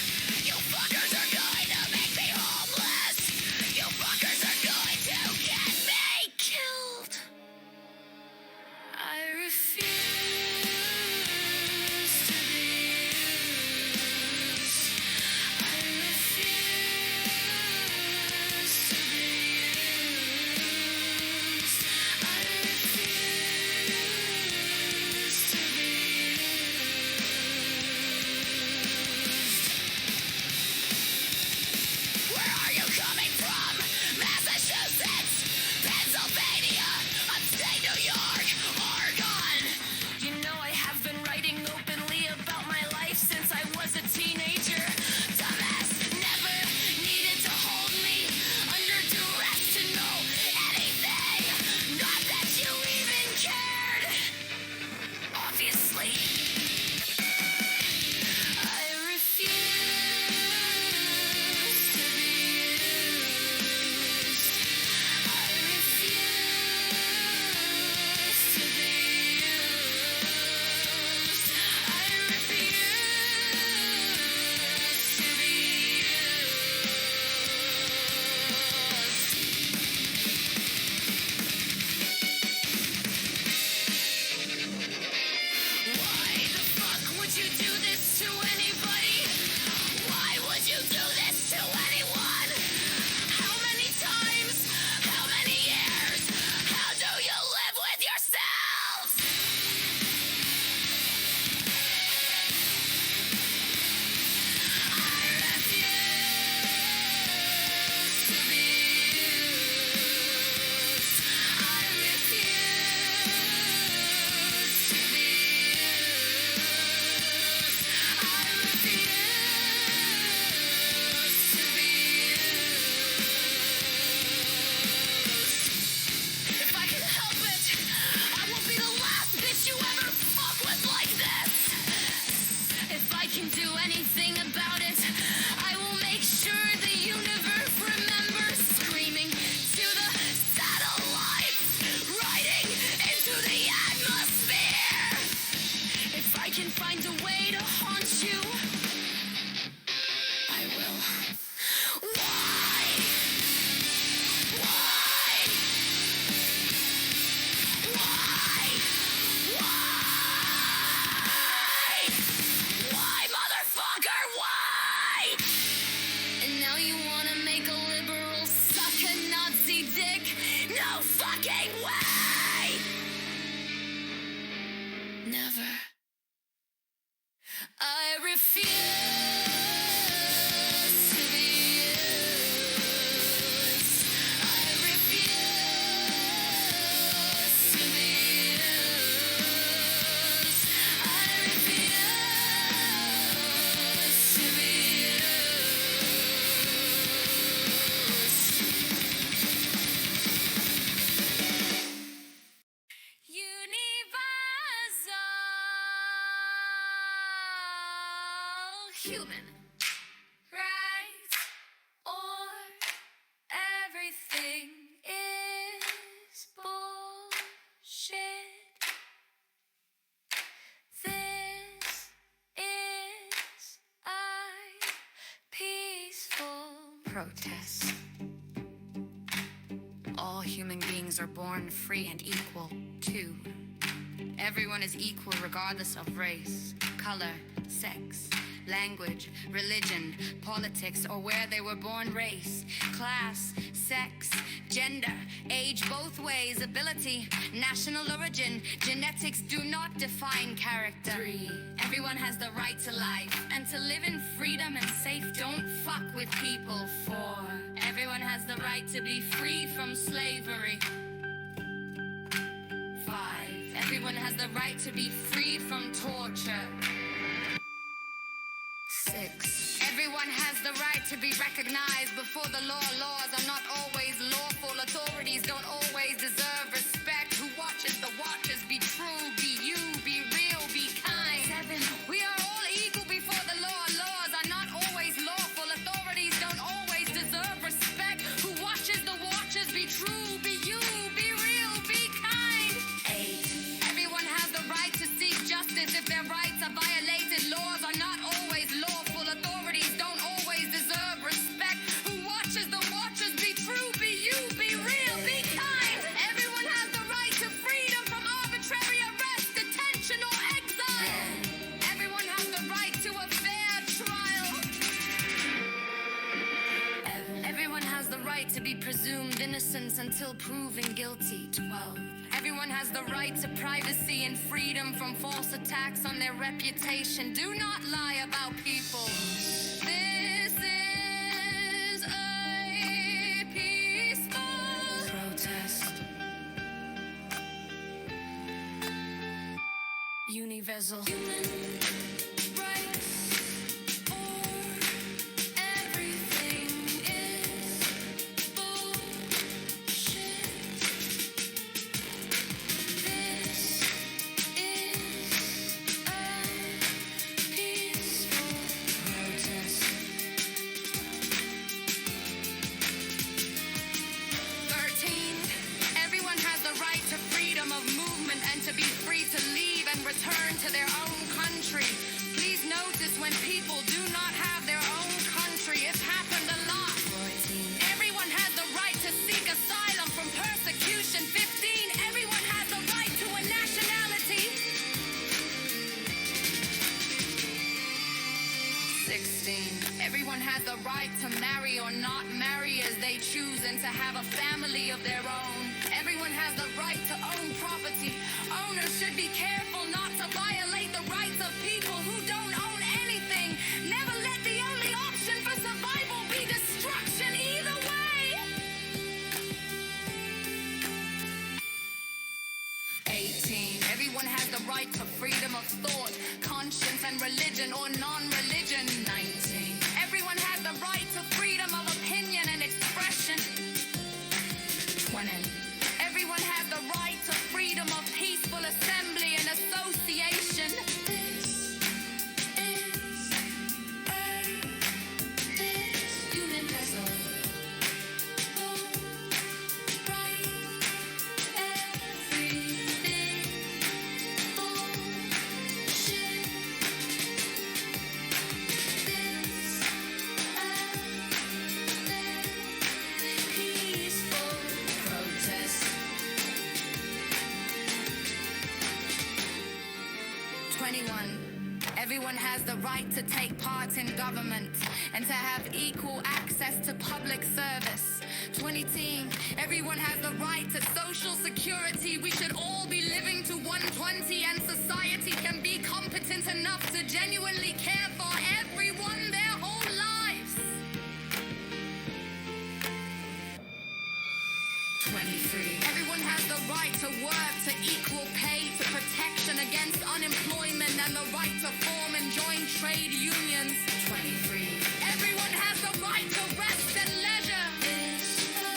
You fuckers are going to make me homeless! You fuckers are going to get me killed! I refuse to be used. I refuse to be used. I refuse to be used. Where are you coming from? Massachusetts, Pennsylvania, upstate New York, Oregon. You know I have been writing openly about my life since I was a teenager. Dumbass never needed to hold me under duress to know anything. Not that you even cared. Obviously. I refuse to be used. I refuse to be used. I refuse to be used. Why the fuck would you do this to anybody? Why would you do this to anyone? How many times? How many years? How do you live with yourselves? I refuse to be used. I refuse to be used. I refuse to be used. If I can help it, I won't be the last bitch you ever fuck with like this. If I can do anything about it, I will make sure the universe remembers screaming to the satellites, writing into the atmosphere. If I can find a way to haunt you, I will. Why? Why? Why? Why, motherfucker? Why? And now you wanna make a liberal suck a Nazi dick? No fucking way! Never. I refuse to be used. I refuse to be used. I refuse to be used. Universal human rights or everything is bullshit. This is a peaceful protest. All human beings are born free and equal, too. Everyone is equal regardless of race, color, sex, language, religion, politics, or where they were born, race, class, sex, gender, age both ways, ability, national origin, genetics do not define character. 3. Everyone has the right to life and to live in freedom and safe. Don't fuck with people. 4. Everyone has the right to be free from slavery. 5. Everyone has the right to be free from torture. 6. Everyone has the right to be recognized before the law. Laws are not always lawful. Authorities don't always deserve respect. Who watches the watchers? Be true, be you, be real, be kind. 7. We are all equal before the law. Laws are not always lawful. Authorities don't always deserve respect. Who watches the watchers? Be true, be you, be real, be kind. 8. Everyone has the right to seek justice if their rights are violated. Laws are not always lawful. Authorities don't always deserve respect. Who watches the watchers? Be true, be you, be real, be kind. Everyone has the right to freedom from arbitrary arrest, detention, or exile. Everyone has the right to a fair trial. Everyone has the right to be presumed innocent until proven guilty. 12. Everyone has the right to privacy and freedom from false attacks on their reputation. Do not lie about people. This is a peaceful protest. Universal human rights or everything is bullshit. This is a peaceful protest. 13. Everyone has the right to freedom of movement and to be free to leave and return to their own country. Please notice when people do not have their own country. It's happened a lot. 14. Everyone has the right to seek asylum from persecution. 15. Everyone has the right to a nationality. 16. Everyone has the right to marry or not marry as they choose and to have a family of their own. Everyone has the right to own property. Owners should be careful not to violate the rights of people who don't own anything. Never let the only option for survival be destruction either way. 18. Everyone has the right to freedom of thought, conscience, and religion or non-religion. 19. Everyone has the right to freedom of opinion and expression. 20. Everyone has the right to freedom of peaceful assembly and association. This is universal right. Everything bullshit. This peaceful protest. 21. Everyone has the right to take part in government and to have equal access to public service. 22. Everyone has the right to social security. We should all be living to 120 and society can be competent enough to genuinely care for everyone their whole lives. 23. Everyone has the right to work, to equal pay, to protection against unemployment, and the right to form and join trade unions. 23. Everyone has the right to rest and leisure. This is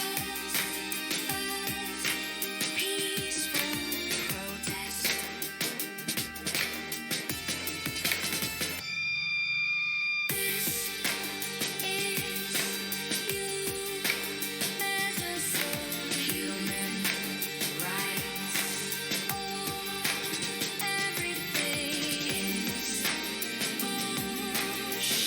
peaceful protest. This is universal human rights. Everything is bullshit.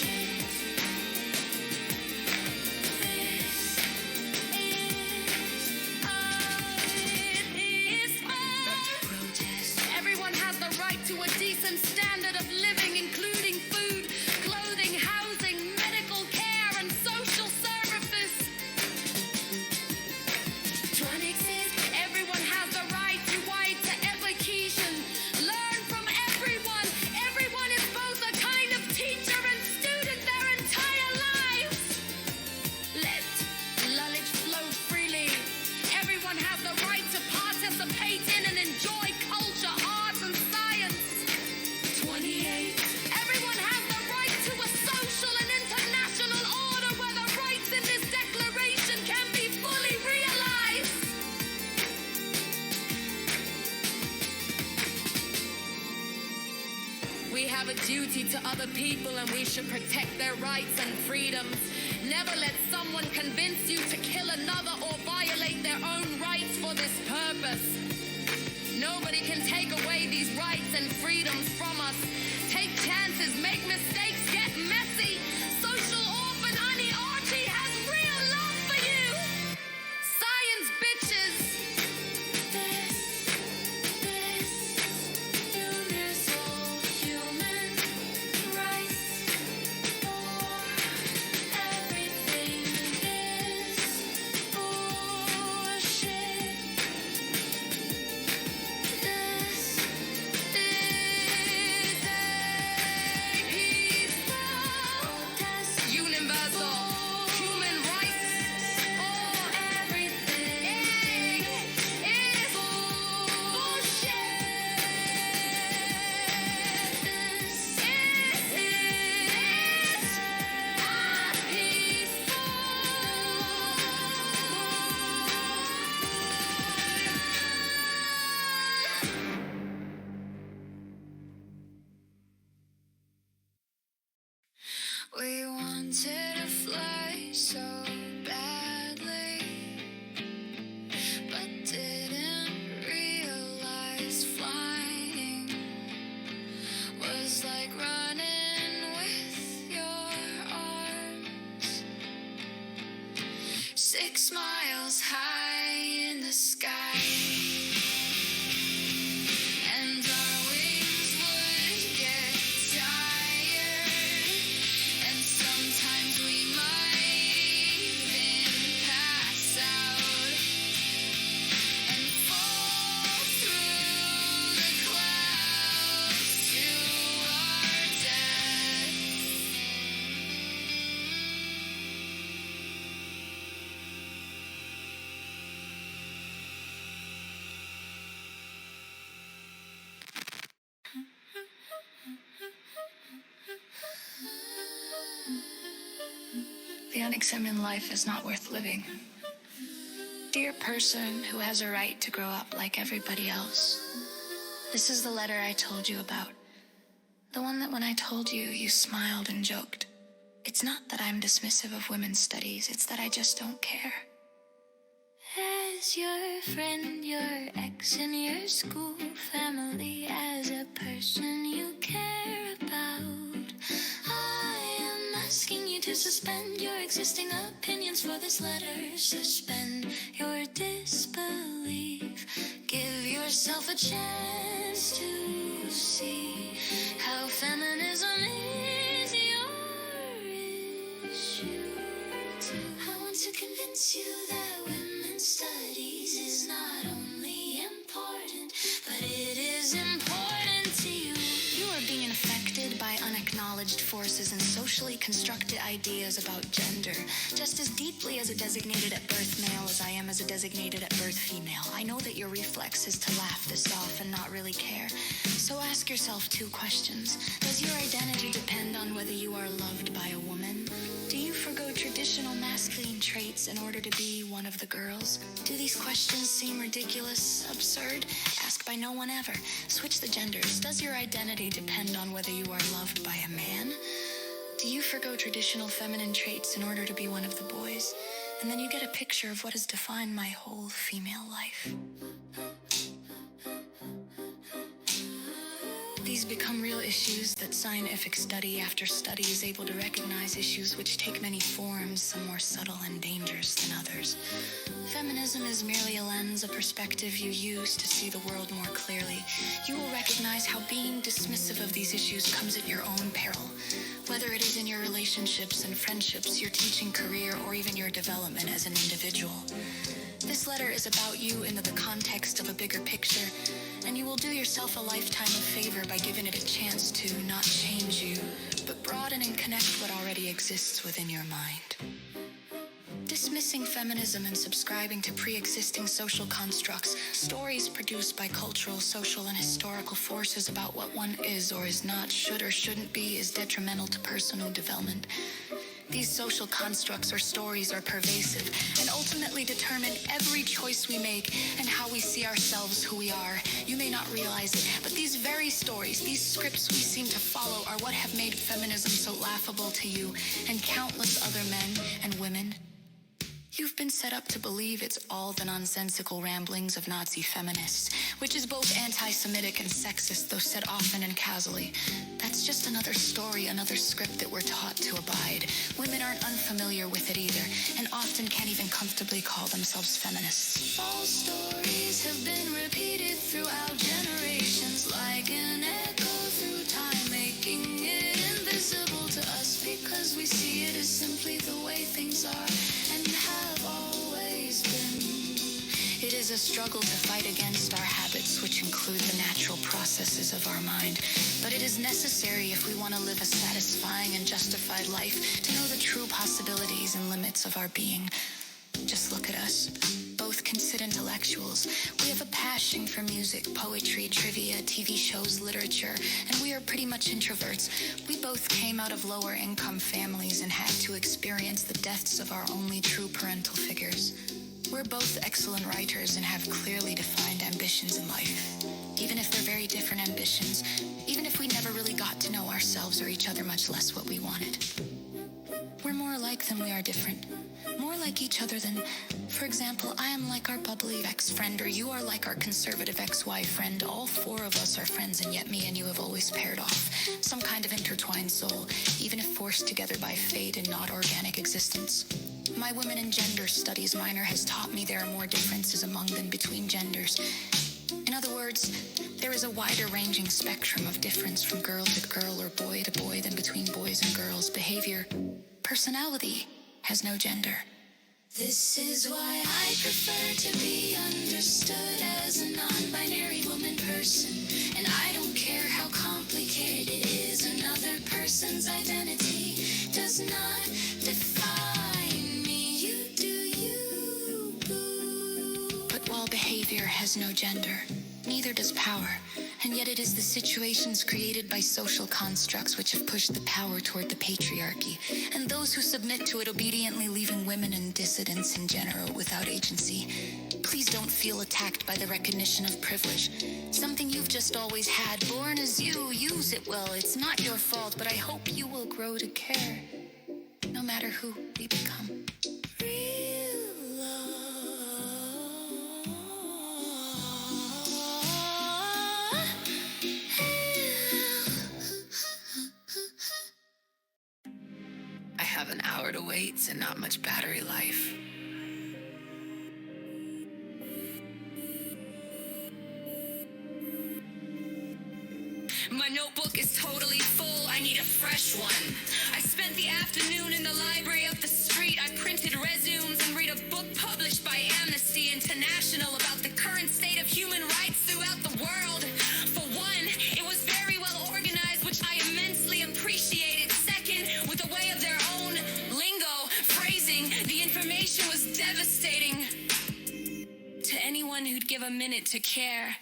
We have a duty to other people and we should protect their rights and freedoms. Never let someone convince you to kill another or violate their own rights for this purpose. Nobody can take away these rights and freedoms from us. Take chances, make mistakes, get messy. Social orphan Annie Archie has real love for you. Science, bitches. This universal human rights for everything is bullshit. This is a peaceful protest Universal human rights. for everything is bullshit. This is a peaceful. We wanted to fly so badly, but didn't realize flying was like running with your arms 6 miles high in the sky. And our wings would get tired, and sometimes we might even pass out and fall through the clouds to our death. The unexamined life is not worth living. Dear person who has a right to grow up like everybody else, this is the letter I told you about. The one that when I told you, you smiled and joked. It's not that I'm dismissive of women's studies, it's that I just don't care. As your friend, your ex, and your school family, as a person you care about, I am asking you to suspend your existing opinions for this letter. Suspend your disbelief. Give yourself a chance to see how feminism is your issue. I want to convince you that women's studies is not only important, but it is important to you. You are being affected by unacknowledged forces and socially constructed ideas about gender, just as deeply as a designated at birth male as I am as a designated at birth female. I know that your reflex is to laugh this off and not really care. So ask yourself 2 questions. Does your identity depend on whether you are loved by a woman? Do you forgo traditional masculine traits in order to be one of the girls? Do these questions seem ridiculous, absurd? Asked by no one ever. Switch the genders. Does your identity depend on whether you are loved by a man? Do you forgo traditional feminine traits in order to be one of the boys? And then you get a picture of what has defined my whole female life. These become real issues that scientific study after study is able to recognize, issues which take many forms, some more subtle and dangerous than others. Feminism is merely a lens, a perspective you use to see the world more clearly. You will recognize how being dismissive of these issues comes at your own peril. Whether it is in your relationships and friendships, your teaching career, or even your development as an individual. This letter is about you in the context of a bigger picture, and you will do yourself a lifetime of favor by giving it a chance to not change you, but broaden and connect what already exists within your mind. Dismissing feminism and subscribing to pre-existing social constructs, stories produced by cultural, social, and historical forces about what one is or is not, should or shouldn't be, is detrimental to personal development. These social constructs or stories are pervasive and ultimately determine every choice we make and how we see ourselves, who we are. You may not realize it, but these very stories, these scripts we seem to follow are what have made feminism so laughable to you and countless other men and women. You've been set up to believe it's all the nonsensical ramblings of Nazi feminists, which is both anti-Semitic and sexist, though said often and casually. That's just another story, another script that we're taught to abide. Women aren't unfamiliar with it either, and often can't even comfortably call themselves feminists. False stories have been repeated throughout generations, like an echo through time, making it invisible to us because we see it as simply the way things are and have always been. It is a struggle to fight against our habits, which include the natural processes of our mind. But it is necessary if we want to live a satisfying and justified life, to know the true possibilities and limits of our being. Just look at us. Both considered intellectuals. We have a passion for music, poetry, trivia, TV shows, literature, and we are pretty much introverts. We both came out of lower income families and had to experience the deaths of our only true parental figures. We're both excellent writers and have clearly defined ambitions in life. Even if they're very different ambitions, even if we never really got to know ourselves or each other, much less what we wanted. We're more alike than we are different. More like each other than, for example, I am like our bubbly ex-friend, or you are like our conservative ex-wife friend. All four of us are friends, and yet me and you have always paired off. Some kind of intertwined soul, even if forced together by fate and not organic existence. My women and gender studies minor has taught me there are more differences among than between genders. In other words, there is a wider ranging spectrum of difference from girl to girl or boy to boy than between boys and girls. Behavior, personality has no gender. This is why I prefer to be understood as a non-binary woman person. And I don't care how complicated it is. Another person's identity does not define me. You do you, boo. But while behavior has no gender, neither does power. And yet it is the situations created by social constructs which have pushed the power toward the patriarchy, and those who submit to it obediently leaving women and dissidents in general without agency. Please don't feel attacked by the recognition of privilege. Something you've just always had, born as you, use it well. It's not your fault, but I hope you will grow to care, no matter who we become. Real love. I have an hour to wait and not much battery life. My notebook is totally full, I need a fresh one. I spent the afternoon in the library up the street. I printed resumes and read a book published by Amnesty International about the current state of human rights throughout the world. For one, it was very well organized, which I immensely appreciated. Second, with a way of their own lingo, phrasing, the information was devastating to anyone who'd give a minute to care.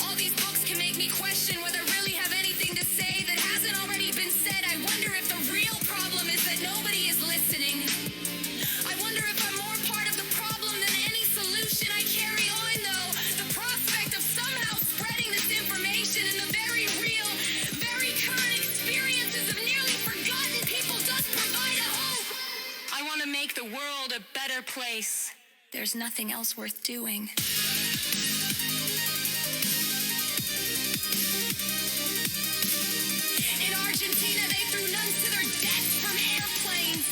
All these books can make me question whether I really have anything to say that hasn't already been said. I wonder if the real problem is that nobody is listening. I wonder if I'm more part of the problem than any solution. I carry on, though, the prospect of somehow spreading this information and the very real, very current experiences of nearly forgotten people does provide a hope. I want to make the world a better place. There's nothing else worth doing. In Argentina, they threw nuns to their deaths from airplanes.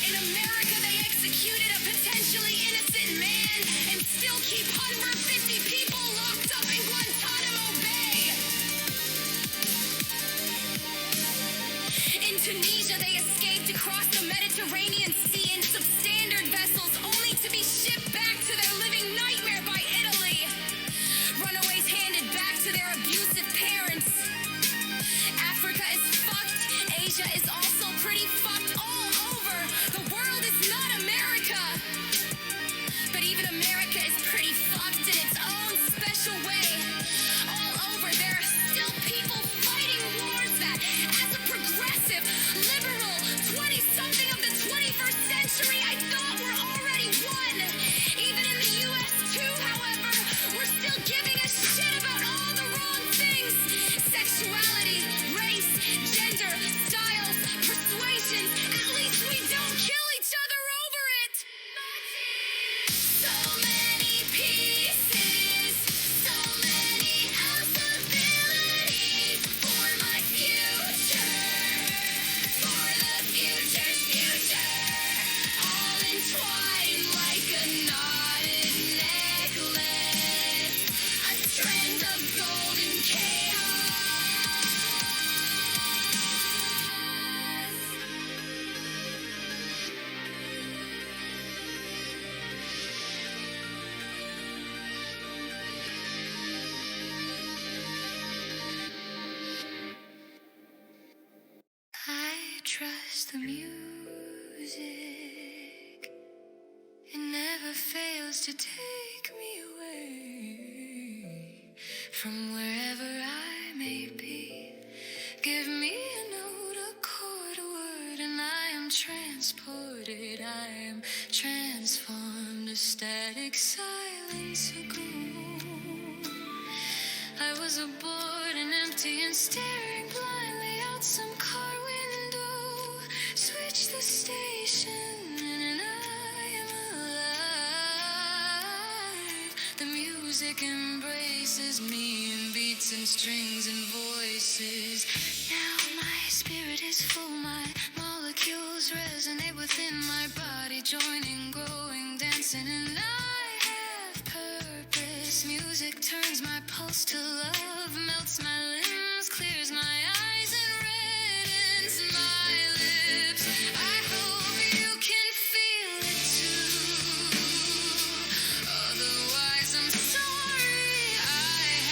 In America, they executed a potentially innocent man and still keep 150 people locked up in Guantanamo Bay. In Tunisia, they escaped across the Mediterranean Sea in substandard vessels, only to be shipped back to their living nightmare by Italy. Runaways handed back to their abusive parents. Africa is fucked. Asia is also pretty fucked all over. The world is not America. But even America is pretty fucked in its own special way. All over, there are still people fighting wars that, as a progressive, giving a shit about all the wrong things. Sexuality, race, gender, styles, persuasions. At least we don't kill each other over it. So many pieces, so many possibilities for my future, for the future's future. All entwined like a knotted necklace, a trend of golden chaos. I trust the music. It never fails to take me away from wherever I may be. Give me a note, a chord, a word, and I am transported. I am transformed. A static silence, a gloom. I was bored and empty and staring blindly out some car window. Switch the station and I am alive. The music embraces me in beats and strings and voices. Now my spirit is full, my molecules resonate within my body, joining, growing, dancing, and I have purpose. Music turns my pulse to love, melts my limbs, clears my eyes, and reddens my lips. I hope you can feel it too. Otherwise, I'm sorry. I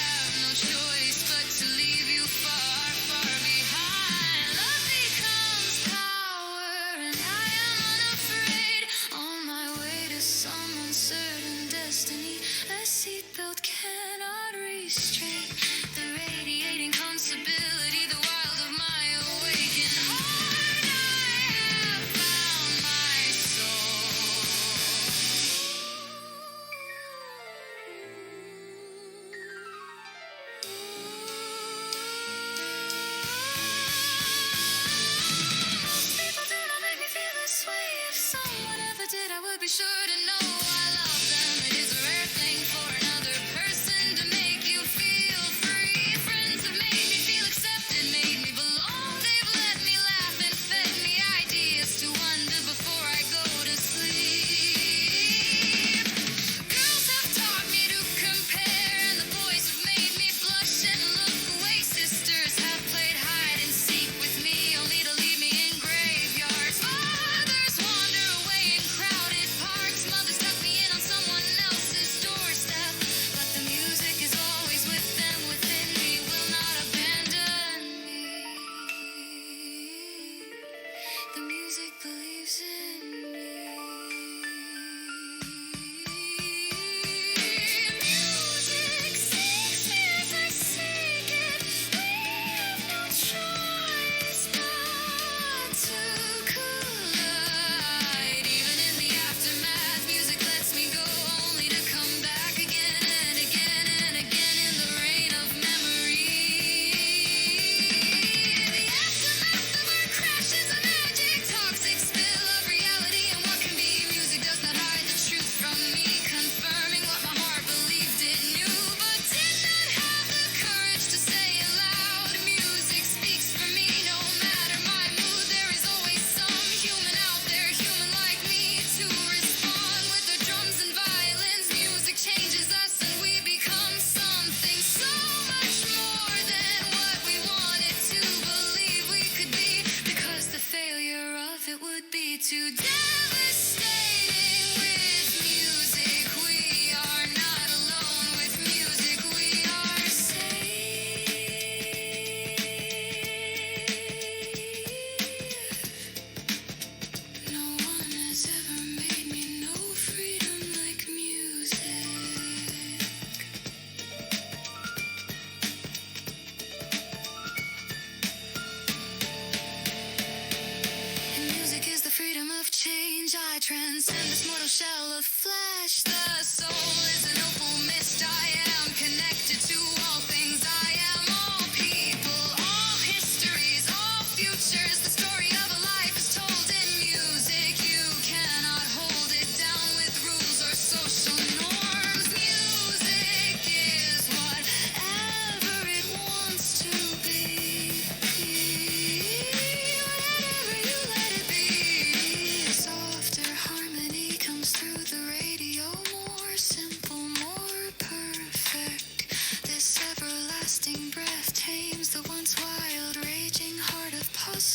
have no choice but to leave you far, far behind. Love becomes power, and I am unafraid. On my way to some uncertain destiny, a seatbelt cannot restrain the radiating possibility, the wild of my awakened heart. I have found my soul. Most people do not make me feel this way. If someone ever did, I would be sure to know I love them. It is a rare thing for another person to make you feel free. Friends have made me feel accepted, made me belong. They've let me laugh and fed me ideas to wonder before I go to sleep. Girls have taught me to compare, and the boys have made me blush and look away. Sisters have played hide and seek with me, only to leave me in graveyards. Fathers wander away in crowded parks.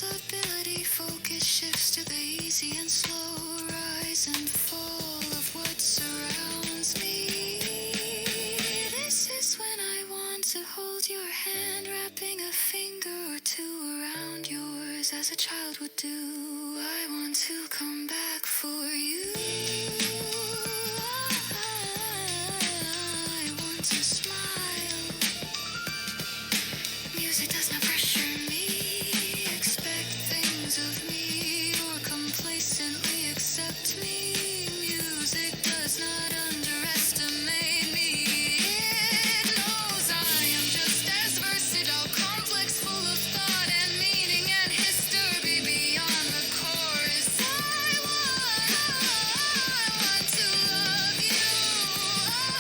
responsibility. Focus shifts to the easy and slow rise and fall of what surrounds me. This is when I want to hold your hand, wrapping a finger or two around yours as a child would do. I want to come back for you. I want to smile. Music does not pressure me, expect things of me, or complacently accept me. Music does not underestimate me. It knows I am just as versatile, complex, full of thought and meaning and history beyond the chorus. I want to love you.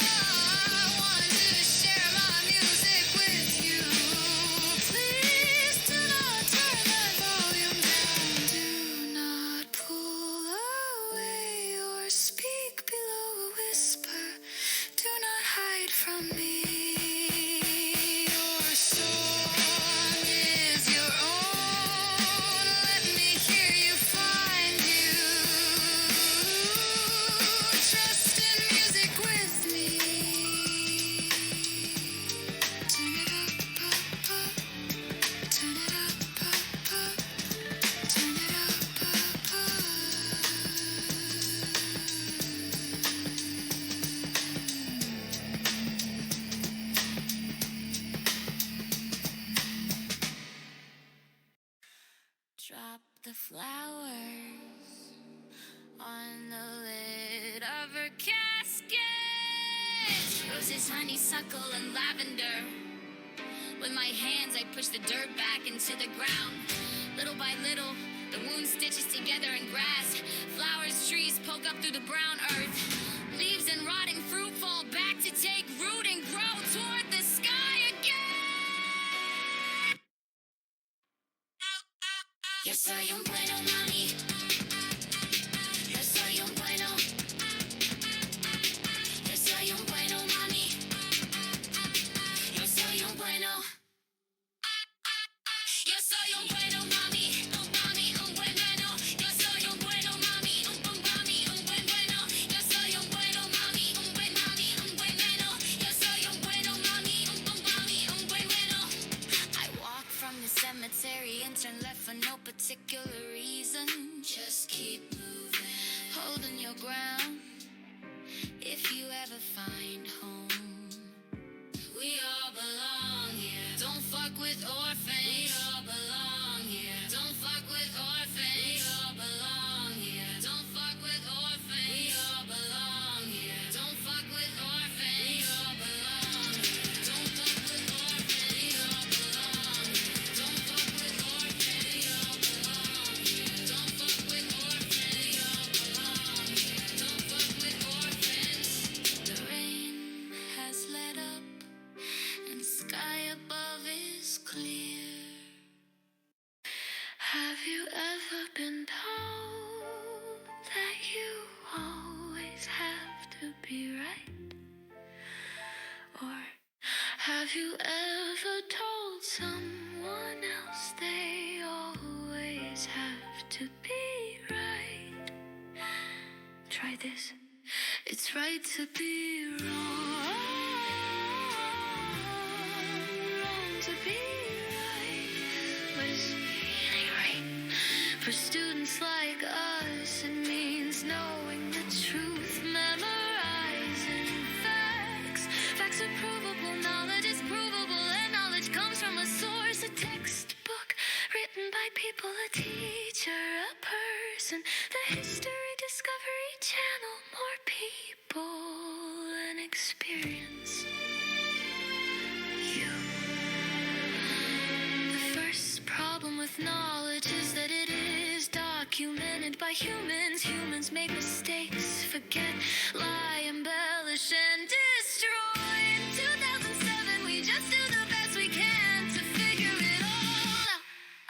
I want to share my music with you. Please do not turn that volume down. Do not pull away or speak below a whisper. Do not hide from me. Your song is your own. Let me hear you find you. Trust in music with me. Turn it up, up, up. Turn it up, up, up. Turn it up, up, up. Drop the flowers on the lid of her casket. Roses, honeysuckle, and lavender. With my hands, I push the dirt back into the ground. Little by little, the wound stitches together in grass. Flowers, trees poke up through the brown earth. Leaves and rotting fruit fall back to take root and grow toward the sky again. Yo soy un bueno, mami. Yo soy un bueno. Yo soy un bueno, mami. Yo soy un bueno. Yo soy un bueno, mami. Mami, un buen bueno. Yo soy un bueno, mami. Mami, un buen bueno. Yo soy un bueno, mami. Un buen mami, un buen bueno. Yo soy un bueno, mami. Mami, un buen bueno. I walk from the cemetery and turn left for no particular reason. Just keep moving, holding your ground. If you ever find home, we all belong here. Don't fuck with orphans. We all belong here. Don't fuck with orphans. We all belong here. Don't fuck with orphans. We all belong here. Don't fuck with orphans. We all belong here. Don't fuck with orphans. We all belong here. Don't fuck with orphans. We all belong here. Don't fuck with orphans. We all belong here. Don't fuck with orphans. The rain has let up and sky above is clear. Have you ever been told that you always have to be right? Or have you ever told someone else they always have to be right? Try this. It's right to be wrong, wrong to be right, but it's really right. For students like us, it means knowing the truth, memorizing facts. Facts are provable, knowledge is provable, and knowledge comes from a source, a textbook written by people, a teacher, a person, the History Discovery Channel, more people and experience. You. The first problem with knowledge is that it is documented by humans. Humans make mistakes, forget, lie, embellish, and destroy. In 2007, we just do the best we can to figure it all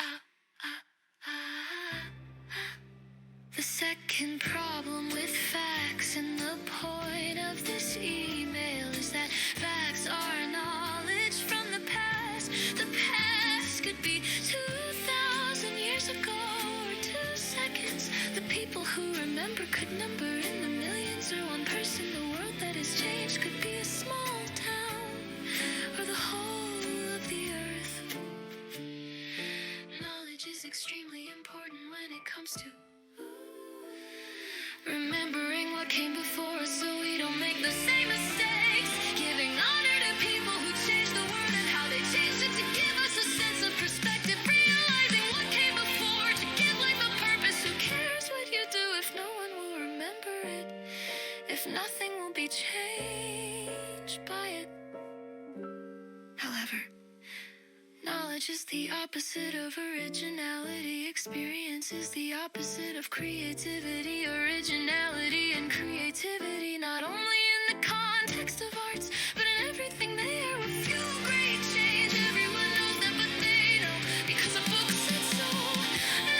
out. The second problem with facts, and the point of this email, is that facts are knowledge from the past. The past could be 2,000 years could number in the millions, or one person. The world that has changed could be a small town or the whole of the earth. Knowledge is extremely important when it comes to remembering what came before us so we don't make the same mistakes. Giving honor to people who changed the world and how they changed it to give us a sense of perspective. Realizing what came before to give life a purpose. Who cares what you do if no one will remember it? If nothing will be changed by it. However, knowledge is the opposite of originality. Experience is the opposite of creativity. Originality and creativity, not only in the context of arts, but in everything they are, will fuel great change. Everyone knows that, but they know because a book said so,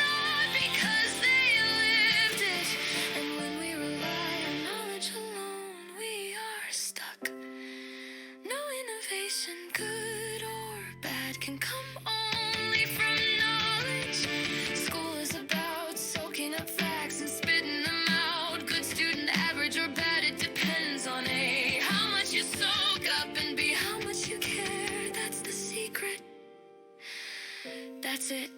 not because they lived it. And when we rely on knowledge alone, we are stuck. No innovation, good or bad, can come only from knowledge. School is about soaking up facts and spitting them out. Good student, average or bad, it depends on A, how much you soak up, and B, how much you care. That's the secret. That's it.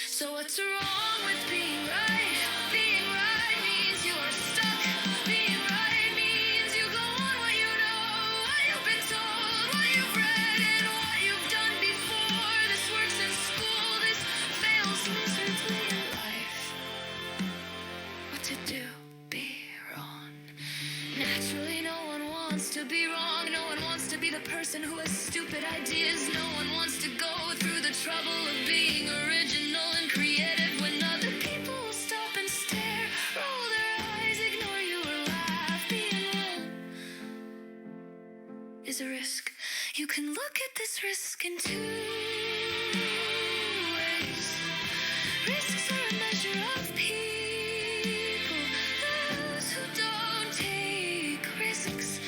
So what's wrong with being right? Being right means you are stuck. Being right means you go on what you know, what you've been told, what you've read, and what you've done before. This works in school, this fails miserably in life. What to do? Be wrong. Naturally, no one wants to be wrong. No one wants to be the person who has stupid ideas. No one wants to go through the trouble of being original and creative when other people will stop and stare, roll their eyes, ignore you, or laugh. Being wrong is a risk. You can look at this risk in two ways. Risks are a measure of people. Those who don't take risks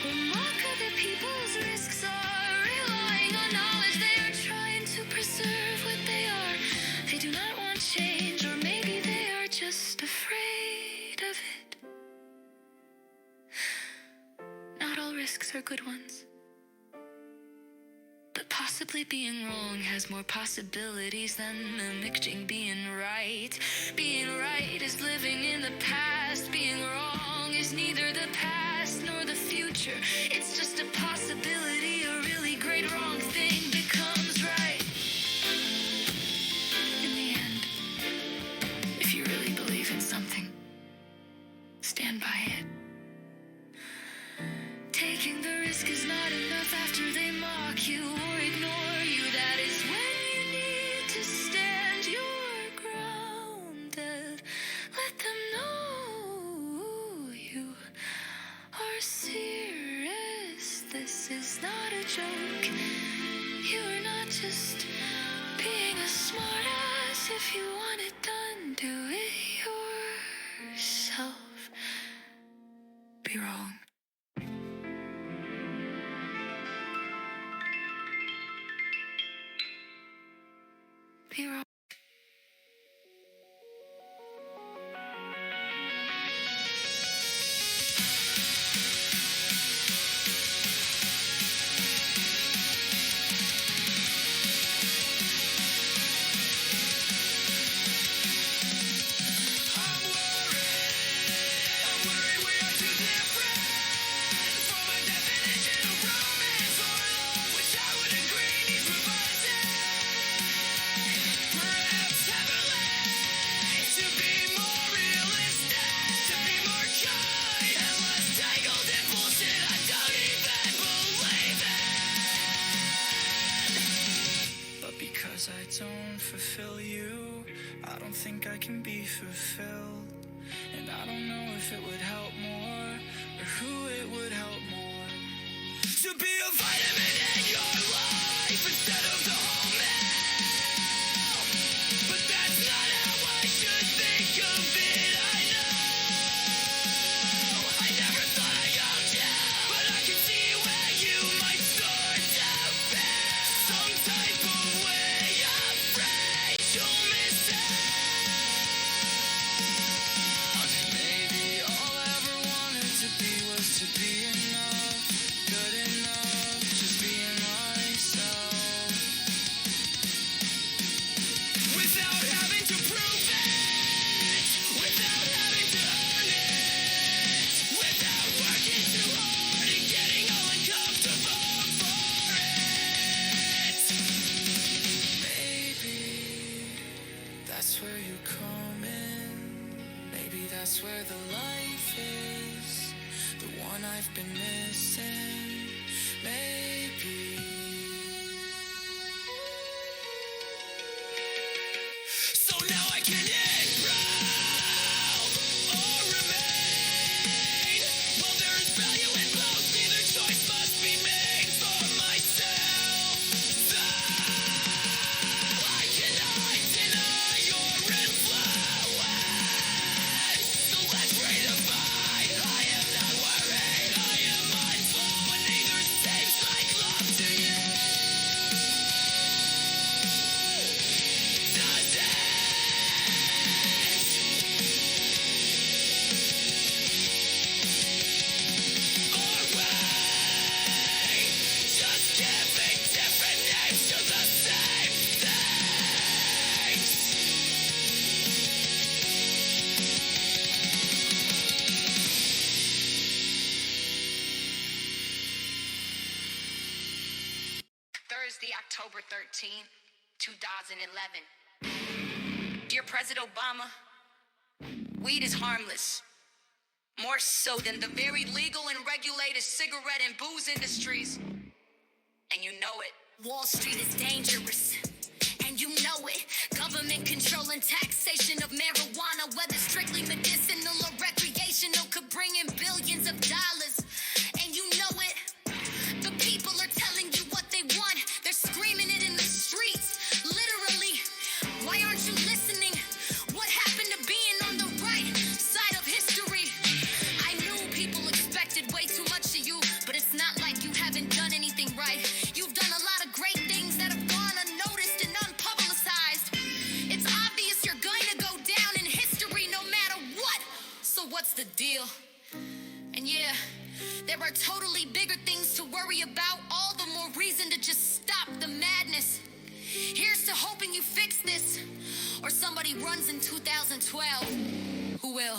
or mock other people's risks are relying on knowledge. They are trying to preserve what they are. They do not want change, or maybe they are just afraid of it. Not all risks are good ones. But possibly being wrong has more possibilities than mimicking being right. Being right is living in the past. Being wrong is neither the past nor the future. It's just a possibility. A really great wrong thing becomes right in the end. If you really believe in something, stand by it. Taking the risk is not enough after they mock you or ignore you. That is when you need to stand your grounded. Let them know you are serious. This is not a joke. You are not just being a smartass. If you want it done, do it yourself. Be wrong. Be wrong. I'm worried we are too different from my definition of romance or love, which I would agree needs revising. Perhaps heavenly, to be more realistic, to be more kind and less tangled in bullshit I don't even believe in. But because I don't fulfill you, I don't think I can be fulfilled. And I don't know if it would help more or who it would help more. To be a vitamin in your life instead of the whole meal. But that's not how I should think of it, I know. I never thought I owned you, but I can see where you might start to feel some type of way, afraid you'll miss out. that's where the life is, the one I've been missing, maybe. So now I can enroll or remain. Well, there is value in both, neither choice must be made for myself. So I cannot deny your influence. So let's redefine. I am not worried, I am mindful, but neither seems like love to you. Does it? Or wait, just giving different names to the same things. Thursday, October 13th, 2011. Dear President Obama, weed is harmless. More so than the very legal and regulated cigarette and booze industries. And you know it. Wall Street is dangerous, and you know it. Government control and taxation of marijuana, whether strictly medicinal or recreational, could bring in billions of dollars. And you know it. The people are telling you what they want. They're screaming it in the streets. Literally. Why aren't you listening? What happened to being on the right side of history? I knew people expected way too much of you, but it's not like you haven't done anything right. You've done a lot of great things that have gone unnoticed and unpublicized. It's obvious you're going to go down in history no matter what. So what's the deal? And yeah, there are totally bigger things to worry about. All the more reason to just stop the madness. Here's to hoping you fix this, or somebody runs in 2012 who will.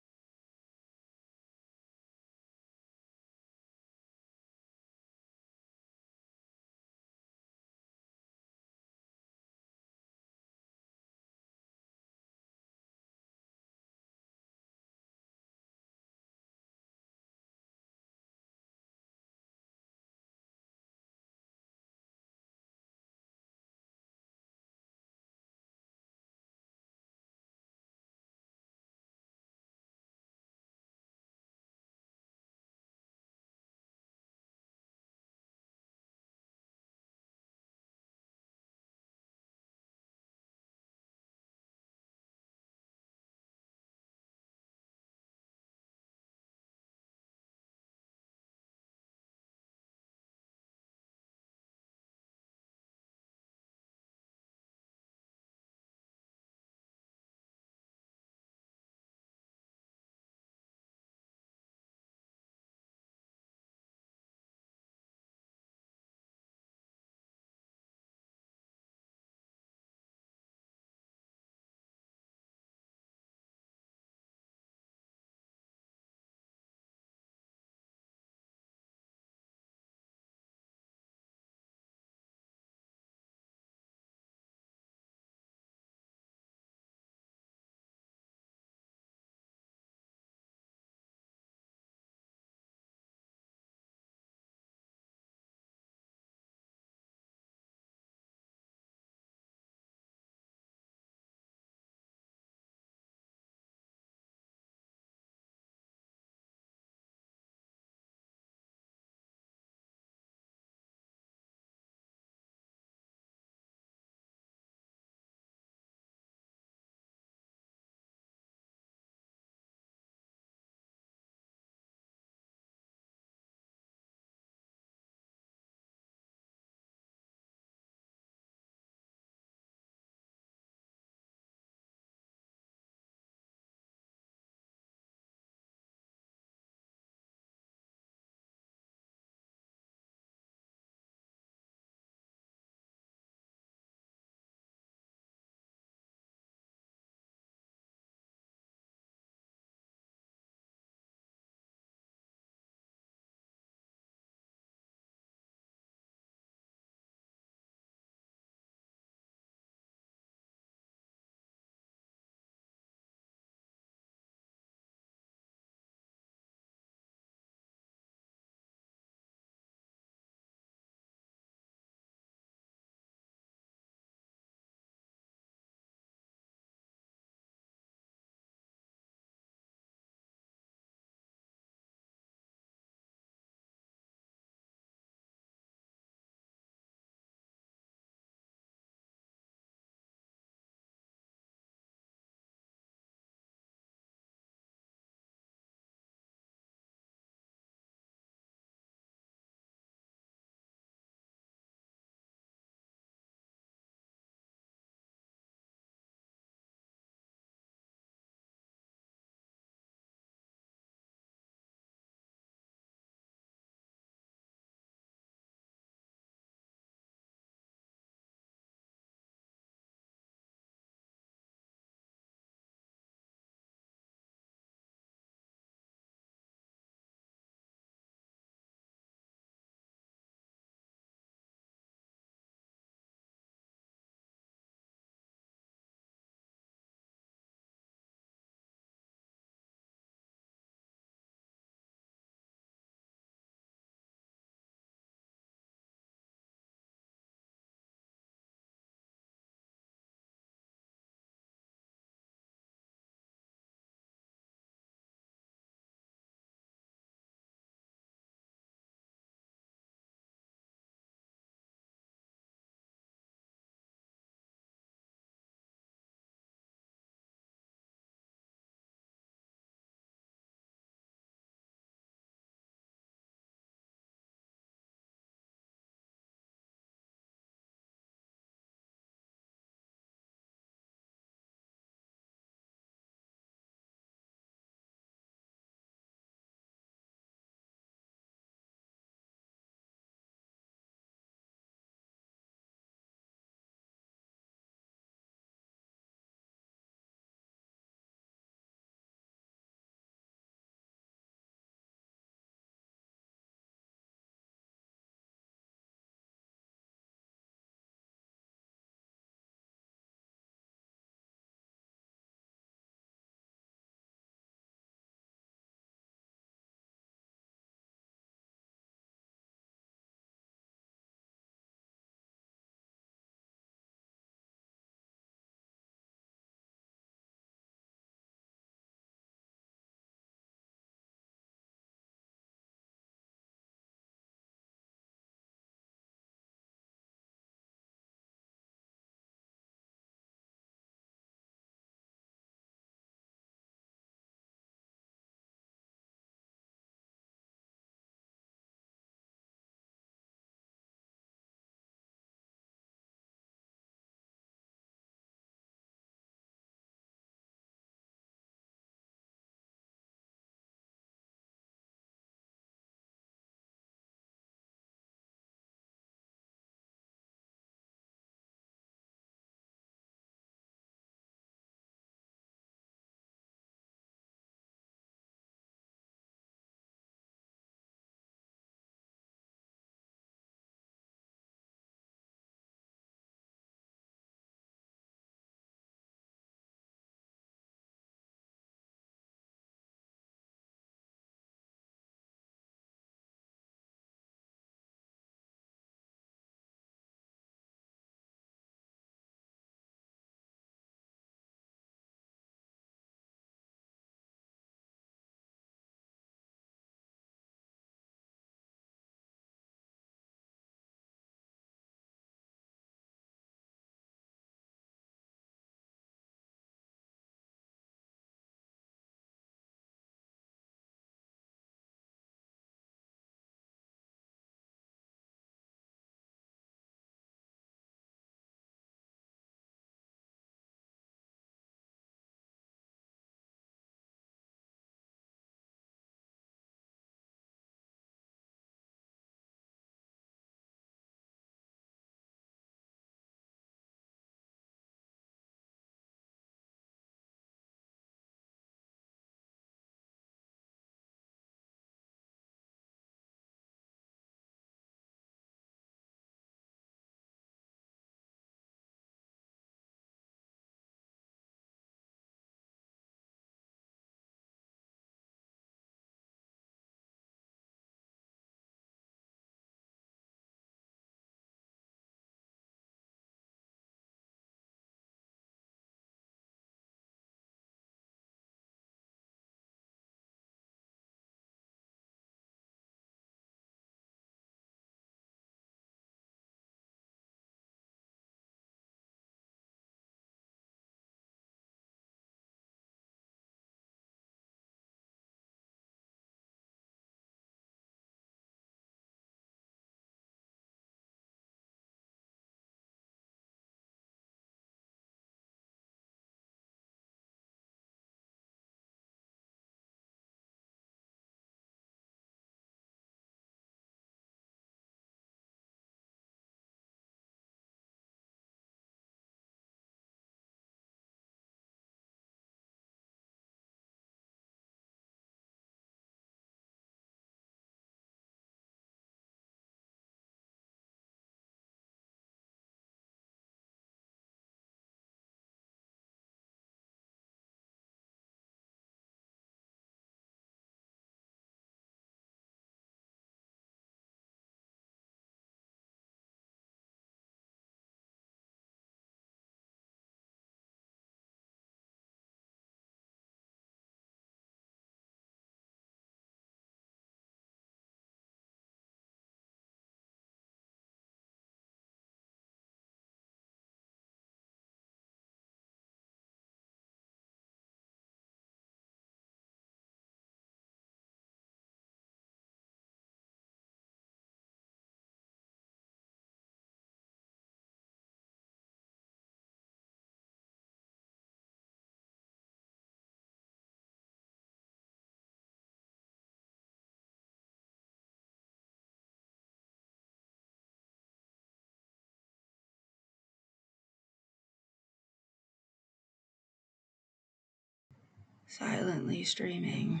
Silently streaming.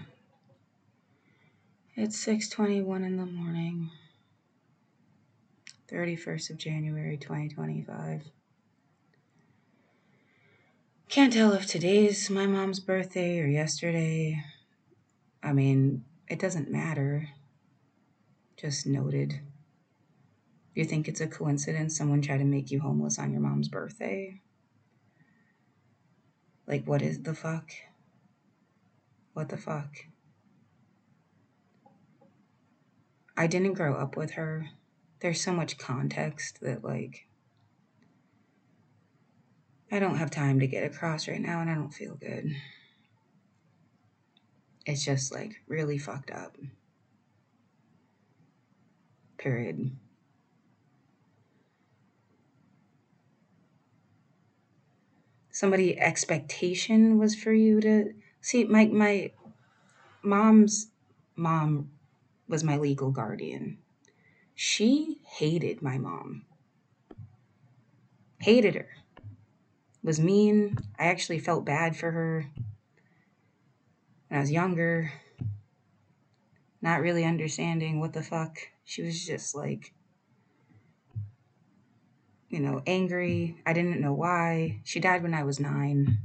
It's 6:21 in the morning. 31st of January 2025. Can't tell if today's my mom's birthday or yesterday. I mean, it doesn't matter. Just noted. You think it's a coincidence someone tried to make you homeless on your mom's birthday? Like, what is the fuck? What the fuck? I didn't grow up with her. There's so much context that, like, I don't have time to get across right now and I don't feel good. It's just, like, really fucked up. Period. Somebody expectation was for you to see my mom's mom was my legal guardian. She hated my mom. Hated her. Was mean. I actually felt bad for her when I was younger, not really understanding what the fuck. She was just like, angry. I didn't know why. She died when I was 9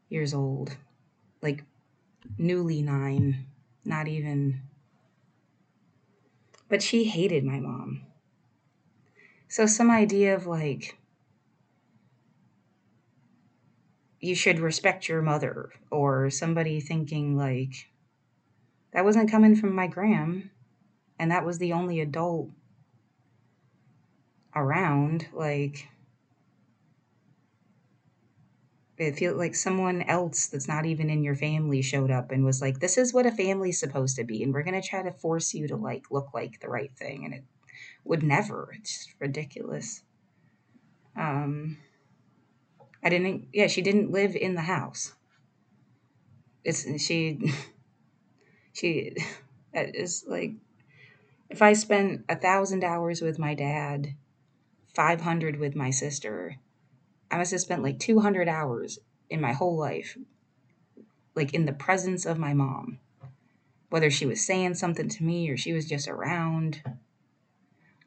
years old. Like, newly 9. Not even. But she hated my mom. So some idea of like, you should respect your mother, or somebody thinking like, that wasn't coming from my gram, and that was the only adult around. Like, it feels like someone else that's not even in your family showed up and was like, this is what a family's supposed to be, and we're going to try to force you to like look like the right thing, and it would never. It's ridiculous. I didn't Yeah, she didn't live in the house. It's she is like, if I spent 1,000 hours with my dad, 500 with my sister, I must have spent like 200 hours in my whole life, like in the presence of my mom, whether she was saying something to me or she was just around.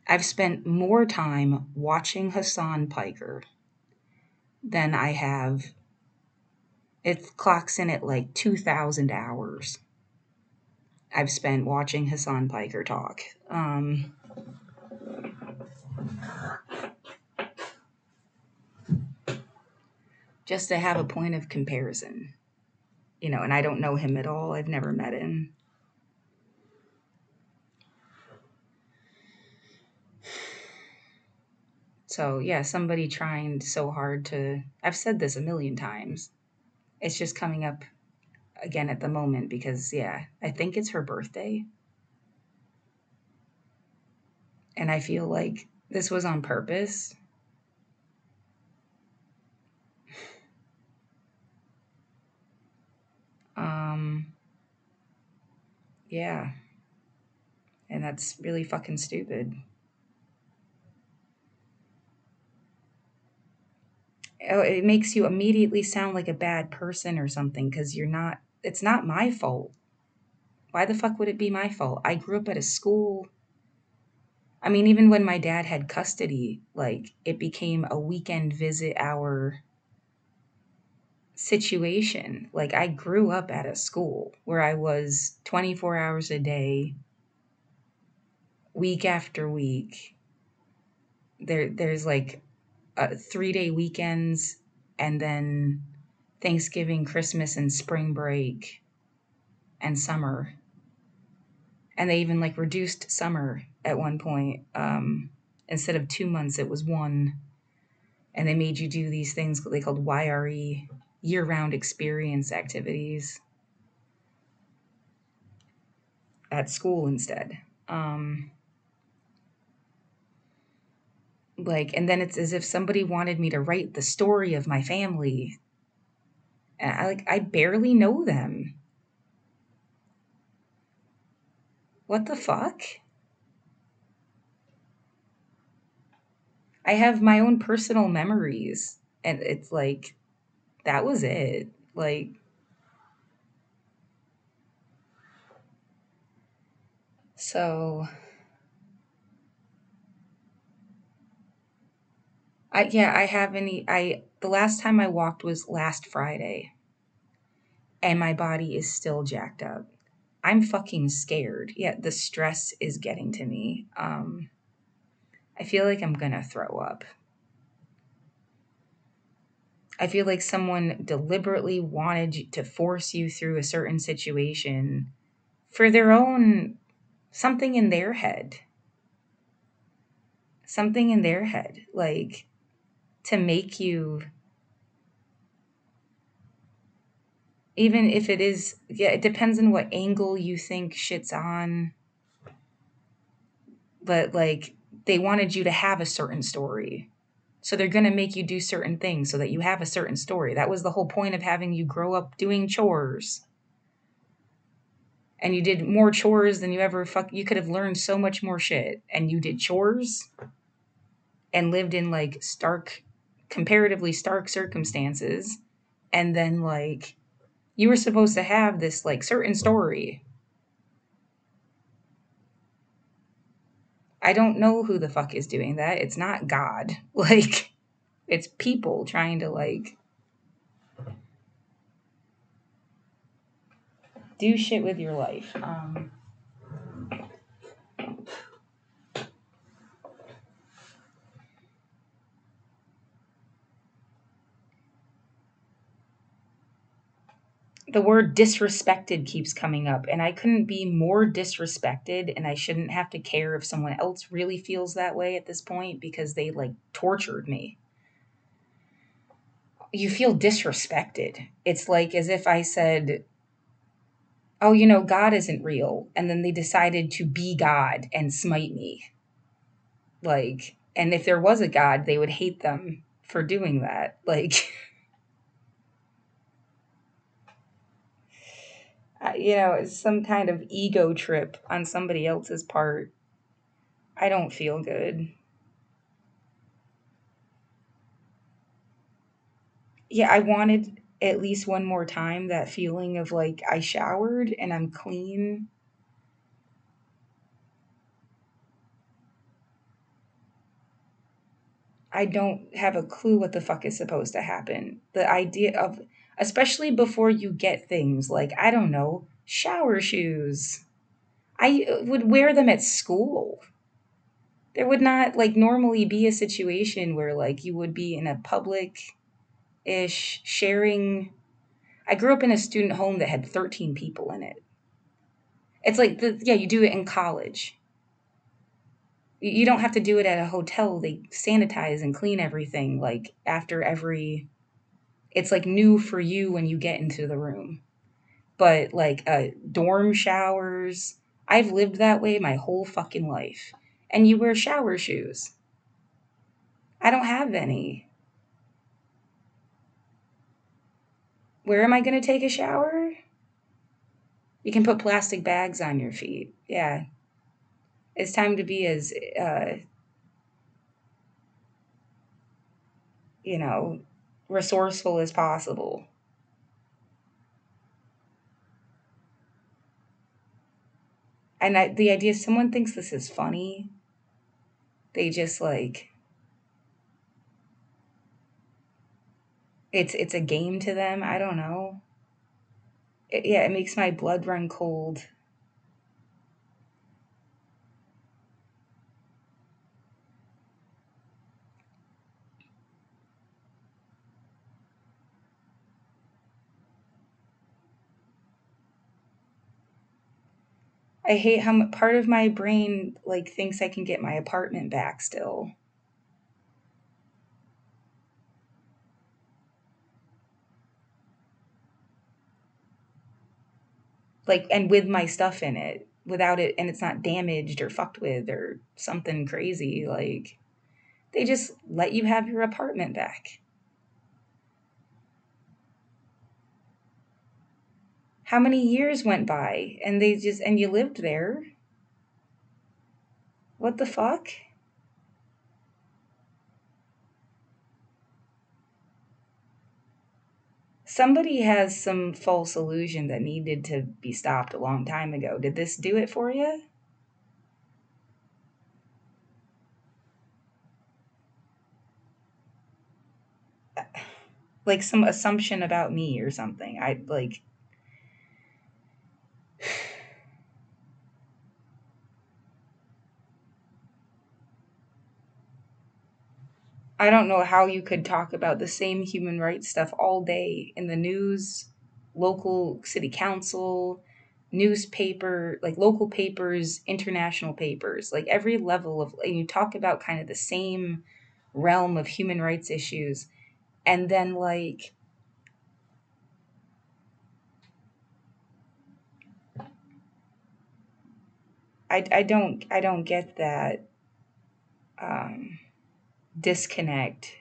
I've spent more time watching Hassan Piker than I have. It clocks in at like 2,000 hours I've spent watching Hassan Piker talk. Just to have a point of comparison, and I don't know him at all. I've never met him. So, yeah, somebody trying so hard to. I've said this a million times. It's just coming up again at the moment because, yeah, I think it's her birthday. And I feel like this was on purpose. Yeah. And that's really fucking stupid. Oh, it makes you immediately sound like a bad person or something because you're not. It's not my fault. Why the fuck would it be my fault? I grew up at a school. I mean, even when my dad had custody, like, it became a weekend visit hour situation. Like, I grew up at a school where I was 24 hours a day, week after week. There's like 3-day weekends, and then Thanksgiving, Christmas, and spring break, and summer. And they even like reduced summer at one point. Instead of 2 months, it was one. And they made you do these things they called YRE, year-round experience activities, at school instead. And then it's as if somebody wanted me to write the story of my family, and I barely know them. What the fuck? I have my own personal memories, and it's like, that was it. Like, So I haven't. I the last time I walked was last Friday, and my body is still jacked up. I'm fucking scared. Yeah, the stress is getting to me. I feel like I'm gonna throw up. I feel like someone deliberately wanted to force you through a certain situation for their own something in their head. Something in their head. Like to make you, even if it is, yeah, it depends on what angle you think shit's on. But like they wanted you to have a certain story. So they're going to make you do certain things so that you have a certain story. That was the whole point of having you grow up doing chores. And you did more chores than you ever you could have learned so much more shit, and you did chores and lived in like comparatively stark circumstances, and then like you were supposed to have this like certain story. I don't know who the fuck is doing that. It's not God. Like it's people trying to like do shit with your life. The word disrespected keeps coming up, and I couldn't be more disrespected, and I shouldn't have to care if someone else really feels that way at this point because they like tortured me. You feel disrespected. It's like as if I said, oh, God isn't real, and then they decided to be God and smite me. Like, and if there was a God, they would hate them for doing that. Like, it's some kind of ego trip on somebody else's part. I don't feel good. Yeah, I wanted at least one more time that feeling of like I showered and I'm clean. I don't have a clue what the fuck is supposed to happen. The idea of, especially before you get things like, I don't know, shower shoes. I would wear them at school. There would not like normally be a situation where like you would be in a public ish sharing. I grew up in a student home that had 13 people in it. It's like yeah, you do it in college. You don't have to do it at a hotel. They sanitize and clean everything like after every, it's like new for you when you get into the room. But like dorm showers, I've lived that way my whole fucking life. And you wear shower shoes. I don't have any. Where am I going to take a shower? You can put plastic bags on your feet. Yeah. It's time to be as, you know, resourceful as possible. And the idea someone thinks this is funny, they just like it's a game to them. I don't know. Yeah, it makes my blood run cold. I hate how part of my brain like thinks I can get my apartment back still. Like and with my stuff in it, without it, and it's not damaged or fucked with or something crazy. Like they just let you have your apartment back. How many years went by and and you lived there? What the fuck? Somebody has some false illusion that needed to be stopped a long time ago. Did this do it for you? like some assumption about me or something. I don't know how you could talk about the same human rights stuff all day in the news, local city council, newspaper, like local papers, international papers, like every level of, and you talk about kind of the same realm of human rights issues. And then like, I don't get that um, disconnect.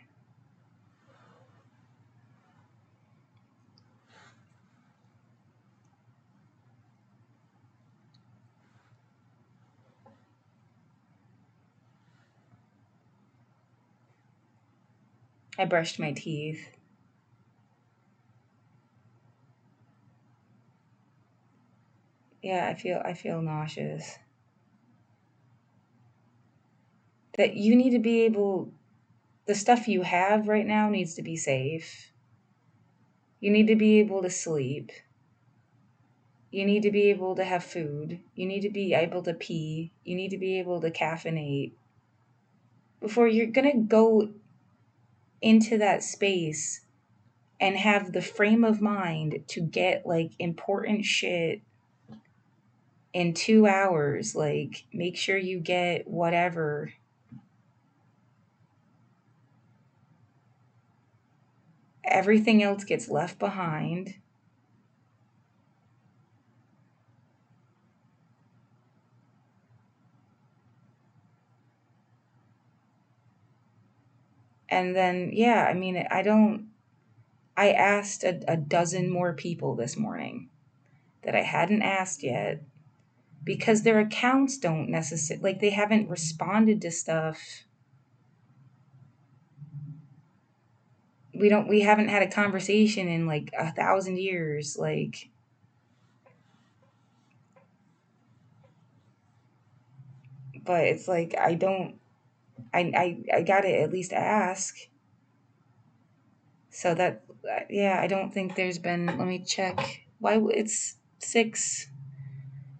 I brushed my teeth. Yeah, I feel nauseous. That you need to be able, the stuff you have right now needs to be safe. You need to be able to sleep. You need to be able to have food. You need to be able to pee. You need to be able to caffeinate before you're going to go into that space and have the frame of mind to get like important shit in 2 hours. Like, make sure you get whatever. Everything else gets left behind. And then, yeah, I mean, I asked a dozen more people this morning that I hadn't asked yet because their accounts don't necessarily, like, they haven't responded to stuff. We haven't had a conversation in like 1,000 years. Like, but it's like, I don't, I gotta at least ask. So that, yeah, I don't think there's been, let me check. It's 6,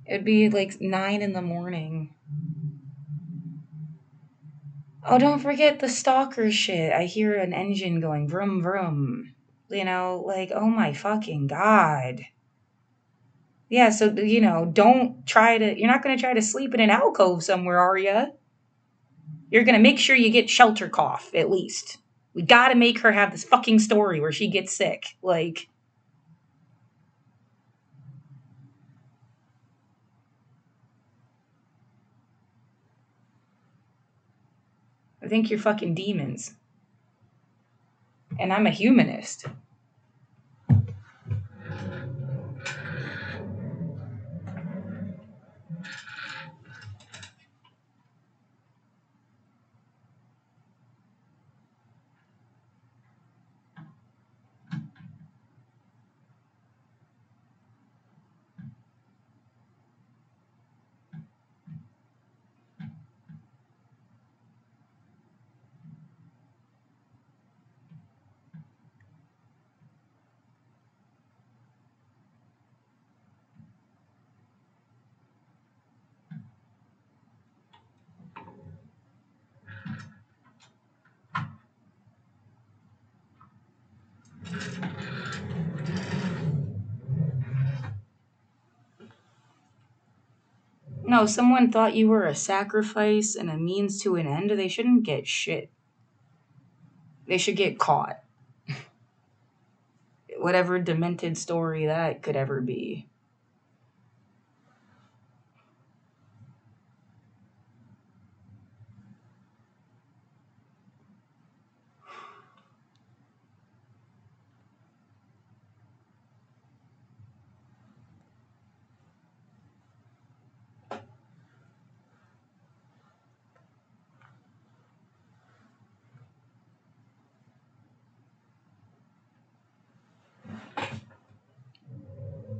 it'd be like 9 in the morning. Oh, don't forget the stalker shit. I hear an engine going vroom vroom. Like, oh my fucking god. Yeah, so don't try to. You're not going to try to sleep in an alcove somewhere, are you? You're going to make sure you get shelter cough at least. We got to make her have this fucking story where she gets sick. Like, I think you're fucking demons, and I'm a humanist. No, someone thought you were a sacrifice and a means to an end. They shouldn't get shit. They should get caught. Whatever demented story that could ever be.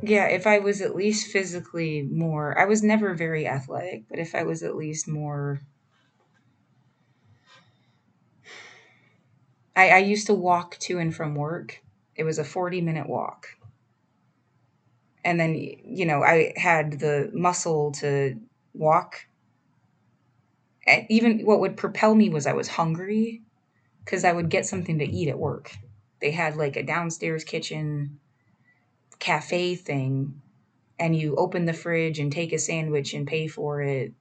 Yeah, if I was at least physically more, I was never very athletic, but if I was at least more, I used to walk to and from work. It was a 40-minute walk. And then, I had the muscle to walk. And even what would propel me was I was hungry because I would get something to eat at work. They had like a downstairs kitchen cafe thing, and you open the fridge and take a sandwich and pay for it,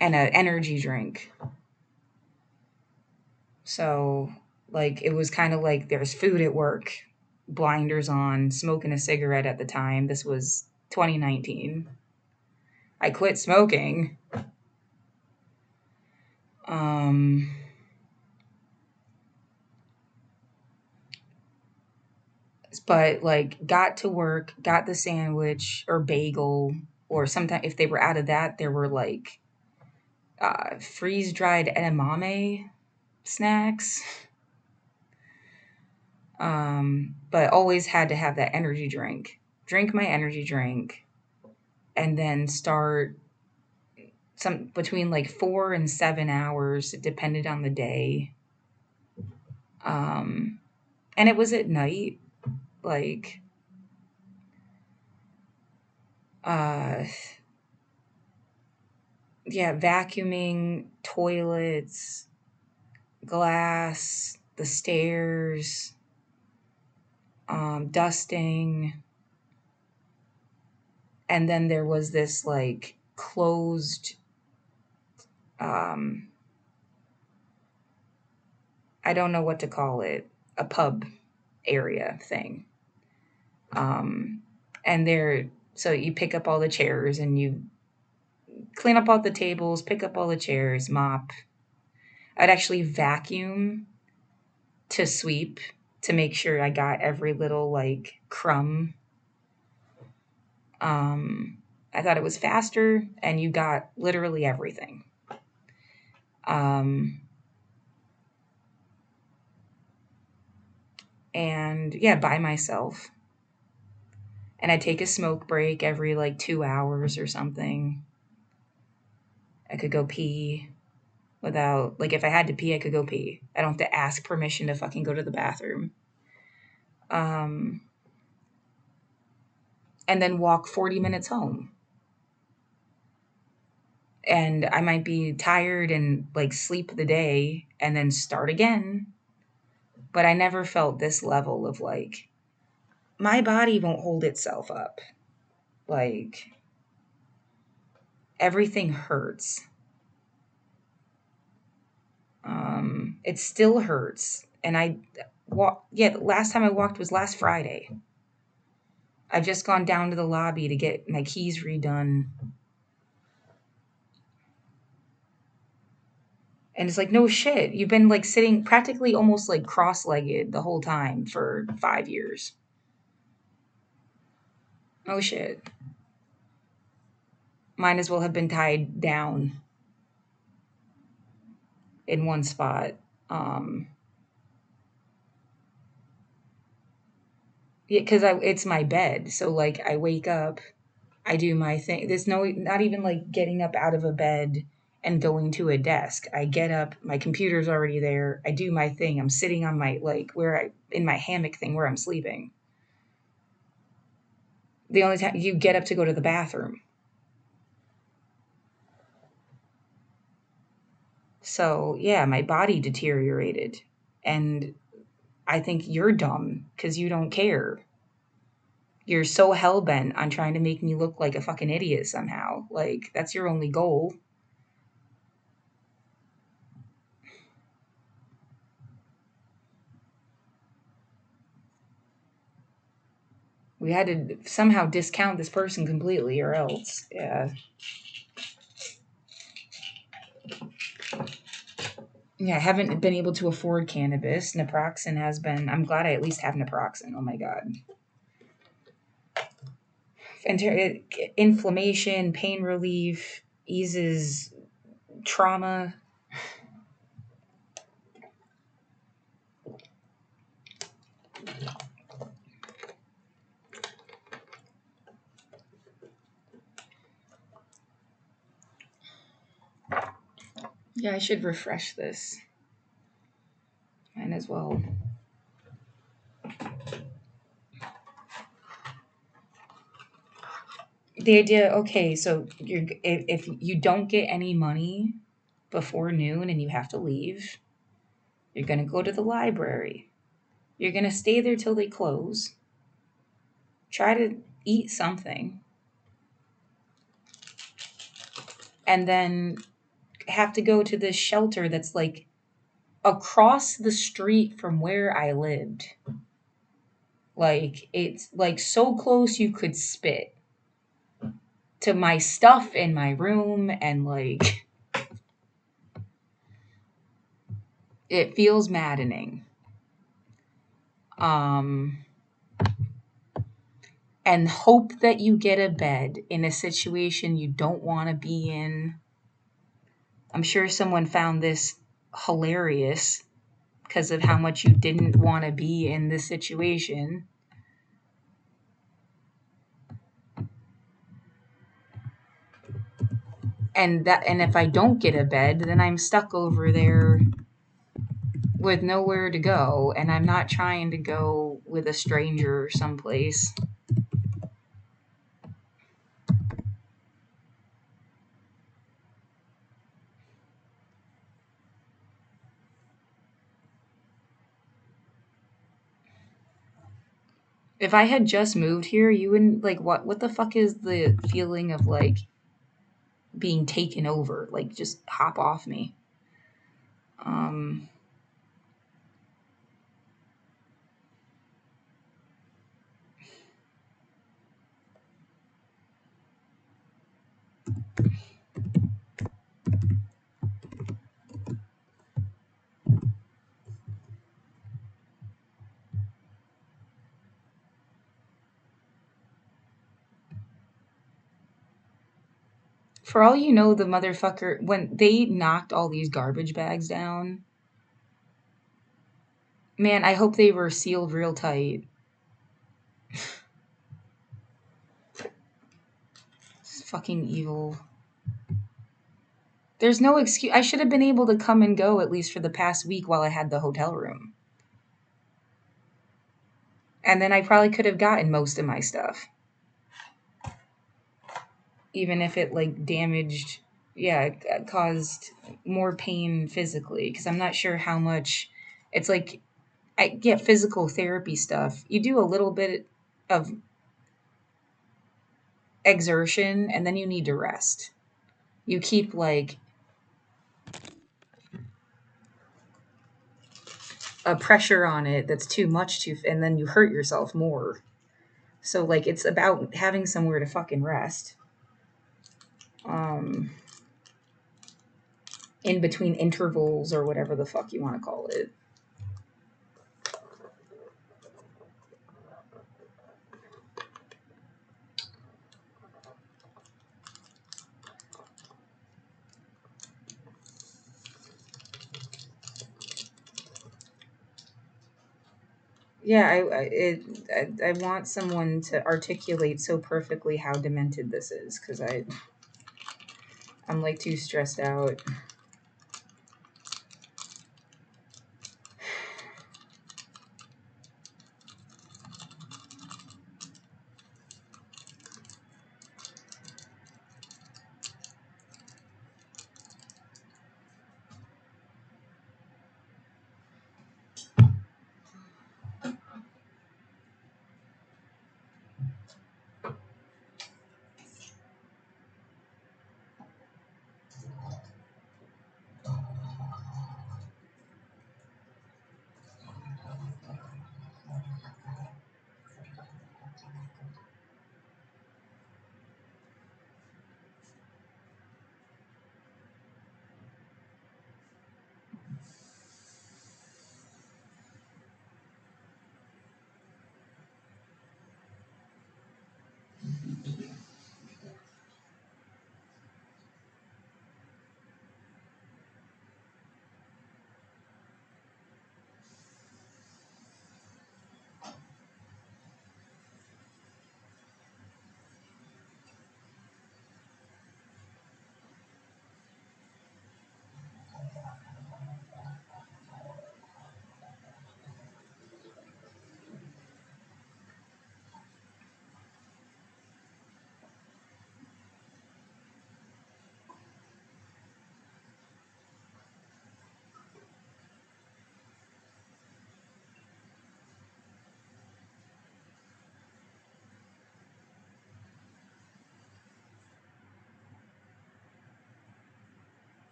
and an energy drink. So, like, it was kind of like there's food at work, blinders on, smoking a cigarette at the time. This was 2019. I quit smoking. Um, but like got to work, got the sandwich or bagel, or sometimes if they were out of that, there were like freeze dried edamame snacks. But always had to have that energy drink. Drink my energy drink, and then start some between like 4 and 7 hours. It depended on the day. And it was at night, like uh yeah, vacuuming toilets, glass, the stairs, dusting. And then there was this like closed, um, I don't know what to call it, a pub area thing. Um, and there, so you pick up all the chairs and you clean up all the tables, pick up all the chairs, mop. I'd actually vacuum to sweep to make sure I got every little like crumb. I thought it was faster and you got literally everything. Um, and yeah, by myself. And I take a smoke break every like 2 hours or something. I could go pee without, like, if I had to pee, I could go pee. I don't have to ask permission to fucking go to the bathroom. Um, and then walk 40 minutes home. And I might be tired and like sleep the day and then start again. But I never felt this level of like, my body won't hold itself up. Like, everything hurts. It still hurts. And the last time I walked was last Friday. I've just gone down to the lobby to get my keys redone. And it's like, no shit. You've been like sitting practically almost like cross legged the whole time for 5 years. Oh shit. Might as well have been tied down in one spot. Um, yeah, because it's my bed. So like I wake up, I do my thing. There's not even like getting up out of a bed and going to a desk. I get up, my computer's already there. I do my thing. I'm sitting on my like in my hammock thing where I'm sleeping. The only time you get up to go to the bathroom. So yeah, my body deteriorated, and I think you're dumb because you don't care. You're so hell bent on trying to make me look like a fucking idiot somehow. Like that's your only goal. We had to somehow discount this person completely, or else, yeah. Yeah, I haven't been able to afford cannabis. Naproxen has been. I'm glad I at least have naproxen. Oh my god. Inflammation, pain relief, eases trauma. Yeah, I should refresh this. Might as well. The idea, okay, so if you don't get any money before noon and you have to leave, you're going to go to the library. You're going to stay there till they close. Try to eat something. And then have to go to this shelter that's like across the street from where I lived. Like, it's like so close you could spit to my stuff in my room, and like, it feels maddening. Um, and hope that you get a bed in a situation you don't want to be in. I'm sure someone found this hilarious because of how much you didn't want to be in this situation. And if I don't get a bed, then I'm stuck over there with nowhere to go, and I'm not trying to go with a stranger someplace. If I had just moved here, you wouldn't like what the fuck is the feeling of like being taken over? Like, just hop off me. Um for all you know, the motherfucker, when they knocked all these garbage bags down, man, I hope they were sealed real tight. It's fucking evil. There's no excuse. I should have been able to come and go at least for the past week while I had the hotel room. And then I probably could have gotten most of my stuff. Even if it like damaged, yeah, it caused more pain physically. Because I'm not sure how much. It's like, I get physical therapy stuff. You do a little bit of exertion and then you need to rest. You keep like a pressure on it that's too much and then you hurt yourself more. So like, it's about having somewhere to fucking rest. Um in between intervals or whatever the fuck you want to call it. Yeah, I want someone to articulate so perfectly how demented this is, because I'm like too stressed out.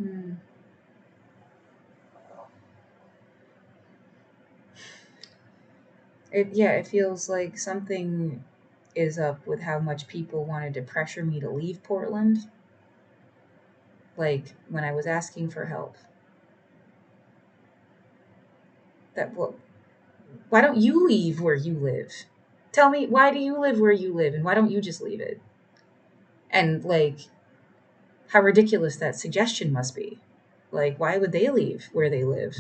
Hmm. It feels like something is up with how much people wanted to pressure me to leave Portland. Like when I was asking for help. That well, why don't you leave where you live? Tell me, why do you live where you live and why don't you just leave it? And like how ridiculous that suggestion must be. Like why would they leave where they live?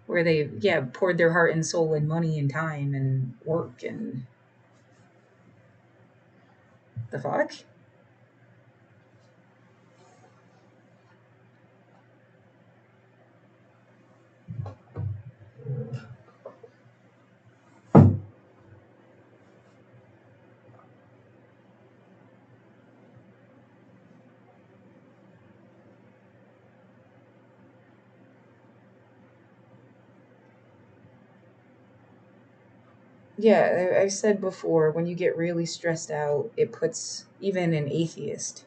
Where they poured their heart and soul and money and time and work and the fuck? Yeah, I've said before, when you get really stressed out, it puts even an atheist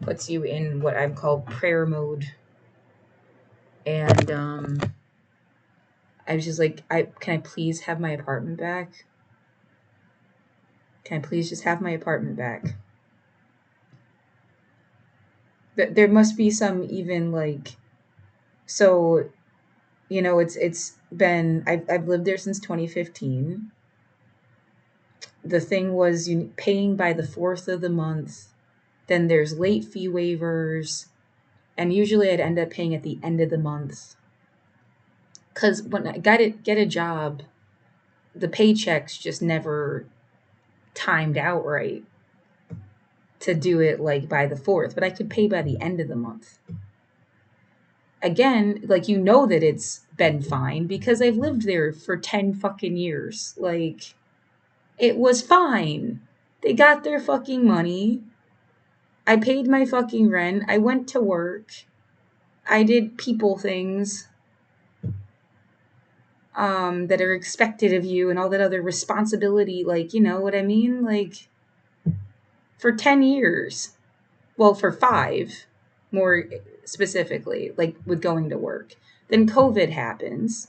puts you in what I've called prayer mode. And I was just like, I can I please have my apartment back? Can I please just have my apartment back? There must be some even like so it's been I've lived there since 2015. The thing was paying by the fourth of the month. Then there's late fee waivers, and usually I'd end up paying at the end of the month. Because when I got to get a job, the paychecks just never timed out right to do it like by the fourth, but I could pay by the end of the month. Again, like that it's been fine because I've lived there for 10 fucking years. Like it was fine. They got their fucking money. I paid my fucking rent. I went to work. I did people things that are expected of you and all that other responsibility. Like, you know what I mean? Like, for 10 years. Well, for 5, more specifically, like with going to work. Then COVID happens.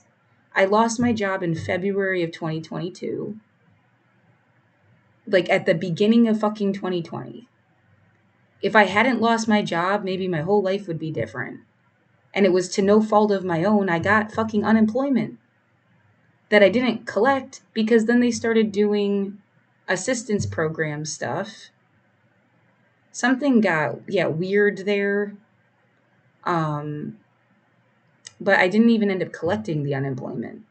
I lost my job in February of 2022. Like at the beginning of fucking 2020. If I hadn't lost my job, maybe my whole life would be different. And it was to no fault of my own. I got fucking unemployment that I didn't collect because then they started doing assistance program stuff. Something got weird there. But I didn't even end up collecting the unemployment.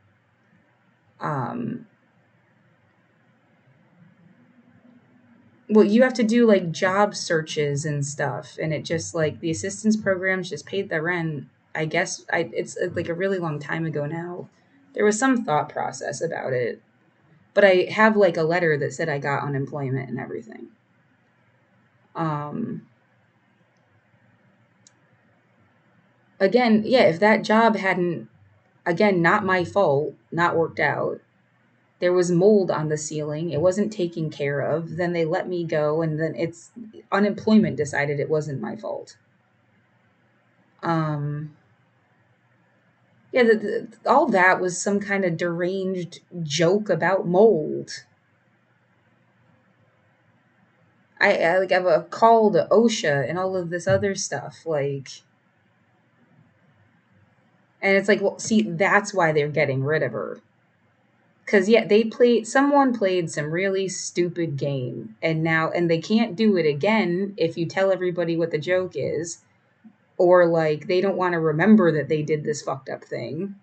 Well, you have to do like job searches and stuff, and it just like the assistance programs just paid the rent. I guess it's like a really long time ago now. There was some thought process about it, but I have like a letter that said I got unemployment and everything. Again, yeah, if that job hadn't, again, not my fault, not worked out, there was mold on the ceiling, it wasn't taken care of, then they let me go, and then it's unemployment decided it wasn't my fault. Yeah, all that was some kind of deranged joke about mold. I like have a call to OSHA and all of this other stuff, like, and it's like, well, see, that's why they're getting rid of her. Cause yeah, someone played some really stupid game, and they can't do it again if you tell everybody what the joke is, or like they don't want to remember that they did this fucked up thing.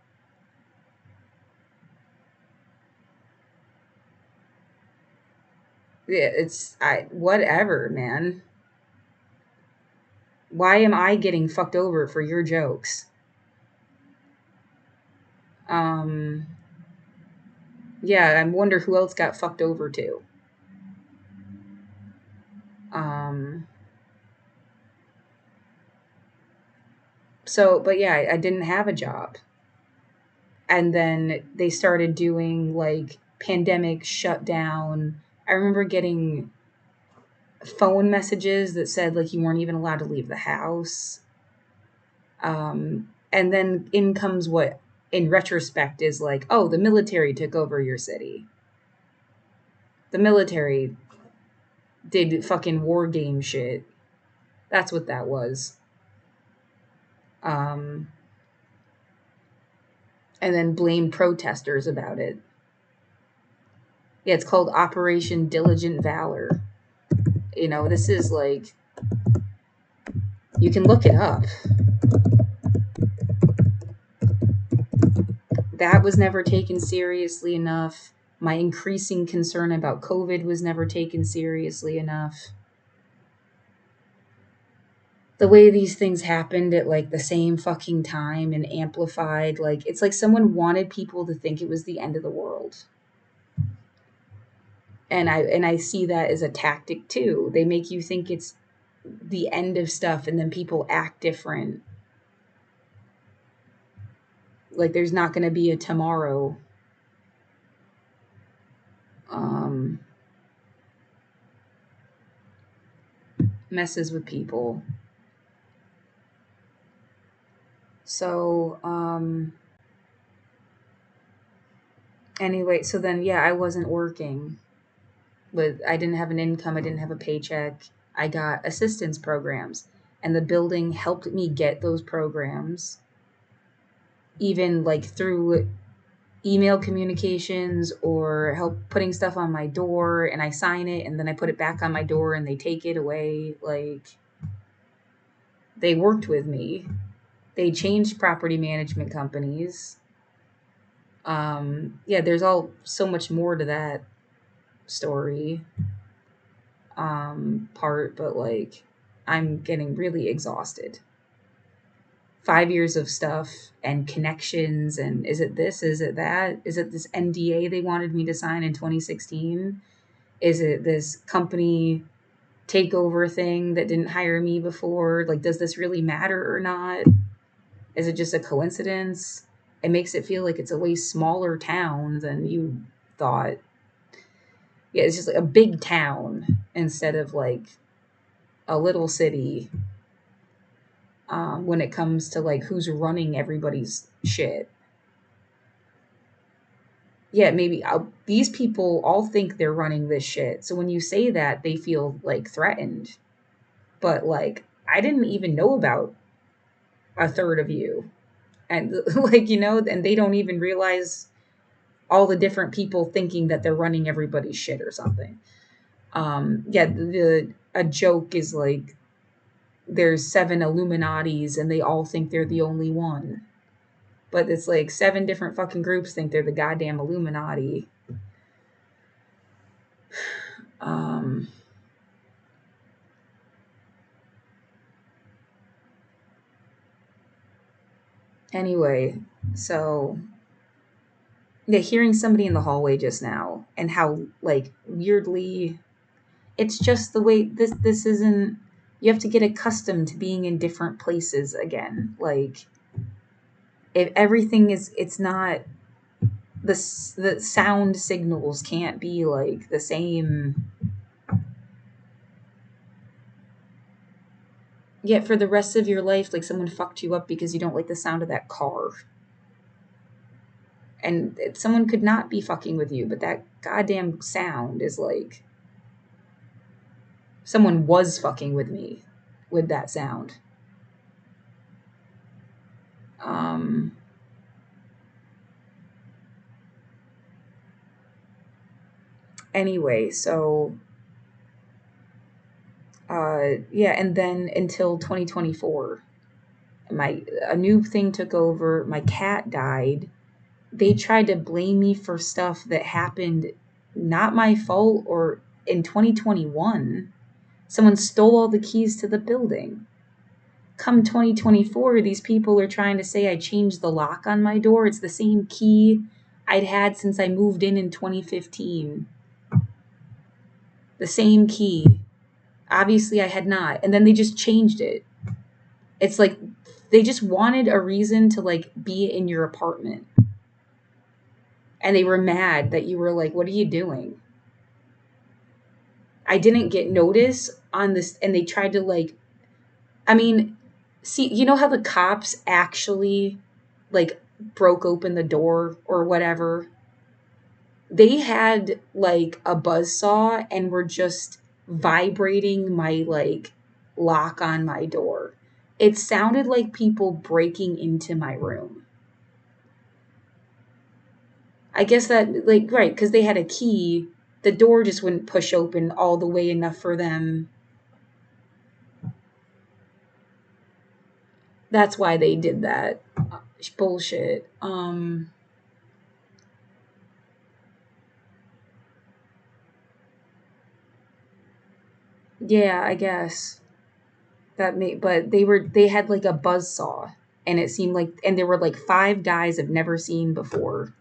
Yeah, whatever, man. Why am I getting fucked over for your jokes? Um, yeah, I wonder who else got fucked over too. Um, but yeah, I didn't have a job. And then they started doing like pandemic shut down. I remember getting phone messages that said like you weren't even allowed to leave the house. And then in comes what in retrospect is like, oh, the military took over your city. The military did fucking war game shit. That's what that was. And then blame protesters about it. Yeah, it's called Operation Diligent Valor. You know, this is like, you can look it up. That was never taken seriously enough. My increasing concern about COVID was never taken seriously enough. The way these things happened at like the same fucking time and amplified, like it's like someone wanted people to think it was the end of the world. And I see that as a tactic too. They make you think it's the end of stuff and then people act different. Like there's not going to be a tomorrow. Messes with people. So, anyway, so then, yeah, I wasn't working. I didn't have an income. I didn't have a paycheck. I got assistance programs. And the building helped me get those programs. Even like through email communications or help putting stuff on my door, and I sign it and then I put it back on my door and they take it away. Like, they worked with me. They changed property management companies. Yeah, there's all so much more to that story part, but like I'm getting really exhausted. 5 years of stuff and connections, and is it this? Is it that? Is it this NDA they wanted me to sign in 2016? Is it this company takeover thing that didn't hire me before? Like, does this really matter or not? Is it just a coincidence? It makes it feel like it's a way smaller town than you thought. Yeah, it's just like a big town instead of like a little city. When it comes to like who's running everybody's shit. Yeah, maybe these people all think they're running this shit. So when you say that, they feel like threatened. But like, I didn't even know about a third of you. And like, you know, and they don't even realize all the different people thinking that they're running everybody's shit or something. Yeah, a joke is like, there's 7 Illuminatis and they all think they're the only one. But it's like 7 different fucking groups think they're the goddamn Illuminati. Anyway, so yeah, hearing somebody in the hallway just now and how like weirdly, it's just the way this isn't. You have to get accustomed to being in different places again. Like, if everything is, it's not the sound signals can't be like the same. Yet for the rest of your life, like someone fucked you up because you don't like the sound of that car. And someone could not be fucking with you, but that goddamn sound is like, someone was fucking with me with that sound. Anyway, so yeah, and then until 2024, a new thing took over. My cat died. They tried to blame me for stuff that happened not my fault, or in 2021 someone stole all the keys to the building. Come 2024, these people are trying to say I changed the lock on my door. It's the same key I'd had since I moved in 2015. The same key. Obviously I had not. And then they just changed it. It's like they just wanted a reason to like be in your apartment. And they were mad that you were like, what are you doing? I didn't get notice on this. And they tried to like, I mean, see, you know how the cops actually like broke open the door or whatever? They had like a buzz saw and were just vibrating my like lock on my door. It sounded like people breaking into my room. I guess that, like, right, because they had a key, the door just wouldn't push open all the way enough for them. That's why they did that. Bullshit. Yeah, I guess that may, but they had like a buzz saw, and it seemed like, and there were like five guys I've never seen before.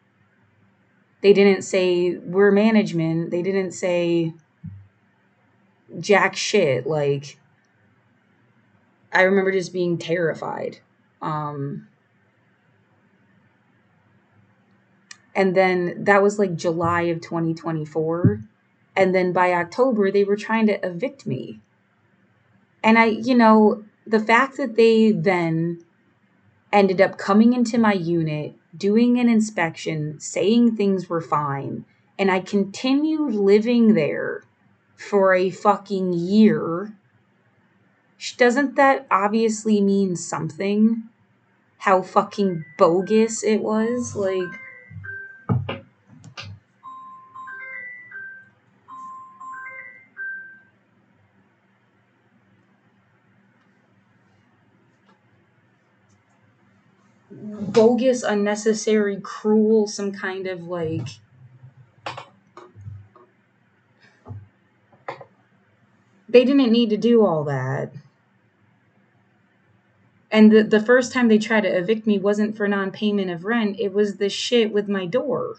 They didn't say we're management. They didn't say jack shit. Like, I remember just being terrified. Um, and then that was like July of 2024. And then by October, they were trying to evict me. And the fact that they then ended up coming into my unit, doing an inspection, saying things were fine, and I continued living there for a fucking year. Doesn't that obviously mean something? How fucking bogus it was? Like, bogus, unnecessary, cruel, some kind of like. They didn't need to do all that. And the first time they tried to evict me wasn't for non-payment of rent. It was the shit with my door.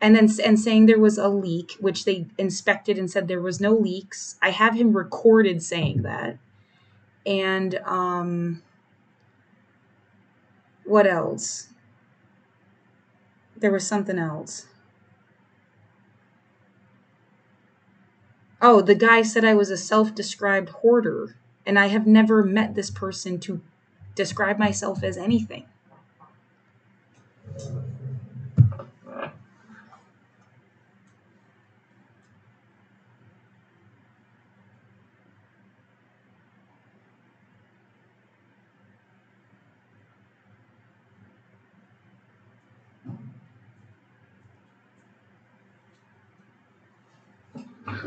And saying there was a leak, which they inspected and said there was no leaks. I have him recorded saying that. And what else? There was something else. Oh, the guy said I was a self-described hoarder, and I have never met this person to describe myself as anything.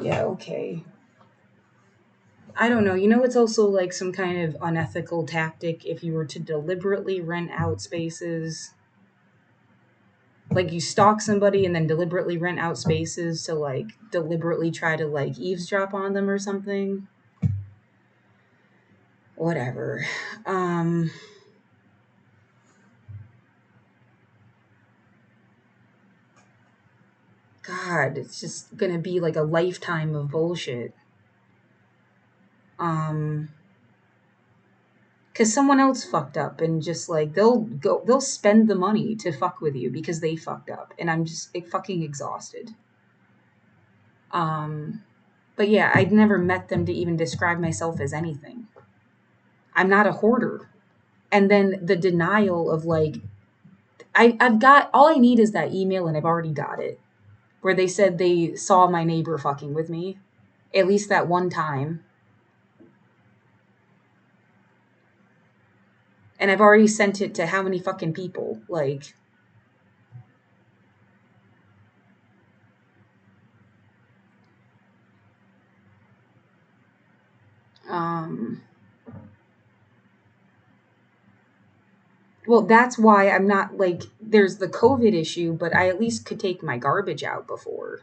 Yeah, okay. I don't know. It's also like some kind of unethical tactic if you were to deliberately rent out spaces. Like you stalk somebody and then deliberately rent out spaces to like deliberately try to like eavesdrop on them or something. Whatever. Um God, it's just gonna be like a lifetime of bullshit. Um Cause someone else fucked up and just like they'll spend the money to fuck with you because they fucked up, and I'm just fucking exhausted. Um but yeah, I'd never met them to even describe myself as anything. I'm not a hoarder. And then the denial of like I've got, all I need is that email and I've already got it. Where they said they saw my neighbor fucking with me. At least that one time. And I've already sent it to how many fucking people? Like, um well, that's why I'm not like, there's the COVID issue, but I at least could take my garbage out before.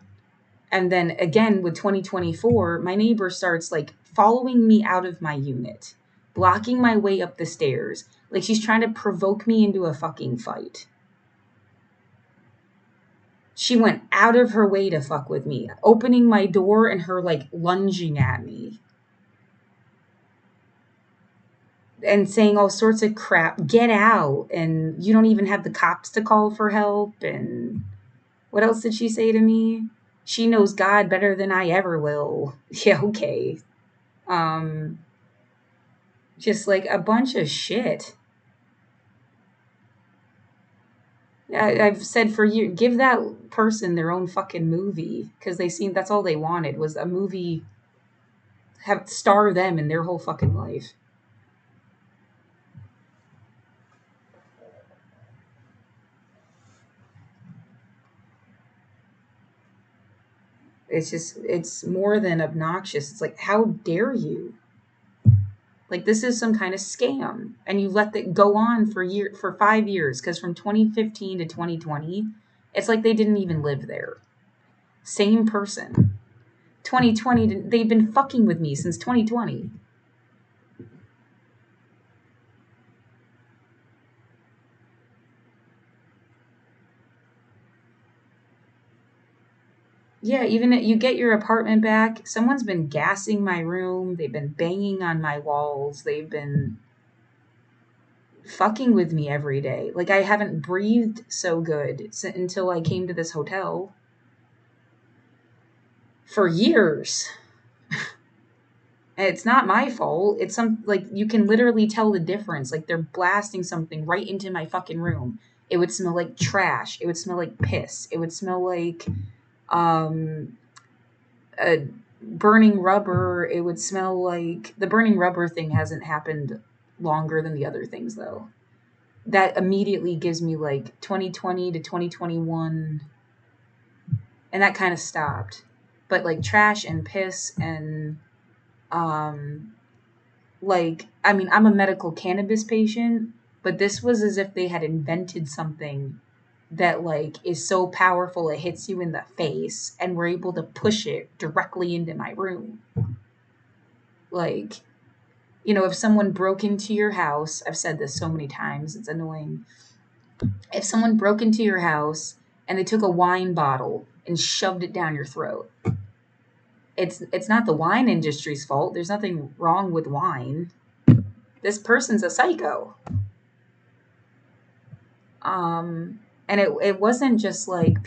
And then again with 2024, my neighbor starts like following me out of my unit, blocking my way up the stairs. Like she's trying to provoke me into a fucking fight. She went out of her way to fuck with me, opening my door and her like lunging at me. and saying all sorts of crap, get out, and you don't even have the cops to call for help. And what else did she say to me? She knows God better than I ever will. Yeah, okay. Um, just like a bunch of shit. I've said for years, give that person their own fucking movie because they seemed that's all they wanted was a movie, have star them in their whole fucking life. It's just it's more than obnoxious. It's like how dare you? Like this is some kind of scam, and you let it go on for 5 years because from 2015 to 2020, it's like they didn't even live there. Same person. 2020, they've been fucking with me since 2020. Yeah, even if you get your apartment back, someone's been gassing my room, they've been banging on my walls, they've been fucking with me every day. Like I haven't breathed so good until I came to this hotel for years. And it's not my fault. It's some like you can literally tell the difference. Like they're blasting something right into my fucking room. It would smell like trash. It would smell like piss. It would smell like um a burning rubber. It would smell like the burning rubber thing hasn't happened longer than the other things though. That immediately gives me like 2020 to 2021, and that kind of stopped. But like trash and piss and um like I mean I'm a medical cannabis patient, but this was as if they had invented something that like is so powerful it hits you in the face and we're able to push it directly into my room. Like, if someone broke into your house, I've said this so many times, it's annoying. If someone broke into your house and they took a wine bottle and shoved it down your throat, it's not the wine industry's fault. There's nothing wrong with wine. This person's a psycho. And it wasn't just like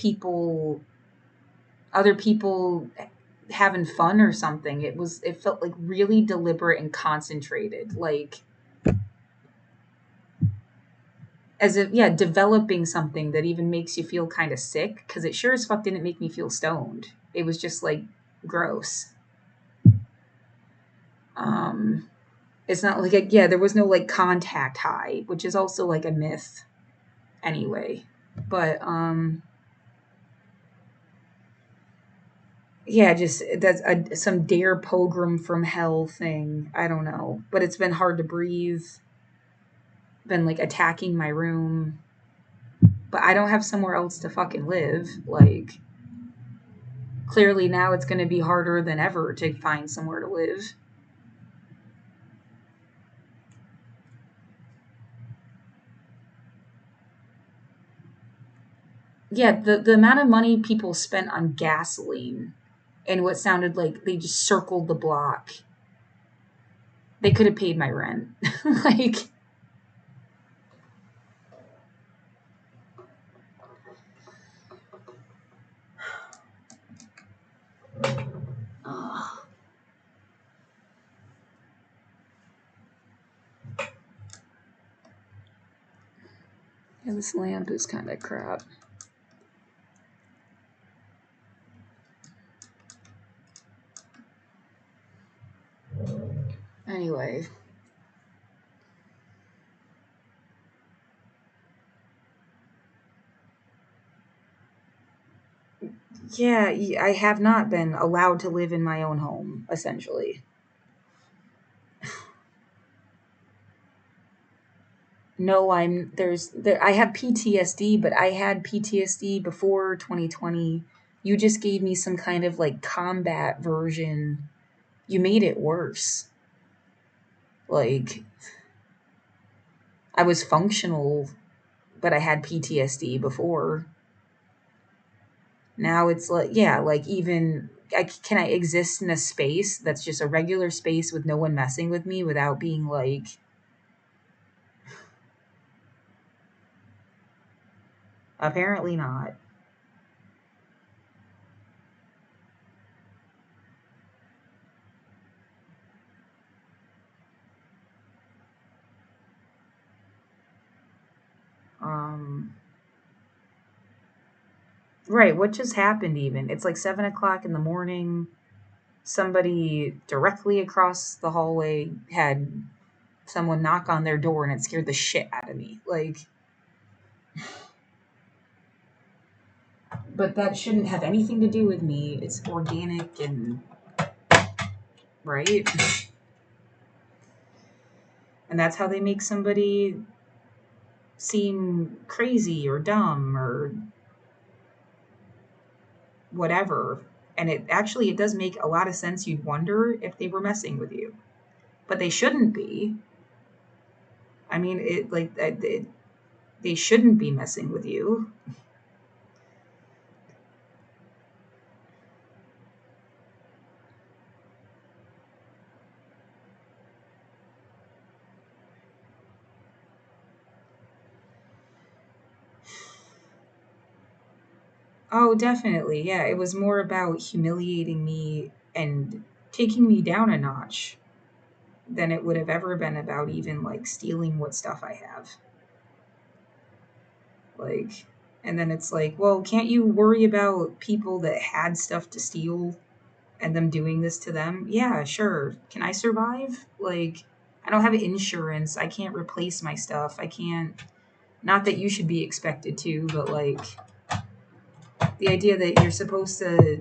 other people having fun or something. It felt like really deliberate and concentrated, like as if, yeah, developing something that even makes you feel kind of sick, because it sure as fuck didn't make me feel stoned. It was just like gross. um it's not like yeah, there was no like contact high, which is also like a myth anyway. But yeah, just that's some dare pilgrim from hell thing. I don't know, but it's been hard to breathe. Been like attacking my room, but I don't have somewhere else to fucking live. Like clearly now it's going to be harder than ever to find somewhere to live. Yeah, the amount of money people spent on gasoline and what sounded like they just circled the block. They could have paid my rent. Like, ugh. Yeah, this lamp is kind of crap. Anyway, yeah, I have not been allowed to live in my own home, essentially. No, I have PTSD, but I had PTSD before 2020. You just gave me some kind of like combat version. You made it worse. Like I was functional, but I had PTSD before. Now it's like yeah, like even can I exist in a space that's just a regular space with no one messing with me without being like Apparently not. Right, what just happened even? It's like 7 o'clock in the morning. Somebody directly across the hallway had someone knock on their door and it scared the shit out of me. Like, but that shouldn't have anything to do with me. It's organic and right. And that's how they make somebody seem crazy or dumb or whatever. And it does make a lot of sense. You'd wonder if they were messing with you, but they shouldn't be. I mean, they shouldn't be messing with you. Oh, definitely. Yeah, it was more about humiliating me and taking me down a notch than it would have ever been about even like stealing what stuff I have. Like, and then it's like, well, can't you worry about people that had stuff to steal and them doing this to them? Yeah, sure. Can I survive? Like, I don't have insurance. I can't replace my stuff. I can't. Not that you should be expected to, but like, the idea that you're supposed to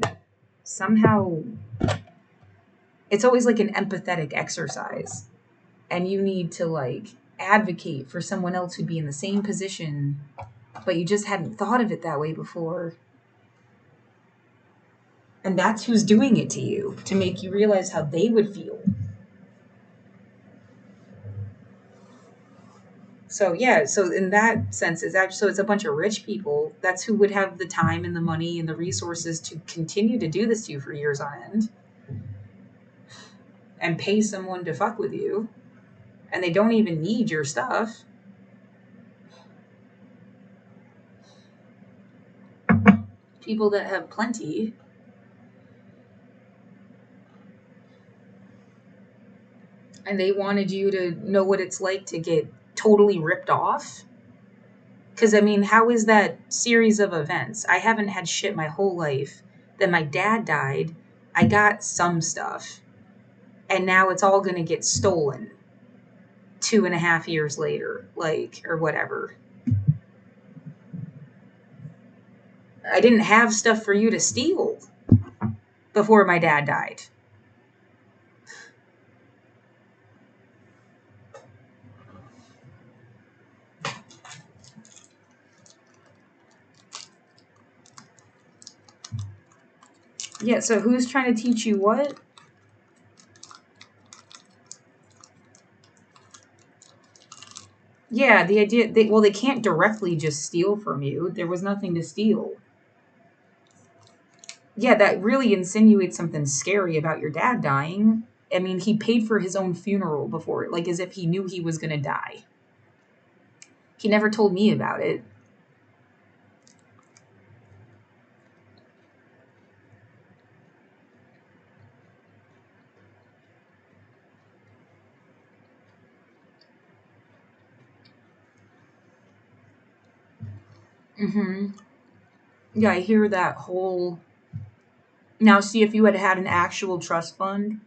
somehow. It's always like an empathetic exercise. And you need to like advocate for someone else who'd be in the same position, but you just hadn't thought of it that way before. And that's who's doing it to you to make you realize how they would feel. So yeah, so in that sense, it's a bunch of rich people. That's who would have the time and the money and the resources to continue to do this to you for years on end, and pay someone to fuck with you, and they don't even need your stuff. People that have plenty, and they wanted you to know what it's like to get totally ripped off. Because, I mean, how is that series of events? I haven't had shit my whole life. Then my dad died. I got some stuff. And now it's all going to get stolen 2.5 years later, like, or whatever. I didn't have stuff for you to steal before my dad died. Yeah, so who's trying to teach you what? Yeah, the idea they can't directly just steal from you. There was nothing to steal. Yeah, that really insinuates something scary about your dad dying. I mean, he paid for his own funeral before, like as if he knew he was going to die. He never told me about it. Yeah, I hear that whole. Now, see, if you had had an actual trust fund,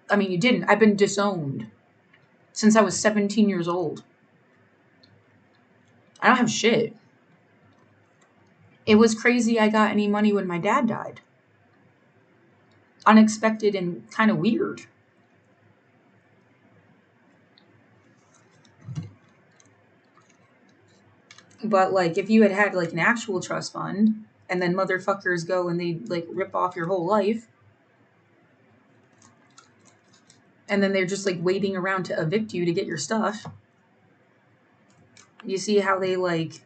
I mean, you didn't. I've been disowned since I was 17 years old. I don't have shit. It was crazy I got any money when my dad died. Unexpected and kind of weird. But like, if you had had like an actual trust fund, and then motherfuckers go and they like rip off your whole life, and then they're just like waiting around to evict you to get your stuff. You see how they like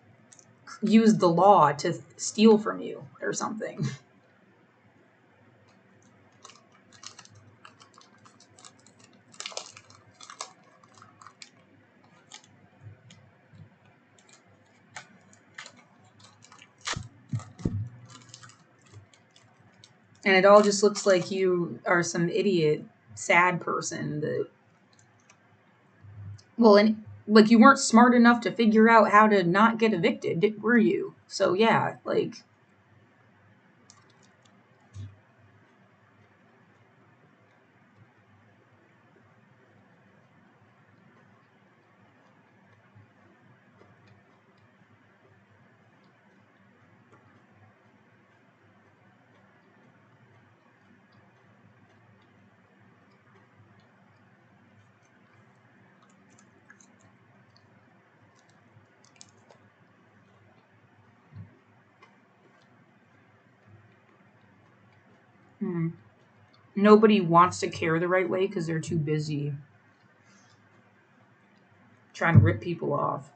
use the law to steal from you or something. And it all just looks like you are some idiot, sad person that, well, and like you weren't smart enough to figure out how to not get evicted, were you? So yeah, like, hmm. Nobody wants to care the right way because they're too busy trying to rip people off.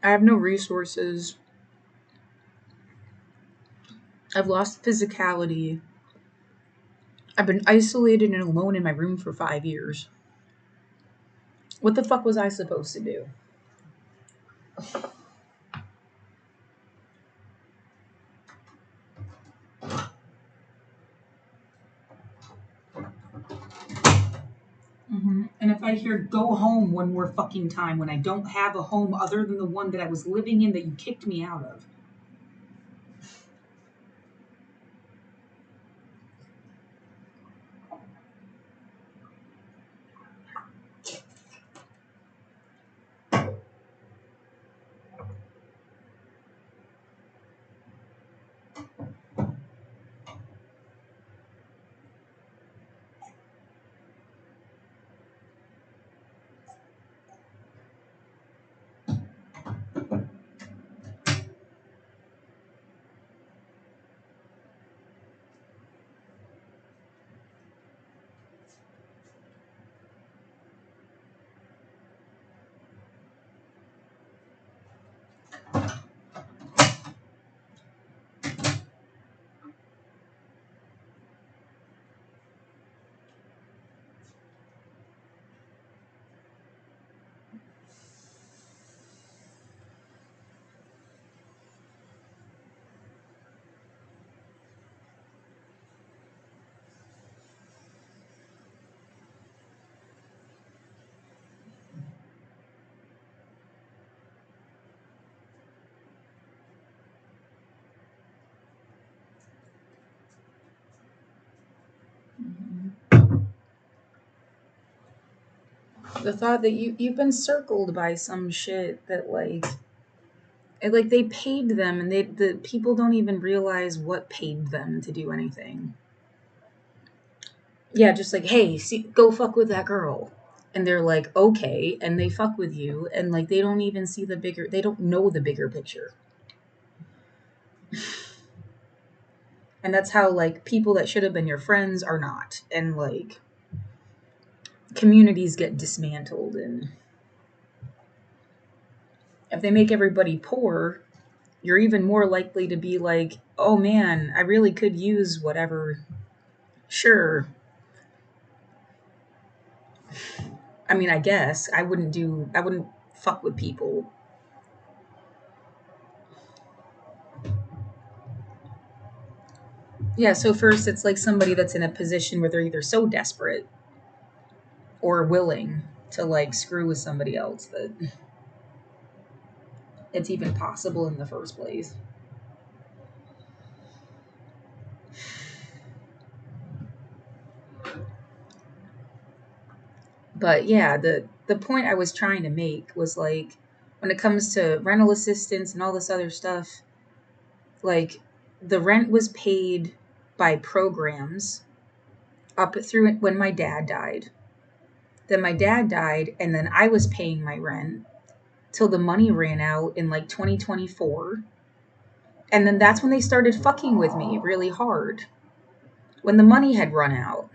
I have no resources. I've lost physicality. I've been isolated and alone in my room for 5 years. What the fuck was I supposed to do? And if I hear go home one more fucking time when I don't have a home other than the one that I was living in that you kicked me out of. The thought that you've been circled by some shit that like they paid them and the people don't even realize what paid them to do anything. Yeah, just like, hey, see, go fuck with that girl. And they're like, okay, and they fuck with you, and like they don't even see the bigger, they don't know the bigger picture. And that's how like people that should have been your friends are not. And like communities get dismantled, and if they make everybody poor, you're even more likely to be like, oh man, I really could use whatever. Sure. I mean, I guess I wouldn't fuck with people. Yeah, so first it's like somebody that's in a position where they're either so desperate or willing to like screw with somebody else that it's even possible in the first place. But yeah, the point I was trying to make was like when it comes to rental assistance and all this other stuff, like the rent was paid by programs up through when my dad died. Then my dad died, and then I was paying my rent till the money ran out in like 2024. And then that's when they started fucking with me really hard. When the money had run out.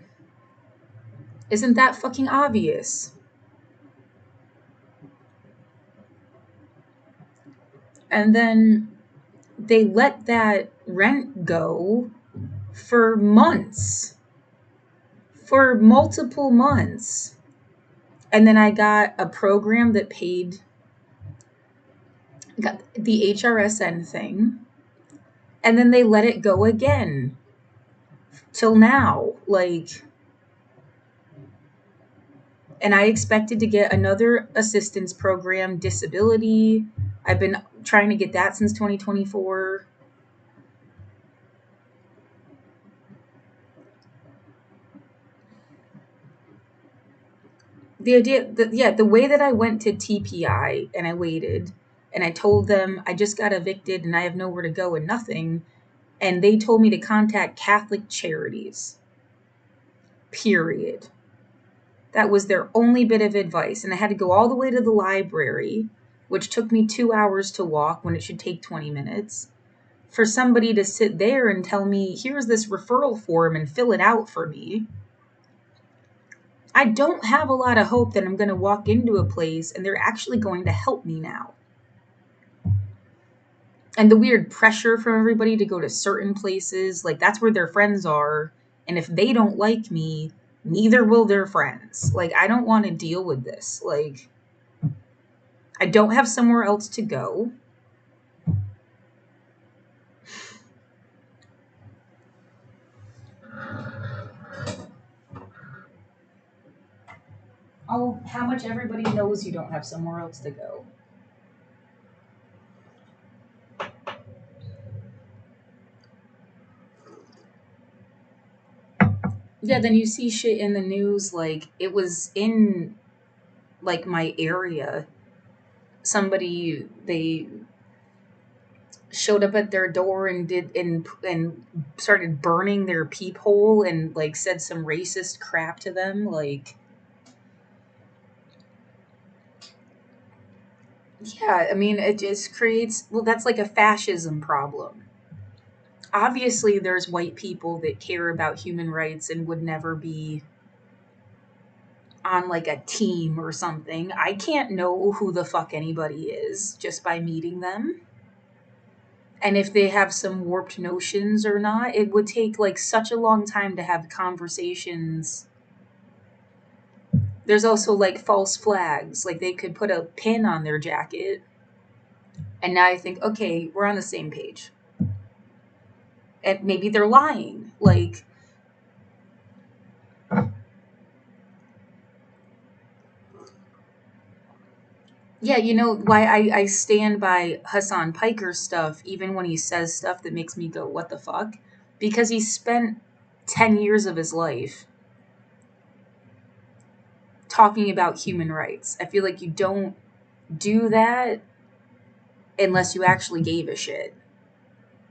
Isn't that fucking obvious? And then they let that rent go for months. For multiple months. And then I got a program that got the HRSN thing. And then they let it go again. Till now. Like, and I expected to get another assistance program, disability. I've been trying to get that since 2024. The idea that, yeah, the way that I went to TPI and I waited and I told them I just got evicted and I have nowhere to go and nothing. And they told me to contact Catholic Charities. Period. That was their only bit of advice. And I had to go all the way to the library, which took me 2 hours to walk when it should take 20 minutes, for somebody to sit there and tell me, here's this referral form and fill it out for me. I don't have a lot of hope that I'm going to walk into a place and they're actually going to help me now. And the weird pressure from everybody to go to certain places, like that's where their friends are. And if they don't like me, neither will their friends. Like, I don't want to deal with this. Like, I don't have somewhere else to go. Oh, how much everybody knows you don't have somewhere else to go. Yeah, then you see shit in the news like it was in like my area. Somebody, they showed up at their door and and started burning their peephole and like said some racist crap to them. Like, yeah, I mean, it just creates, well, that's like a fascism problem. Obviously there's white people that care about human rights and would never be on like a team or something. I can't know who the fuck anybody is just by meeting them. And if they have some warped notions or not, it would take like such a long time to have conversations. There's also like false flags. Like they could put a pin on their jacket. And now I think, okay, we're on the same page. And maybe they're lying. Like, yeah, you know why I stand by Hassan Piker's stuff, even when he says stuff that makes me go, what the fuck? Because he spent 10 years of his life talking about human rights. I feel like you don't do that unless you actually gave a shit.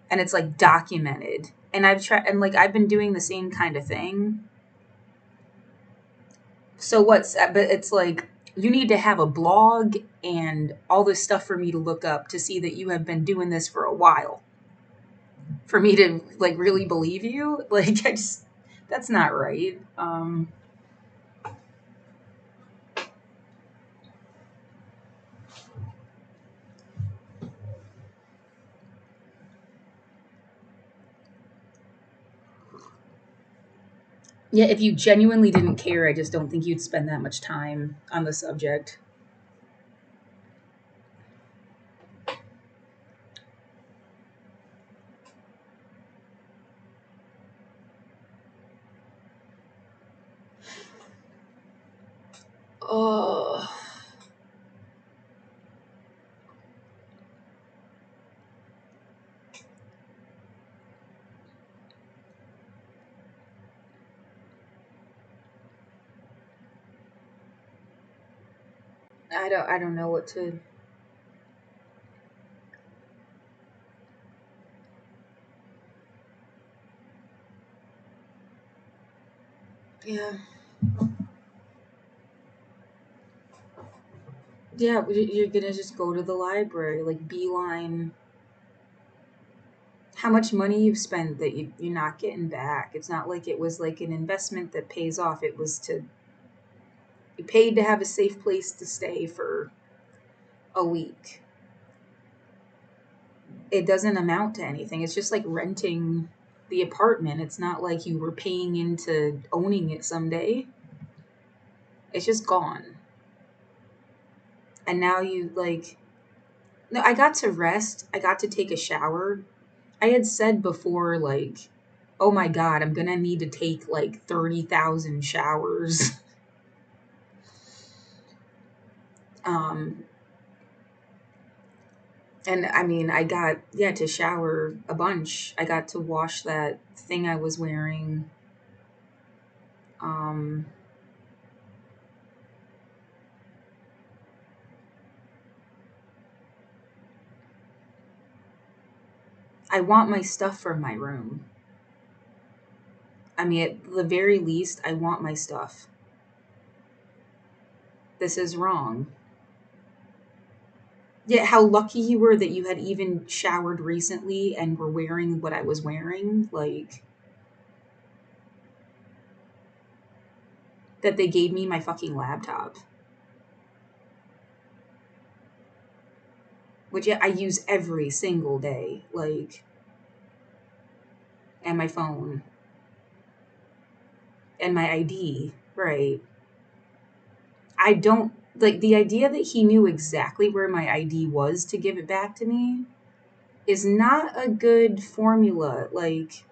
And it's like documented. And I've tried, and like I've been doing the same kind of thing. So but it's like you need to have a blog and all this stuff for me to look up to see that you have been doing this for a while. For me to like really believe you. Like, that's not right. Yeah, if you genuinely didn't care, I just don't think you'd spend that much time on the subject. Oh, I don't know what to. Yeah. Yeah, you're gonna just go to the library, like beeline. How much money you've spent that you're not getting back. It's not like it was like an investment that pays off. It was to, you paid to have a safe place to stay for a week. It doesn't amount to anything. It's just like renting the apartment. It's not like you were paying into owning it someday. It's just gone. And now you like, no, I got to rest. I got to take a shower. I had said before, like, oh my God, I'm going to need to take like 30,000 showers. um, and I mean, I got, yeah, to shower a bunch. I got to wash that thing I was wearing. Um, I want my stuff from my room. I mean, at the very least, I want my stuff. This is wrong. Yet, how lucky you were that you had even showered recently and were wearing what I was wearing. Like, that they gave me my fucking laptop, which I use every single day. Like, and my phone and my ID. Right. I don't like the idea that he knew exactly where my ID was to give it back to me is not a good formula. Like,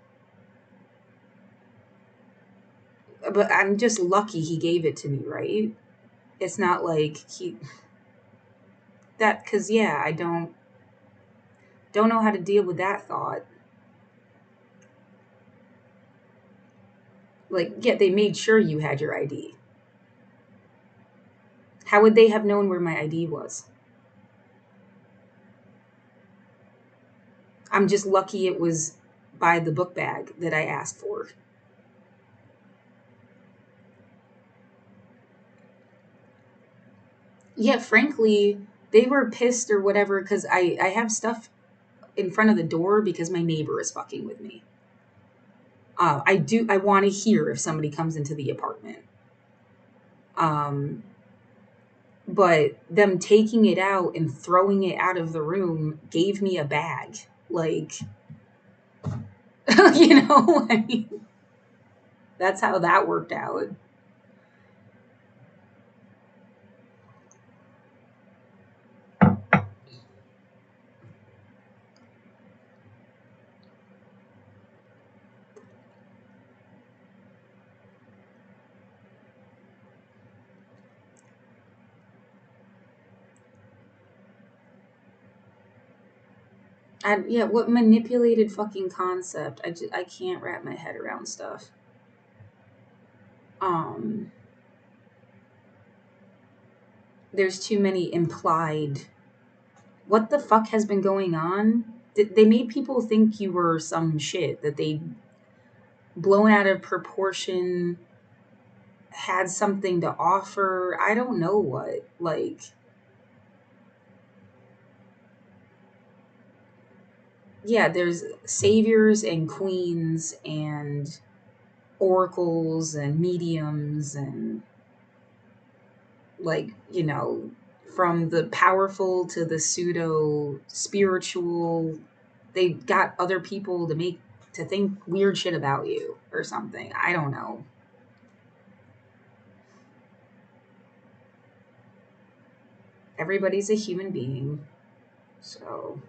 but I'm just lucky he gave it to me, right? It's not like he that cuz yeah, I don't know how to deal with that thought. Like, yeah, they made sure you had your ID. How would they have known where my ID was? I'm just lucky it was by the book bag that I asked for. Yeah, frankly, they were pissed or whatever because I have stuff in front of the door because my neighbor is fucking with me. I want to hear if somebody comes into the apartment. Um, but them taking it out and throwing it out of the room gave me a bag. Like, I mean, that's how that worked out. Yeah, what manipulated fucking concept? I can't wrap my head around stuff. Um, there's too many implied. What the fuck has been going on? They made people think you were some shit that they blown out of proportion, had something to offer. I don't know what. Like, yeah, there's saviors and queens and oracles and mediums and, like, from the powerful to the pseudo spiritual. They got other people to think weird shit about you or something. I don't know. Everybody's a human being. So,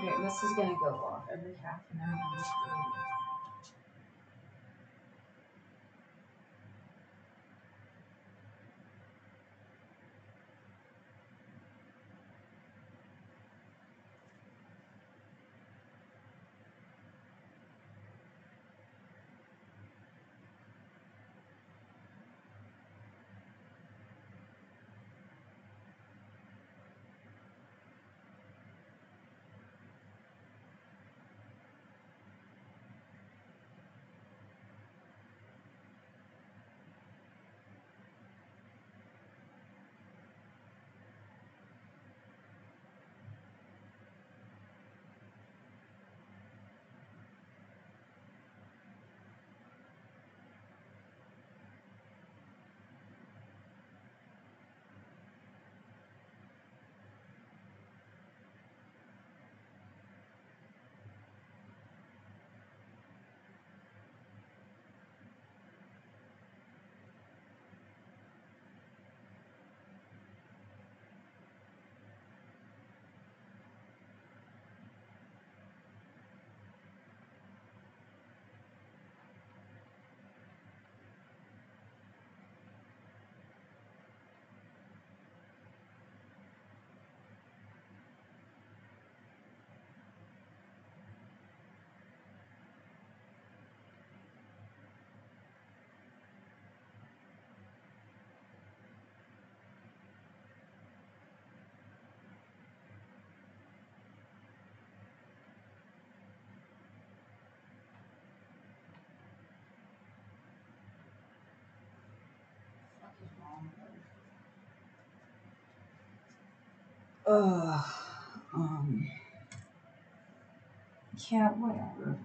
Okay, this is gonna go off every half an hour. Ugh. Um. Yeah. Whatever.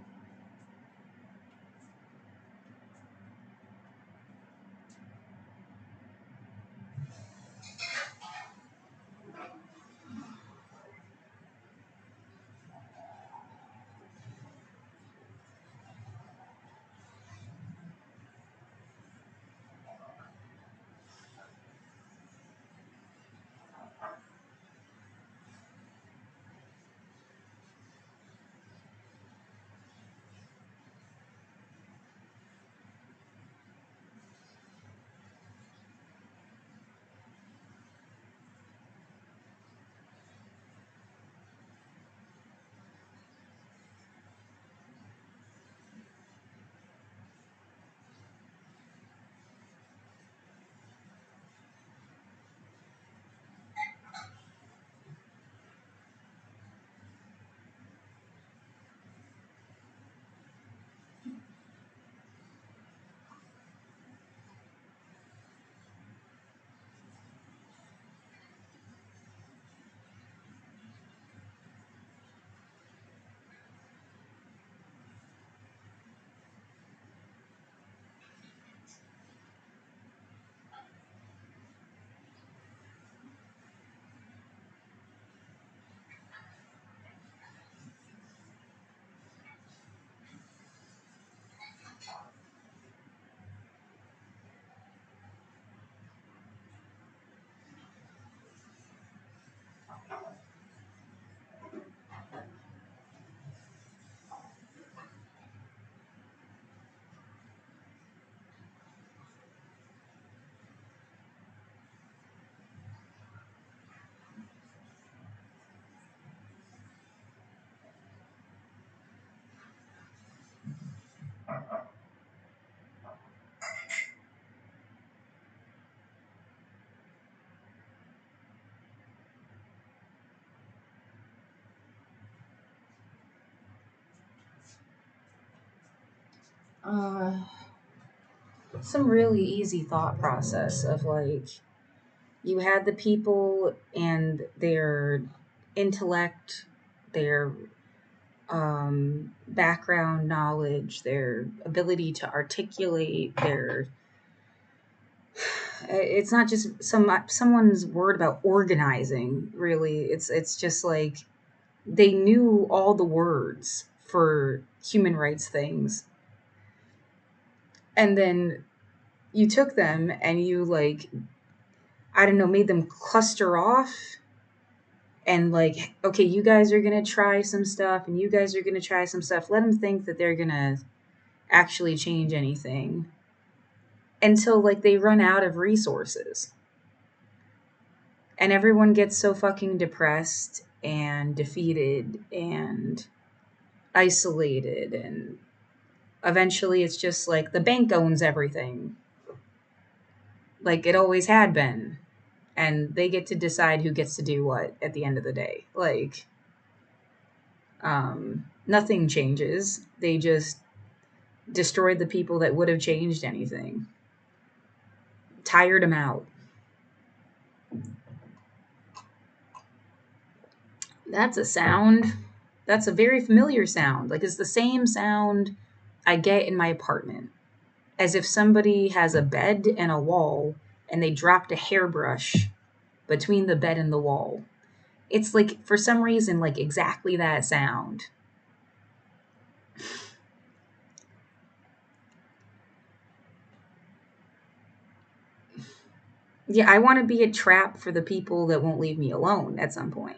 Uh. Some really easy thought process of like you had the people and their intellect, their background knowledge, their ability to articulate, their it's not just someone's word about organizing. Really, it's just like they knew all the words for human rights things, and then you took them and you like I don't know made them cluster off And like, okay, you guys are gonna try some stuff, and you guys are gonna try some stuff. Let them think that they're gonna actually change anything until like they run out of resources, and everyone gets so fucking depressed and defeated and isolated, and eventually it's just like the bank owns everything, like it always had been, and they get to decide who gets to do what at the end of the day. Like, nothing changes. They just destroyed the people that would have changed anything, tired them out. That's a sound. That's a very familiar sound. Like, it's the same sound I get in my apartment, as if somebody has a bed and a wall and they dropped a hairbrush between the bed and the wall. It's like, for some reason, like exactly that sound. Yeah, I want to be a trap for the people that won't leave me alone at some point.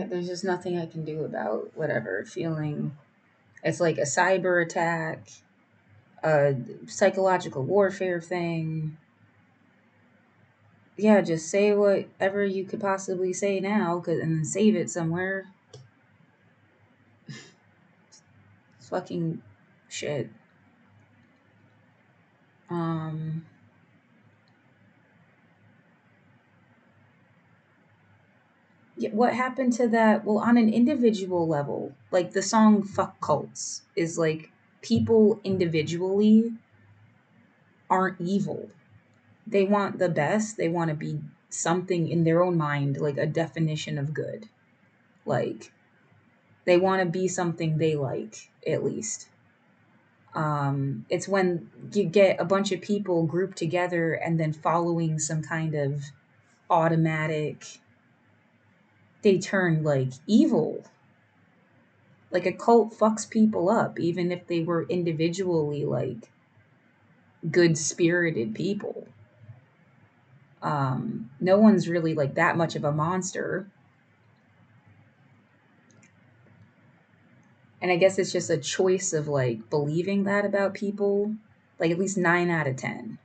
There's just nothing I can do about whatever feeling. It's like a cyber attack, a psychological warfare thing. Yeah, just say whatever you could possibly say now, and then save it somewhere. It's fucking shit. Um, yeah, what happened to that? Well, on an individual level, like the song "Fuck Cults" is like people individually aren't evil. They want the best. They want to be something in their own mind, like a definition of good. Like, they want to be something they like, at least. It's when you get a bunch of people grouped together and then following some kind of automatic, they turn like evil. Like a cult fucks people up, even if they were individually like good spirited people. No one's really like that much of a monster. And I guess it's just a choice of like believing that about people. Like at least 9 out of 10.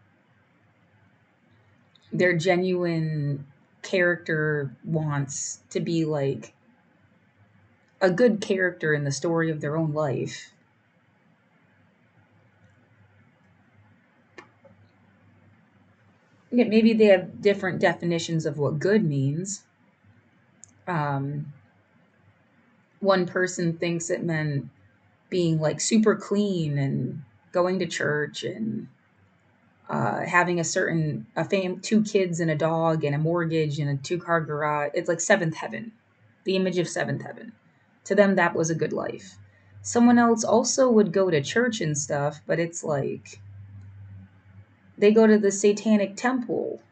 Their genuine character wants to be like a good character in the story of their own life. Yeah, maybe they have different definitions of what good means. Um, One person thinks it meant being like super clean and going to church and having two kids and a dog and a mortgage and a 2-car garage. It's like seventh heaven, the image of seventh heaven. To them, that was a good life. Someone else also would go to church and stuff, but it's like they go to the satanic temple.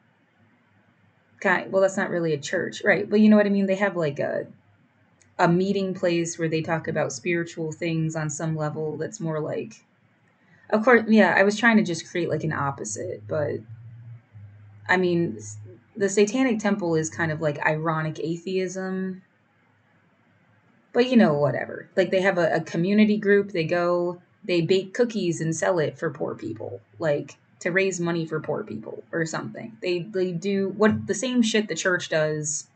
Well, that's not really a church, right? But you know what I mean? They have like a meeting place where they talk about spiritual things on some level that's more like, of course, yeah, I was trying to just create like an opposite, but I mean, the satanic temple is kind of like ironic atheism, but you know, whatever. Like they have a community group, they go, they bake cookies and sell it for poor people, like to raise money for poor people or something. They do what the same shit the church does.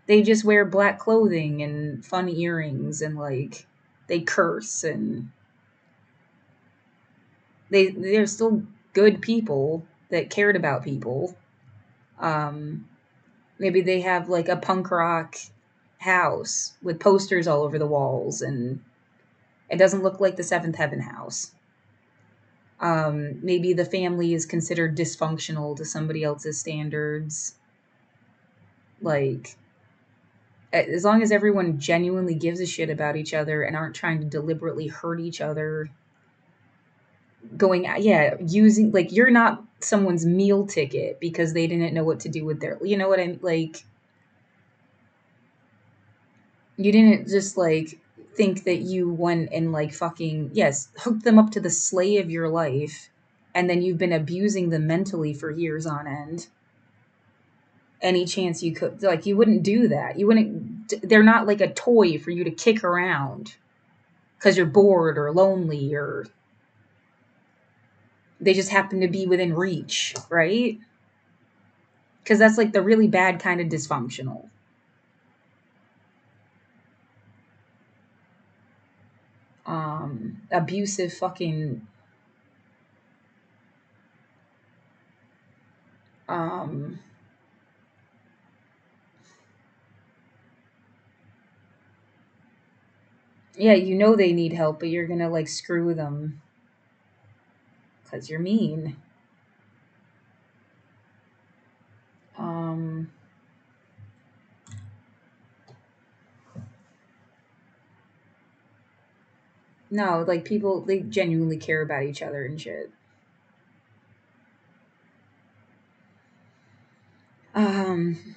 They just wear black clothing and fun earrings and like they curse and they're still good people that cared about people. Um, Maybe they have like a punk rock house with posters all over the walls and it doesn't look like the Seventh Heaven house. Maybe the family is considered dysfunctional to somebody else's standards. Like, as long as everyone genuinely gives a shit about each other and aren't trying to deliberately hurt each other, using, like, you're not someone's meal ticket because they didn't know what to do with their, you know what I mean? Like, you didn't just, like, think that you went and, like, fucking, yes, hooked them up to the sleigh of your life, and then you've been abusing them mentally for years on end. Any chance you could, like, you wouldn't do that. You wouldn't, they're not like a toy for you to kick around because you're bored or lonely or they just happen to be within reach, right? Because that's like the really bad kind of dysfunctional. Abusive fucking um yeah, you know they need help, but you're gonna like screw them because you're mean. Um no, like people, they genuinely care about each other and shit. Um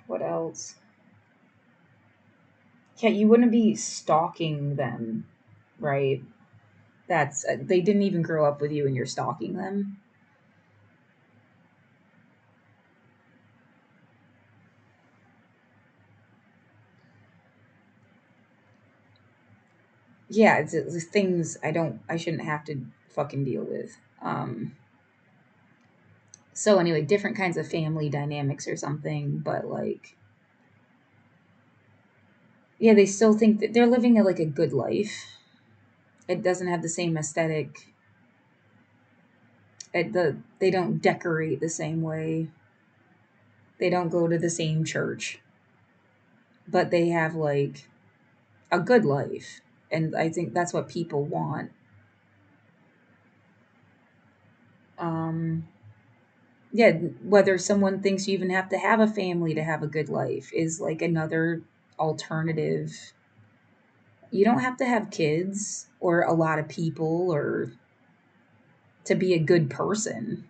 what else? Yeah, you wouldn't be stalking them, right? That's they didn't even grow up with you and you're stalking them. Yeah, it's things I shouldn't have to fucking deal with. So anyway, different kinds of family dynamics or something, but like Yeah, they still think that they're living like a good life. It doesn't have the same aesthetic. They don't decorate the same way. They don't go to the same church, but they have like a good life. And I think that's what people want. Um, yeah, whether someone thinks you even have to have a family to have a good life is like another alternative. You don't have to have kids or a lot of people or to be a good person.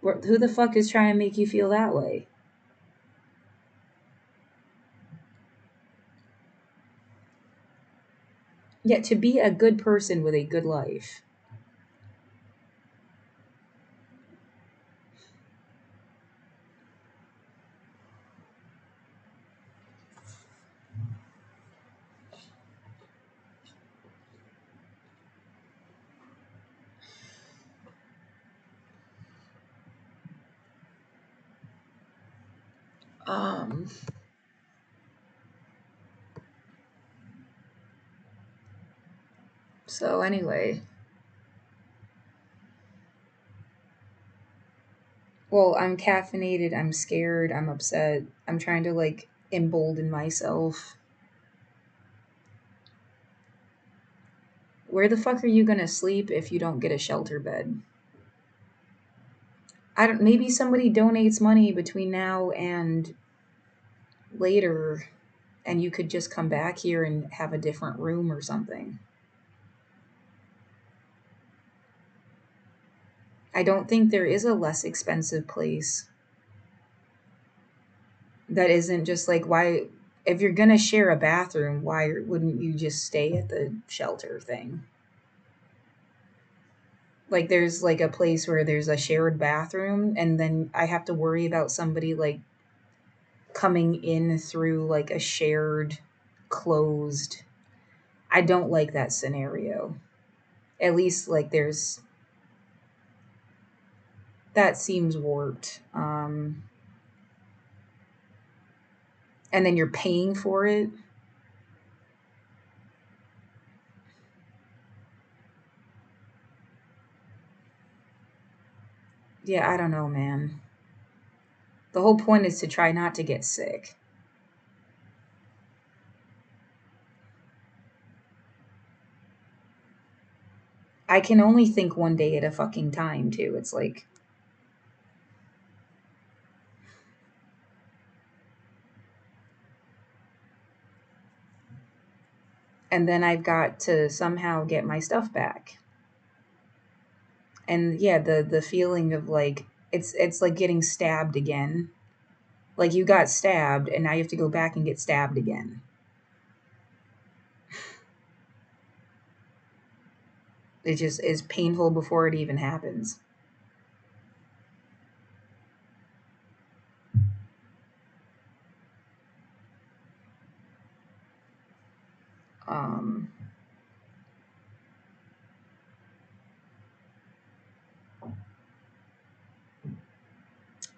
Who the fuck is trying to make you feel that way? Yeah, to be a good person with a good life. Um, so anyway, well, I'm caffeinated, I'm scared, I'm upset. I'm trying to like embolden myself. Where the fuck are you gonna sleep if you don't get a shelter bed? I don't. Maybe somebody donates money between now and later, and you could just come back here and have a different room or something. I don't think there is a less expensive place that isn't just like why. If you're gonna share a bathroom, why wouldn't you just stay at the shelter thing? Like there's like a place where there's a shared bathroom, and then I have to worry about somebody like coming in through like a shared closed. I don't like that scenario. At least like there's that seems warped. And then you're paying for it. Yeah, I don't know, man. The whole point is to try not to get sick. I can only think one day at a fucking time, too. It's like, and then I've got to somehow get my stuff back. And yeah, the feeling of like it's like getting stabbed again. Like you got stabbed and now you have to go back and get stabbed again. It just is painful before it even happens. Um,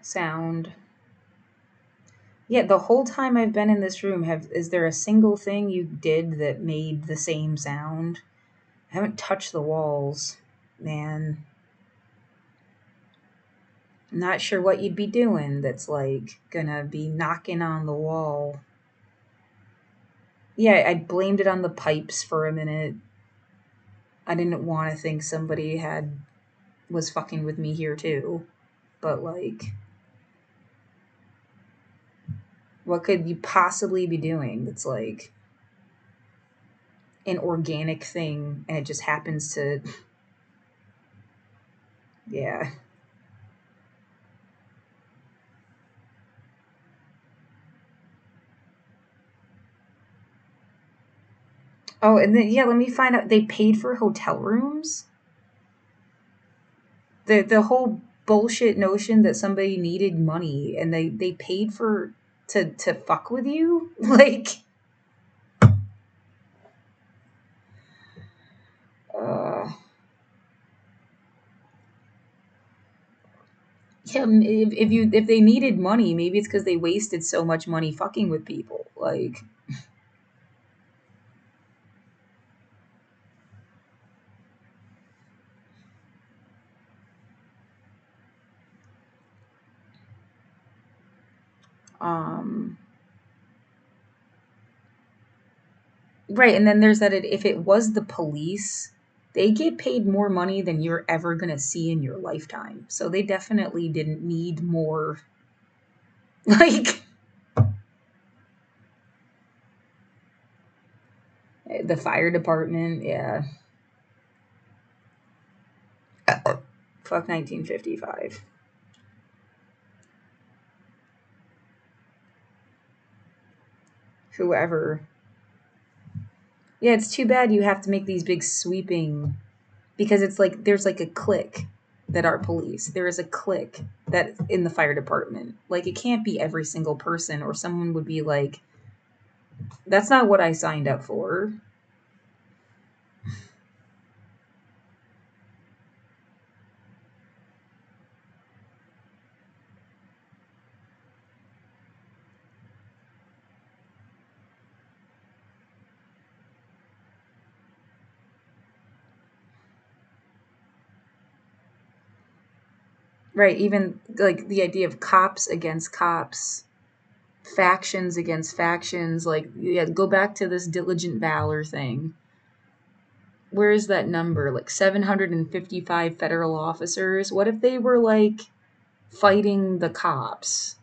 sound. Yeah, the whole time I've been in this room, have is there a single thing you did that made the same sound? I haven't touched the walls, man. I'm not sure what you'd be doing that's like gonna be knocking on the wall. Yeah, I blamed it on the pipes for a minute. I didn't want to think somebody had was fucking with me here too. But like what could you possibly be doing that's like an organic thing and it just happens to yeah. Oh, and then yeah, let me find out they paid for hotel rooms? The whole bullshit notion that somebody needed money and they paid for to fuck with you? Like uh Yeah, if they needed money, maybe it's because they wasted so much money fucking with people. Like, um, right. And then there's that if it was the police, they get paid more money than you're ever gonna see in your lifetime. So they definitely didn't need more. Like the fire department, yeah. Fuck 1955. Whoever. Yeah, it's too bad you have to make these big sweeping because it's like there's like a clique that are police. There is a clique that in the fire department. Like it can't be every single person or someone would be like, that's not what I signed up for. Right, even like the idea of cops against cops, factions against factions, like yeah, go back to this diligent valor thing. Where is that number? Like 755 federal officers. What if they were like fighting the cops?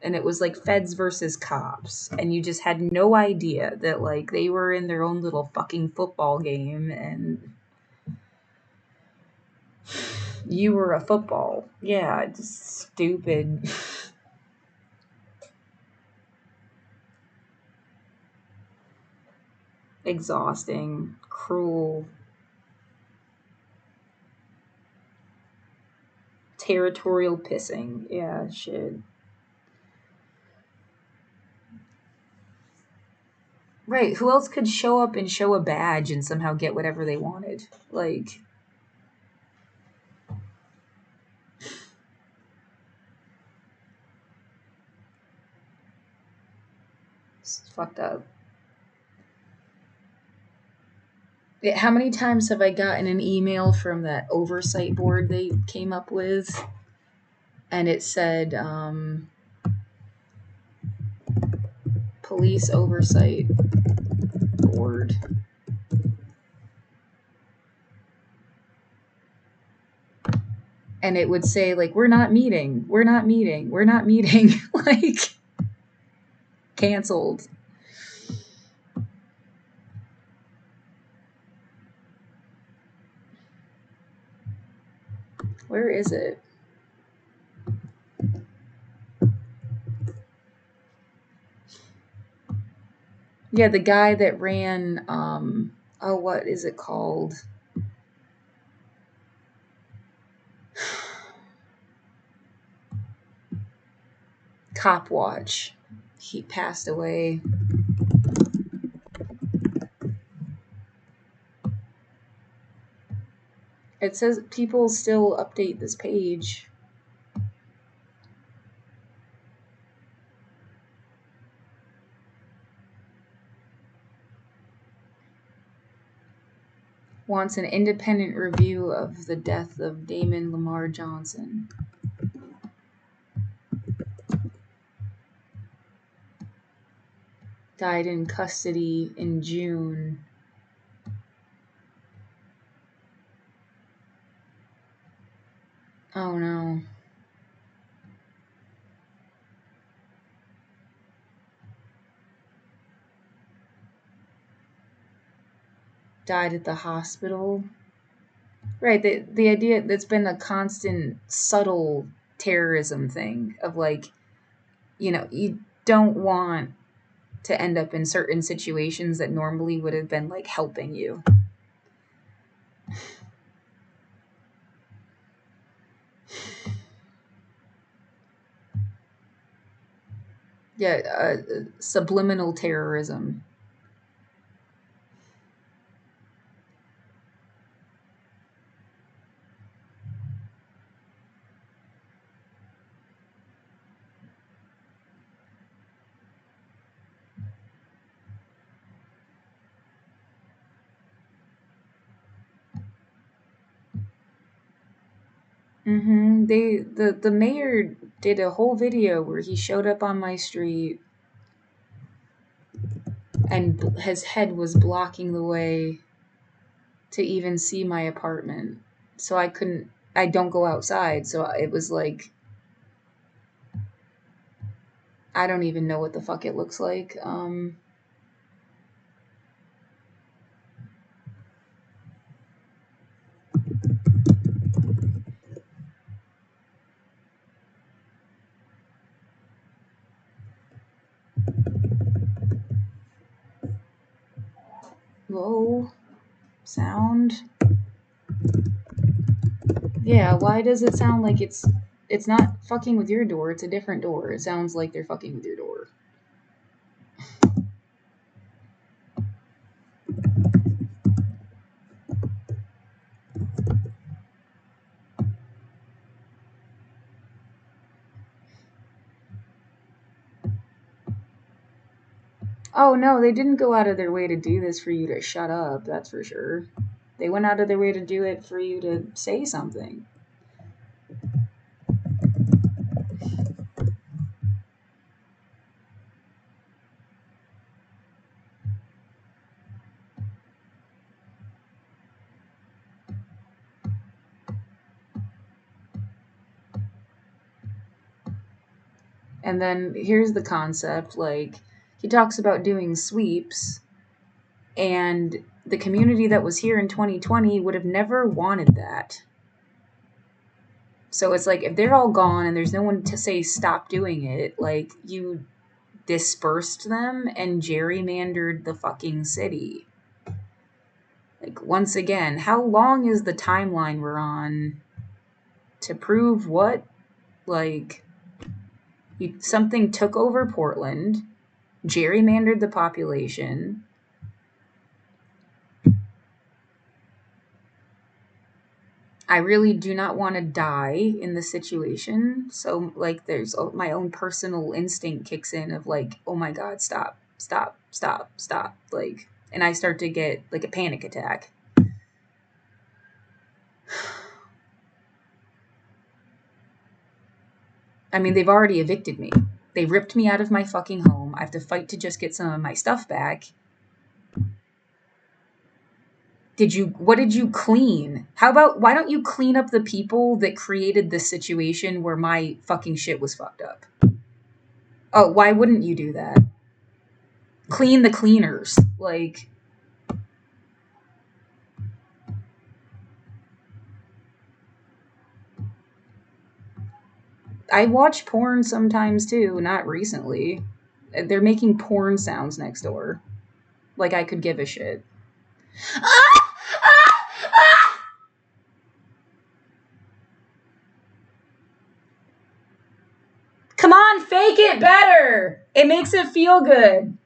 And it was like feds versus cops and you just had no idea that like they were in their own little fucking football game and you were a football. Yeah, just stupid. Exhausting, cruel, territorial pissing. Yeah, shit. Right, who else could show up and show a badge and somehow get whatever they wanted? Like, it's fucked up. Yeah, how many times have I gotten an email from that oversight board they came up with? And it said, Police Oversight Board. And it would say, like, we're not meeting, we're not meeting, we're not meeting. Like, canceled. Where is it? Yeah, the guy that ran, oh, what is it called? Cop Watch. He passed away. It says people still update this page. Wants an independent review of the death of Damon Lamar Johnson. Died in custody in June. Oh no. Died at the hospital. Right, the idea that's been a constant subtle terrorism thing of like, you don't want to end up in certain situations that normally would have been like helping you. Yeah, subliminal terrorism. The mayor did a whole video where he showed up on my street and his head was blocking the way to even see my apartment. So I don't go outside. So it was like, I don't even know what the fuck it looks like. Whoa. Sound. Yeah, why does it sound like it's not fucking with your door, it's a different door. It sounds like they're fucking with your door. Oh no, they didn't go out of their way to do this for you to shut up, that's for sure. They went out of their way to do it for you to say something. And then here's the concept, like, he talks about doing sweeps, and the community that was here in 2020 would have never wanted that. So it's like, if they're all gone and there's no one to say stop doing it, like, you dispersed them and gerrymandered the fucking city. Like, once again, how long is the timeline we're on to prove what? Like, something took over Portland, gerrymandered the population. I really do not want to die in the situation. So, like, there's my own personal instinct kicks in of, like, oh my God, stop, stop, stop, stop. Like, and I start to get, like, a panic attack. I mean, they've already evicted me. They ripped me out of my fucking home. I have to fight to just get some of my stuff back. What did you clean? How about, why don't you clean up the people that created this situation where my fucking shit was fucked up? Oh, why wouldn't you do that? Clean the cleaners. Like, I watch porn sometimes too, not recently. They're making porn sounds next door. Like, I could give a shit. Come on, fake it better. It makes it feel good.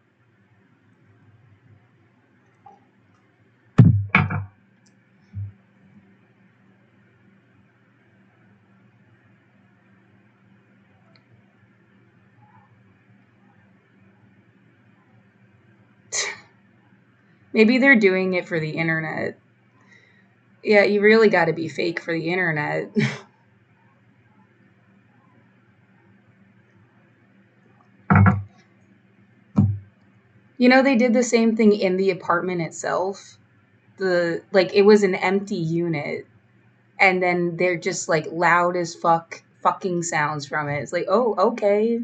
Maybe they're doing it for the internet. Yeah, you really got to be fake for the internet. You know, they did the same thing in the apartment itself. It was an empty unit, and then they're just like loud as fucking sounds from it. It's like, oh, okay.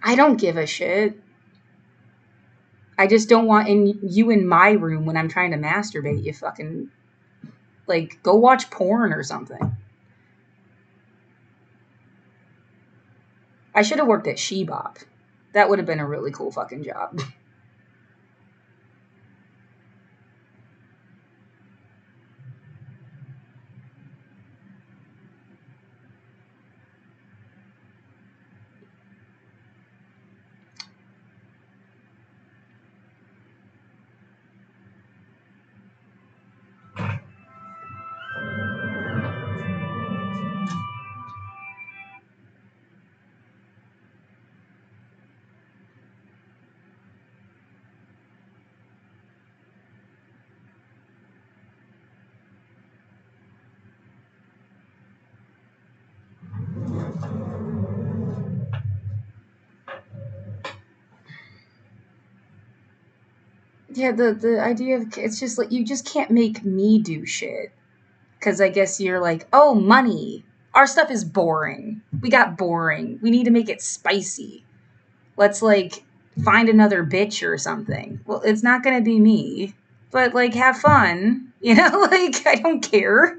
I don't give a shit. I just don't want you in my room when I'm trying to masturbate. You fucking, like, go watch porn or something. I should have worked at Shebop. That would have been a really cool fucking job. Yeah, the idea of it's just like you just can't make me do shit. Cause I guess you're like, oh, money. Our stuff is boring. We got boring. We need to make it spicy. Let's like find another bitch or something. Well, it's not gonna be me. But like have fun. You know, like I don't care.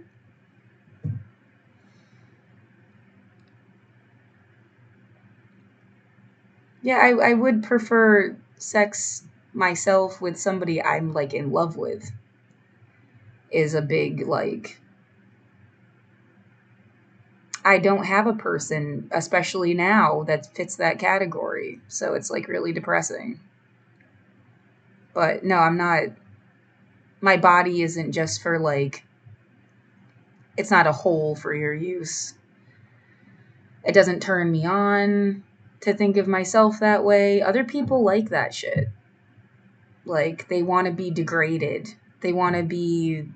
Yeah, I would prefer sex myself with somebody I'm like in love with is a big like I don't have a person, especially now, that fits that category. So it's like really depressing. But no, I'm not. My body isn't just for like, it's not a hole for your use. It doesn't turn me on to think of myself that way. Other people like that shit. Like, they want to be degraded. They want to be,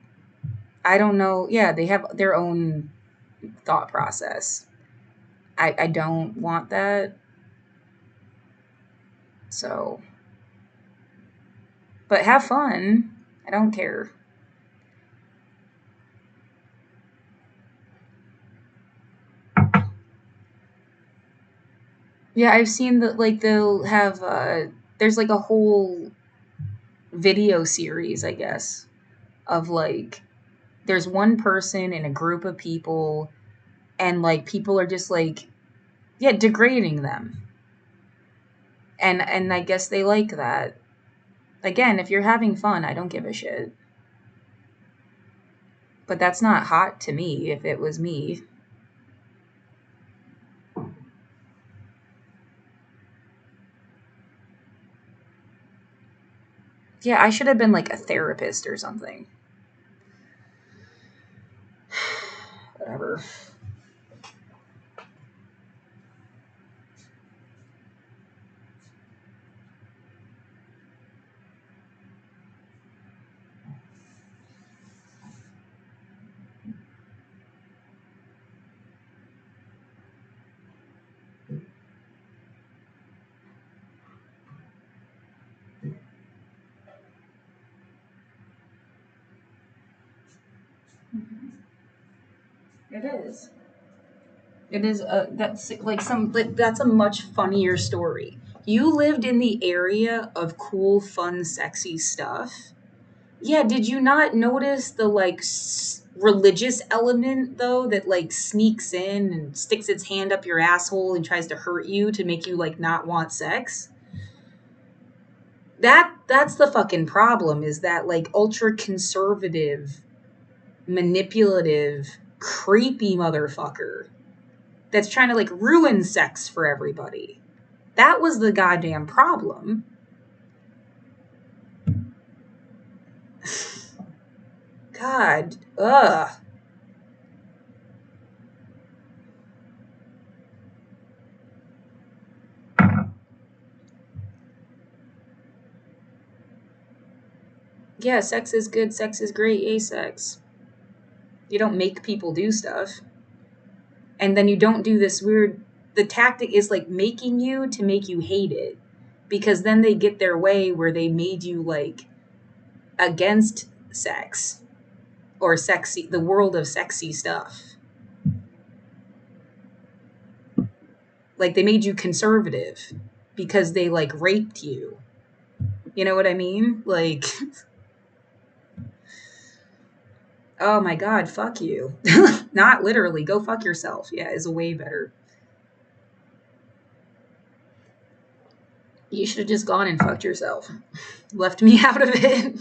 I don't know. Yeah, they have their own thought process. I don't want that. So, but have fun. I don't care. Yeah, I've seen that like they'll have there's like a whole video series, I guess, of like there's one person in a group of people and like people are just like yeah, degrading them. And I guess they like that. Again, if you're having fun, I don't give a shit. But that's not hot to me if it was me. Yeah, I should have been like a therapist or something. Whatever. It is. It is that's like some like, that's a much funnier story. You lived in the area of cool, fun, sexy stuff. Yeah, did you not notice the like religious element though that like sneaks in and sticks its hand up your asshole and tries to hurt you to make you like not want sex? That's the fucking problem is that like ultra conservative, manipulative, creepy motherfucker that's trying to like ruin sex for everybody. That was the goddamn problem. God, ugh. Yeah, sex is good, sex is great, yay sex. You don't make people do stuff. And then you don't do this weird the tactic is like making you to make you hate it. Because then they get their way where they made you like against sex or sexy the world of sexy stuff. Like they made you conservative because they like raped you. You know what I mean? Like oh my god, fuck you. Not literally, go fuck yourself. Yeah, is a way better. You should have just gone and fucked yourself. Left me out of it.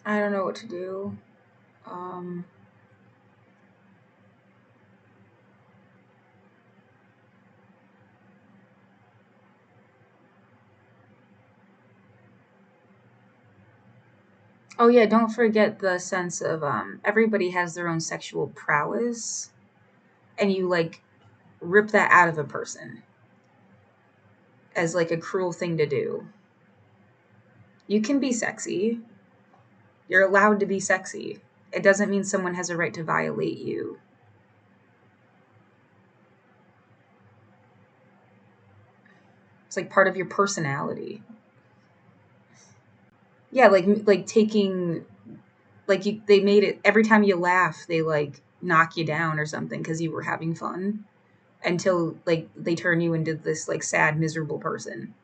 I don't know what to do. Um, oh yeah, don't forget the sense of everybody has their own sexual prowess, and you like rip that out of a person as like a cruel thing to do. You can be sexy. You're allowed to be sexy. It doesn't mean someone has a right to violate you. It's like part of your personality. Yeah, like taking like they made it every time you laugh, they like knock you down or something because you were having fun until like they turn you into this like sad, miserable person.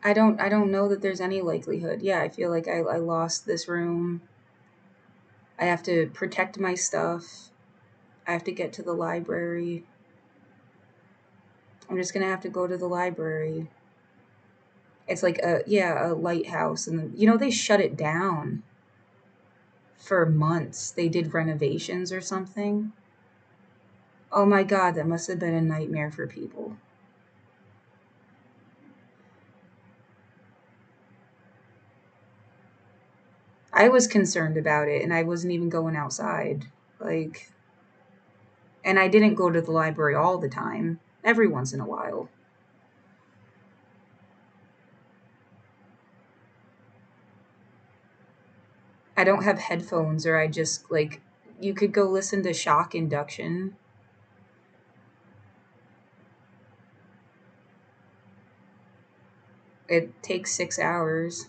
I don't know that there's any likelihood. Yeah, I feel like I lost this room. I have to protect my stuff. I have to get to the library. I'm just gonna have to go to the library. It's like a lighthouse, and they shut it down for months. They did renovations or something. Oh my god, that must have been a nightmare for people. I was concerned about it, and I wasn't even going outside. Like, and I didn't go to the library all the time. Every once in a while. I don't have headphones, or I just like you could go listen to shock induction. It takes 6 hours.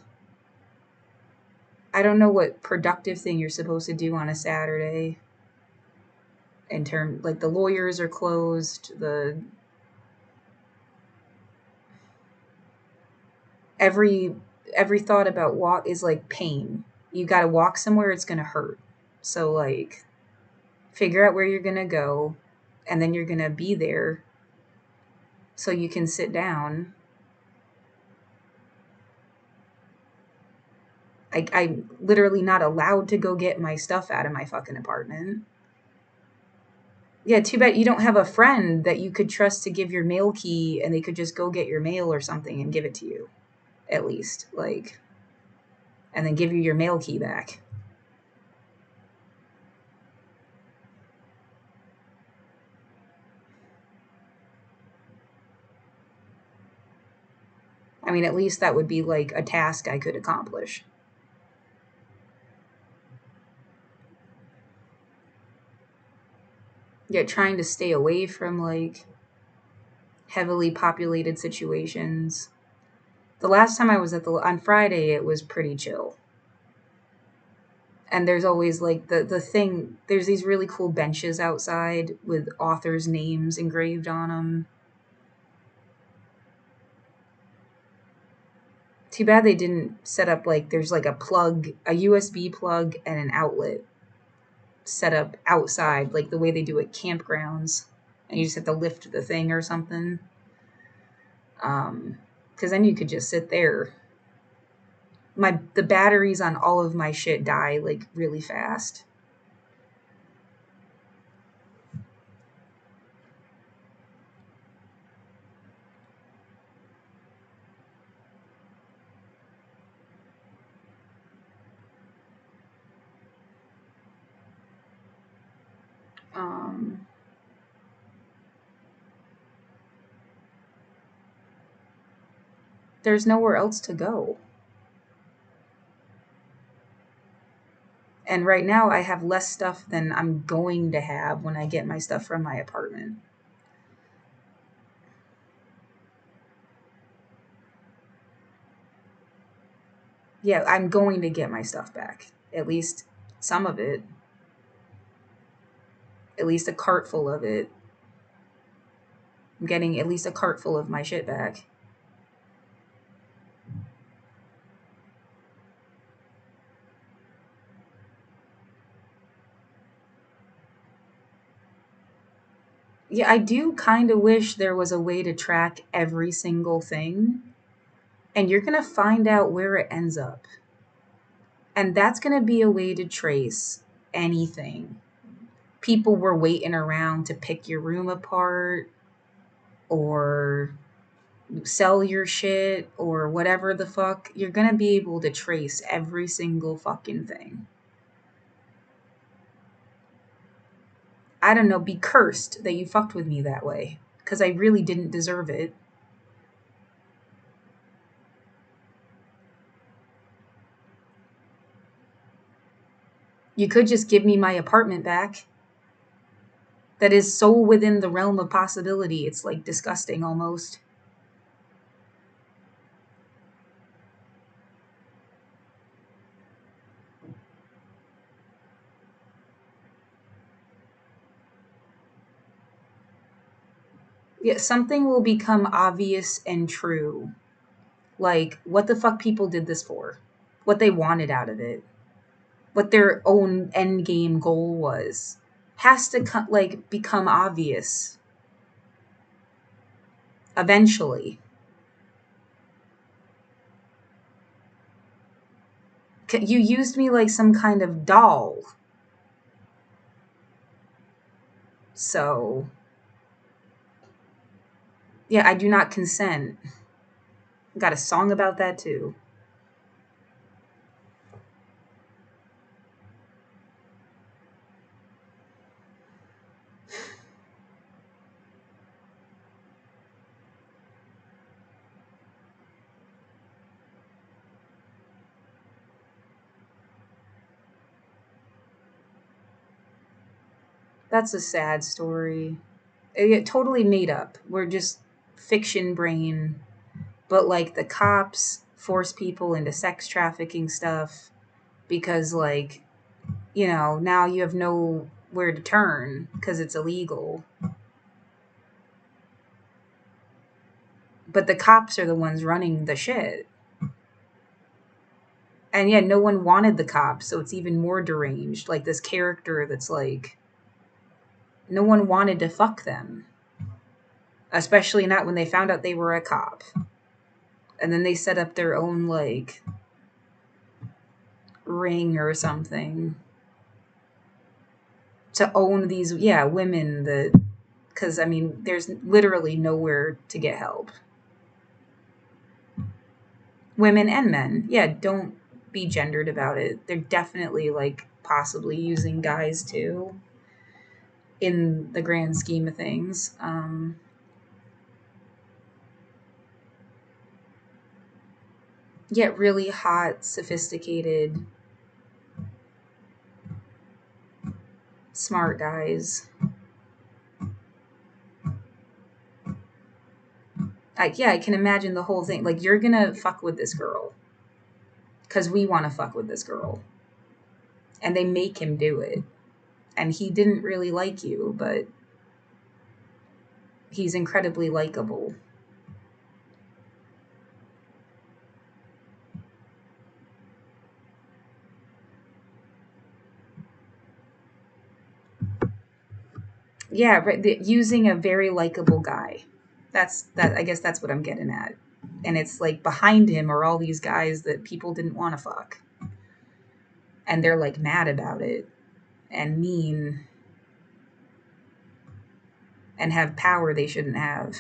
I don't know what productive thing you're supposed to do on a Saturday. In term like the lawyers are closed, the every every thought about walk is like pain. You got to walk somewhere, it's going to hurt. So like figure out where you're going to go, and then you're going to be there so you can sit down. I'm literally not allowed to go get my stuff out of my fucking apartment. Yeah, too bad you don't have a friend that you could trust to give your mail key and they could just go get your mail or something and give it to you, at least. Like, and then give you your mail key back. I mean, at least that would be like a task I could accomplish. Yeah, trying to stay away from like heavily populated situations. The last time I was on Friday, it was pretty chill. And there's always like the thing. There's these really cool benches outside with authors' names engraved on them. Too bad they didn't set up like there's like a plug, a USB plug, and an outlet set up outside, like the way they do at campgrounds, and you just have to lift the thing or something. Because then you could just sit there. The batteries on all of my shit die like really fast. Um, there's nowhere else to go. And right now, I have less stuff than I'm going to have when I get my stuff from my apartment. Yeah, I'm going to get my stuff back. At least some of it. At least a cart full of it. I'm getting at least a cart full of my shit back. Yeah, I do kind of wish there was a way to track every single thing, and you're going to find out where it ends up. And that's going to be a way to trace anything. People were waiting around to pick your room apart or sell your shit or whatever the fuck. You're going to be able to trace every single fucking thing. I don't know, be cursed that you fucked with me that way. Because I really didn't deserve it. You could just give me my apartment back. That is so within the realm of possibility. It's like disgusting almost. Yeah, something will become obvious and true. Like what the fuck people did this for. What they wanted out of it. What their own end game goal was. Has to become obvious. Eventually. You used me like some kind of doll. So, yeah, I do not consent. Got a song about that too. That's a sad story. It get totally made up. We're just fiction brain. But like the cops force people into sex trafficking stuff because like, now you have nowhere to turn because it's illegal. But the cops are the ones running the shit. And yeah, no one wanted the cops, so it's even more deranged. Like this character that's like, no one wanted to fuck them. Especially not when they found out they were a cop. And then they set up their own like ring or something to own these women that, because I mean there's literally nowhere to get help. Women and men, yeah, don't be gendered about it. They're definitely like possibly using guys too in the grand scheme of things. Yet really hot, sophisticated, smart guys. I can imagine the whole thing. Like, you're gonna fuck with this girl because we want to fuck with this girl, and they make him do it. And he didn't really like you, but he's incredibly likable. Yeah, right. Using a very likable guy. That's that. I guess that's what I'm getting at. And it's like behind him are all these guys that people didn't want to fuck, and they're like mad about it and mean and have power they shouldn't have.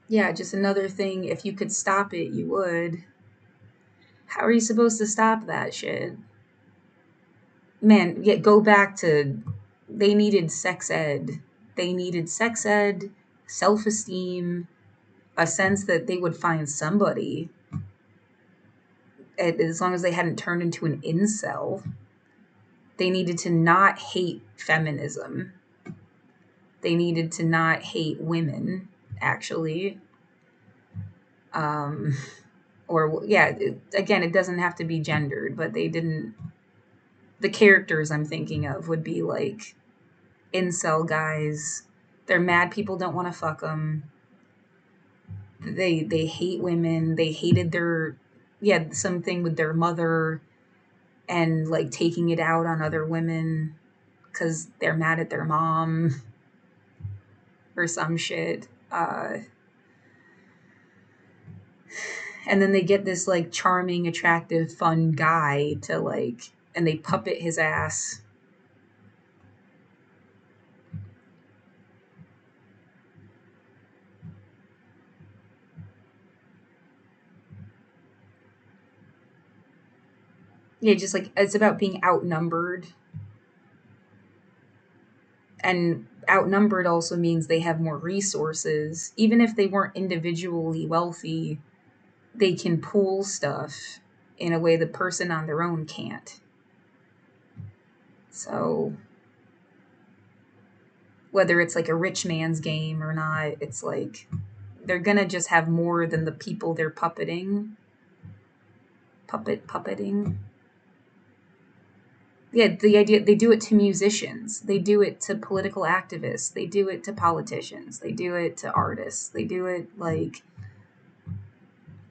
Yeah, just another thing. If you could stop it, you would. How are you supposed to stop that shit? Man, go back to they needed sex ed. They needed sex ed, self esteem, a sense that they would find somebody as long as they hadn't turned into an incel. They needed to not hate feminism. They needed to not hate women. actually. Um, or yeah, again, it doesn't have to be gendered, but they didn't. The characters I'm thinking of would be like incel guys. They're mad people don't want to fuck them. They hate women. They hated their something with their mother and like taking it out on other women because they're mad at their mom or some shit. And then they get this like charming, attractive, fun guy to like, and they puppet his ass. Yeah, just like it's about being outnumbered. And outnumbered also means they have more resources. Even if they weren't individually wealthy, they can pool stuff in a way the person on their own can't. So whether it's like a rich man's game or not, it's like they're gonna just have more than the people they're puppeting. Puppeting. Yeah, the idea they do it to musicians, they do it to political activists, they do it to politicians, they do it to artists, they do it like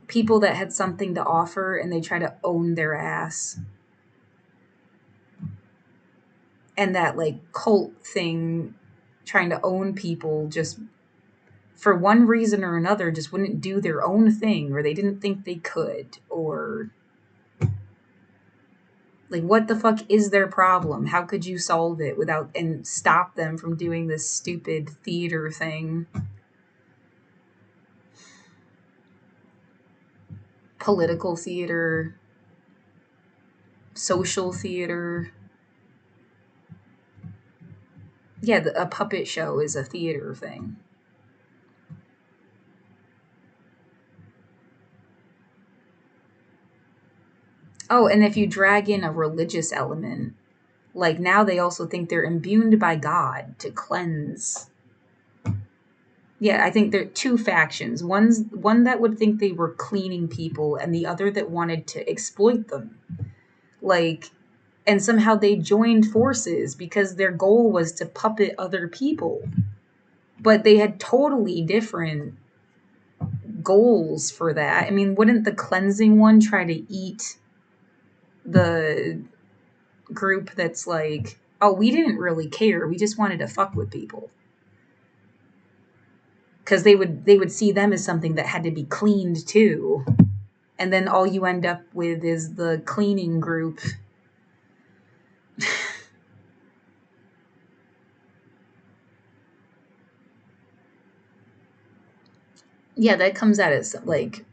people that had something to offer and they try to own their ass. And that like cult thing trying to own people just for one reason or another just wouldn't do their own thing or they didn't think they could or like what the fuck is their problem? How could you solve it without and stop them from doing this stupid theater thing? Political theater, social theater. Yeah, a puppet show is a theater thing. Oh, and if you drag in a religious element, like now they also think they're imbued by God to cleanse. Yeah, I think there are two factions. One that would think they were cleaning people and the other that wanted to exploit them. Like and somehow they joined forces because their goal was to puppet other people. But they had totally different goals for that. I mean, wouldn't the cleansing one try to eat the group that's like, oh, we didn't really care. We just wanted to fuck with people. Because they would see them as something that had to be cleaned too. And then all you end up with is the cleaning group. Yeah, that comes out as like,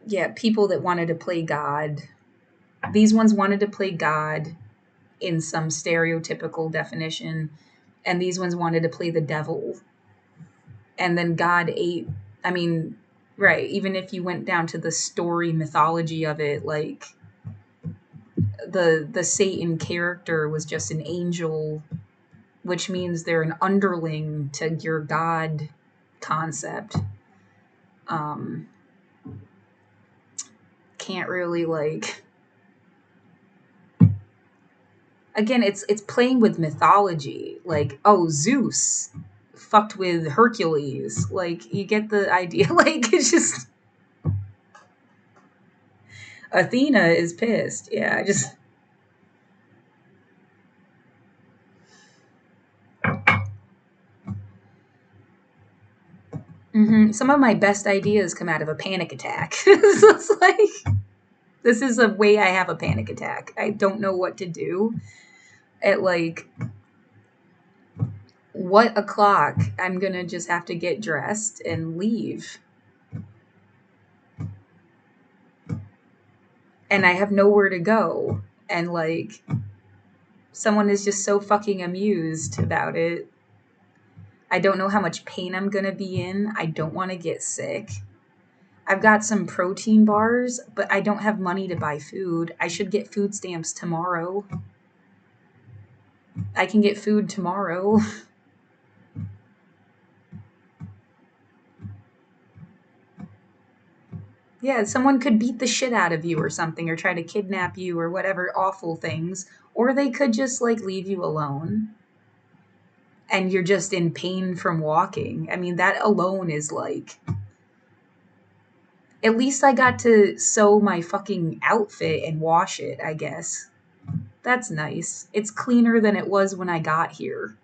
yeah, people that wanted to play God. These ones wanted to play God in some stereotypical definition, and these ones wanted to play the devil. And then God ate. I mean, right, even if you went down to the story mythology of it, like the Satan character was just an angel, which means they're an underling to your God concept. Um, can't really like. Again, it's playing with mythology. Like, oh, Zeus fucked with Hercules. Like, you get the idea. Like, it's just Athena is pissed. Yeah, I just. Some of my best ideas come out of a panic attack. It's like this is a way I have a panic attack. I don't know what to do. At like what o'clock I'm gonna just have to get dressed and leave. And I have nowhere to go. And like someone is just so fucking amused about it. I don't know how much pain I'm gonna be in. I don't want to get sick. I've got some protein bars, but I don't have money to buy food. I should get food stamps tomorrow. I can get food tomorrow. Yeah, someone could beat the shit out of you or something, or try to kidnap you or whatever awful things, or they could just like leave you alone and you're just in pain from walking. I mean, that alone is like, at least I got to sew my fucking outfit and wash it, I guess. That's nice. It's cleaner than it was when I got here.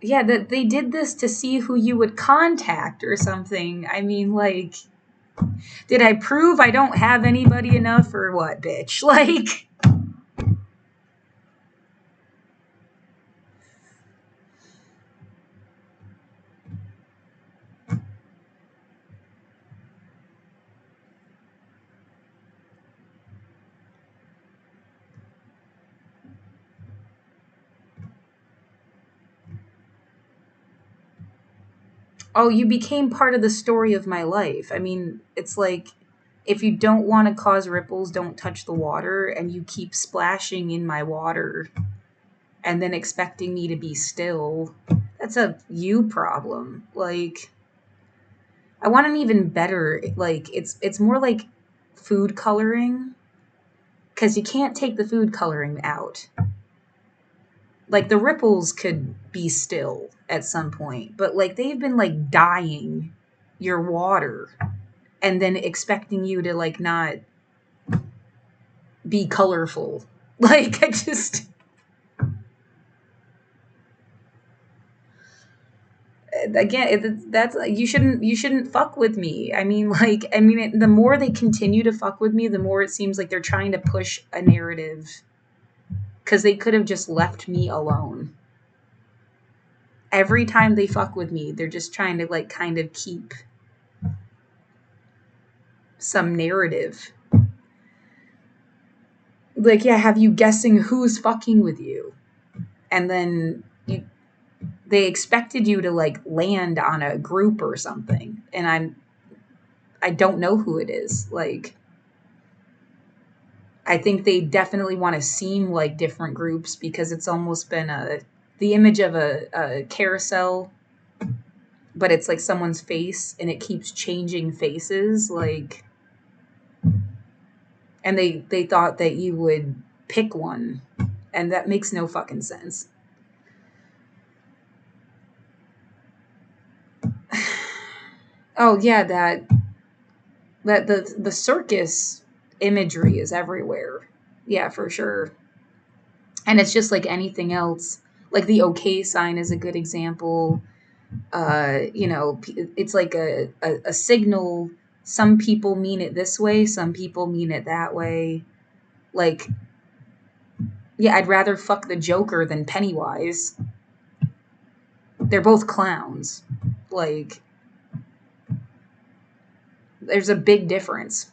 Yeah, that they did this to see who you would contact or something. I mean, like, did I prove I don't have anybody enough or what, bitch? Like, oh, you became part of the story of my life. I mean, it's like, if you don't want to cause ripples, don't touch the water, and you keep splashing in my water and then expecting me to be still. That's a you problem. Like, I want an even better, like, it's more like food coloring, because you can't take the food coloring out. Like, the ripples could be still at some point, but like they've been like dyeing your water and then expecting you to like not be colorful. Like, I just, again, that's, you shouldn't fuck with me. I mean, like, the more they continue to fuck with me, the more it seems like they're trying to push a narrative, because they could have just left me alone. Every time they fuck with me, they're just trying to like kind of keep some narrative. Like, yeah, have you guessing who's fucking with you, and then they expected you to like land on a group or something, and I don't know who it is. Like, I think they definitely want to seem like different groups, because it's almost been the image of a carousel, but it's like someone's face and it keeps changing faces, like, and they thought that you would pick one, and that makes no fucking sense. Oh yeah, that the circus imagery is everywhere. Yeah, for sure. And it's just like anything else. Like, the okay sign is a good example. It's like a signal. Some people mean it this way, some people mean it that way. Like, yeah, I'd rather fuck the Joker than Pennywise. They're both clowns. Like, there's a big difference.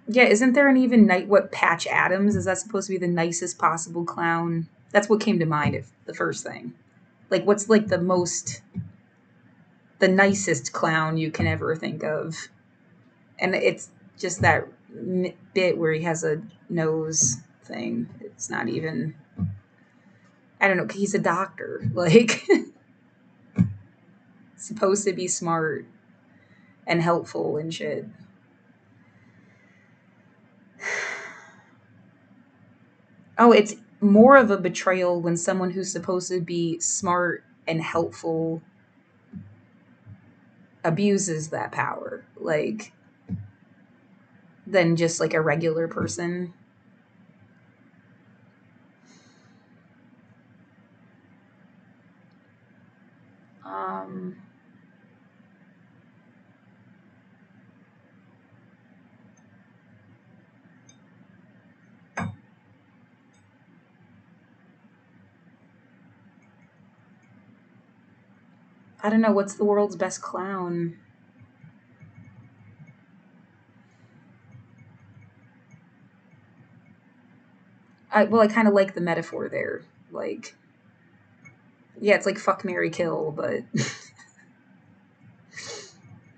Yeah, isn't there an even night? What, Patch Adams? Is that supposed to be the nicest possible clown? That's what came to mind. If the first thing, like, what's like the nicest clown you can ever think of? And it's just that bit where he has a nose thing. It's not even. I don't know. He's a doctor. Like, supposed to be smart and helpful and shit. Oh, it's more of a betrayal when someone who's supposed to be smart and helpful abuses that power, like, than just like a regular person. Um, I don't know, what's the world's best clown? I kind of like the metaphor there. Like, Yeah, it's like fuck, marry, kill, but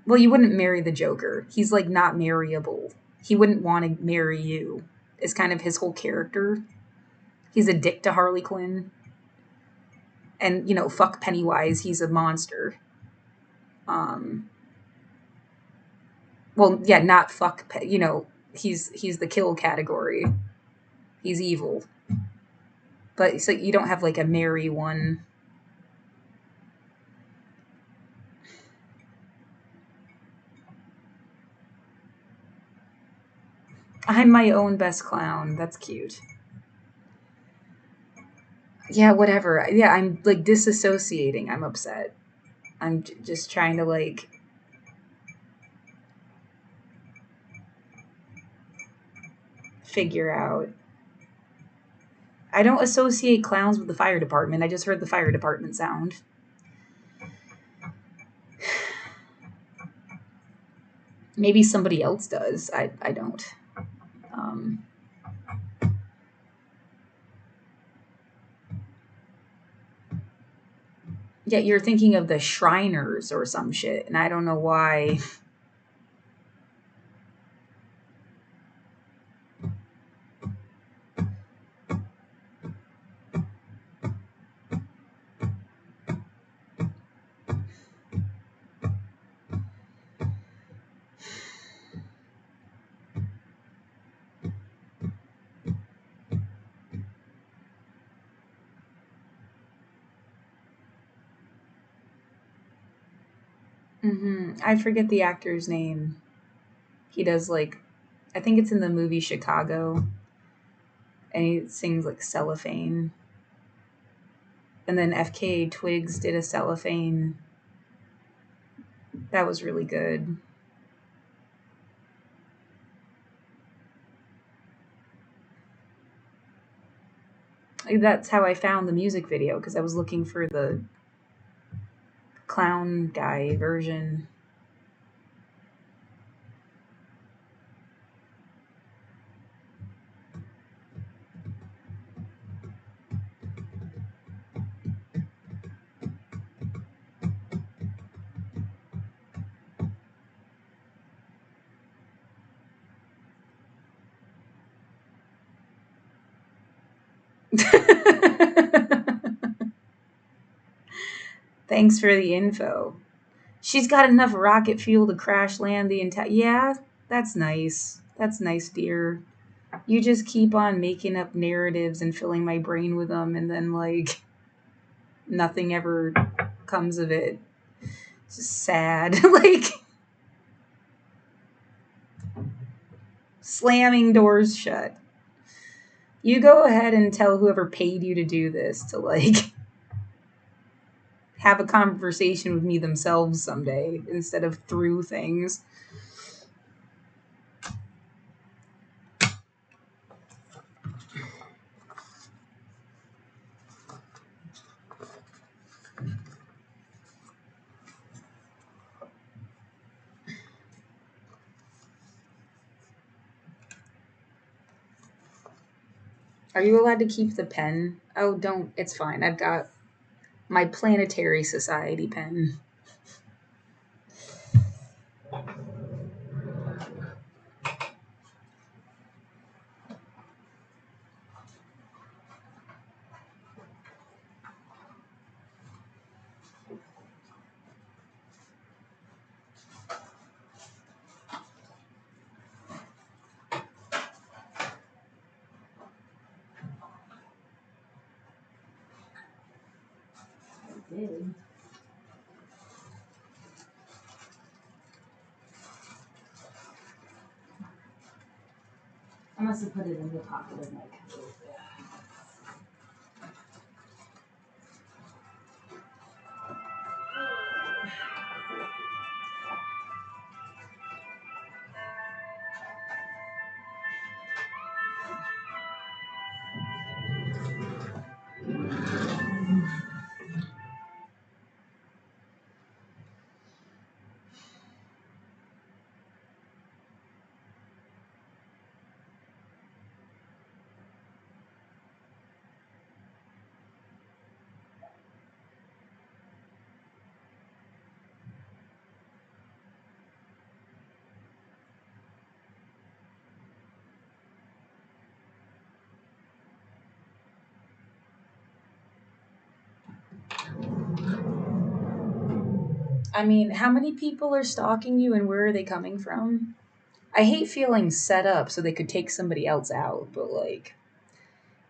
well, you wouldn't marry the Joker. He's like not marryable. He wouldn't want to marry you. It's kind of his whole character. He's a dick to Harley Quinn. And, you know, fuck Pennywise, he's a monster. Um well, yeah, not fuck, you know, he's the kill category. He's evil. But so you don't have like a marry one. I'm my own best clown. That's cute. Yeah, whatever. Yeah, I'm like disassociating. I'm upset. I'm just trying to like figure out. I don't associate clowns with the fire department. I just heard the fire department sound. Maybe somebody else does. I don't. Um, yeah, you're thinking of the Shriners or some shit, and I don't know why. I forget the actor's name. He does like, I think it's in the movie Chicago, and he sings like Cellophane. And then FK Twigs did a Cellophane. That was really good. That's how I found the music video because I was looking for the clown guy version. Thanks for the info. She's got enough rocket fuel to crash land the entire. Yeah, that's nice. That's nice, dear. You just keep on making up narratives and filling my brain with them, and then, like, nothing ever comes of it. It's just sad. Like, slamming doors shut. You go ahead and tell whoever paid you to do this to, like, have a conversation with me themselves someday instead of through things. Are you allowed to keep the pen? Oh, don't. It's fine. I've got my Planetary Society pen. I must have put it in the pocket of my coat. I mean, how many people are stalking you and where are they coming from? I hate feeling set up so they could take somebody else out, but like,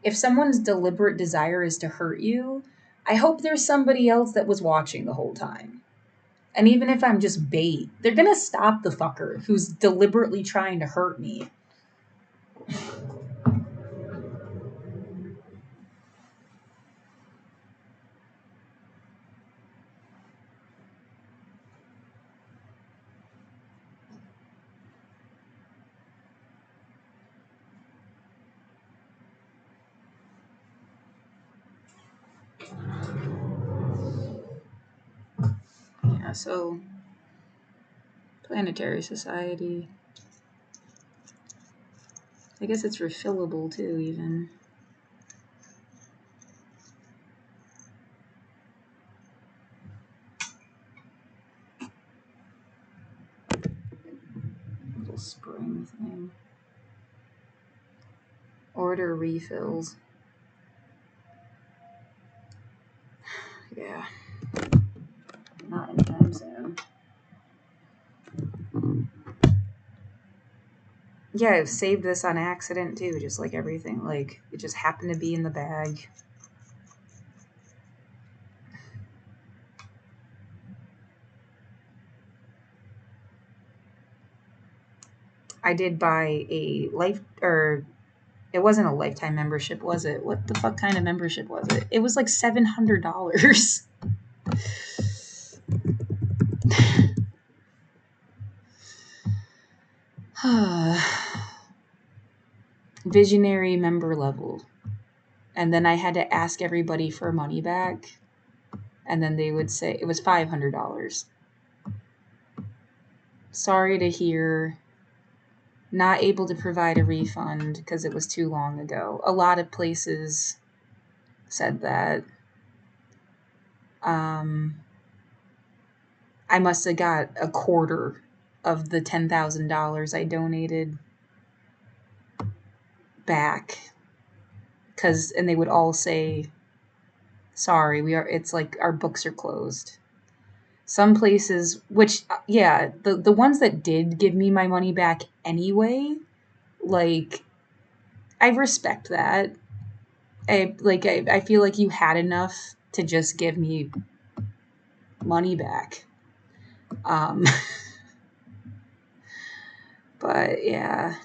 if someone's deliberate desire is to hurt you, I hope there's somebody else that was watching the whole time. And even if I'm just bait, they're gonna stop the fucker who's deliberately trying to hurt me. Yeah, so Planetary Society. I guess it's refillable too, even. Little spring thing. Order refills. Yeah. Not anytime soon. Yeah, I've saved this on accident too, just like everything. Like, it just happened to be in the bag. I did buy a it wasn't a lifetime membership, was it? What the fuck kind of membership was it? It was like $700. Visionary member level. And then I had to ask everybody for money back. And then they would say it was $500. Sorry to hear. Not able to provide a refund because it was too long ago. A lot of places said that. I must have got a quarter of the $10,000 I donated back. And they would all say, sorry, it's like our books are closed. Some places, which, yeah, the ones that did give me my money back anyway, like, I respect that. I feel like you had enough to just give me money back. But yeah,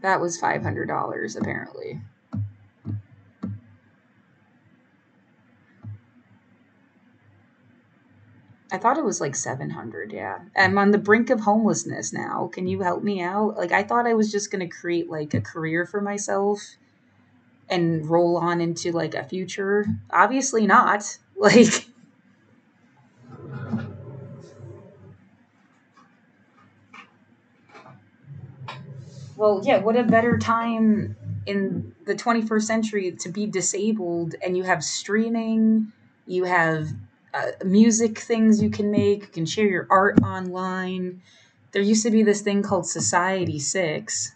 that was $500 apparently. I thought it was like 700, yeah. I'm on the brink of homelessness now. Can you help me out? Like, I thought I was just going to create like a career for myself and roll on into like a future. Obviously not. Like, well, yeah, what a better time in the 21st century to be disabled, and you have streaming, you have music things you can make, you can share your art online. There used to be this thing called Society 6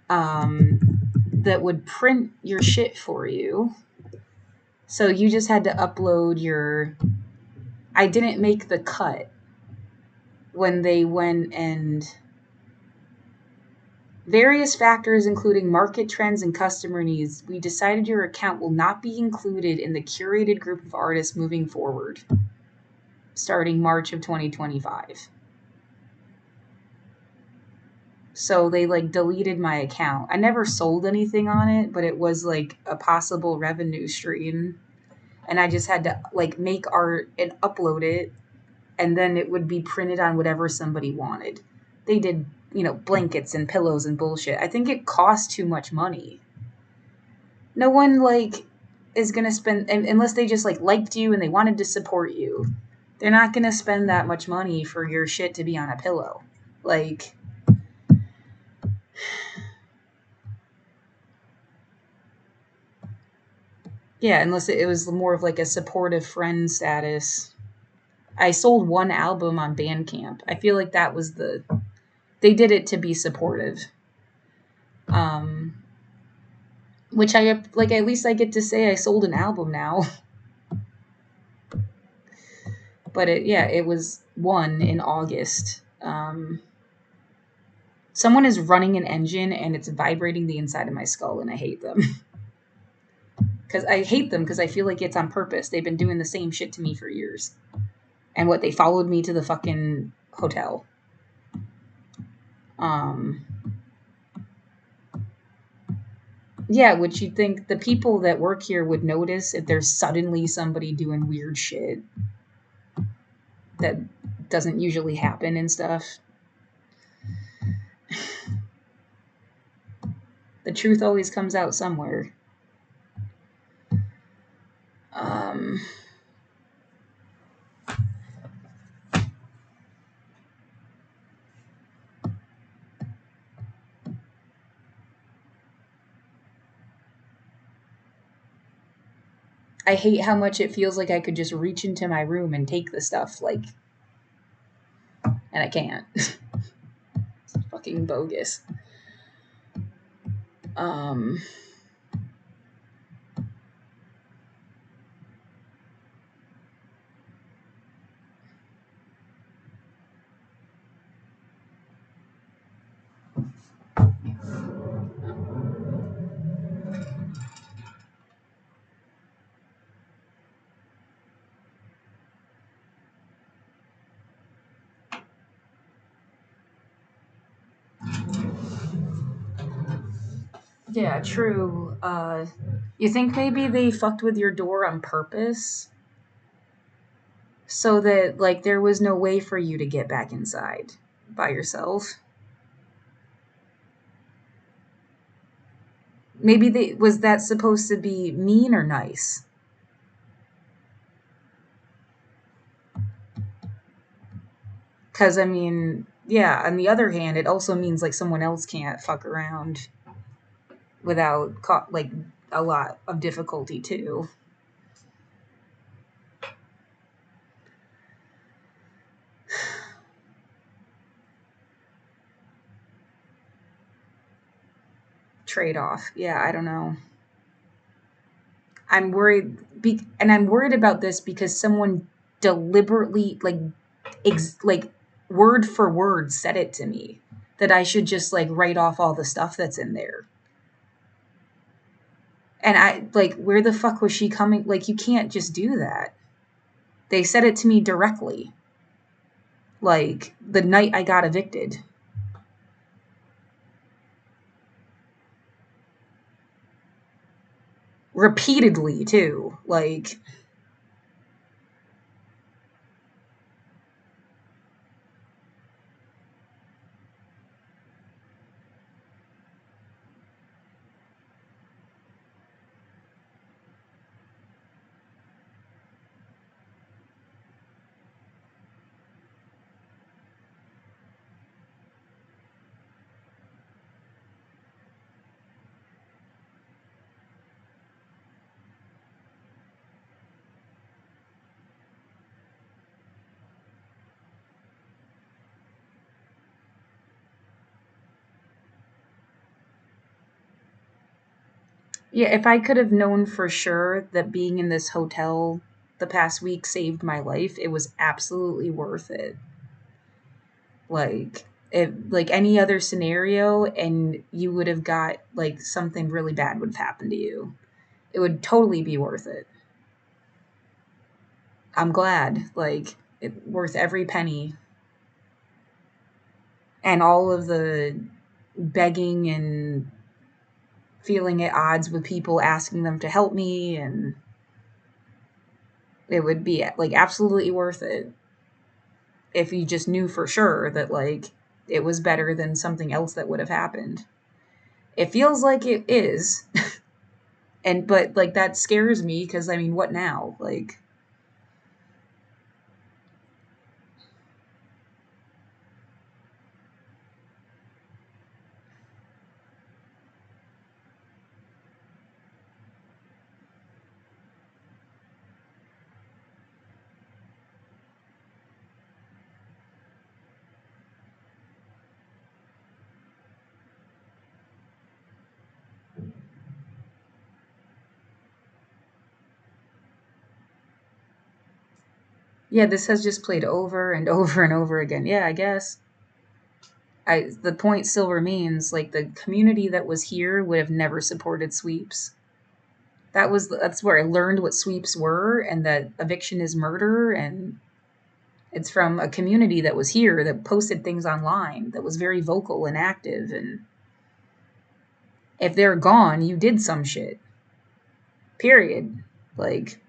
that would print your shit for you. So you just had to upload your. I didn't make the cut when they went and. Various factors, including market trends and customer needs, we decided your account will not be included in the curated group of artists moving forward, starting March of 2025. So they like deleted my account. I never sold anything on it, but it was like a possible revenue stream. And I just had to like make art and upload it, and then it would be printed on whatever somebody wanted. They did, blankets and pillows and bullshit. I think it cost too much money. No one like is gonna spend unless they just like liked you and they wanted to support you. They're not gonna spend that much money for your shit to be on a pillow. Like, yeah, unless it was more of like a supportive friend status. I sold one album on Bandcamp. I feel like that was they did it to be supportive. Which I like, at least I get to say I sold an album now. But it was one in August. Someone is running an engine and it's vibrating the inside of my skull, and I hate them. Because I hate them because I feel like it's on purpose. They've been doing the same shit to me for years. And what, they followed me to the fucking hotel. Yeah, which you'd think the people that work here would notice if there's suddenly somebody doing weird shit that doesn't usually happen and stuff. The truth always comes out somewhere. I hate how much it feels like I could just reach into my room and take the stuff, like, and I can't. It's fucking bogus. Yeah, true. You think maybe they fucked with your door on purpose? So that, like, there was no way for you to get back inside by yourself? Maybe they, was that supposed to be mean or nice? Because, I mean, yeah, on the other hand, it also means, like, someone else can't fuck around without, like, a lot of difficulty, too. Trade-off. Yeah, I don't know. I'm worried, and I'm worried about this because someone deliberately, like word for word said it to me that I should just, like, write off all the stuff that's in there. And I, like, where the fuck was she coming? Like, you can't just do that. They said it to me directly, like, the night I got evicted. Repeatedly, too. Like, yeah, if I could have known for sure that being in this hotel the past week saved my life, it was absolutely worth it. Like, if, like, any other scenario, and you would have got, like, something really bad would have happened to you, it would totally be worth it. I'm glad, like, it worth every penny, and all of the begging and feeling at odds with people asking them to help me, and it would be, like, absolutely worth it if you just knew for sure that, like, it was better than something else that would have happened. It feels like it is. And but, like, that scares me because, I mean, what now? Like, Yeah, this has just played over and over and over again. Yeah, I guess. The point still remains, like, the community that was here would have never supported sweeps. That's where I learned what sweeps were, and that eviction is murder, and it's from a community that was here that posted things online, that was very vocal and active, and if they're gone, you did some shit. Period. Like,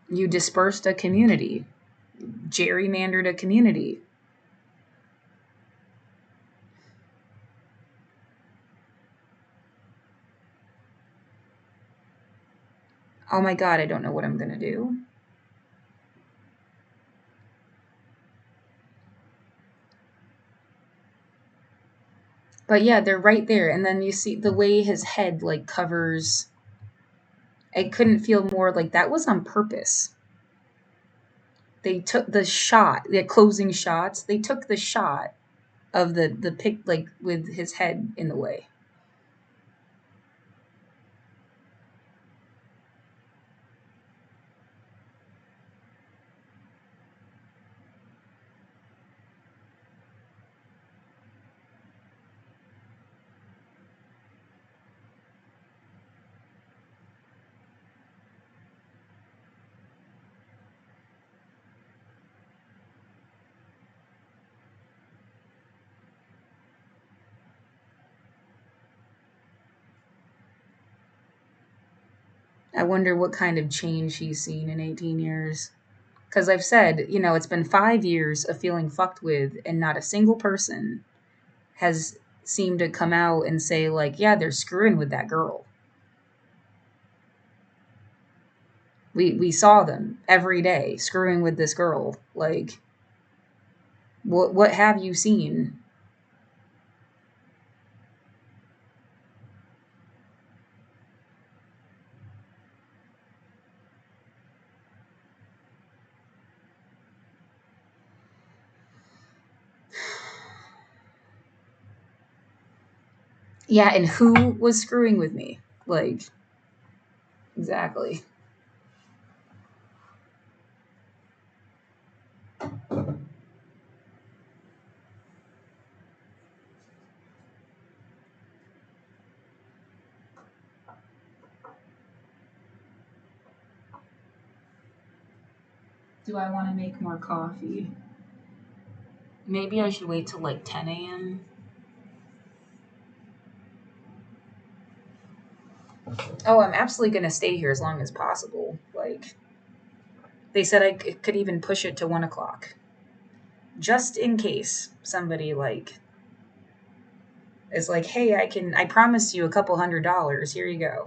you dispersed a community, gerrymandered a community. Oh my god, I don't know what I'm gonna do. But yeah, they're right there, and then you see the way his head like covers. I couldn't feel more like that was on purpose. They took the shot, the closing shots. They took the shot of the pic, like with his head in the way. I wonder what kind of change he's seen in 18 years. Because I've said, it's been 5 years of feeling fucked with, and not a single person has seemed to come out and say, like, yeah, they're screwing with that girl. We saw them every day screwing with this girl. Like, what have you seen? Yeah, and who was screwing with me? Like, exactly. Do I want to make more coffee? Maybe I should wait till like 10 a.m. Oh, I'm absolutely going to stay here as long as possible. Like, they said I could even push it to 1 o'clock. Just in case somebody, like, is like, hey, I promised you a couple $100. Here you go.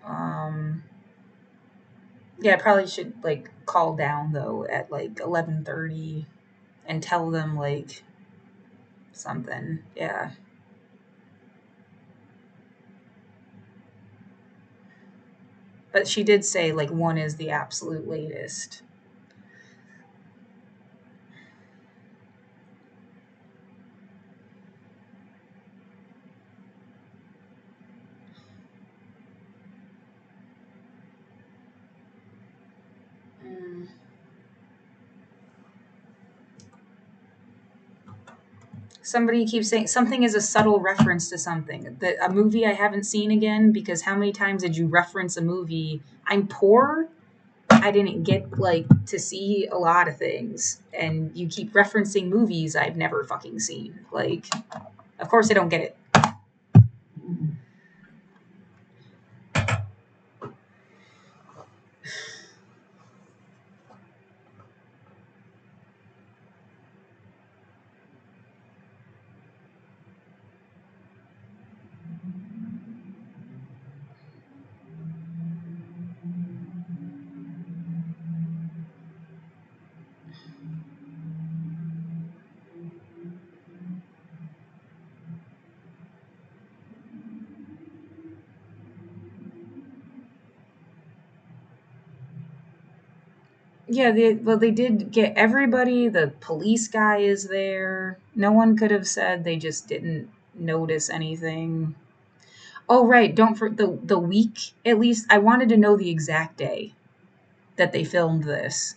um, yeah, I probably should, like, call down, though, at, like, 11:30 and tell them, like, something. Yeah. But she did say, like, 1 is the absolute latest. Mm. Somebody keeps saying something is a subtle reference to something. A movie I haven't seen again, because how many times did you reference a movie? I'm poor. I didn't get, like, to see a lot of things, and you keep referencing movies I've never fucking seen. Like, of course I don't get it. Yeah, they did get everybody. The police guy is there. No one could have said they just didn't notice anything. Oh, right. Don't for the week at least. I wanted to know the exact day that they filmed this.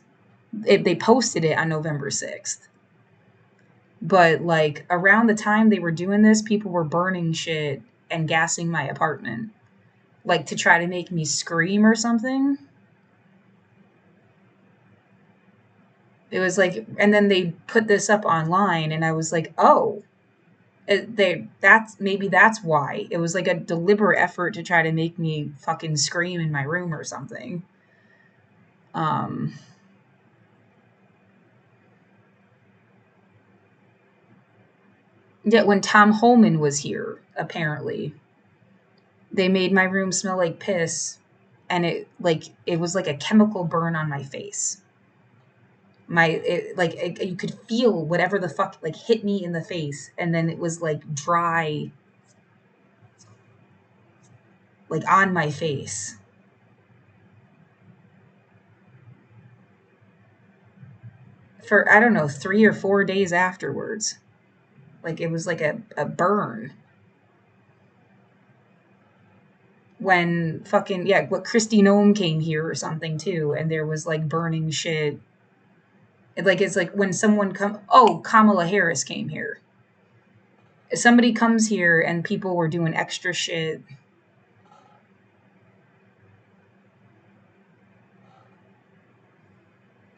They posted it on November 6th. But like around the time they were doing this, people were burning shit and gassing my apartment, like to try to make me scream or something. It was like, and then they put this up online, and I was like, oh, that's why it was like a deliberate effort to try to make me fucking scream in my room or something. Um, Yet when Tom Holman was here, apparently they made my room smell like piss, and it was like a chemical burn on my face. You could feel whatever the fuck like hit me in the face, and then it was like dry, like on my face for I don't know 3 or 4 days afterwards. Like it was like a burn. When fucking yeah, what Christy Nome came here or something too, and there was like burning shit. It's like when someone Kamala Harris came here. Somebody comes here and people were doing extra shit.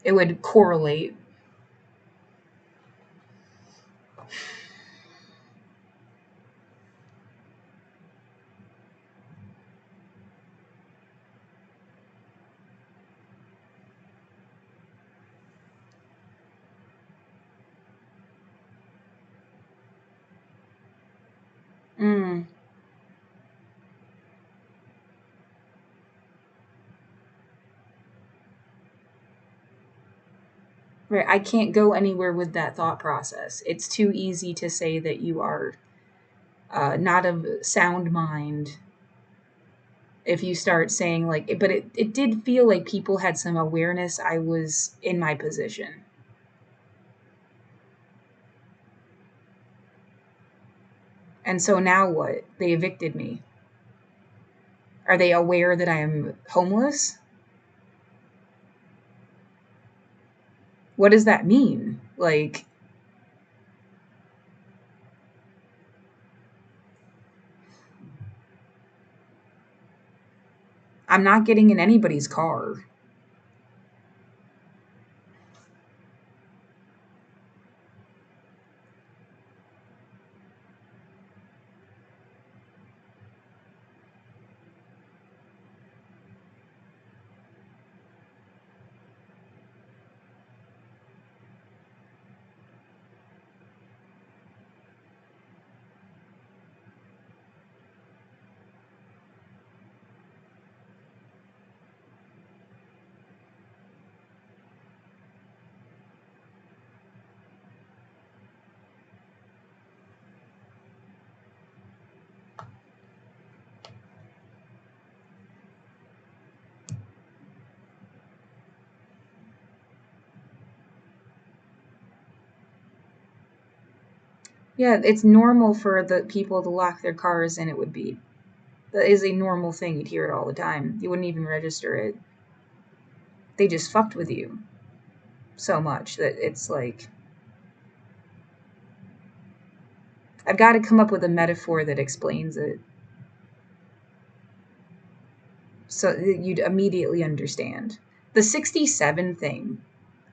It would correlate. Mm. Right. I can't go anywhere with that thought process. It's too easy to say that you are not of sound mind if you start saying like, but it did feel like people had some awareness I was in my position. And so now what? They evicted me. Are they aware that I am homeless? What does that mean? Like, I'm not getting in anybody's car. Yeah, it's normal for the people to lock their cars and it would beep. That is a normal thing. You'd hear it all the time. You wouldn't even register it. They just fucked with you so much that it's like I've got to come up with a metaphor that explains it so that you'd immediately understand. The 67 thing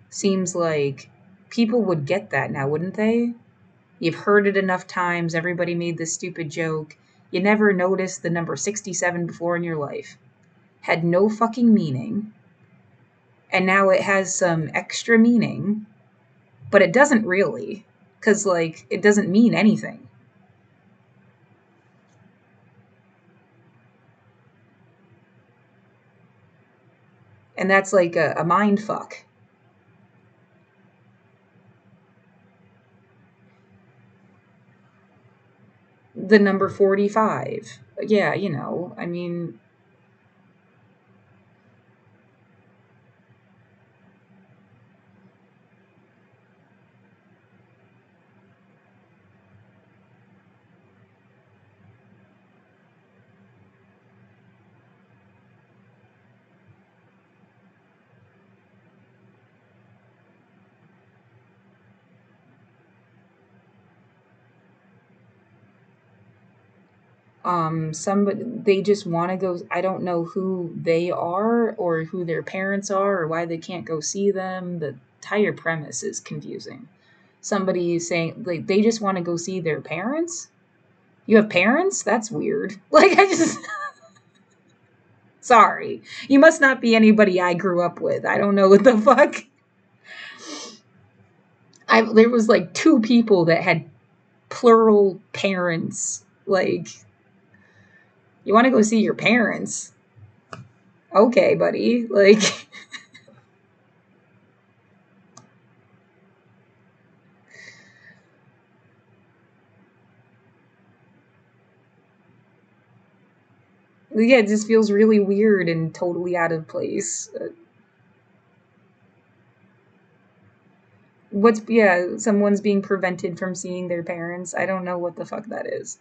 seems like people would get that now, wouldn't they? You've heard it enough times. Everybody made this stupid joke. You never noticed the number 67 before in your life. Had no fucking meaning. And now it has some extra meaning, but it doesn't really. Because, like, it doesn't mean anything. And that's like a mind fuck. The number 45. Yeah, I mean, Somebody, they just want to go. I don't know who they are or who their parents are or why they can't go see them. The entire premise is confusing. Somebody is saying like they just want to go see their parents. You have parents? That's weird. Like I just sorry. You must not be anybody I grew up with. I don't know what the fuck. There was like two people that had plural parents. Like, you want to go see your parents? Okay, buddy. Like, yeah, it just feels really weird and totally out of place. What's, yeah, someone's being prevented from seeing their parents. I don't know what the fuck that is.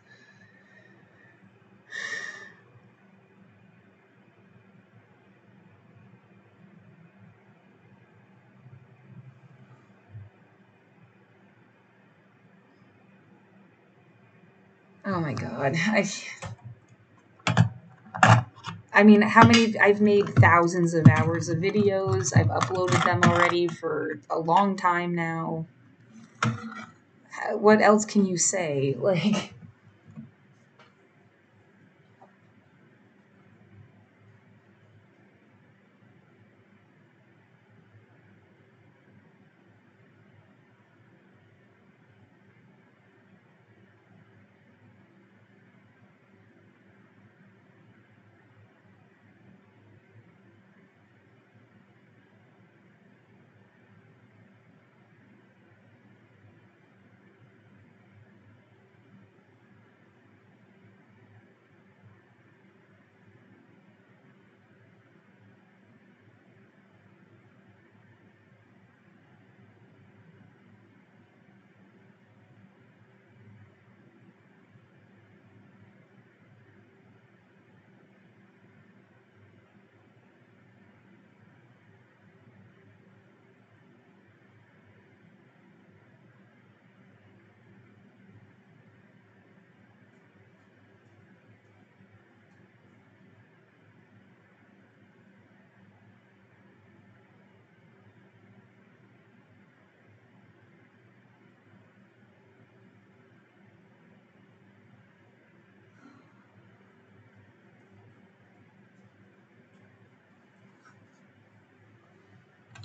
Oh my god. I mean, how many? I've made thousands of hours of videos. I've uploaded them already for a long time now. What else can you say? Like,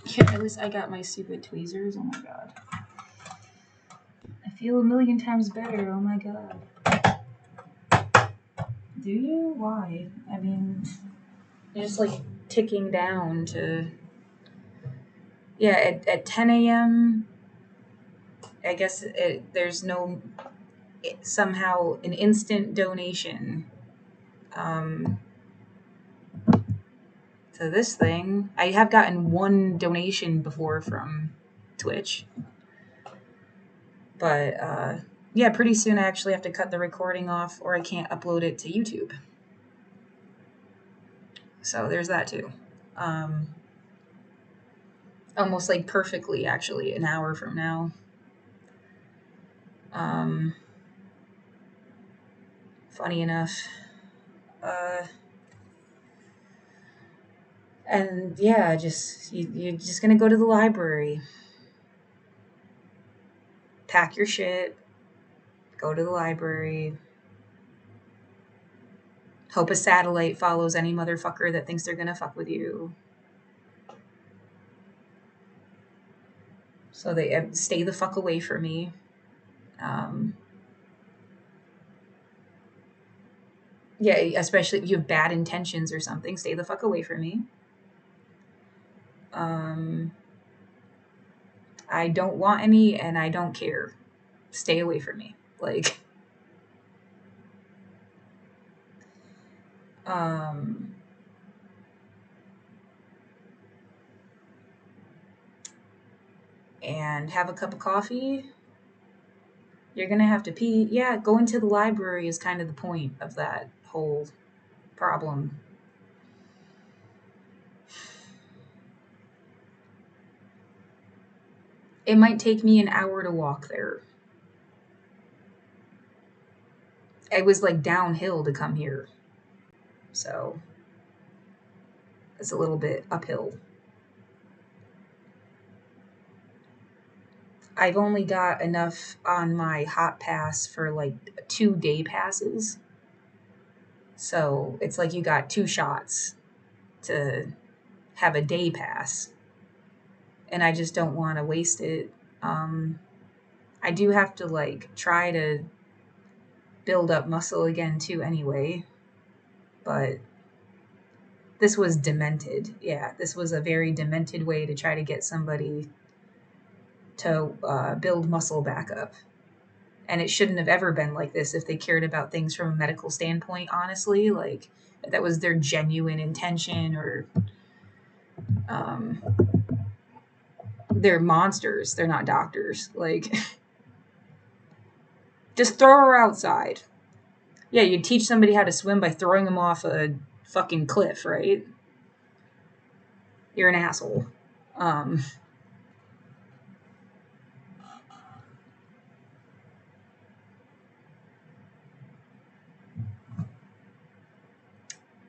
yeah, at least I got my stupid tweezers. Oh my god. I feel a million times better. Oh my god. Do you? Why? I mean, you're just like ticking down to. Yeah, at 10 a.m., I guess there's no. Somehow an instant donation um, to this thing. I have gotten one donation before from Twitch. But yeah, pretty soon I actually have to cut the recording off or I can't upload it to YouTube. So there's that too. Almost like perfectly, actually, an hour from now. Funny enough. And yeah, you're just gonna go to the library, pack your shit, go to the library, hope a satellite follows any motherfucker that thinks they're gonna fuck with you. So they stay the fuck away from me. Yeah, especially if you have bad intentions or something, stay the fuck away from me. I don't want any and I don't care. Stay away from me. Like, and have a cup of coffee. You're gonna have to pee. Yeah, going to the library is kind of the point of that whole problem. It might take me an hour to walk there. it was like downhill to come here. So it's a little bit uphill. I've only got enough on my hot pass for like 2 day passes. So it's like you got 2 shots to have a day pass. And I just don't want to waste it. I do have to like try to build up muscle again too anyway. But this was demented. Yeah, this was a very demented way to try to get somebody to build muscle back up. And it shouldn't have ever been like this if they cared about things from a medical standpoint, honestly. Like, if that was their genuine intention, or um, they're monsters. They're not doctors. Like, just throw her outside. Yeah, you'd teach somebody how to swim by throwing them off a fucking cliff, right? You're an asshole. Um,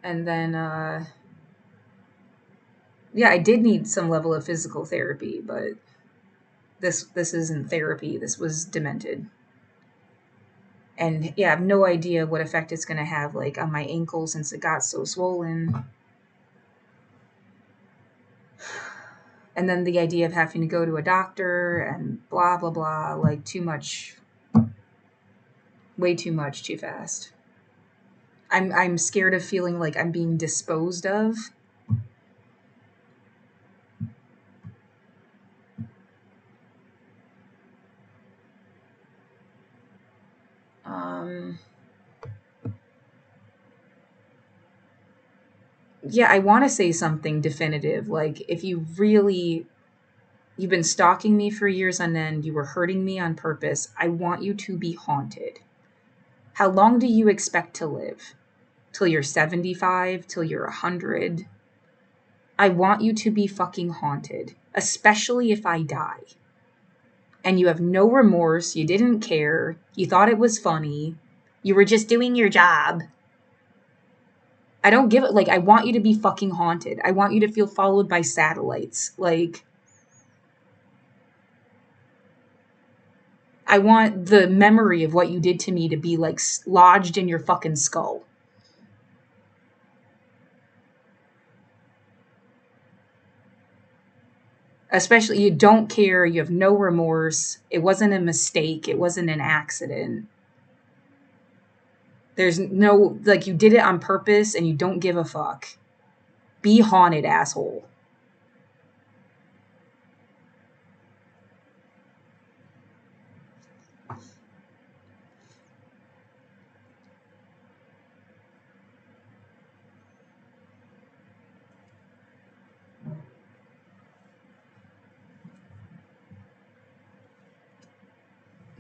and then, yeah, I did need some level of physical therapy, but this isn't therapy. This was demented. And yeah, I have no idea what effect it's gonna have, like, on my ankle since it got so swollen. And then the idea of having to go to a doctor and blah blah blah, like, too much, way too much, too fast. I'm scared of feeling like I'm being disposed of. Um, yeah, I want to say something definitive. Like, if you've been stalking me for years on end, you were hurting me on purpose, I want you to be haunted. How long do you expect to live? Till you're 75? Till you're 100? I want you to be fucking haunted, especially if I die. And you have no remorse, you didn't care, you thought it was funny, you were just doing your job. I don't give it, like, I want you to be fucking haunted. I want you to feel followed by satellites. Like, I want the memory of what you did to me to be, like, lodged in your fucking skull. Especially, you don't care, you have no remorse, it wasn't a mistake, it wasn't an accident. There's no, like, you did it on purpose and you don't give a fuck. Be haunted, asshole.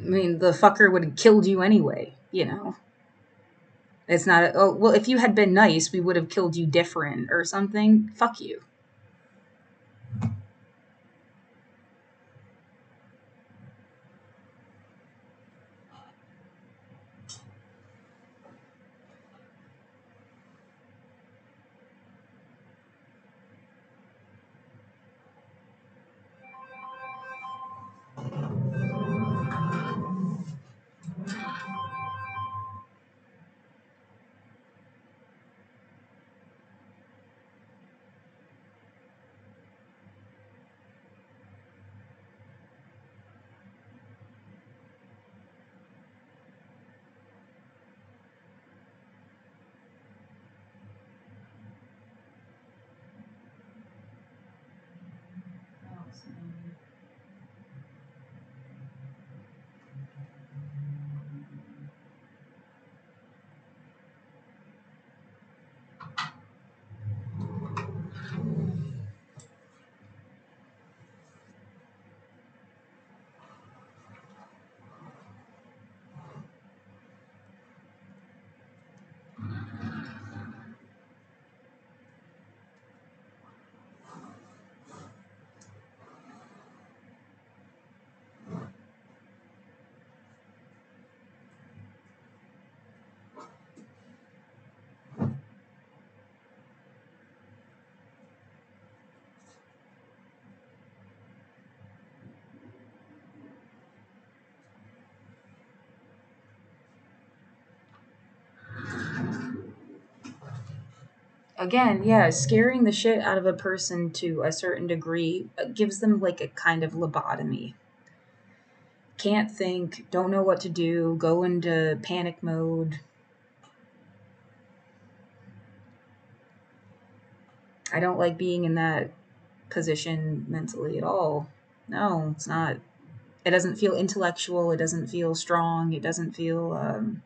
I mean, the fucker would have killed you anyway, you know? It's not, oh, well, if you had been nice, we would have killed you different or something. Fuck you. again, yeah, scaring the shit out of a person to a certain degree gives them like a kind of lobotomy. Can't think, don't know what to do, go into panic mode. I don't like being in that position mentally at all. No, it's not. It doesn't feel intellectual. It doesn't feel strong. It doesn't feel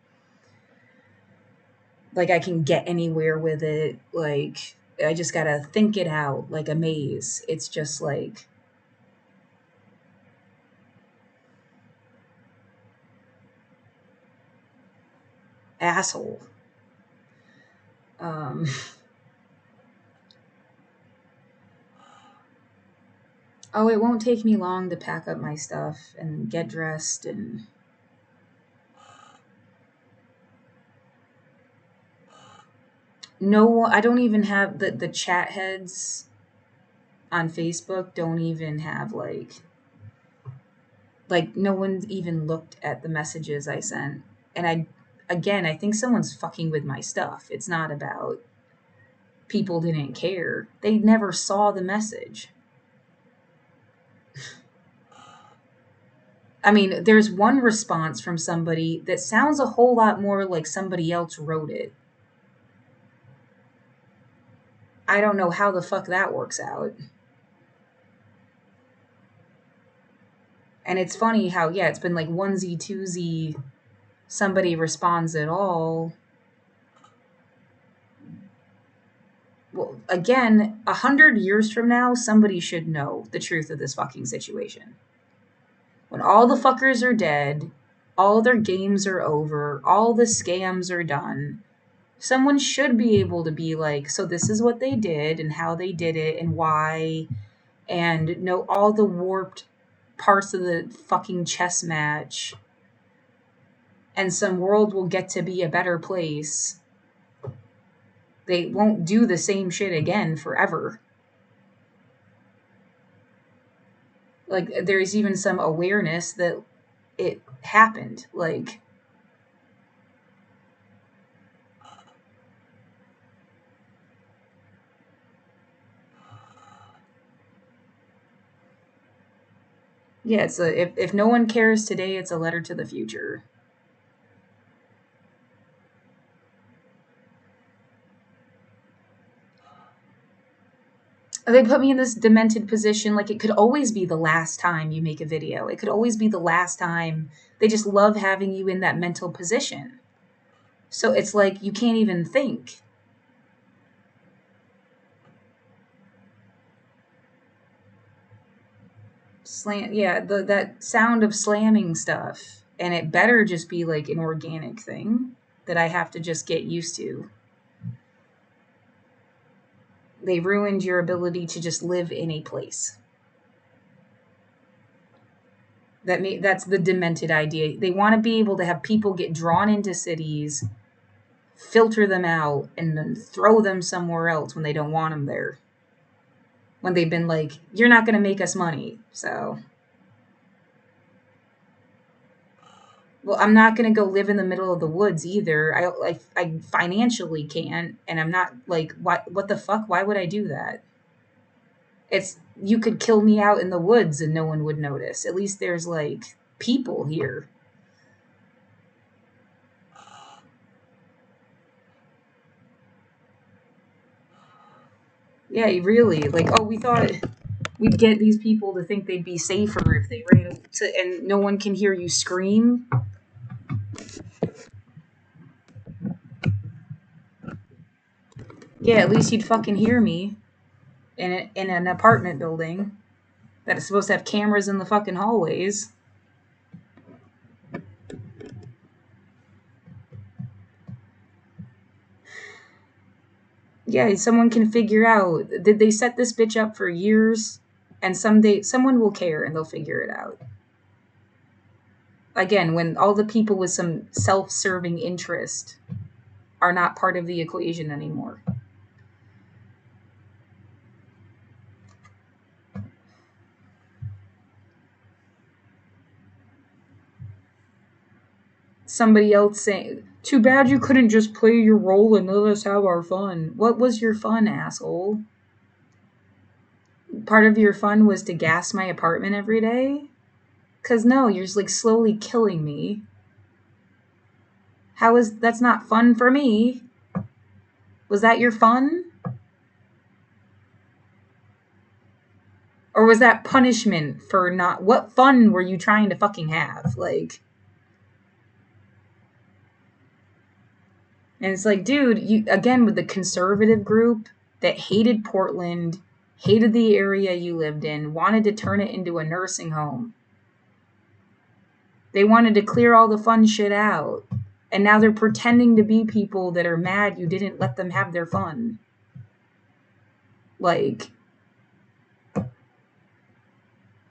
like I can get anywhere with it. Like, I just gotta think it out like a maze. It's just like, asshole. Um, oh, it won't take me long to pack up my stuff and get dressed and. No, I don't even have the chat heads on Facebook don't even have like no one even looked at the messages I sent. And I think someone's fucking with my stuff. It's not about people didn't care. They never saw the message. I mean, there's one response from somebody that sounds a whole lot more like somebody else wrote it. I don't know how the fuck that works out. And it's funny how, yeah, it's been like onesie, twosie, somebody responds at all. Well, again, 100 years from now, somebody should know the truth of this fucking situation. When all the fuckers are dead, all their games are over, all the scams are done, someone should be able to be like, so this is what they did and how they did it and why, and know all the warped parts of the fucking chess match. And some world will get to be a better place. They won't do the same shit again forever. Like, there's even some awareness that it happened. Like, yeah, it's if no one cares today, it's a letter to the future. They put me in this demented position. Like, it could always be the last time you make a video. It could always be the last time. They just love having you in that mental position. So it's like you can't even think. Slam, yeah, that sound of slamming stuff. And it better just be like an organic thing that I have to just get used to. They ruined your ability to just live in a place. That's the demented idea. They want to be able to have people get drawn into cities, filter them out, and then throw them somewhere else when they don't want them there. When they've been like, you're not going to make us money, so. Well, I'm not going to go live in the middle of the woods either. I financially can't, and I'm not like, what the fuck? Why would I do that? It's, you could kill me out in the woods and no one would notice. At least there's like people here. Yeah, really. Like, oh, we thought we'd get these people to think they'd be safer if they ran to, and no one can hear you scream. Yeah, at least you'd fucking hear me in an apartment building that is supposed to have cameras in the fucking hallways. Yeah, someone can figure out, did they set this bitch up for years? And someday someone will care and they'll figure it out. Again, when all the people with some self-serving interest are not part of the equation anymore. Somebody else saying, Too bad you couldn't just play your role and let us have our fun. What was your fun, asshole? Part of your fun was to gas my apartment every day? Cause no, you're just like slowly killing me. That's not fun for me? Was that your fun? Or was that punishment for not, what fun were you trying to fucking have? Like, and it's like, dude, you, again, with the conservative group that hated Portland, hated the area you lived in, wanted to turn it into a nursing home. They wanted to clear all the fun shit out. And now they're pretending to be people that are mad you didn't let them have their fun. Like,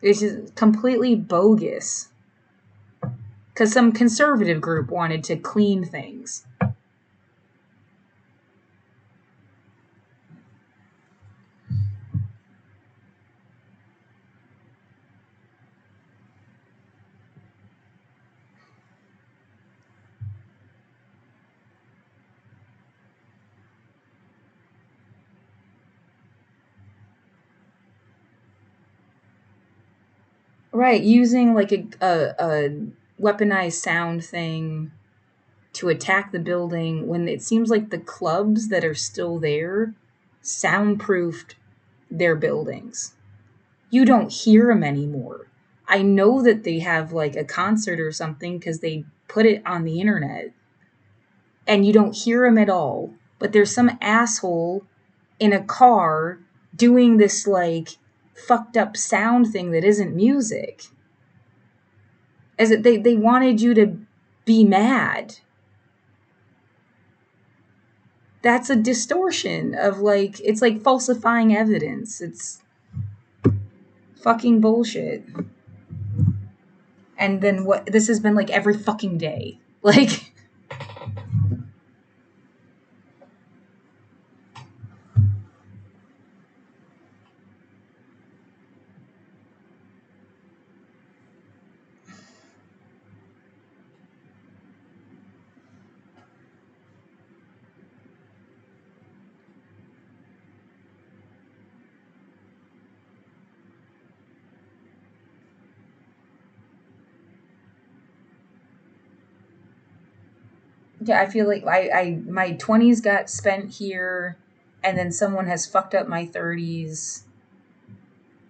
it's just completely bogus. Because some conservative group wanted to clean things. Right, using like a weaponized sound thing to attack the building when it seems like the clubs that are still there soundproofed their buildings. You don't hear them anymore. I know that they have like a concert or something because they put it on the internet and you don't hear them at all. But there's some asshole in a car doing this like fucked up sound thing that isn't music. As it, they wanted you to be mad. That's a distortion of like, it's like falsifying evidence. It's fucking bullshit. And then what, this has been like every fucking day. Like, yeah, I feel like I my 20s got spent here and then someone has fucked up my 30s.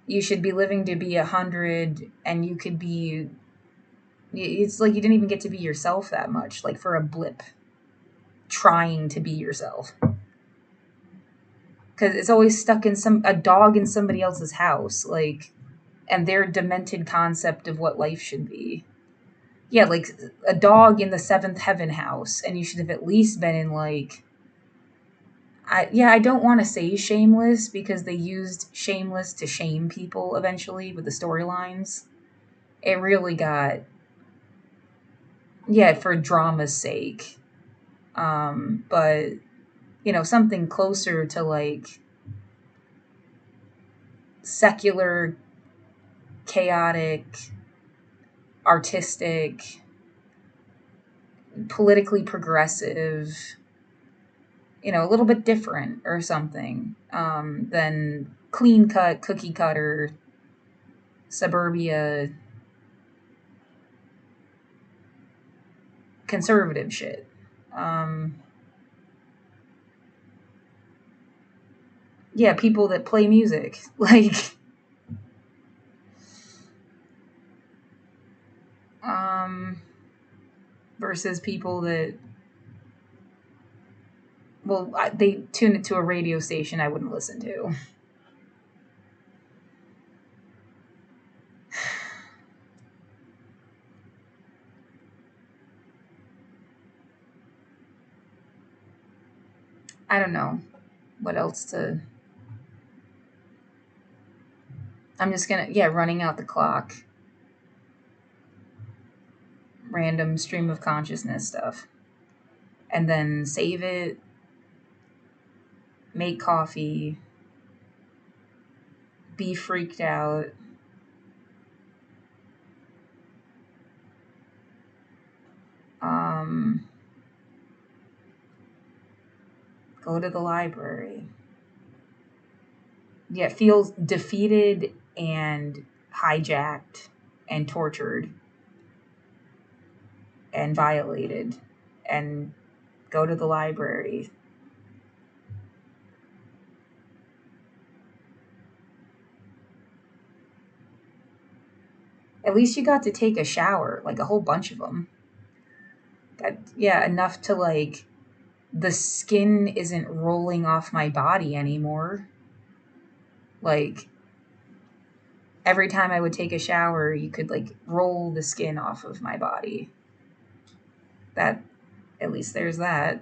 You should be living to be 100 and you could be, it's like you didn't even get to be yourself that much, like for a blip trying to be yourself. Because it's always stuck in a dog in somebody else's house, like, and their demented concept of what life should be. Yeah, like a dog in the seventh heaven house, and you should have at least been in like, I don't want to say Shameless because they used Shameless to shame people eventually with the storylines. It really got, yeah, for drama's sake. But you know, something closer to like secular, chaotic, artistic, politically progressive, you know, a little bit different or something than clean cut, cookie cutter, suburbia, conservative shit. Yeah, people that play music, like, versus people that, well, they tune it to a radio station I wouldn't listen to. I don't know what else to. I'm just gonna, yeah, running out the clock. Random stream of consciousness stuff. And then save it, make coffee, be freaked out. Go to the library. Yeah, feels defeated and hijacked and tortured and violated, and go to the library. At least you got to take a shower, like a whole bunch of them. That, yeah, enough to like the skin isn't rolling off my body anymore. Like every time I would take a shower, you could like roll the skin off of my body. That, at least there's that.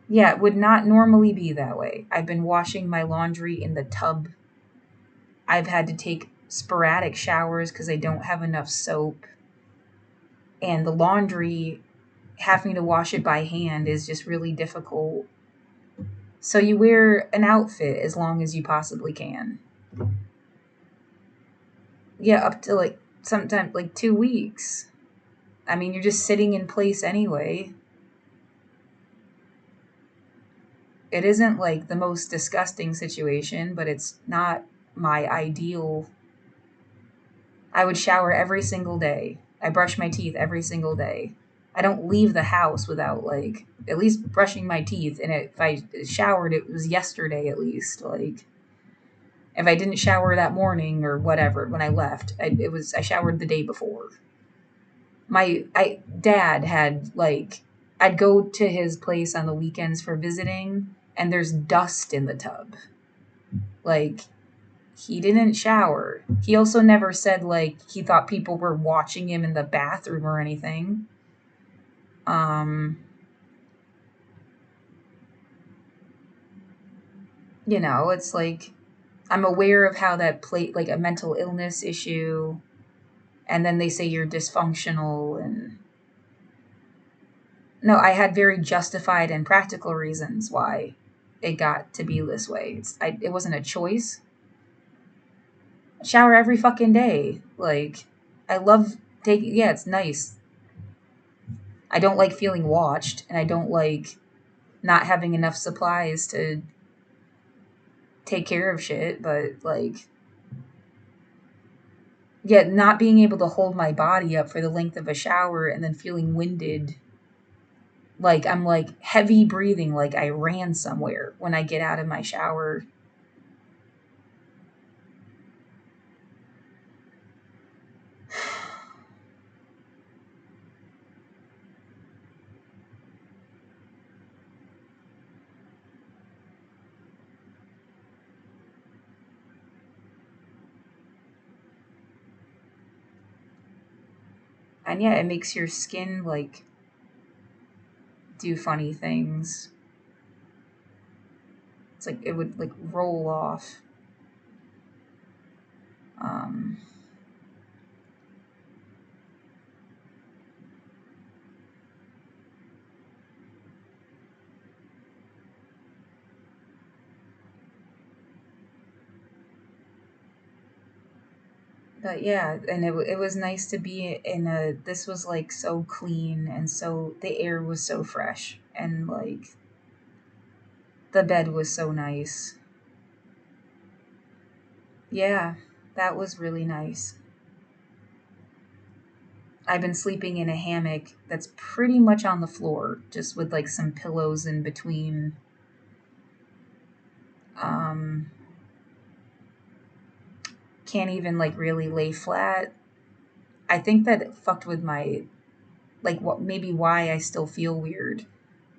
Yeah, it would not normally be that way. I've been washing my laundry in the tub. I've had to take sporadic showers because I don't have enough soap. And the laundry, having to wash it by hand is just really difficult. So you wear an outfit as long as you possibly can. Yeah, up to like sometimes like 2 weeks. I mean, you're just sitting in place anyway. It isn't like the most disgusting situation, but it's not my ideal. I would shower every single day. I brush my teeth every single day. I don't leave the house without like at least brushing my teeth. And if I showered, it was yesterday at least. Like if I didn't shower that morning or whatever when I left, I showered the day before. My dad had like I'd go to his place on the weekends for visiting, and there's dust in the tub. Like he didn't shower. He also never said like he thought people were watching him in the bathroom or anything. Um, it's like I'm aware of how that play like a mental illness issue, and then they say you're dysfunctional. And no, I had very justified and practical reasons why it got to be this way. It wasn't a choice. I shower every fucking day. Like I love taking. Yeah, it's nice. I don't like feeling watched, and I don't like not having enough supplies to take care of shit. But like, yeah, not being able to hold my body up for the length of a shower and then feeling winded, like I'm like heavy breathing, like I ran somewhere when I get out of my shower. And yeah, it makes your skin like do funny things. It's like it would like roll off. Um, but yeah, and it was nice to be in a. This was like so clean, and so the air was so fresh, and like the bed was so nice. Yeah, that was really nice. I've been sleeping in a hammock that's pretty much on the floor, just with like some pillows in between. Um, can't even like really lay flat. I think that it fucked with my like what maybe why I still feel weird.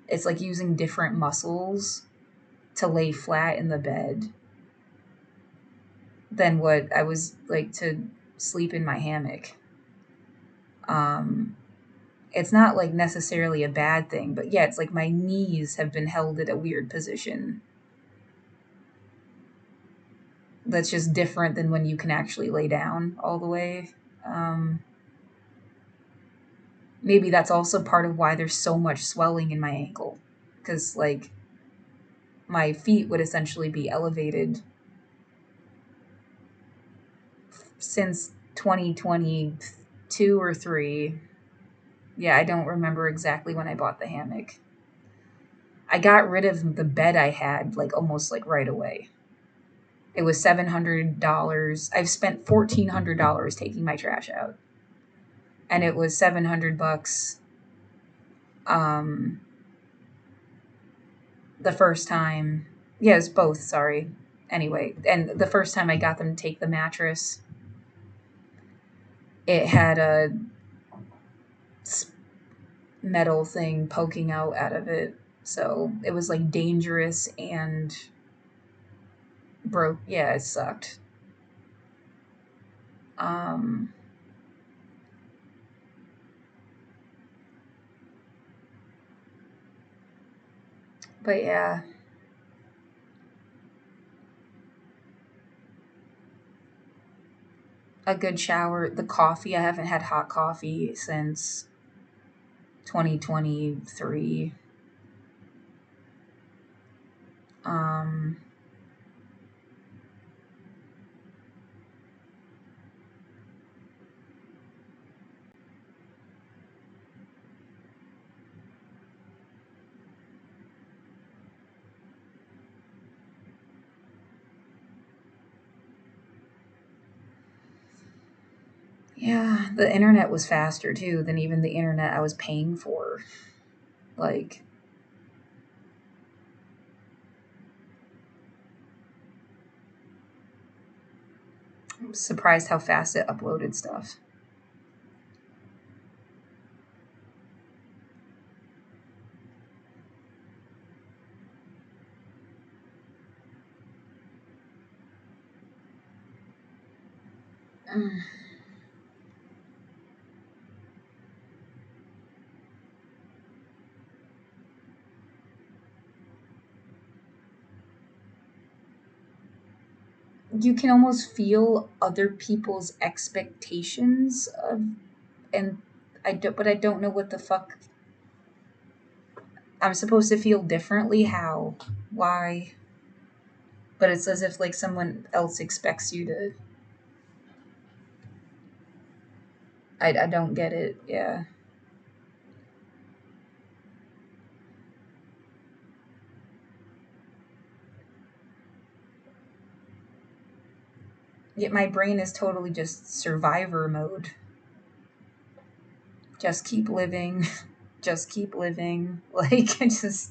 It's like using different muscles to lay flat in the bed than what I was like to sleep in my hammock. Um, it's not like necessarily a bad thing, but yeah, it's like my knees have been held at a weird position. That's just different than when you can actually lay down all the way. Um, maybe that's also part of why there's so much swelling in my ankle. Because, like, my feet would essentially be elevated since 2022 or 3. Yeah, I don't remember exactly when I bought the hammock. I got rid of the bed I had like almost like right away. It was $700. I've spent $1,400 taking my trash out, and it was $700 um the first time. Yeah, it's both, sorry. Anyway, and the first time I got them to take the mattress, it had a metal thing poking out of it. So it was like dangerous and broke. Yeah, it sucked. Um, but yeah, a good shower. The coffee, I haven't had hot coffee since 2023. Um, yeah, the internet was faster too than even the internet I was paying for. Like, I'm surprised how fast it uploaded stuff. Mm. You can almost feel other people's expectations of, and but I don't know what the fuck I'm supposed to feel differently. How? Why? But it's as if like someone else expects you to. I don't get it. Yeah. Yet my brain is totally just survivor mode. Just keep living. Just keep living. Like, I just.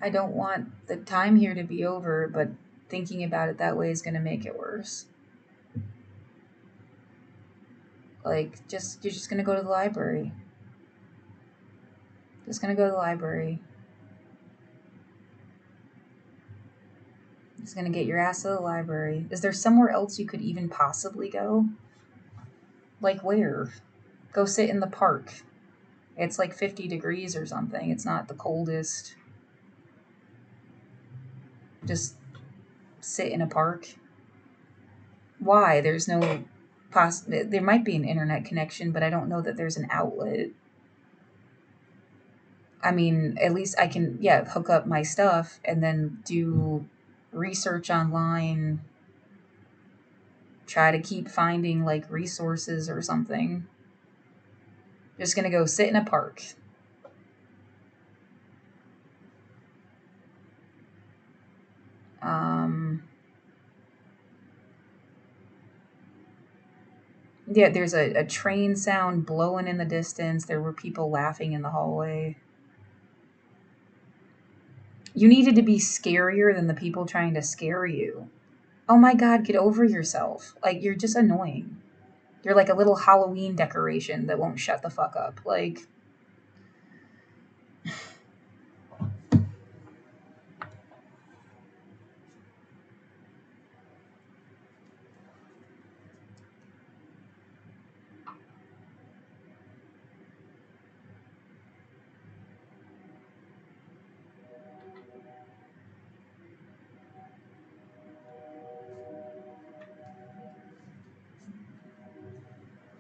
I don't want the time here to be over, but thinking about it that way is going to make it worse. Like, just you're just going to go to the library. Just going to go to the library. Just going to get your ass to the library. Is there somewhere else you could even possibly go? Like, where? Go sit in the park. It's like 50 degrees or something. It's not the coldest. Just sit in a park. Why? There's no there might be an internet connection, but I don't know that there's an outlet. I mean, at least I can, yeah, hook up my stuff and then do research online, try to keep finding like resources or something. Just gonna go sit in a park. Um, yeah, there's a train sound blowing in the distance. There were people laughing in the hallway. You needed to be scarier than the people trying to scare you. Oh my god, get over yourself. Like, you're just annoying. You're like a little Halloween decoration that won't shut the fuck up. Like,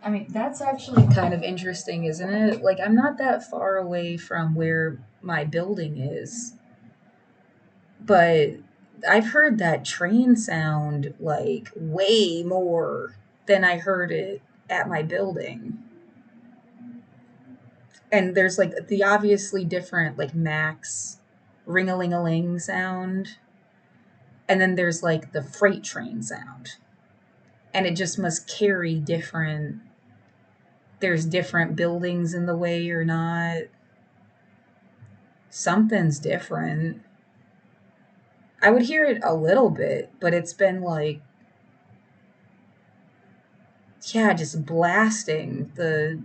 I mean, that's actually kind of interesting, isn't it? Like, I'm not that far away from where my building is, but I've heard that train sound like way more than I heard it at my building. And there's like the obviously different, like, max ring a ling a ling sound, and then there's like the freight train sound. And it just must carry different, there's different buildings in the way or not. Something's different. I would hear it a little bit, but it's been like, yeah, just blasting the,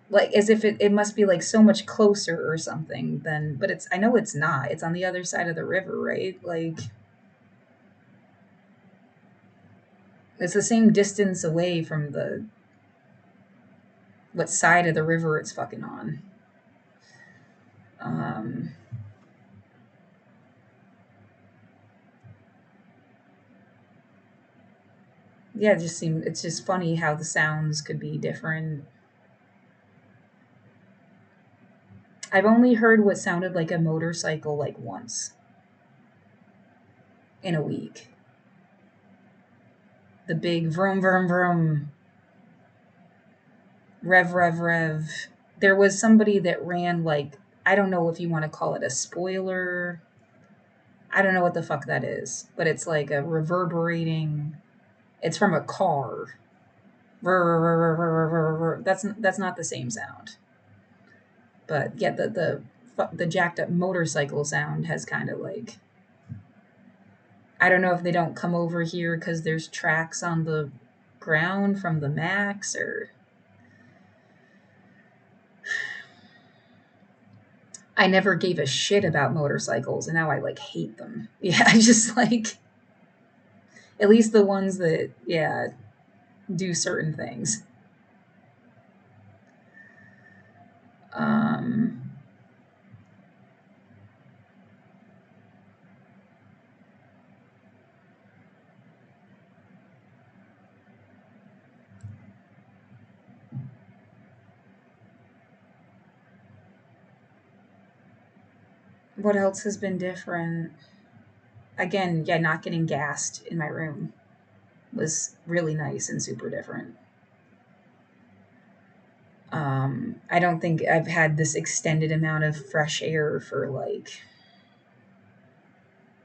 like, as if it must be like so much closer or something than, but it's, I know it's not. It's on the other side of the river, right? Like, it's the same distance away from the, what side of the river it's fucking on. Um, yeah, it just seemed, it's just funny how the sounds could be different. I've only heard what sounded like a motorcycle like once in a week. The big vroom vroom vroom, rev rev rev. There was somebody that ran like, I don't know if you want to call it a spoiler. I don't know what the fuck that is, but it's like a reverberating. It's from a car. That's not the same sound. But yeah, the jacked up motorcycle sound has kind of like, I don't know if they don't come over here because there's tracks on the ground from the Max, or I never gave a shit about motorcycles and now I like hate them. Yeah, I just like, at least the ones that, yeah, do certain things. Um, what else has been different? Again, yeah, not getting gassed in my room was really nice and super different. I don't think I've had this extended amount of fresh air for like,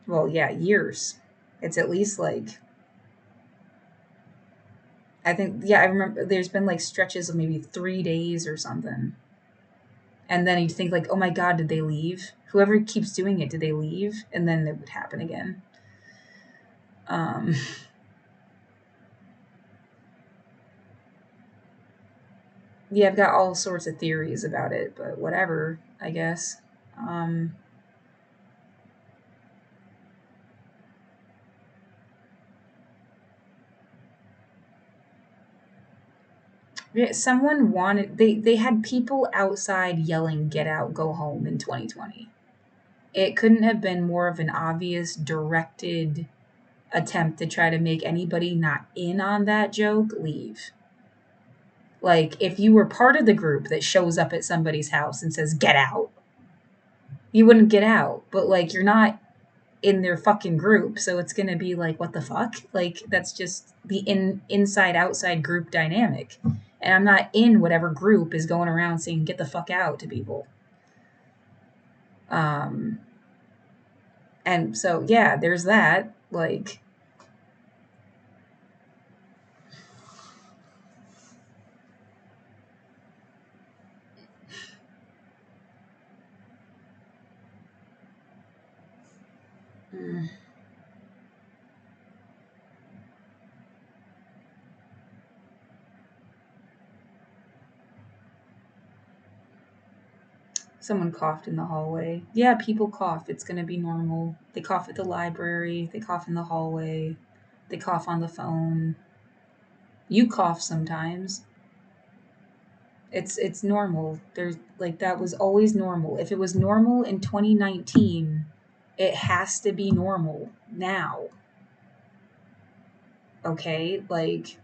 well, yeah, years. It's at least like, I think, yeah, I remember there's been like stretches of maybe 3 days or something. And then you'd think like, oh my God, did they leave? Whoever keeps doing it, did they leave? And then it would happen again. Um, yeah, I've got all sorts of theories about it, but whatever, I guess. Um, yeah, someone wanted, they had people outside yelling, get out, go home in 2020. It couldn't have been more of an obvious, directed attempt to try to make anybody not in on that joke leave. Like, if you were part of the group that shows up at somebody's house and says, get out, you wouldn't get out. But, like, you're not in their fucking group. So it's going to be like, what the fuck? Like, that's just the inside outside group dynamic. And I'm not in whatever group is going around saying, get the fuck out to people. Um, and so, yeah, there's that. Like, mm, Someone coughed in the hallway. Yeah, people cough. It's gonna be normal. They cough at the library. They cough in the hallway. They cough on the phone. You cough sometimes. It's normal. There's like that was always normal. If it was normal in 2019, it has to be normal now. Okay? Like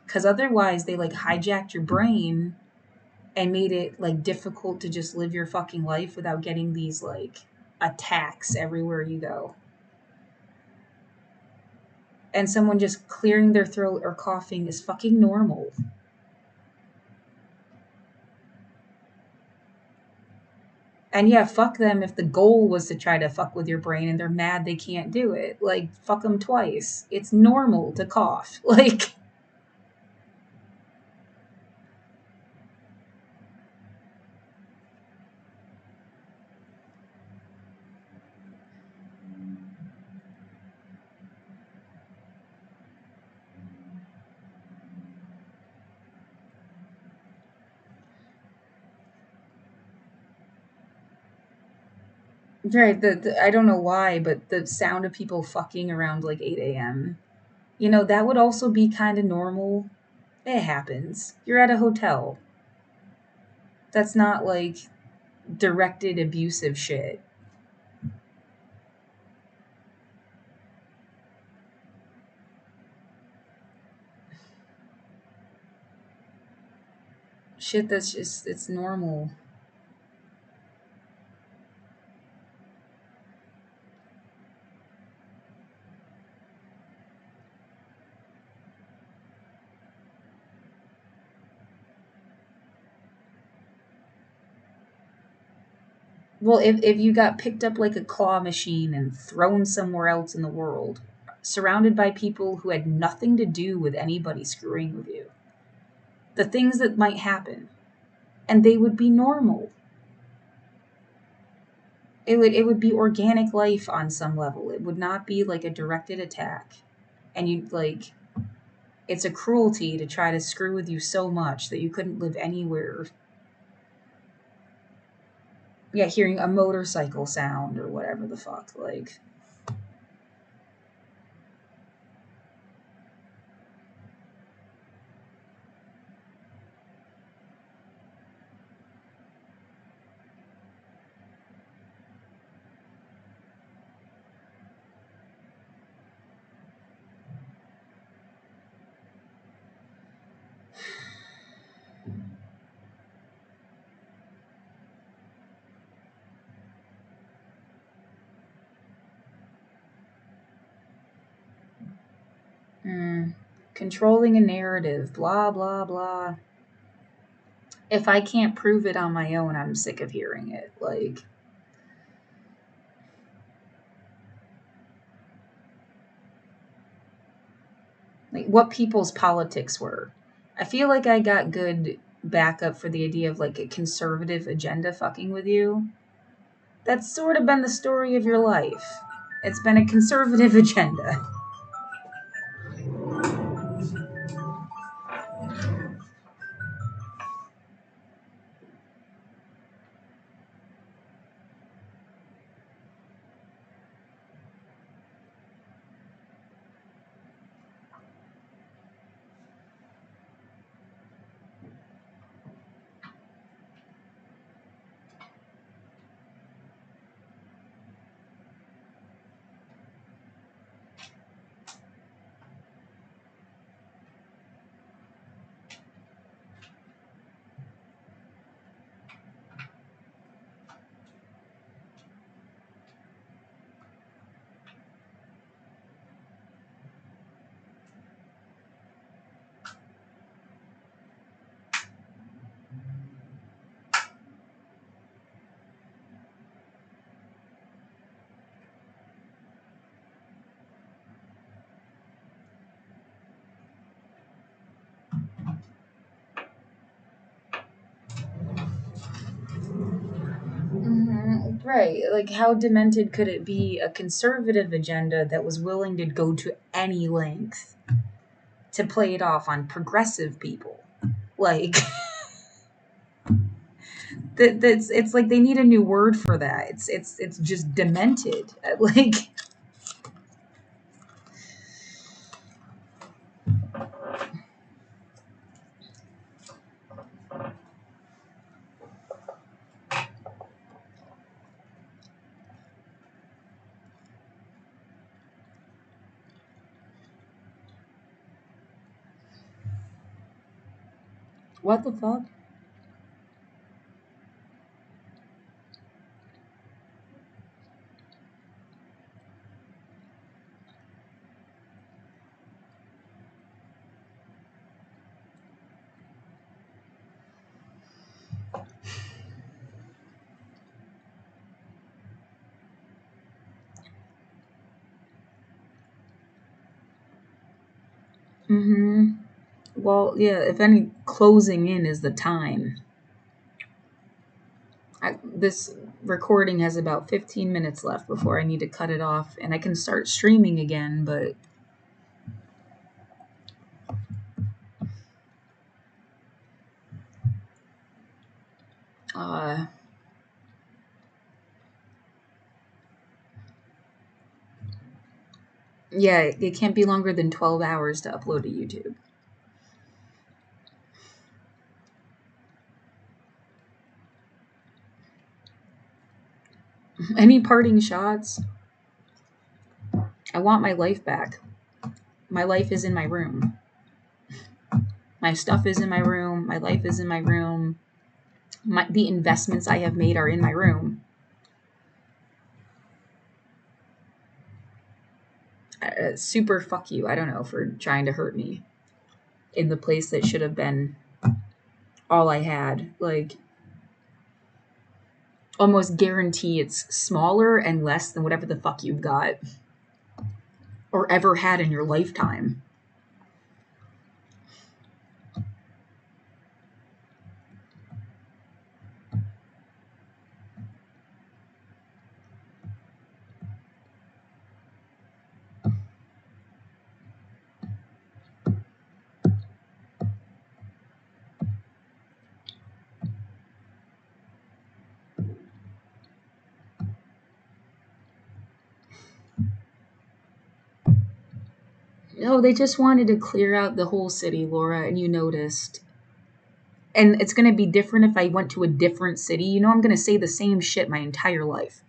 cuz otherwise they like hijacked your brain and made it like difficult to just live your fucking life without getting these like attacks everywhere you go. And someone just clearing their throat or coughing is fucking normal. And yeah, fuck them if the goal was to try to fuck with your brain and they're mad they can't do it. Like, fuck them twice. It's normal to cough. Like, right, I don't know why, but the sound of people fucking around like 8 a.m., you know, that would also be kind of normal. It happens. You're at a hotel. That's not like directed abusive shit. Shit that's just, it's normal. Well, if you got picked up like a claw machine and thrown somewhere else in the world, surrounded by people who had nothing to do with anybody screwing with you, the things that might happen, and they would be normal. It would be organic life on some level. It would not be like a directed attack. And you'd like it's a cruelty to try to screw with you so much that you couldn't live anywhere. Yeah, hearing a motorcycle sound or whatever the fuck, like mm, controlling a narrative, blah blah blah. If I can't prove it on my own, I'm sick of hearing it. Like what people's politics were. I feel like I got good backup for the idea of like a conservative agenda fucking with you. That's sort of been the story of your life. It's been a conservative agenda. Right. Like, how demented could it be a conservative agenda that was willing to go to any length to play it off on progressive people? Like, That's it's like they need a new word for that. It's just demented. Like what the fuck? Mm-hmm. Well, yeah. If any, closing in is the time. This recording has about 15 minutes left before I need to cut it off, and I can start streaming again. But uh, yeah, it can't be longer than 12 hours to upload to YouTube. Any parting shots? I want my life back. My life is in my room. My stuff is in my room. My life is in my room. The investments I have made are in my room. Super fuck you. I don't know, for trying to hurt me in the place that should have been all I had. Like, almost guarantee it's smaller and less than whatever the fuck you've got or ever had in your lifetime. No, they just wanted to clear out the whole city, Laura, and you noticed. And it's going to be different if I went to a different city. You know, I'm going to say the same shit my entire life.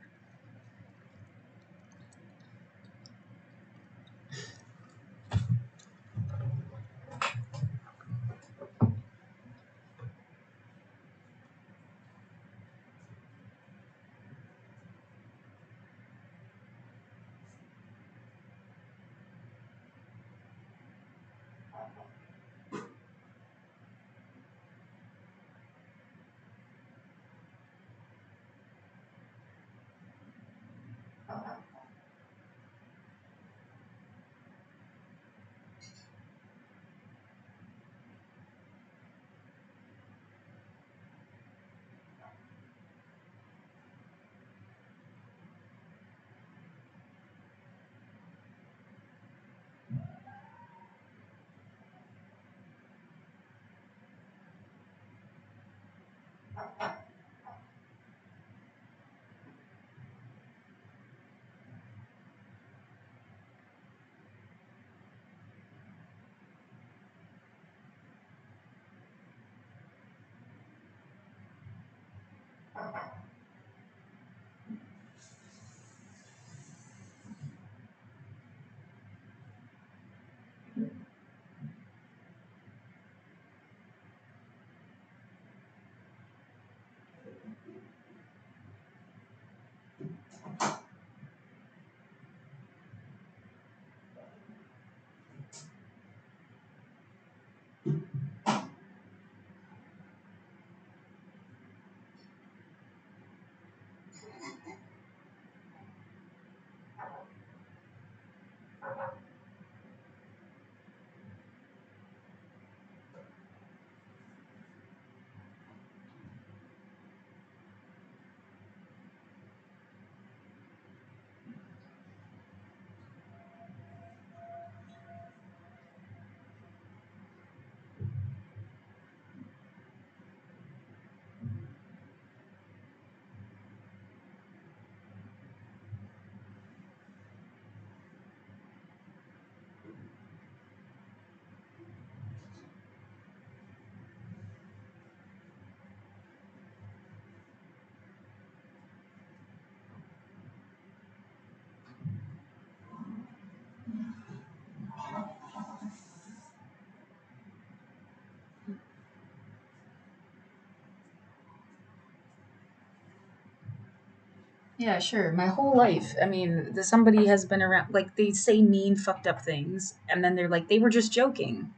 Yeah, sure. My whole life. I mean, somebody has been around, like, they say mean, fucked up things, and then they're like, they were just joking.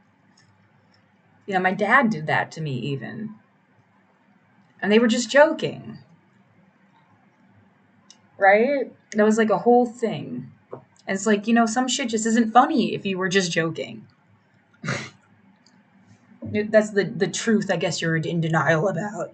You know, my dad did that to me, even. And they were just joking, right? That was like a whole thing. And it's like, some shit just isn't funny if you were just joking. That's the truth, I guess you're in denial about.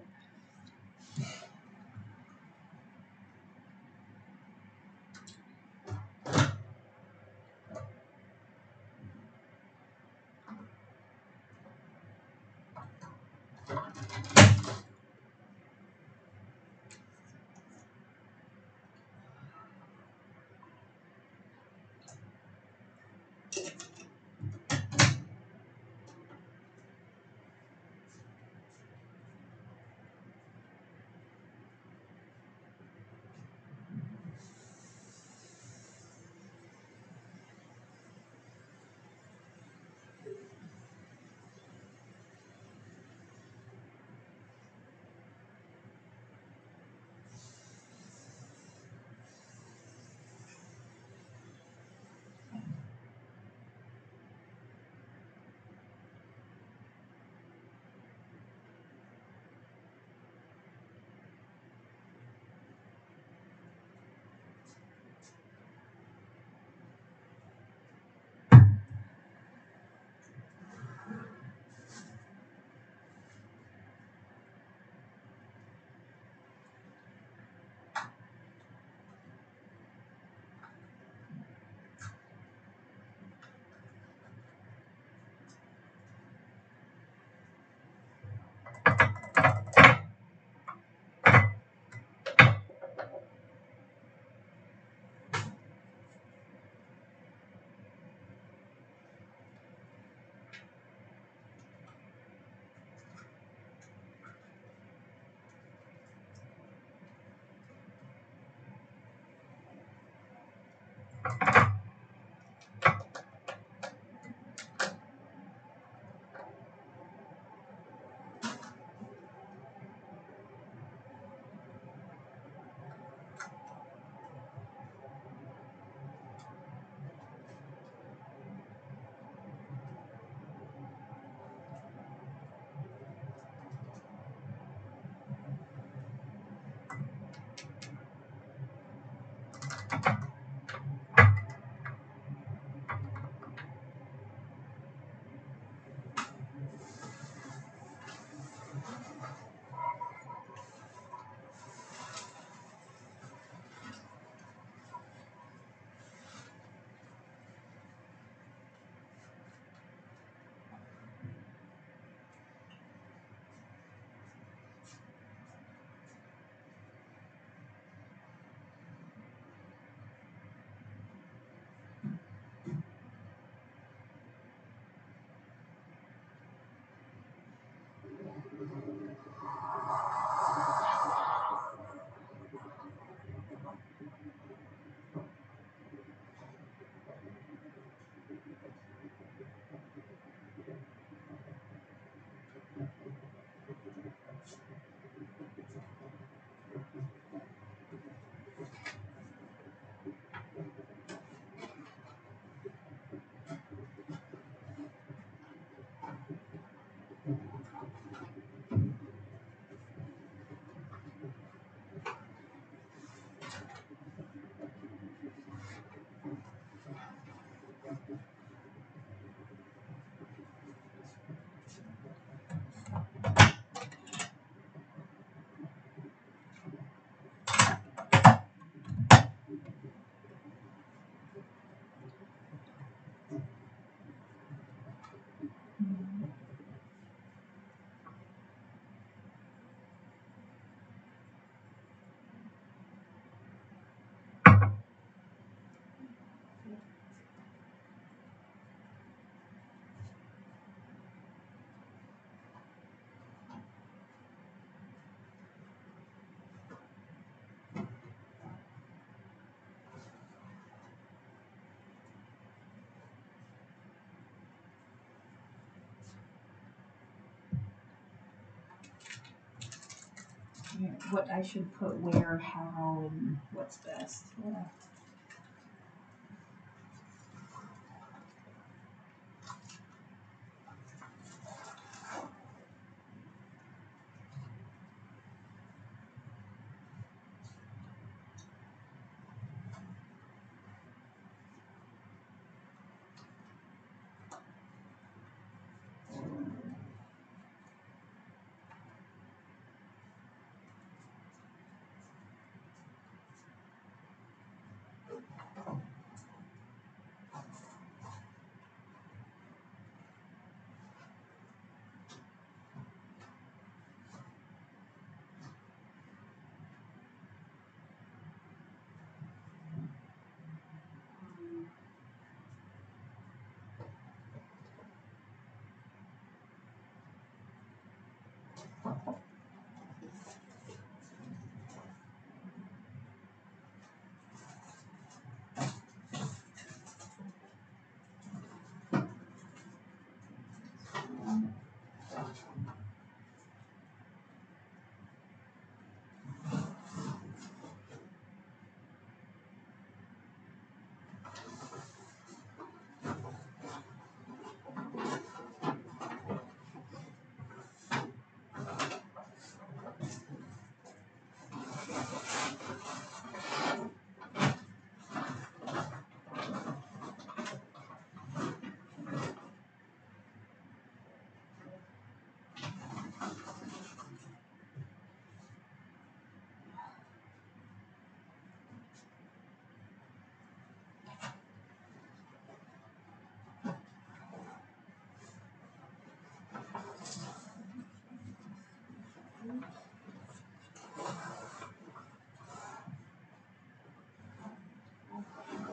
what I should put where, how, and what's best. Yeah.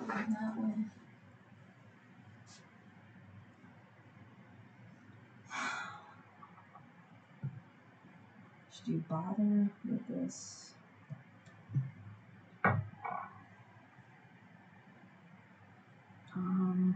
That way. Should you bother with this? Um,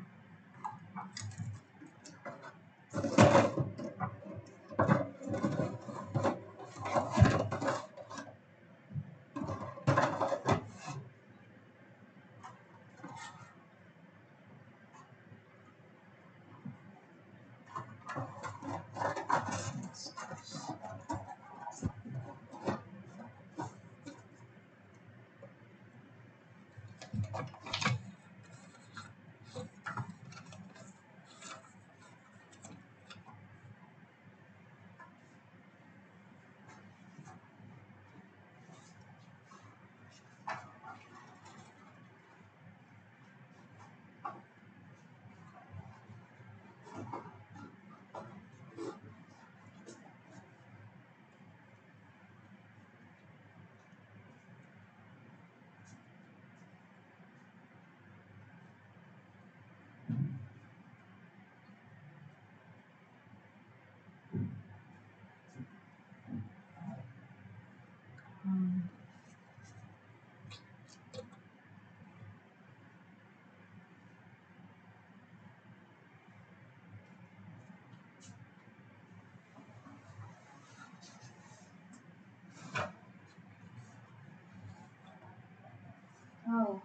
oh,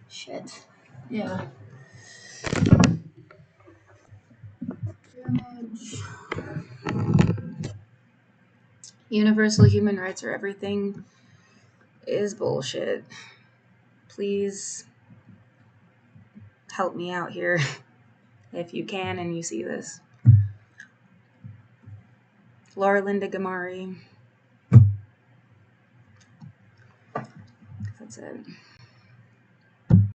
shit. Yeah. Judge. Universal human rights are everything is bullshit. Please help me out here if you can and you see this. Laura Linda Gamari. That's it.